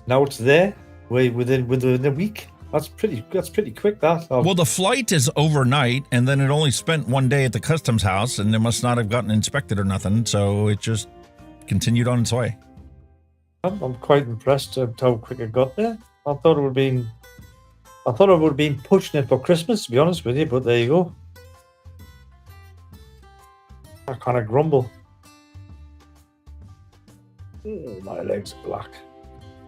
Now it's there. Within a week. That's pretty quick, that. Well, the flight is overnight, and then it only spent 1 day at the customs house, and it must not have gotten inspected or nothing, so it just continued on its way. I'm quite impressed at how quick it got there. I thought it would have been pushing it for Christmas, to be honest with you, but there you go. I kind of grumble. Oh, my legs are black.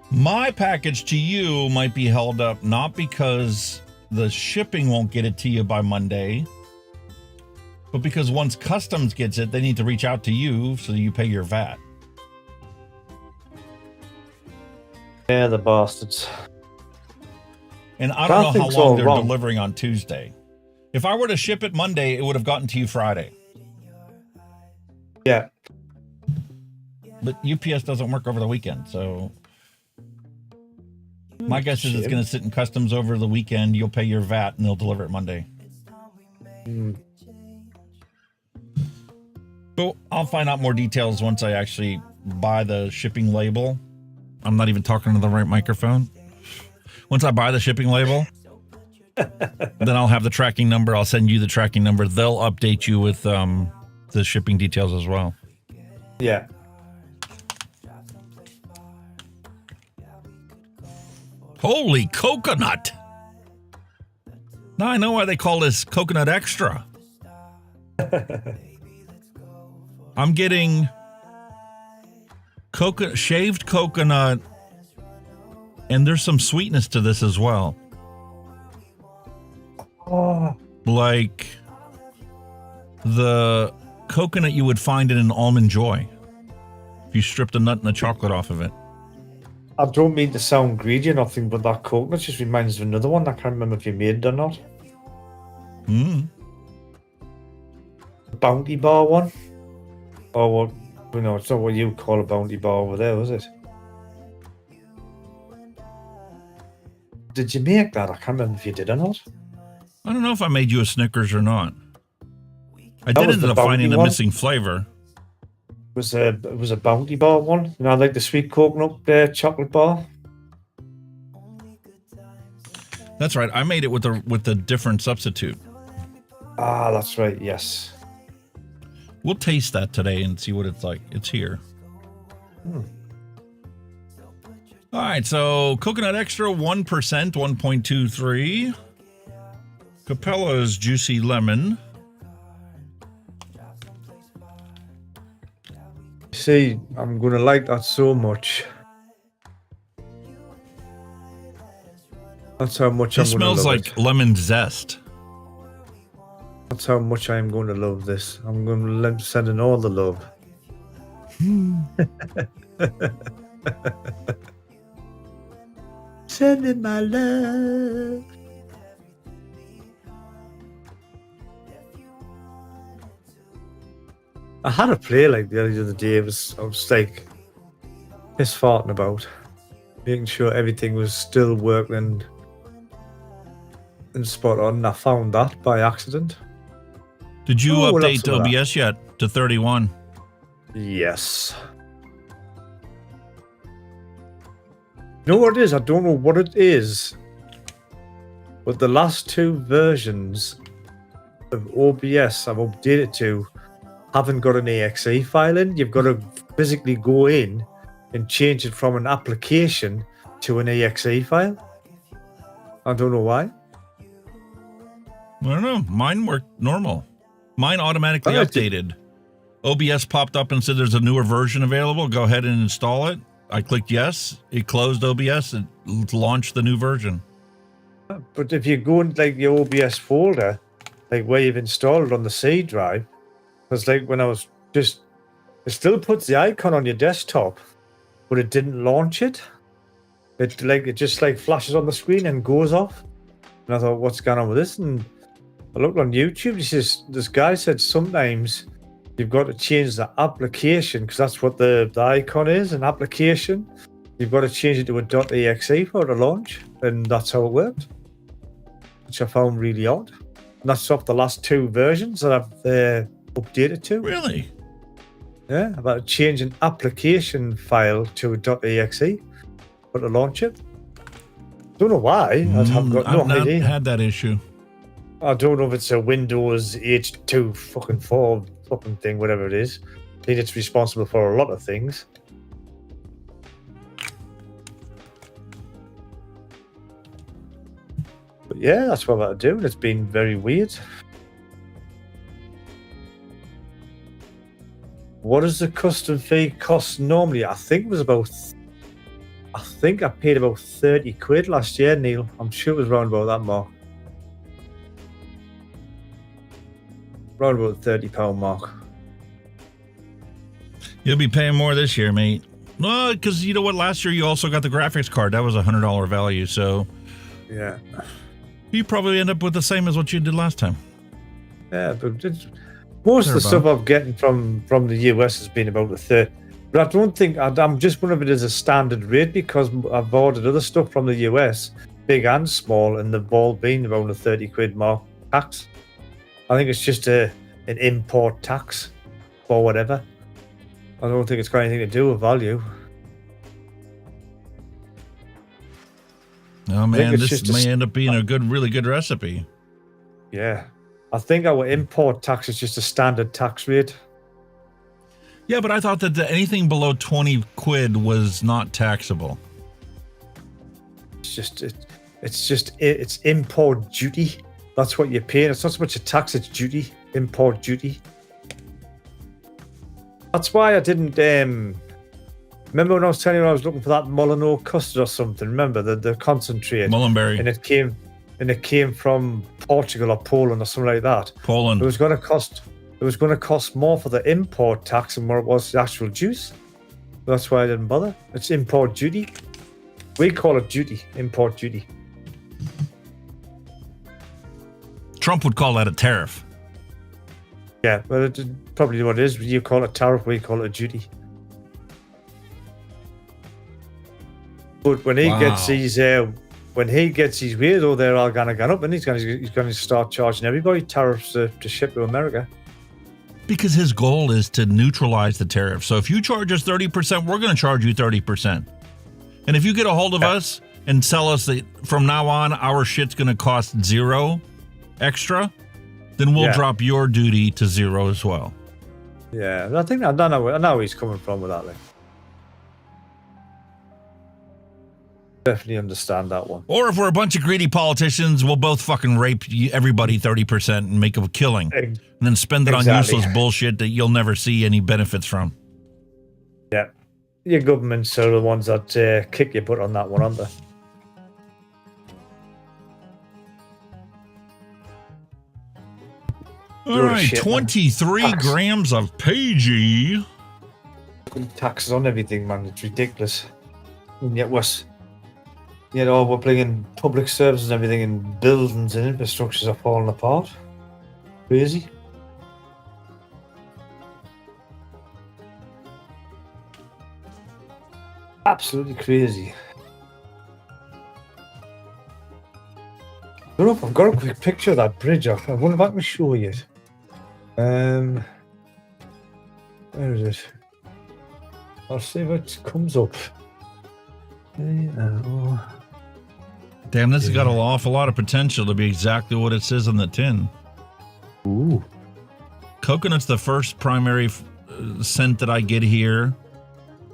My package to you might be held up not because the shipping won't get it to you by Monday, but because once customs gets it, they need to reach out to you so you pay your VAT. Yeah, the bastards. And I don't know how Something's long all they're wrong. delivering on Tuesday. If I were to ship it Monday, it would have gotten to you Friday. Yeah. But UPS doesn't work over the weekend, so my guess is it's going to sit in customs over the weekend. You'll pay your VAT and they'll deliver it Monday. But I'll find out more details once I actually buy the shipping label. I'm not even talking to the right microphone. Once I buy the shipping label, then I'll have the tracking number. I'll send you the tracking number. They'll update you with the shipping details as well. Yeah. Holy coconut. Now I know why they call this coconut extra. I'm getting shaved coconut, and there's some sweetness to this as well. Oh. Like the coconut you would find in an Almond Joy if you stripped the nut and the chocolate off of it. I don't mean to sound greedy or nothing, but that coconut just reminds me of another one. I can't remember if you made it or not. The Bounty bar one? Or what? You know, it's not what you call a bounty bar over there, was it? Did you make that? I can't remember if you did or not. I don't know if I made you a Snickers or not. I That did was end the up finding bounty a one? missing flavor. It was a bounty bar one. You know, like the sweet coconut chocolate bar. That's right. I made it with a different substitute. Ah, that's right. Yes. We'll taste that today and see what it's like. It's here. All right. So coconut extra 1%, 1.23. Capella's juicy lemon. See, I'm gonna like that so much. That's how much It I'm gonna smells love like it. lemon zest. That's how much I'm going to love this. I'm going to send in all the love. Send in my love. I had a play like the other day. I was like piss farting about, making sure everything was still working and spot on. And I found that by accident. Did you Oh, we'll have update some of that. OBS yet to 31? Yes. You know what it is? I don't know what it is, but the last two versions of OBS I've updated to haven't got an exe file in. You've got to physically go in and change it from an application to an exe file. I don't know why. I don't know. Mine worked normal. Mine automatically updated. OBS popped up and said there's a newer version available. Go ahead and install it. I clicked yes. It closed OBS. It launched the new version. But if you go in like your OBS folder, like where you've installed it on the C drive, because like when I was it still puts the icon on your desktop, but it didn't launch it. It just flashes on the screen and goes off. And I thought, what's going on with this? And I looked on YouTube. This guy said sometimes you've got to change the application because that's what the icon is, an application. You've got to change it to a .exe for it to launch, and that's how it worked, which I found really odd. And that's off the last two versions that I've updated to. Really? Yeah, I've had to change an application file to a .exe for to launch it. Don't know why. I've got no I've not idea. had that issue. I don't know if it's a Windows H2 fucking 4 fucking thing, whatever it is. I think it's responsible for a lot of things. But yeah, that's what I do, and it's been very weird. What does the custom fee cost normally? I think I paid about 30 quid last year, Neil. I'm sure it was round about that mark. Round about the £30 mark. You'll be paying more this year, mate. Well, because you know what? Last year you also got the graphics card. That was a $100 value, so yeah, you probably end up with the same as what you did last time. Yeah, but most of the stuff I'm getting from the US has been about a third. But I don't think I'm just wondering if it is a standard rate because I've ordered other stuff from the US, big and small, and they've all been around the 30 quid mark tax. I think it's just an import tax or whatever. I don't think it's got anything to do with value. Oh man, this may end up being a really good recipe. Yeah. I think our import tax is just a standard tax rate. Yeah, but I thought that anything below 20 quid was not taxable. It's import duty. That's what you're paying. It's not so much a tax, it's duty, import duty. That's why I didn't remember when I was telling you I was looking for that Molyneux custard or something. Remember the concentrate, Mullenberry, and it came from Portugal or Poland or something like that. Poland. It was going to cost more for the import tax than what it was the actual juice. That's why I didn't bother. It's import duty. We call it duty, import duty. Trump would call that a tariff. Yeah, but it's probably what it is. You call it tariff, we call it a duty. But when he gets his weirdo there all gonna go up, and he's gonna start charging everybody tariffs to ship to America. Because his goal is to neutralize the tariff. So if you charge us 30%, we're going to charge you 30%. And if you get a hold of us and sell us that from now on our shit's going to cost $0 extra, then we'll drop your duty to $0 as well. Yeah, I think I know where he's coming from with that. Like. Definitely understand that one. Or if we're a bunch of greedy politicians, we'll both fucking rape everybody 30% and make a killing. And then spend it on useless bullshit that you'll never see any benefits from. Yeah. Your governments are the ones that kick your butt on that one, aren't they? All right, 23 grams of Pagey. Taxes on everything, man. It's ridiculous. And yet worse. You know, we're bringing public services and everything, and buildings and infrastructures are falling apart. Crazy. Absolutely crazy. I don't know if I've got a quick picture of that bridge. I wonder if I can show you it. Where is it? I'll see if it comes up. Damn, this has got an awful lot of potential to be exactly what it says on the tin. Ooh. Coconut's the first primary scent that I get here.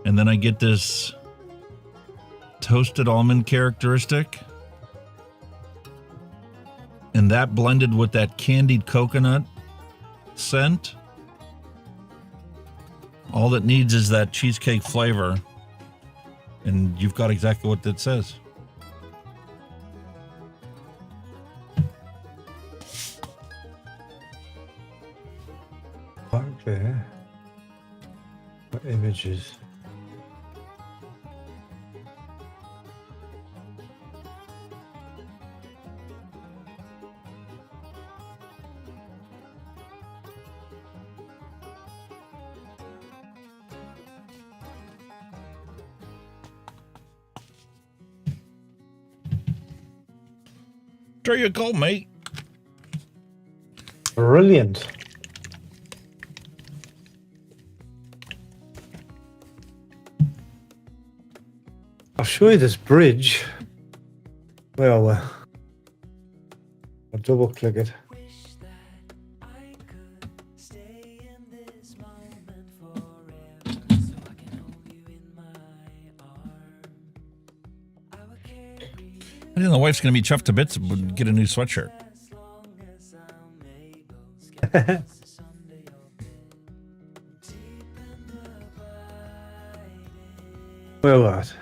And then I get this toasted almond characteristic. And that blended with that candied coconut scent. All that needs is that cheesecake flavor. And you've got exactly what that says. Okay. What images? There you go, mate. Brilliant. I'll show you this bridge. Well, I'll double click it. I think the wife's going to be chuffed to bits and get a new sweatshirt. Where was it?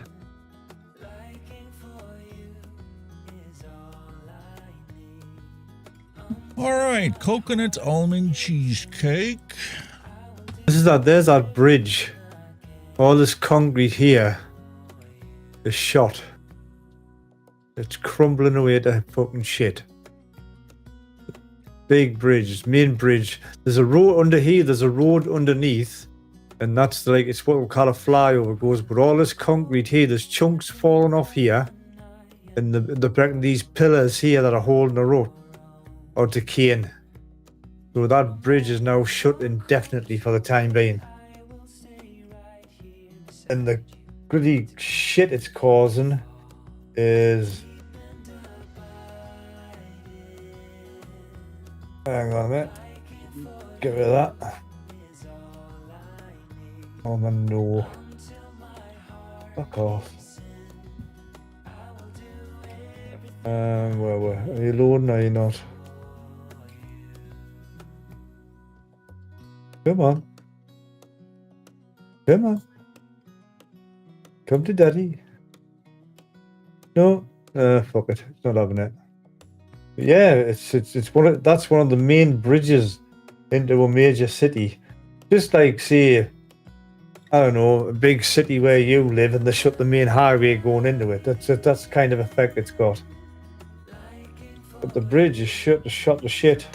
All right, coconut almond cheesecake. There's that bridge. All this concrete here is shot. It's crumbling away to fucking shit. Big bridge, main bridge. There's a road under here, there's a road underneath, and that's like, it's what we call a flyover goes, but all this concrete here, there's chunks falling off here, and these pillars here that are holding the rope are decaying. So that bridge is now shut indefinitely for the time being. And the gritty shit it's causing is... Hang on a minute. Get rid of that. Oh man, no. Fuck off. Where are you loading or are you not? Come on. Come on. Come to daddy. No. Fuck it. It's not having it. Yeah, it's that's one of the main bridges into a major city. Just like, say, I don't know, a big city where you live and they shut the main highway going into it. That's the kind of effect it's got. But the bridge is shut to shit.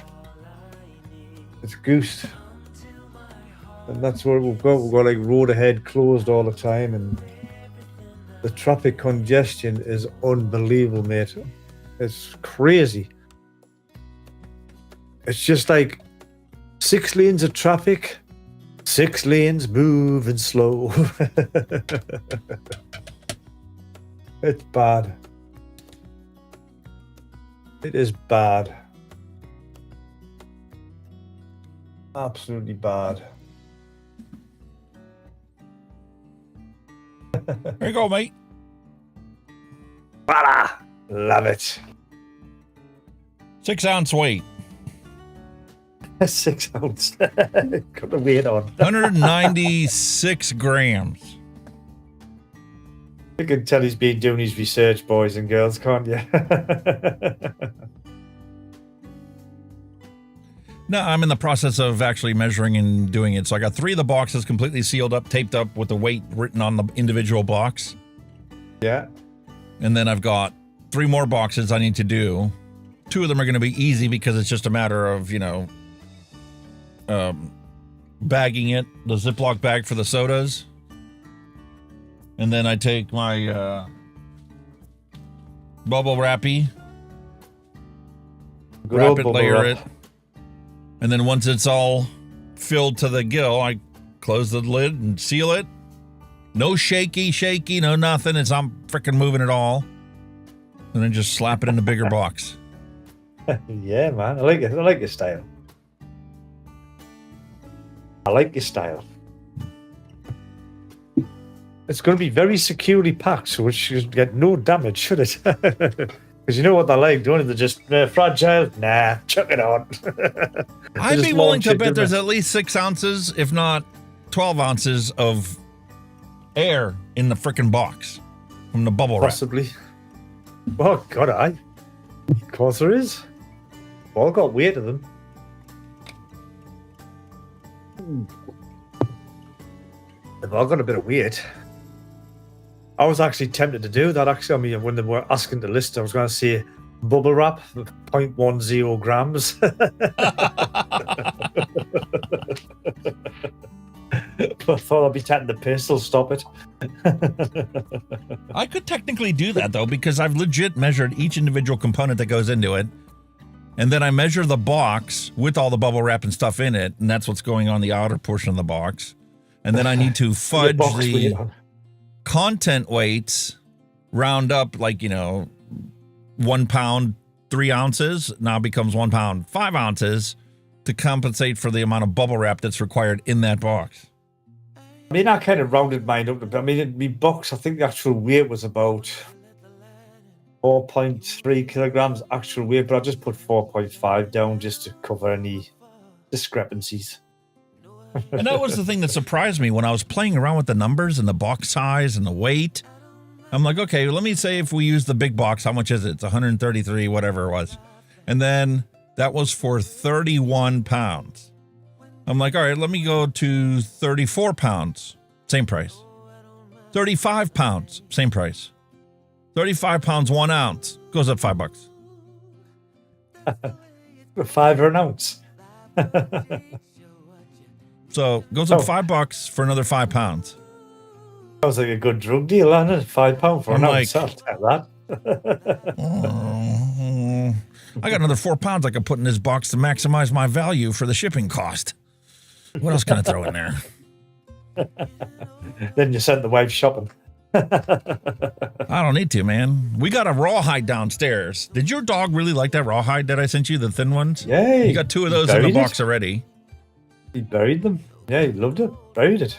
It's goosed. And that's what we've got. We've got like road ahead closed all the time, and the traffic congestion is unbelievable, mate. It's crazy. It's just like 6 lanes of traffic, 6 lanes moving slow. It's bad. It is bad. Absolutely bad. There you go, mate. Voila! Love it. 6 ounce weight. 6 ounce. Got the weight on. 196 grams. You can tell he's been doing his research, boys and girls, can't you? No, I'm in the process of actually measuring and doing it. So I got 3 of the boxes completely sealed up, taped up with the weight written on the individual box. Yeah. And then I've got 3 more boxes I need to do. 2 of them are going to be easy because it's just a matter of, bagging it, the Ziploc bag for the sodas. And then I take my bubble wrappy, wrap it, layer it. And then once it's all filled to the gill, I close the lid and seal it. No shaky, no nothing. I'm freaking moving it all. And then just slap it in the bigger box. Yeah, man. I like it. I like your style. I like your style. It's going to be very securely packed, so it should get no damage, should it? Because you know what they're like, don't they? They're just fragile. Nah, chuck it on. I'd be willing to bet there's at least 6 ounces, if not 12 ounces of air in the freaking box from the bubble wrap. Possibly. Oh, God, of course there is. All got weight to them. They've all got a bit of weight. I was actually tempted to do that. Actually, I mean, when they were asking to list, I was going to say bubble wrap, 0.10 grams. I thought I'd be taking the pistol. Stop it. I could technically do that, though, because I've legit measured each individual component that goes into it. And then I measure the box with all the bubble wrap and stuff in it. And that's what's going on the outer portion of the box. And then I need to fudge the content weights, round up like, 1 pound, 3 ounces. Now becomes 1 pound, 5 ounces to compensate for the amount of bubble wrap that's required in that box. I mean, I kind of rounded mine up a bit. I mean, in my box, I think the actual weight was about 4.3 kilograms actual weight, but I just put 4.5 down just to cover any discrepancies. And that was the thing that surprised me when I was playing around with the numbers and the box size and the weight. I'm like, okay, let me say if we use the big box, how much is it? It's 133, whatever it was. And then that was for 31 pounds. I'm like, all right, let me go to 34 pounds, same price. 35 pounds, same price. 35 pounds, 1 ounce, goes up $5. $5 an ounce. So goes up $5 for another 5 pounds. Sounds like a good drug deal, isn't it? £5 for an ounce. I'll take that. I got another 4 pounds I could put in this box to maximize my value for the shipping cost. What else can I throw in there? Then you sent the wife shopping. I don't need to, man. We got a rawhide downstairs. Did your dog really like that rawhide that I sent you, the thin ones? Yeah. You got 2 of those in the box already. He buried them. Yeah, he loved it. Buried it.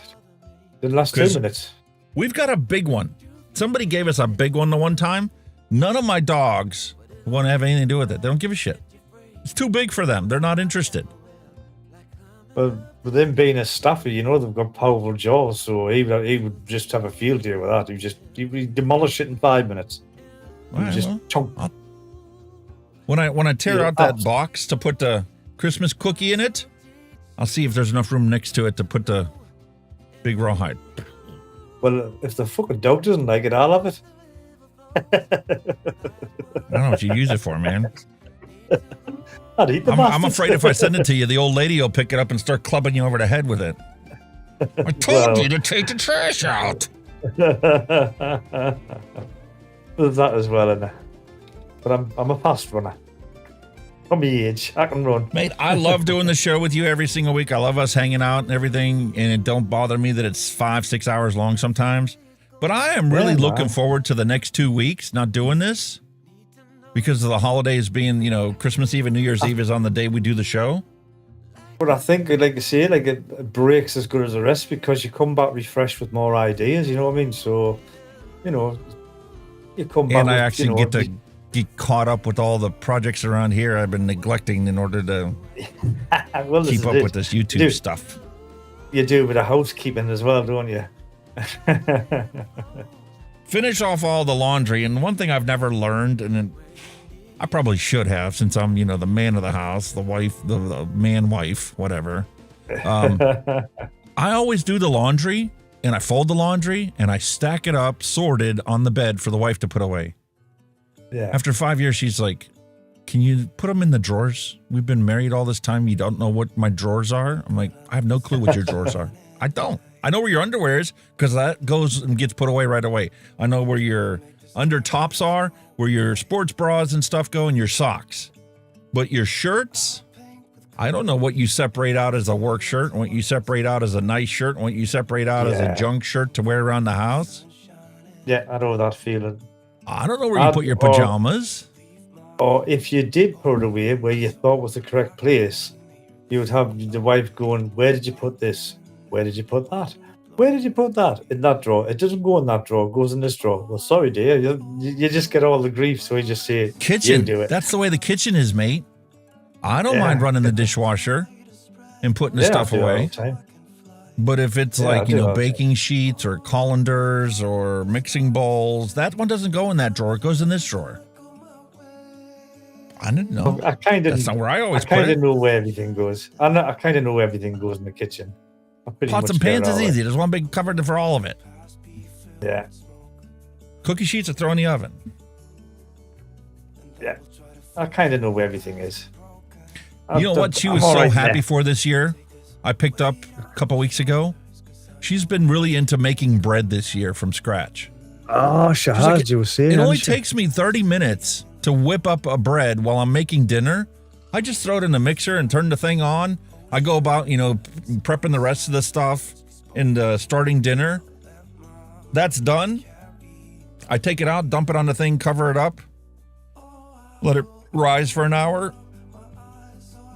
Didn't last 2 minutes. We've got a big one. Somebody gave us a big one the one time. None of my dogs want to have anything to do with it. They don't give a shit. It's too big for them. They're not interested. But with him being a staffer, you know they've got powerful jaws, so he would just have a field day with that. He would demolish it in 5 minutes. Chunk. When I tear out that box to put the Christmas cookie in it, I'll see if there's enough room next to it to put the big rawhide. Well, if the fucking dog doesn't like it, I'll have it. I don't know what you use it for, man. I'd eat the I'm afraid if I send it to you, the old lady will pick it up and start clubbing you over the head with it. I told you to take the trash out. There's that as well, isn't there? But I'm a fast runner. From my age, I can run. Mate, I love doing the show with you every single week. I love us hanging out and everything, and it don't bother me that it's 5-6 hours long sometimes. But I am really looking forward to the next 2 weeks not doing this because of the holidays being, Christmas Eve and New Year's Eve is on the day we do the show. But I think, like you say, like it breaks as good as the rest because you come back refreshed with more ideas, you know what I mean? So, you come back and I with, actually get to get caught up with all the projects around here I've been neglecting in order to keep up with this YouTube stuff. You do with the housekeeping as well, don't you? Finish off all the laundry, and one thing I've never learned, and I probably should have since I'm, the man of the house, the wife, the man wife, whatever. I always do the laundry, and I fold the laundry, and I stack it up, sorted on the bed for the wife to put away. Yeah. After 5 years, she's like, can you put them in the drawers? We've been married all this time. You don't know what my drawers are? I'm like, I have no clue what your drawers are. I don't. I know where your underwear is because that goes and gets put away right away. I know where your under tops are, where your sports bras and stuff go, and your socks. But your shirts, I don't know what you separate out as a work shirt and what you separate out as a nice shirt and what you separate out as a junk shirt to wear around the house. Yeah, I know that feeling. I don't know where you put your pajamas. Or if you did put it away where you thought was the correct place, you would have the wife going, where did you put this? Where did you put that? Where did you put that? In that drawer. It doesn't go in that drawer. It goes in this drawer. Well, sorry, dear. You just get all the grief, so you just say, kitchen. You do it. That's the way the kitchen is, mate. I don't mind running the dishwasher and putting the stuff away. But if it's baking sheets or colanders or mixing bowls, that one doesn't go in that drawer. It goes in this drawer. I didn't know. That's not where I always put it. I kind of know where everything goes. I kind of know where everything goes in the kitchen. Pots and pans is easy. There's one big cupboard for all of it. Yeah. Cookie sheets are thrown in the oven. Yeah. I kind of know where everything is. You know what she was so happy for this year? I picked up a couple weeks ago. She's been really into making bread this year from scratch. Oh, she has, you were saying. It only takes me 30 minutes to whip up a bread while I'm making dinner. I just throw it in the mixer and turn the thing on. I go about, prepping the rest of the stuff and starting dinner. That's done. I take it out, dump it on the thing, cover it up, let it rise for an hour.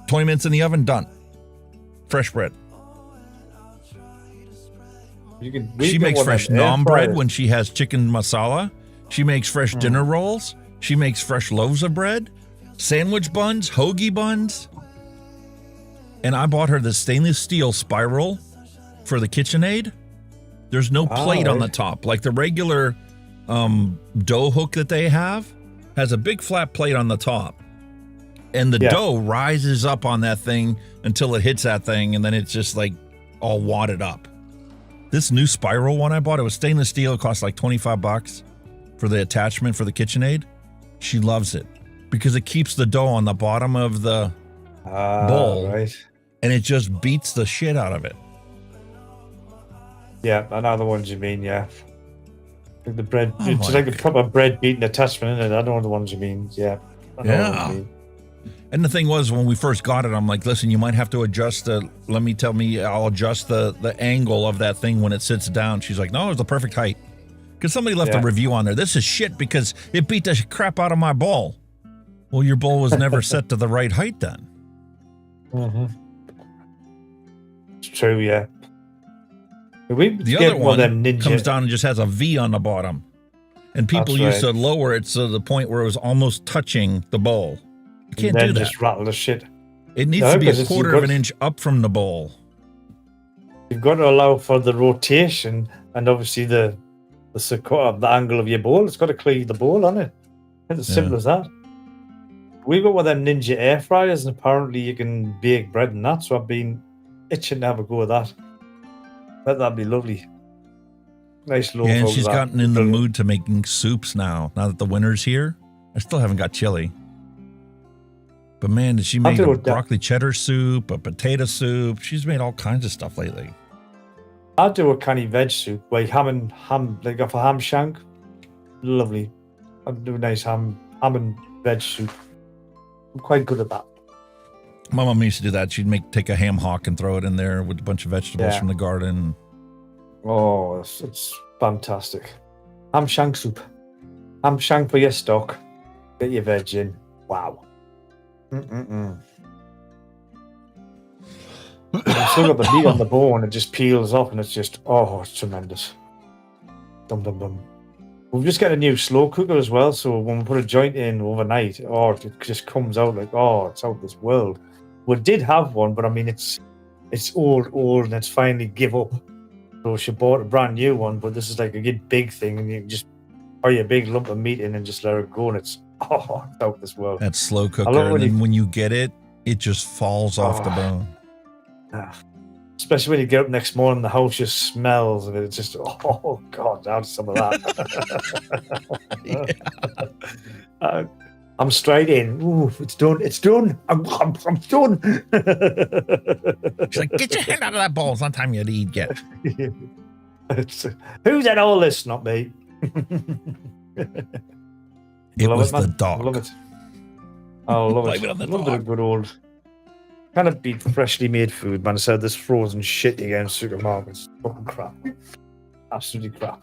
20 minutes in the oven, done. Fresh bread. She makes fresh naan bread when she has chicken masala. She makes fresh dinner rolls. She makes fresh loaves of bread, sandwich buns, hoagie buns. and I bought her the stainless steel spiral for the KitchenAid. There's no plate on the top. Like the regular dough hook that they have has a big flat plate on the top. And the dough rises up on that thing until it hits that thing, and then it's just like all wadded up. This new spiral one I bought, it was stainless steel. It cost like $25 for the attachment for the KitchenAid. She loves it because it keeps the dough on the bottom of the bowl, and it just beats the shit out of it. Yeah, I know the ones you mean, yeah. Like the bread, it's like a proper bread beating attachment, isn't it? I know the ones you mean, yeah. I know the ones you mean. And the thing was, when we first got it, I'm like, listen, you might have to adjust I'll adjust the angle of that thing when it sits down. She's like, no, it's the perfect height. Because somebody left a review on there. This is shit because it beat the crap out of my bowl. Well, your bowl was never set to the right height then. Mm-hmm. It's true, yeah. The other one comes down and just has a V on the bottom. And people used to lower it to the point where it was almost touching the bowl. You can't do that. Just rattle the shit. It needs to be a quarter of an inch up from the bowl. You've got to allow for the rotation and obviously the angle of your bowl. It's got to cleave the bowl on it. It's as simple as that. We've got one of them Ninja air fryers, and apparently you can bake bread and that. So I've been itching to have a go at that. Bet that'd be lovely. Nice low. And she's gotten in the mood to making soups now. Now that the winter's here, I still haven't got chili. But man, did she make a broccoli cheddar soup, a potato soup? She's made all kinds of stuff lately. I'd do a canny veg soup, like ham, like off a ham shank. Lovely. I'd do a nice ham and veg soup. I'm quite good at that. My mom used to do that. She'd take a ham hock and throw it in there with a bunch of vegetables from the garden. Oh, it's fantastic. Ham shank soup. Ham shank for your stock. Get your veg in. Wow. I've still got the meat on the bone. It just peels off, and it's just it's tremendous. Dum dum dum. We've just got a new slow cooker as well, so when we put a joint in overnight, it just comes out like it's out of this world. We did have one, but I mean it's old, and it's finally give up. So she bought a brand new one, but this is like a good big thing, and you can just pour a big lump of meat in and just let it go, and it's out of this world. That slow cooker, and then when you get it, it just falls off the bone. Especially when you get up next morning, the house just smells of it. It's just, oh God, have some of that. I'm straight in. Ooh, it's done. It's done. I'm done. She's like, get your hand out of that bowl. It's not time yet to eat yet. Who's at all this? Not me. It was the dog. I love it. I love it. A little bit of good old. Kind of beat freshly made food, man. I said this frozen shit you get in supermarkets. Fucking crap. Absolutely crap.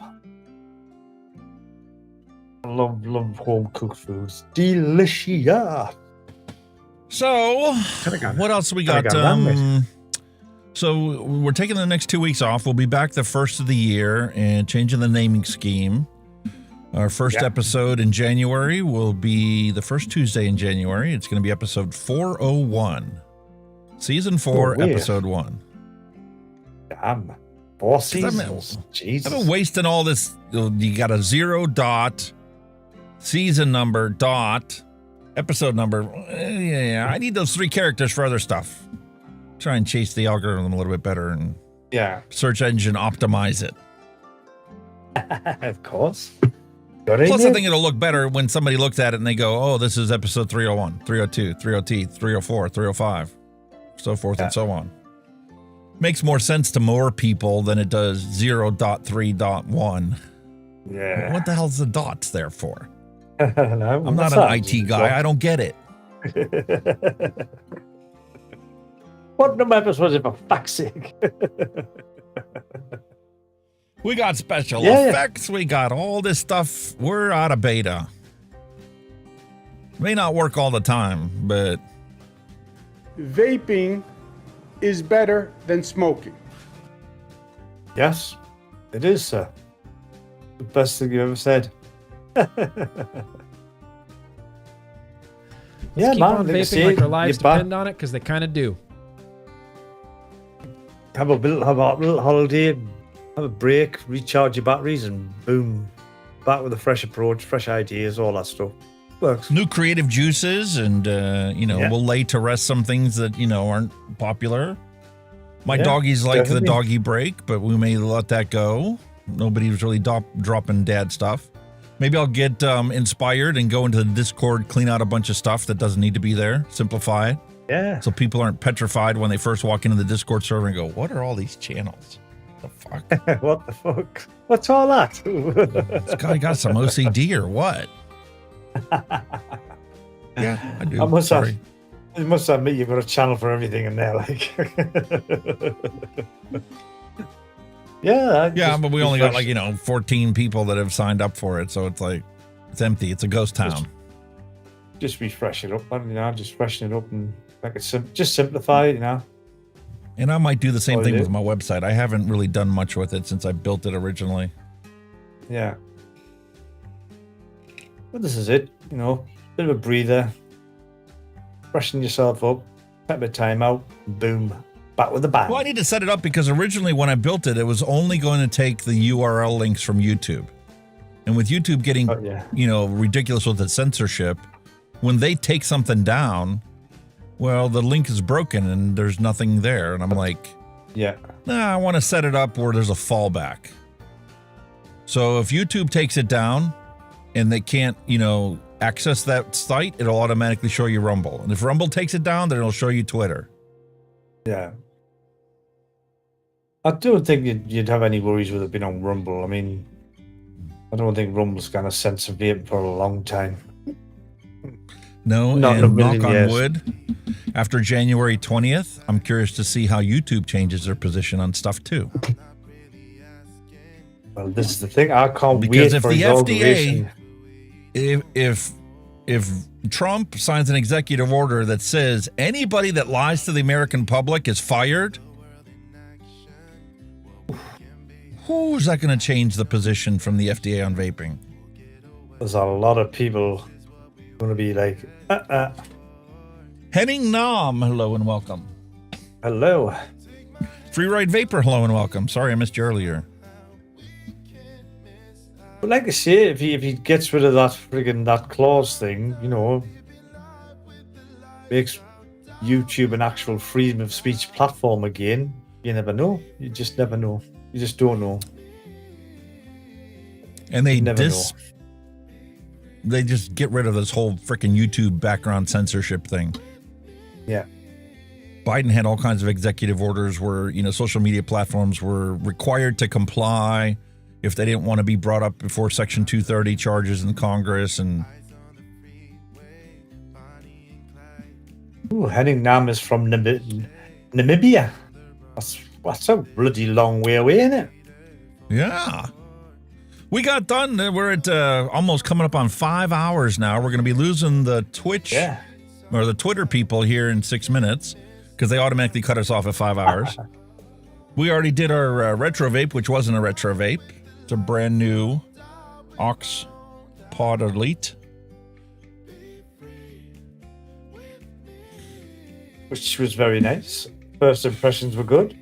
I love home cooked foods. Delicious. So, what else we got? So, we're taking the next 2 weeks off. We'll be back the first of the year and changing the naming scheme. Our first episode in January will be the first Tuesday in January. It's going to be episode 401. Season 4, episode 1. Damn. 4 seasons. Jesus. I've been wasting all this. You got a 0 dot, season number dot, episode number. Yeah, I need those 3 characters for other stuff. Try and chase the algorithm a little bit better and search engine optimize it. Of course. Plus, I think it'll look better when somebody looks at it and they go, oh, this is episode 301, 302, 303, 304, 305, so forth and so on. Makes more sense to more people than it does 0.3.1. Yeah. What the hell's the dots there for? No, I'm not an IT guy. I don't get it. What number episode was it, for fuck's sake? We got special effects. We got all this stuff. We're out of beta. May not work all the time, but... Vaping is better than smoking. Yes, it is, sir. The best thing you ever said. Keep on vaping like our lives depend on it, because they kind of do. have a little holiday, have a break, recharge your batteries, and boom, back with a fresh approach, fresh ideas, all that stuff. Works. New creative juices, and we'll lay to rest some things that aren't popular. My doggies like the doggy break, but we may let that go. Nobody was really dropping dad stuff. Maybe I'll get inspired and go into the Discord, clean out a bunch of stuff that doesn't need to be there, simplify it. Yeah. So people aren't petrified when they first walk into the Discord server and go, "What are all these channels? The fuck? What the fuck? What's all that?" This guy got some OCD or what? Yeah, I do. I must admit, you've got a channel for everything in there, like. Yeah, but we only got 14 people that have signed up for it, so it's like it's empty. It's a ghost town. Just refresh it up, just freshen it up and make it just simplify it, And I might do the same thing with my website. I haven't really done much with it since I built it originally. Yeah. But this is it, bit of a breather. Freshen yourself up, take a bit of time out, boom, back with the bang. Well, I need to set it up because originally when I built it, it was only going to take the URL links from YouTube. And with YouTube getting, ridiculous with its censorship, when they take something down, well, the link is broken and there's nothing there. And I'm like, I want to set it up where there's a fallback. So if YouTube takes it down and they can't, access that site, it'll automatically show you Rumble. And if Rumble takes it down, then it'll show you Twitter. Yeah. I don't think you'd have any worries with it being on Rumble. I mean, I don't think Rumble's going to censor Vape for a long time. No, Not and in a million knock on years. wood, after January 20th, I'm curious to see how YouTube changes their position on stuff too. Well, this is the thing. I can't Because wait if for the inauguration. FDA, if Trump signs an executive order that says anybody that lies to the American public is fired, who's that going to change the position from the FDA on vaping? There's a lot of people going to be like, Henning Nam, hello and welcome. Hello. Free Ride Vapor, hello and welcome. Sorry I missed you earlier. But like I say, if he gets rid of that clause thing, makes YouTube an actual freedom of speech platform again, you never know. You just never know. You just don't know. And they just get rid of this whole freaking YouTube background censorship thing. Yeah. Biden had all kinds of executive orders where, social media platforms were required to comply if they didn't want to be brought up before Section 230 charges in Congress. And Henning Nam is from Namibia. That's a bloody long way away, isn't it? Yeah. We got done. We're at almost coming up on 5 hours now. We're going to be losing the Twitch or the Twitter people here in 6 minutes because they automatically cut us off at 5 hours. We already did our retro vape, which wasn't a retro vape. It's a brand new Ox Pod Elite. Which was very nice. First impressions were good.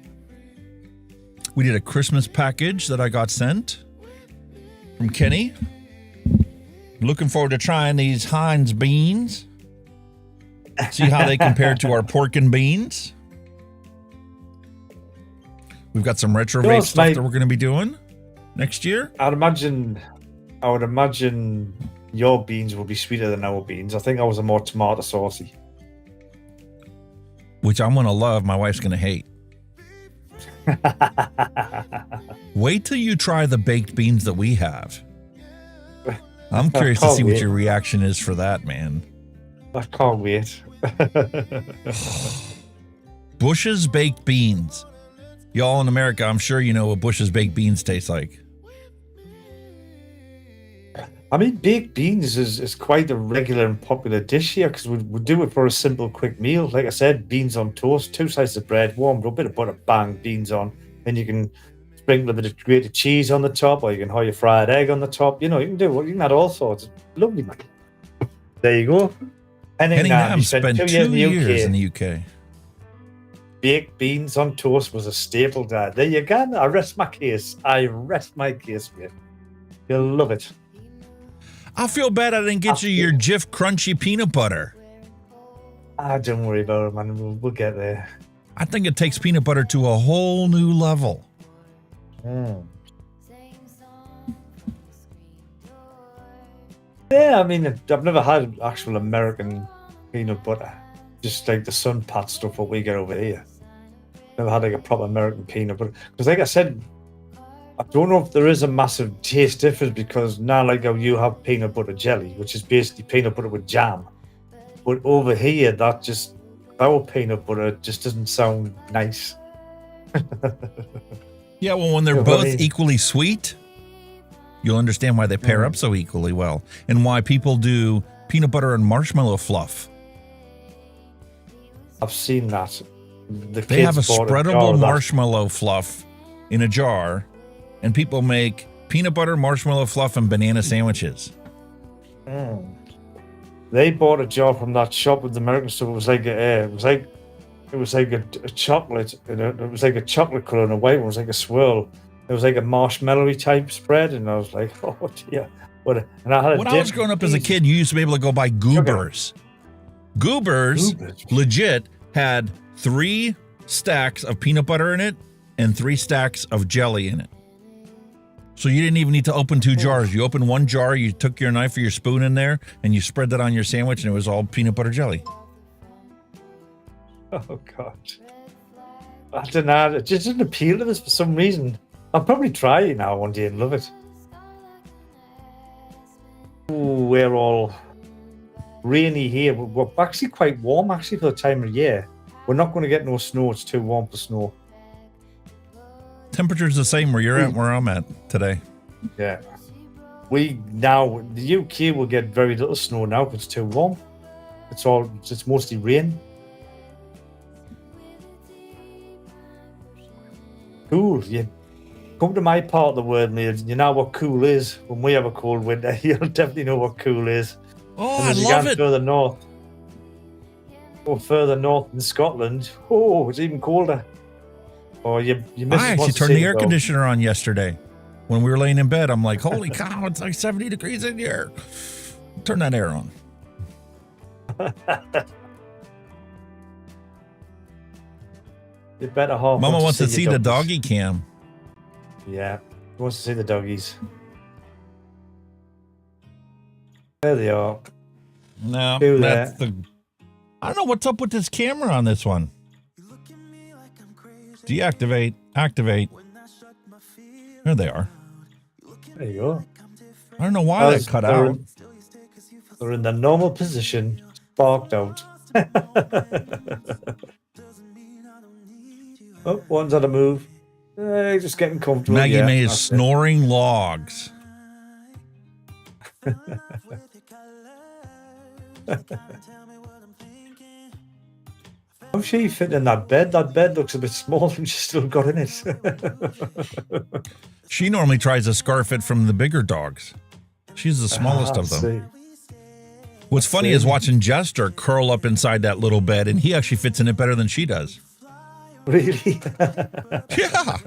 We did a Christmas package that I got sent from Kenny. Looking forward to trying these Heinz beans. See how they compare to our pork and beans. We've got some retro vape stuff that we're going to be doing next year. I would imagine your beans will be sweeter than our beans. I think ours are more tomato saucy. Which I'm going to love. My wife's going to hate. Wait till you try the baked beans that we have. I'm curious to see what your reaction is for that, man. I can't wait. Bush's baked beans. Y'all in America, I'm sure you know what Bush's baked beans taste like. I mean, baked beans is quite a regular and popular dish here because we do it for a simple, quick meal. Like I said, beans on toast, 2 slices of bread, warmed up, bit of butter, bang, beans on. Then you can sprinkle a bit of grated cheese on the top, or you can have your fried egg on the top. You can add all sorts. Lovely, man. There you go. Henning Nam spent 2 years in the UK. baked beans on toast was a staple, Dad. There you go. I rest my case. I rest my case, mate. You'll love it. I feel bad I didn't get you your Jif crunchy peanut butter. Don't worry about it, man. We'll get there. I think it takes peanut butter to a whole new level. Yeah, I mean, I've never had actual American peanut butter. Just like the sun pat stuff what we get over here. Never had like a proper American peanut butter. Because like I said, I don't know if there is a massive taste difference because now like how you have peanut butter jelly, which is basically peanut butter with jam. But over here, our peanut butter just doesn't sound nice. Yeah, well, when they're both equally sweet, you'll understand why they pair up so equally well and why people do peanut butter and marshmallow fluff. I've seen that. They have a spreadable marshmallow fluff in a jar, and people make peanut butter, marshmallow fluff, and banana sandwiches. They bought a jar from that shop with the American stuff. It was like a chocolate. It was like a chocolate color and a white one. It was like a swirl. It was like a marshmallowy type spread, and I was like, oh dear. And I had when I was growing up as a kid, you used to be able to go buy Goobers. Goobers legit had 3 stacks of peanut butter in it and 3 stacks of jelly in it. So you didn't even need to open 2 jars. You opened 1 jar, you took your knife or your spoon in there, and you spread that on your sandwich, and it was all peanut butter jelly. Oh, God. I don't know. It just didn't appeal to this for some reason. I'll probably try it now one day and love it. Ooh, we're all rainy here. We're actually quite warm, actually, for the time of year. We're not going to get no snow. It's too warm for snow. Temperature's the same where you're at, where I'm at today. Yeah. The UK will get very little snow now because it's too warm. It's mostly rain. Cool. You come to my part of the world, mate. You know what cool is. When we have a cold winter, you'll definitely know what cool is. Oh, I love it. Further north. Or further north in Scotland. Oh, it's even colder. Oh, you miss. I actually turned the air conditioner on yesterday when we were laying in bed. I'm like, holy cow, it's like 70 degrees in here. Turn that air on. You better half. Mama wants to see the doggy cam. Yeah, she wants to see the doggies. There they are. No, that's the. I don't know what's up with this camera on this one. Deactivate, activate. There they are. There you go. I don't know why that cut out. They're in the normal position, sparked out. Oh, one's had a move. Just getting comfortable. Maggie May is snoring logs. How's she fit in that bed? That bed looks a bit small and she's still got in it. She normally tries to scarf it from the bigger dogs. She's the smallest of them. What's funny is watching Jester curl up inside that little bed, and he actually fits in it better than she does. Really? Yeah.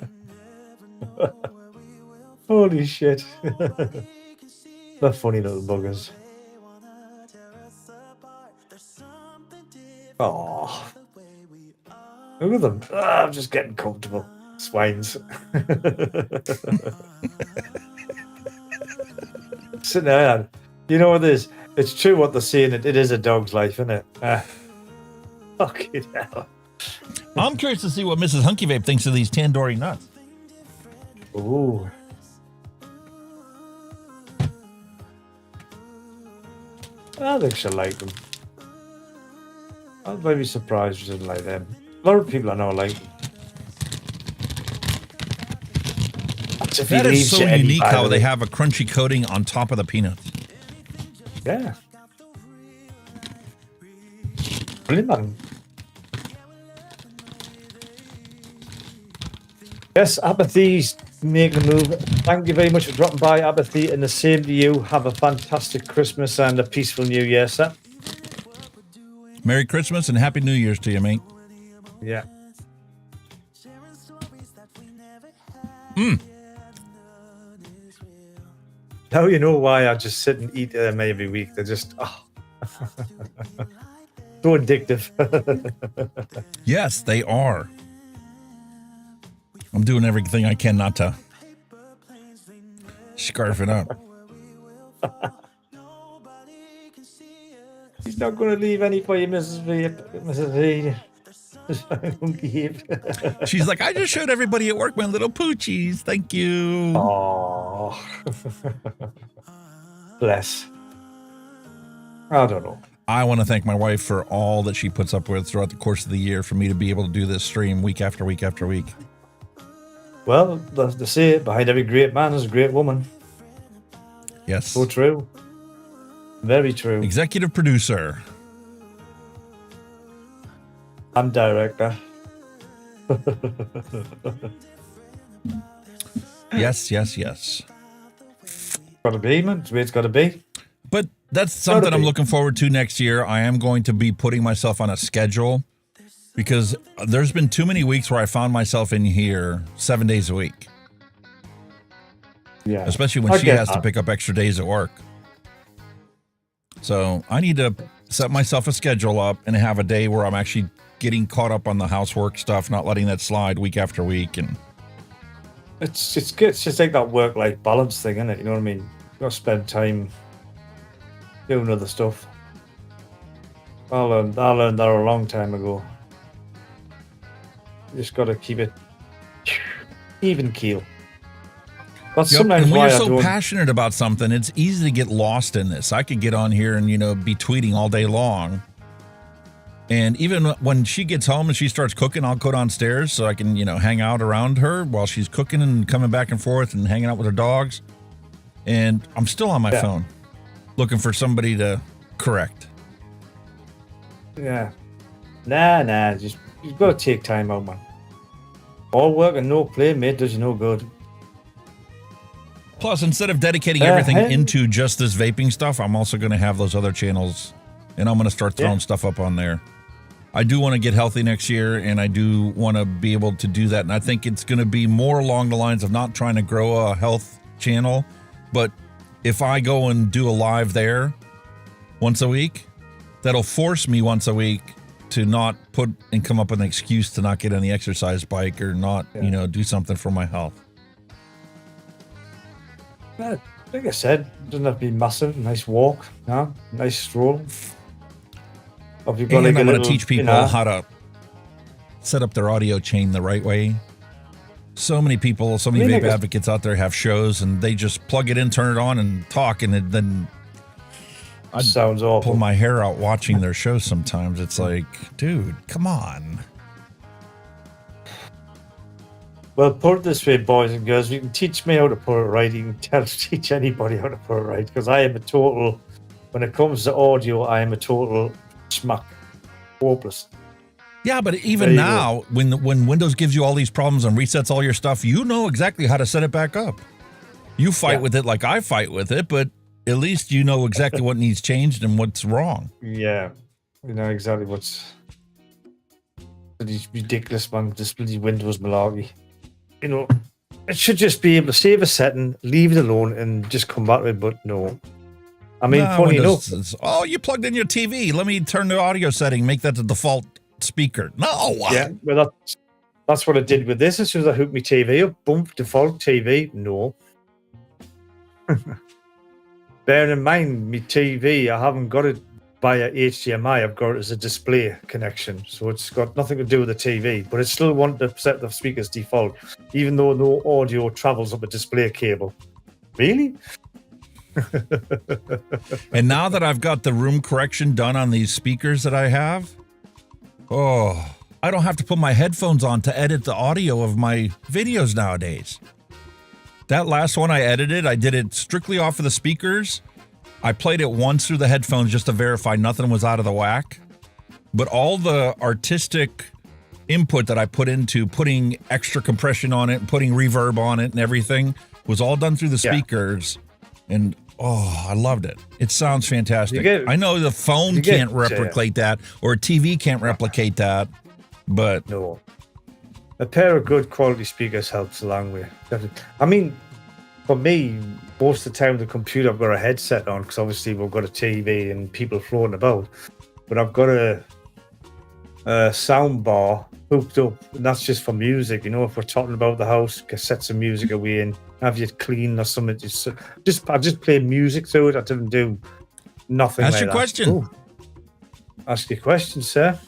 Holy shit. They're funny little buggers. Oh. Look at them. I'm just getting comfortable. Swines. Sitting there. You know what it is? It's true what they're saying. It is a dog's life, isn't it? Fucking hell. I'm curious to see what Mrs. Hunky Vape thinks of these tandoori nuts. Ooh. I think she'll like them. I'm very surprised she doesn't like them. A lot of people I know like them. That is so unique how they have a crunchy coating on top of the peanuts. Yeah. Brilliant, man. Yes, Apathy's making a move. Thank you very much for dropping by, Apathy, and the same to you. Have a fantastic Christmas and a peaceful New Year, sir. Merry Christmas and Happy New Year's to you, mate. Yeah. Now you know why I just sit and eat them every week. They're just so addictive. Yes, they are. I'm doing everything I can not to scarf it up. He's not going to leave any for you, Mrs. Vape. Mrs. Vape. She's like, I just showed everybody at work my little poochies. Thank you. Oh, bless. I don't know. I want to thank my wife for all that she puts up with throughout the course of the year for me to be able to do this stream week after week after week. Well, they say behind every great man is a great woman. Yes. So true. Very true. Executive producer. I'm director. Yes, yes, yes. Gotta be, man. It's the way it's gotta be. But that's something I'm looking forward to next year. I am going to be putting myself on a schedule because there's been too many weeks where I found myself in here 7 days a week. Yeah. Especially when she has to pick up extra days at work. So I need to set myself a schedule up and have a day where I'm actually getting caught up on the housework stuff, not letting that slide week after week. And it's good. It's just like that work-life balance thing, isn't it? You know what I mean? You gotta spend time doing other stuff. I learned that a long time ago. You just gotta keep it even keel. That's sometimes and when why you're I so don't. passionate about something, it's easy to get lost in this. I could get on here and, be tweeting all day long. And even when she gets home and she starts cooking, I'll go downstairs so I can, hang out around her while she's cooking and coming back and forth and hanging out with her dogs. And I'm still on my phone looking for somebody to correct. Yeah. Nah. Just you've got to take time out, man. All work and no play, mate, does you no good. Plus, instead of dedicating everything into just this vaping stuff, I'm also going to have those other channels, and I'm going to start throwing stuff up on there. I do want to get healthy next year, and I do want to be able to do that. And I think it's going to be more along the lines of not trying to grow a health channel, but if I go and do a live there once a week, that'll force me once a week to not put and come up with an excuse to not get on the exercise bike or not, do something for my health. Like I said, it doesn't have to be massive. Nice walk, nice stroll. Or if you've got And like I'm a going to little, teach people how to set up their audio chain the right way. So many people, so many vape advocates out there have shows and they just plug it in, turn it on, and talk, and then I sounds awful. Pull my hair out watching their shows sometimes. It's like, dude, come on. Well, put it this way, boys and girls, you can teach me how to put it right. You can teach anybody how to put it right, because I am a total, when it comes to audio, I am a total schmuck. Hopeless. Yeah, but even now, when Windows gives you all these problems and resets all your stuff, you know exactly how to set it back up. You fight with it like I fight with it, but at least you know exactly what needs changed and what's wrong. Yeah, you know exactly what's ridiculous, man. This bloody Windows malarkey. It should just be able to save a setting, leave it alone, and just come back to it. But no, I mean, funny enough. Oh, you plugged in your TV. Let me turn the audio setting, make that the default speaker. No. Yeah, well, that's what I did with this. As soon as I hooked my TV up, boom, default TV. No. Bear in mind, my TV, I haven't got it via HDMI. I've got it as a display connection, so it's got nothing to do with the TV. But I still want to set the speakers default, even though no audio travels up a display cable. Really? And now that I've got the room correction done on these speakers that I have, I don't have to put my headphones on to edit the audio of my videos nowadays. That last one I edited, I did it strictly off of the speakers. I played it once through the headphones just to verify nothing was out of the whack. But all the artistic input that I put into putting extra compression on it, putting reverb on it and everything was all done through the speakers. And I loved it. It sounds fantastic. I know the phone can't replicate that, or a TV can't replicate that, but no. A pair of good quality speakers helps a long way. I mean, for me, most of the time the computer, I've got a headset on because obviously we've got a TV and people floating about. But I've got a sound bar hooked up, and that's just for music. You know, if we're talking about the house, set some music away and have you clean or something. I just play music through it. I didn't do nothing. Ask like your that. question. Ooh. Ask your question, sir.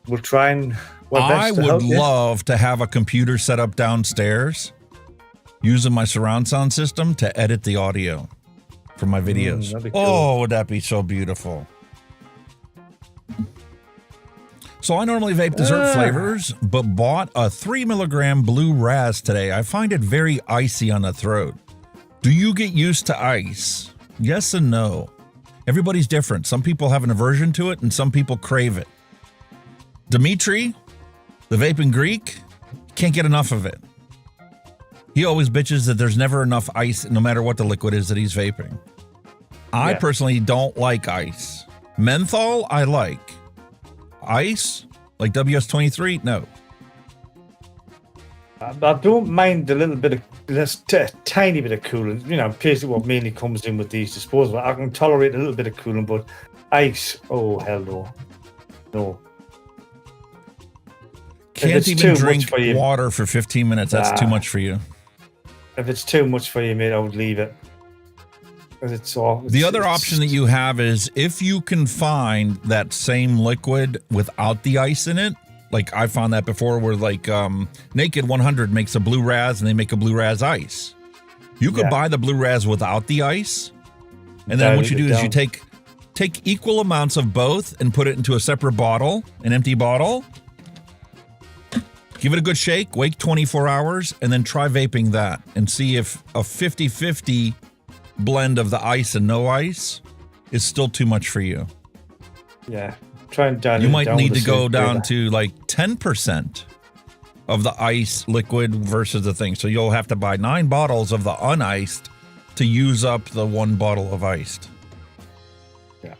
We'll try and. I would love to have a computer set up downstairs using my surround sound system to edit the audio for my videos. That'd be cool. Oh, would that be so beautiful? So I normally vape dessert flavors, but bought a 3 milligram blue raz today. I find it very icy on the throat. Do you get used to ice? Yes and no. Everybody's different. Some people have an aversion to it and some people crave it. Dimitri, the Vaping Greek, can't get enough of it. He always bitches that there's never enough ice no matter what the liquid is that he's vaping. I personally don't like ice. Menthol, I like. Ice, like WS-23, no. I don't mind a little bit of, tiny bit of cooling. You know, basically what mainly comes in with these disposables. I can tolerate a little bit of cooling, but ice, oh, hell no. No. Can't even drink water for 15 minutes. That's too much for you. If it's too much for you, mate, I would leave it. The other option that you have is if you can find that same liquid without the ice in it. Like I found that before where like Naked 100 makes a blue raz and they make a blue raz ice. You could buy the blue raz without the ice. And then what you do is you take equal amounts of both and put it into a separate bottle, an empty bottle. Give it a good shake, wait 24 hours, and then try vaping that and see if a 50-50 blend of the ice and no ice is still too much for you. Yeah. Try and dilute you it might down need with to the go same down flavor. to like 10% of the ice liquid versus the thing. So you'll have to buy 9 bottles of the uniced to use up the 1 bottle of iced. Yeah.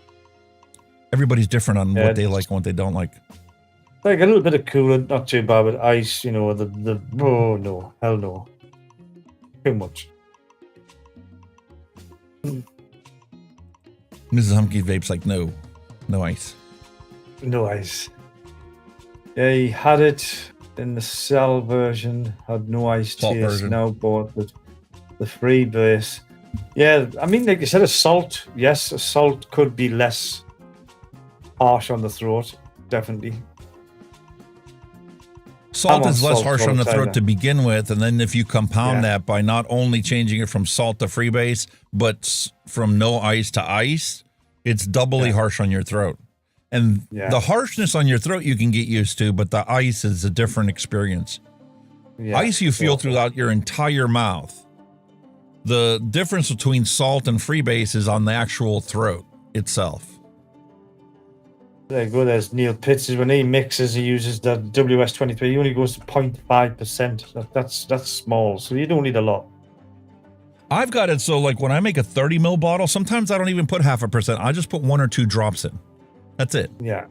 Everybody's different on what they like and what they don't like. Like a little bit of coolant, not too bad, but ice, you know, oh no, hell no. Too much. Mrs. Hunky Vape's like, no ice. No ice. Yeah, he had it in the cell version, had no ice Salt taste, version. now bought the free base. Yeah, I mean, like you said, a salt, yes, a salt could be less harsh on the throat, definitely. Salt is less salt harsh all on the the time, throat to begin with, and then if you compound that by not only changing it from salt to freebase, but from no ice to ice, it's doubly harsh on your throat. And the harshness on your throat you can get used to, but the ice is a different experience. Ice you feel throughout your entire mouth. The difference between salt and freebase is on the actual throat itself. There you go, there's Neil Pitts. When he mixes, he uses the WS-23. He only goes to 0.5%. That's small, so you don't need a lot. I've got it so like when I make a 30 ml bottle, sometimes I don't even put 0.5%. I just put 1 or 2 drops in. That's it. Yeah.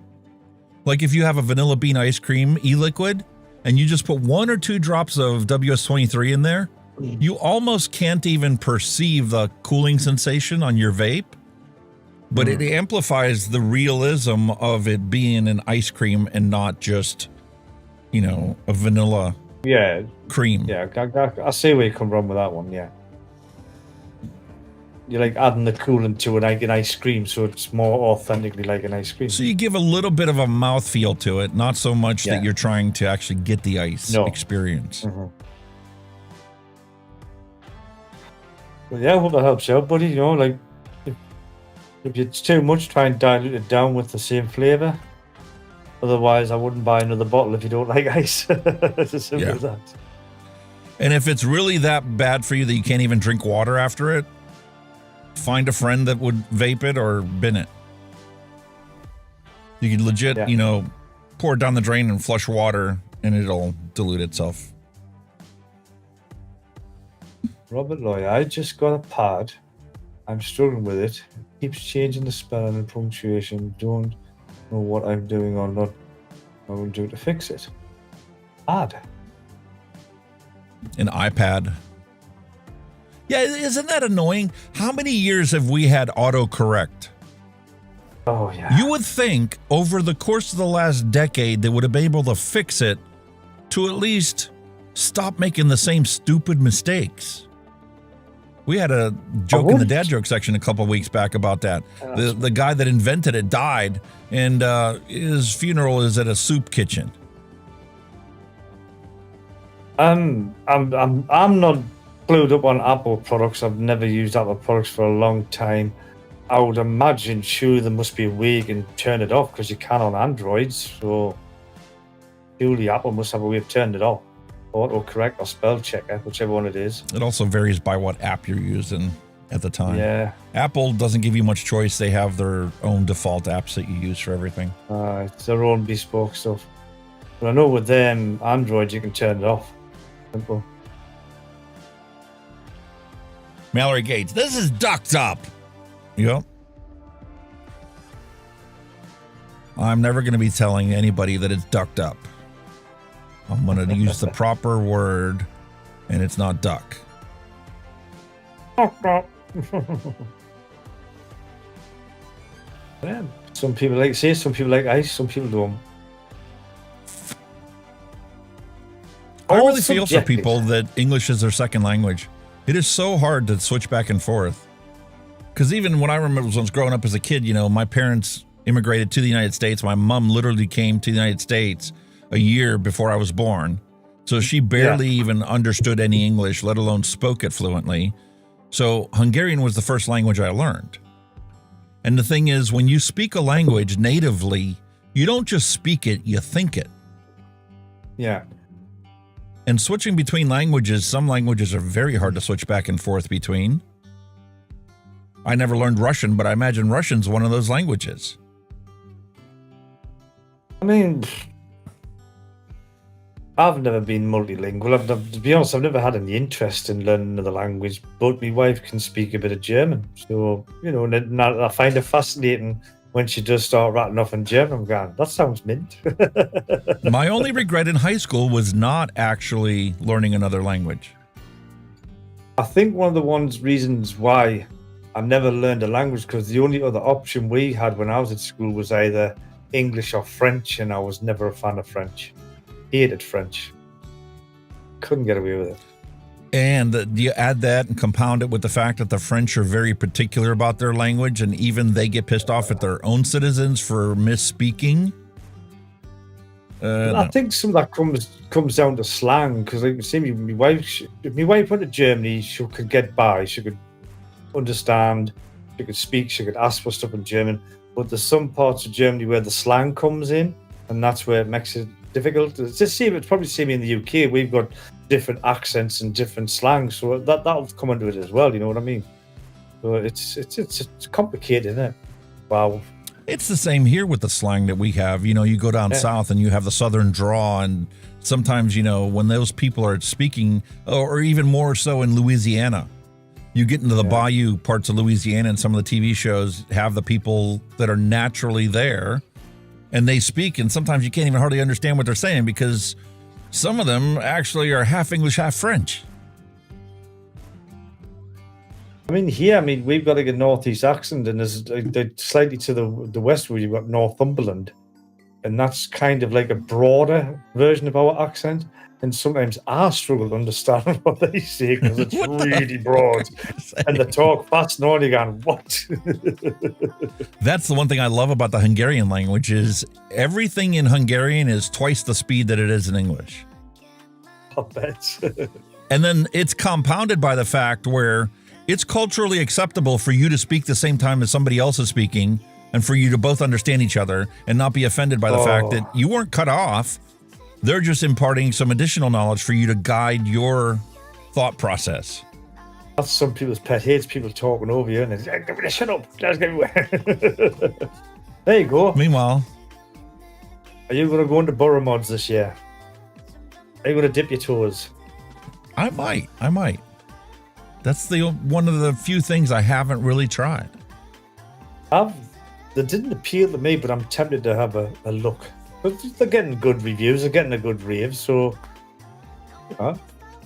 Like if you have a vanilla bean ice cream e-liquid and you just put 1 or 2 drops of WS-23 in there, you almost can't even perceive the cooling sensation on your vape. But it amplifies the realism of it being an ice cream and not just, you know, a vanilla cream. Yeah, I see where you come from with that one, yeah. You're like adding the coolant to an ice cream, so it's more authentically like an ice cream. So you give a little bit of a mouthfeel to it, not so much that you're trying to actually get the ice experience. Well, yeah, I hope that helps you out, buddy. You know, like, if it's too much, try and dilute it down with the same flavor. Otherwise, I wouldn't buy another bottle if you don't like ice. It's as simple as that. And if it's really that bad for you that you can't even drink water after it, find a friend that would vape it or bin it. You can legit, you know, pour it down the drain and flush water and it'll dilute itself. Robert Lawyer, I just got a pad. I'm struggling with it. Keeps changing the spelling and punctuation. Don't know what I'm doing or not. I will do to fix it. iPad. An iPad. Yeah, isn't that annoying? How many years have we had autocorrect? Oh, yeah. You would think over the course of the last decade they would have been able to fix it to at least stop making the same stupid mistakes. We had a joke in the dad joke section a couple of weeks back about that. The guy that invented it died, and his funeral is at a soup kitchen. I'm not glued up on Apple products. I've never used Apple products for a long time. I would imagine, sure, there must be a way you can turn it off, because you can on Androids. So surely Apple must have a way of turning it off. Autocorrect or spell checker, whichever one it is. It also varies by what app you're using at the time. Yeah. Apple doesn't give you much choice. They have their own default apps that you use for everything. It's their own bespoke stuff. But I know with them, Android, you can turn it off. Simple. Mallory Gates, this is ducked up. Yep. I'm never going to be telling anybody that it's ducked up. I'm going to use the proper word, and it's not duck. Yeah, some people like say, some people like ice, some people don't. I really feel for people that English is their second language. It is so hard to switch back and forth. Because even when I remember when I was growing up as a kid, you know, my parents immigrated to the United States. My mom literally came to the United States a year before I was born. So she barely even understood any English, let alone spoke it fluently. So Hungarian was the first language I learned. And the thing is, when you speak a language natively, you don't just speak it, you think it. Yeah. And switching between languages, some languages are very hard to switch back and forth between. I never learned Russian, but I imagine Russian's one of those languages. I mean, I've never been multilingual. To be honest, I've never had any interest in learning another language, but my wife can speak a bit of German. So, you know, and I find it fascinating when she does start rattling off in German. I'm going, that sounds mint. My only regret in high school was not actually learning another language. I think one of the reasons why I never learned a language, because the only other option we had when I was at school was either English or French, and I was never a fan of French. Hated French. Couldn't get away with it. And you add that and compound it with the fact that the French are very particular about their language, and even they get pissed off at their own citizens for misspeaking. I think some of that comes down to slang, because like see, my wife went to Germany, she could get by, she could understand, she could speak, she could ask for stuff in German, but there's some parts of Germany where the slang comes in, and that's where it makes it difficult. It's probably the same in the UK. We've got different accents and different slangs, so that'll come into it as well. You know what I mean? So it's complicated, isn't it? Wow. It's the same here with the slang that we have. You know, you go down south and you have the southern draw, and sometimes, you know, when those people are speaking, or even more so in Louisiana, you get into the bayou parts of Louisiana, and some of the TV shows have the people that are naturally there, and they speak, and sometimes you can't even hardly understand what they're saying, because some of them actually are half English, half French. I mean, here, we've got like a northeast accent, and there's slightly to the west where you've got Northumberland, and that's kind of like a broader version of our accent. And sometimes I struggle to understand what they say, because it's really broad, and they talk fast and all. You're going, what? That's the one thing I love about the Hungarian language is everything in Hungarian is twice the speed that it is in English. I bet. And then it's compounded by the fact where it's culturally acceptable for you to speak the same time as somebody else is speaking, and for you to both understand each other and not be offended by the fact that you weren't cut off. They're just imparting some additional knowledge for you to guide your thought process. That's some people's pet hates, people talking over you, and it's like, shut up, let's get away. There you go. Meanwhile, are you going to go into Borough Mods this year? Are you going to dip your toes? I might. That's one of the few things I haven't really tried. They didn't appeal to me, but I'm tempted to have a look. But they're getting good reviews. They're getting a good rave. So,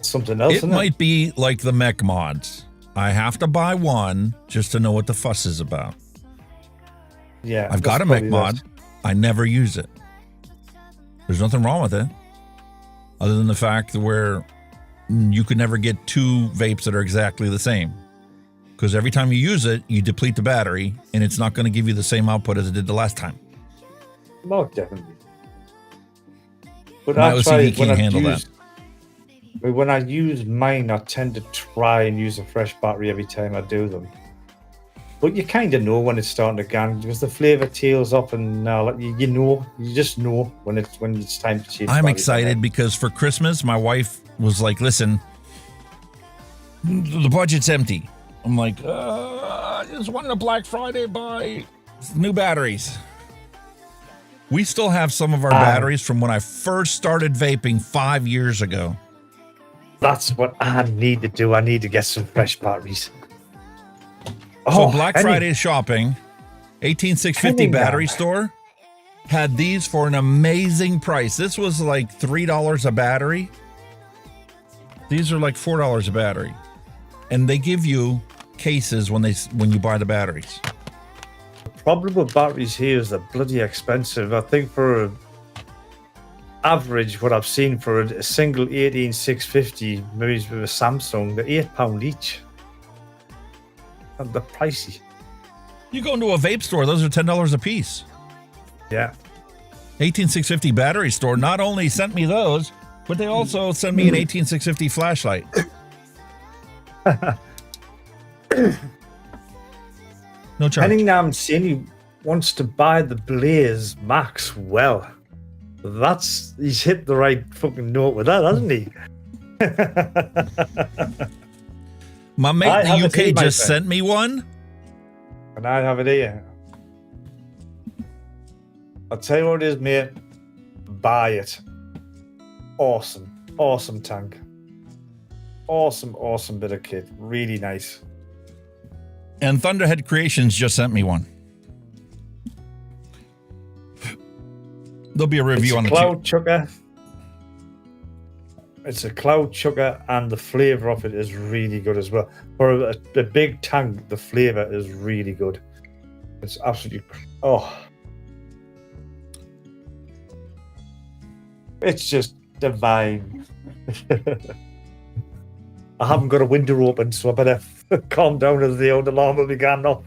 something else. It might be like the mech mods. I have to buy one just to know what the fuss is about. Yeah, I've got a mech mod. I never use it. There's nothing wrong with it, other than the fact that where you could never get two vapes that are exactly the same. Because every time you use it, you deplete the battery, and it's not going to give you the same output as it did the last time. No, definitely. But my OCD can't handle that. When I use mine, I tend to try and use a fresh battery every time I do them. But you kind of know when it's starting to gang because the flavor tails up, and you just know when it's time to change. I'm excited because for Christmas, my wife was like, "Listen, the budget's empty." I'm like, I just wanted a Black Friday buy new batteries. We still have some of our batteries from when I first started vaping 5 years ago. That's what I need to do. I need to get some fresh batteries. So Black Friday shopping, 18650 battery store had these for an amazing price. This was like $3 a battery. These are like $4 a battery. And they give you cases when you buy the batteries. The problem with batteries here is they're bloody expensive. I think for average, what I've seen for a single 18650, maybe with a Samsung, they're £8 each. And they're pricey. You go into a vape store, those are $10 a piece. Yeah. 18650 battery store not only sent me those, but they also sent me an 18650 flashlight. No charge. Henningham City wants to buy the Blaze Max. Well, he's hit the right fucking note with that, hasn't he? My mate in the UK just sent me one. And I have it here. I'll tell you what it is, mate. Buy it. Awesome. Awesome tank. Awesome bit of kit. Really nice. And Thunderhead Creations just sent me one. There'll be a review on the Cloud Chucker. It's a Cloud Chucker, and the flavor of it is really good as well. For a big tank, the flavor is really good. It's absolutely it's just divine. I haven't got a window open, so I better calm down as the old alarm will be going off.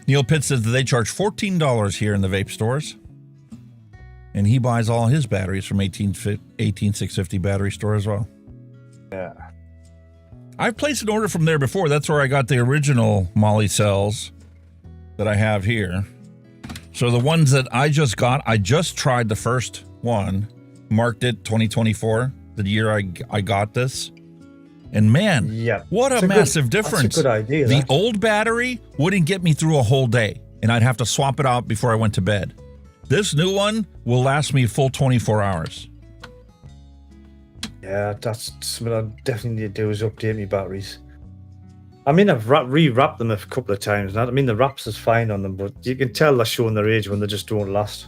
Neil Pitt says that they charge $14 here in the vape stores. And he buys all his batteries from 18650 battery store as well. Yeah. I've placed an order from there before. That's where I got the original Molly cells that I have here. So the ones that I just got, I just tried the first one, marked it 2024, the year I got this. And man, what a massive difference. That's a good idea. The old battery wouldn't get me through a whole day, and I'd have to swap it out before I went to bed. This new one will last me a full 24 hours. Yeah, that's something I definitely need to do is update my batteries. I mean, I've re-wrapped them a couple of times now. I mean, the wraps is fine on them, but you can tell they're showing their age when they just don't last.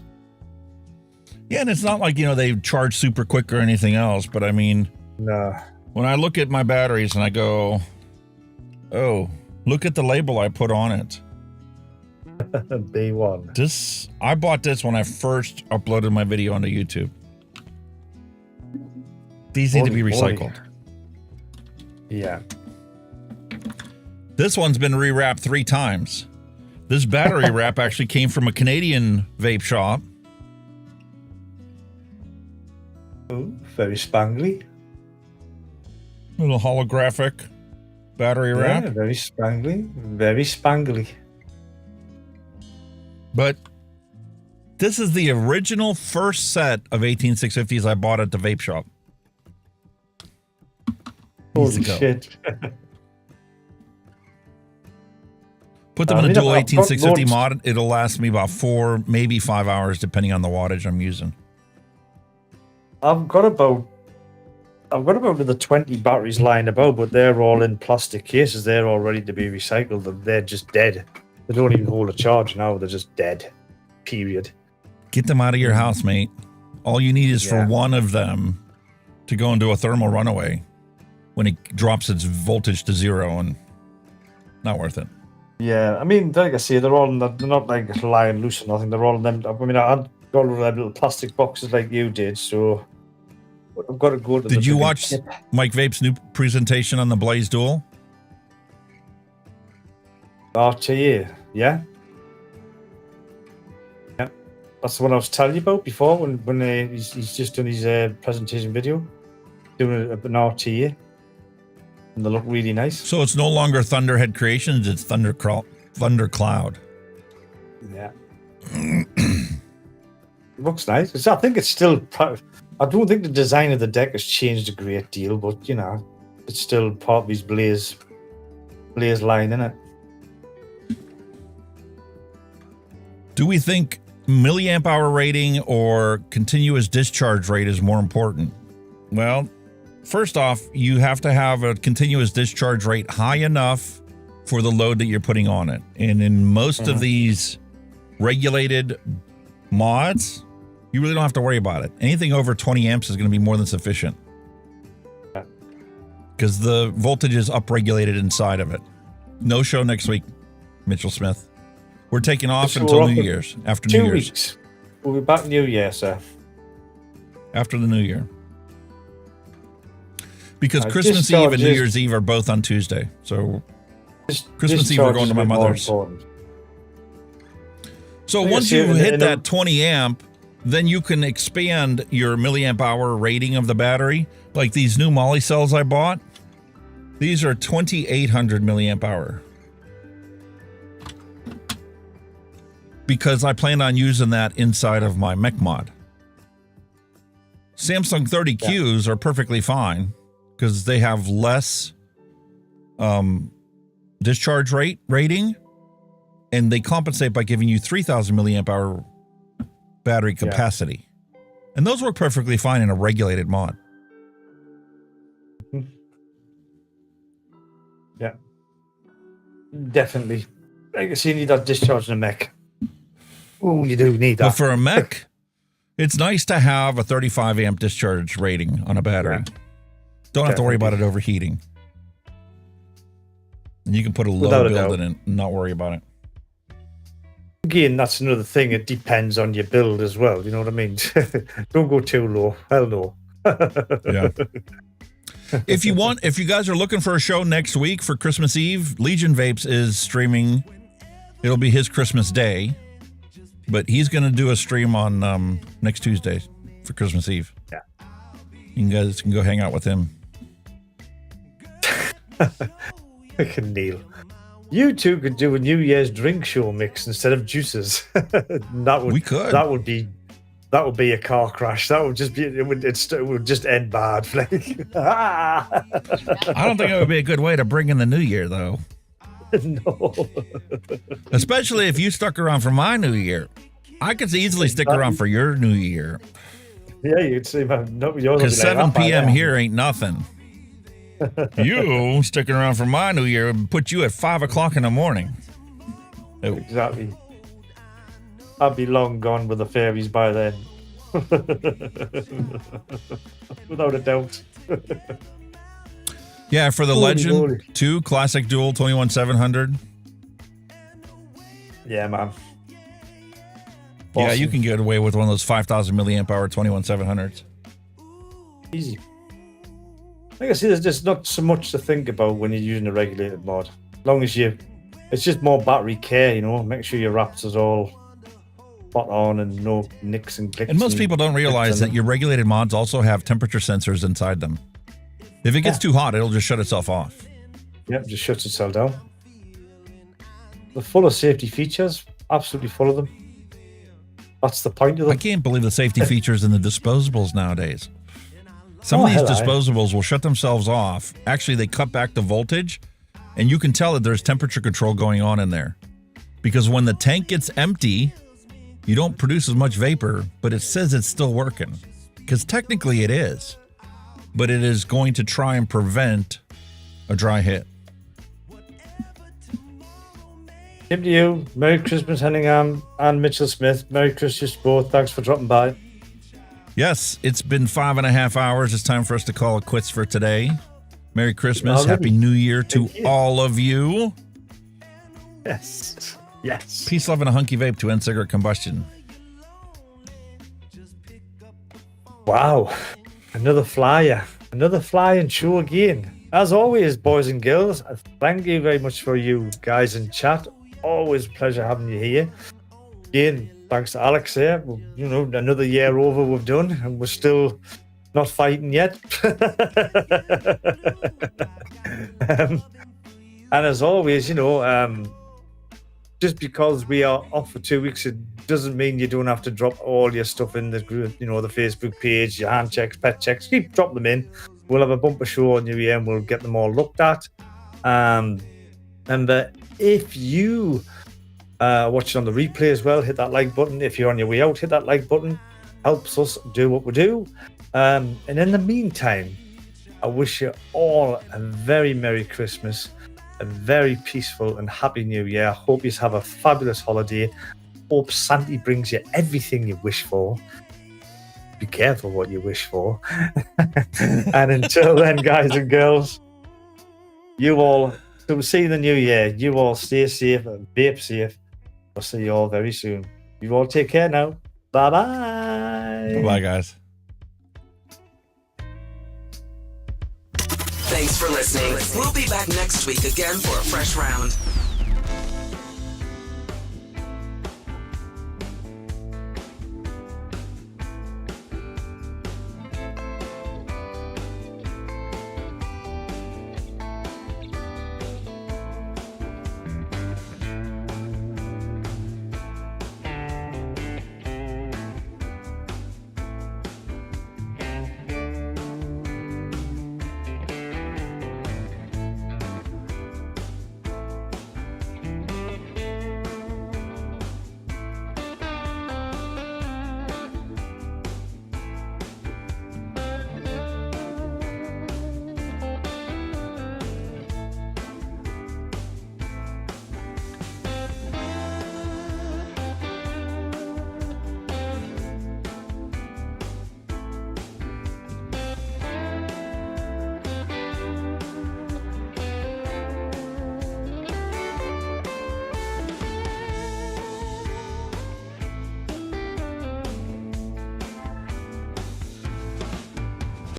Yeah, and it's not like, they charge super quick or anything else, but I mean... No. When I look at my batteries and I go, oh, look at the label I put on it. B1. I bought this when I first uploaded my video onto YouTube. These need to be recycled. Yeah. This one's been rewrapped 3 times. This battery wrap actually came from a Canadian vape shop. Oh, very spangly. Little holographic battery wrap. Yeah, very spangly. Very spangly. But this is the original first set of 18650s I bought at the vape shop. Holy shit. Put them in a dual 18650 mod. It'll last me about 4, maybe 5 hours, depending on the wattage I'm using. I've got about the 20 batteries lying about, but they're all in plastic cases. They're all ready to be recycled, and they're just dead. They don't even hold a charge now. They're just dead. Period. Get them out of your house, mate. All you need is for one of them to go into a thermal runaway when it drops its voltage to 0, and not worth it. Yeah, I mean, like I say, they're not like lying loose or nothing. They're all in them. I mean, I had got all of them little plastic boxes like you did, so I've got to go to. Did you watch Mike Vape's new presentation on the Blaze Duel? RTA, yeah. That's the one I was telling you about before when he's just done his presentation video, doing an RTA, and they look really nice. So it's no longer Thunderhead Creations; it's Thundercloud. Yeah, looks nice. I think it's still. I don't think the design of the deck has changed a great deal, but you know, it's still part of his Blaze line, isn't it? Do we think milliamp hour rating or continuous discharge rate is more important? Well, first off, you have to have a continuous discharge rate high enough for the load that you're putting on it. And in most of these regulated mods, you really don't have to worry about it. Anything over 20 amps is going to be more than sufficient because the voltage is upregulated inside of it. No show next week, Mitchell Smith. We're taking off until New Year's. After New Year's. 2 weeks. We'll be back New Year, sir. After the New Year. Because Christmas Eve and New Year's Eve are both on Tuesday. So Christmas Eve we're going to my mother's. So once you hit that 20 amp, then you can expand your milliamp hour rating of the battery. Like these new Molly cells I bought. These are 2800 milliamp hour. Because I plan on using that inside of my mech mod. Samsung 30Qs are perfectly fine because they have less discharge rating, and they compensate by giving you 3000 milliamp hour battery capacity. And those work perfectly fine in a regulated mod. Yeah. Definitely. I guess you need that discharge in a mech. Oh, you do need that. But for a mech, it's nice to have a 35 amp discharge rating on a battery. Don't have to worry about it overheating. And you can put a low build in it and not worry about it. Again, that's another thing. It depends on your build as well. You know what I mean? Don't go too low. Hell no. Yeah. If you guys are looking for a show next week for Christmas Eve, Legion Vapes is streaming. It'll be his Christmas Day. But he's going to do a stream on next Tuesday for Christmas Eve. Yeah. You guys can go hang out with him. Neil. You two could do a New Year's drink show mix instead of juices. We could. That would be a car crash. That would just be. It would just end bad. I don't think it would be a good way to bring in the new year, though. No. Especially if you stuck around for my new year. I could easily stick around for your new year. Yeah, you'd see. Because 7 p.m. here ain't nothing. You sticking around for my new year would put you at 5 o'clock in the morning. Oh. Exactly. I'd be long gone with the fairies by then. Without a doubt. Yeah, for the Legend 2 Classic Dual 21700. Yeah, man. Yeah, you can get away with one of those 5000 milliamp hour 21700s. Easy. Like I see, there's just not so much to think about when you're using a regulated mod. As long as it's just more battery care, you know. Make sure your Raptors all spot on and no nicks and clicks. And most people don't realize that your regulated mods also have temperature sensors inside them. If it gets too hot, it'll just shut itself off. Yep, just shuts itself down. They're full of safety features. Absolutely full of them. That's the point of them. I can't believe the safety features in the disposables nowadays. Some of these disposables will shut themselves off. Actually, they cut back the voltage, and you can tell that there's temperature control going on in there. Because when the tank gets empty, you don't produce as much vapor, but it says it's still working. Because technically it is. But it is going to try and prevent a dry hit. Same to you. Merry Christmas, Henningham and Mitchell Smith. Merry Christmas both. Thanks for dropping by. Yes, it's been 5.5 hours. It's time for us to call it quits for today. Merry Christmas. Happy New Year to all of you. Yes. Yes. Peace, love, and a hunky vape to end cigarette combustion. Wow. Another flyer. Another flying show again. As always, boys and girls, thank you very much for you guys in chat. Always a pleasure having you here. Again, thanks to Alex here. You know, another year over we've done, and we're still not fighting yet. And as always, you know, just because we are off for 2 weeks, it doesn't mean you don't have to drop all your stuff in the group, you know, the Facebook page, your hand checks, pet checks. Keep dropping them in. We'll have a bumper show on New Year and we'll get them all looked at. And if you watch it on the replay as well, hit that like button. If you're on your way out, hit that like button. Helps us do what we do. And in the meantime, I wish you all a very Merry Christmas, a very peaceful and Happy New Year. I hope you have a fabulous holiday. Hope Santa brings you everything you wish for. Be careful what you wish for. And until then, guys and girls, you all, so we'll see you in the new year. You all stay safe and vape safe. I'll see you all very soon. You all take care now. Bye-bye. Bye, guys. Thanks for listening. We'll be back next week again for a fresh round.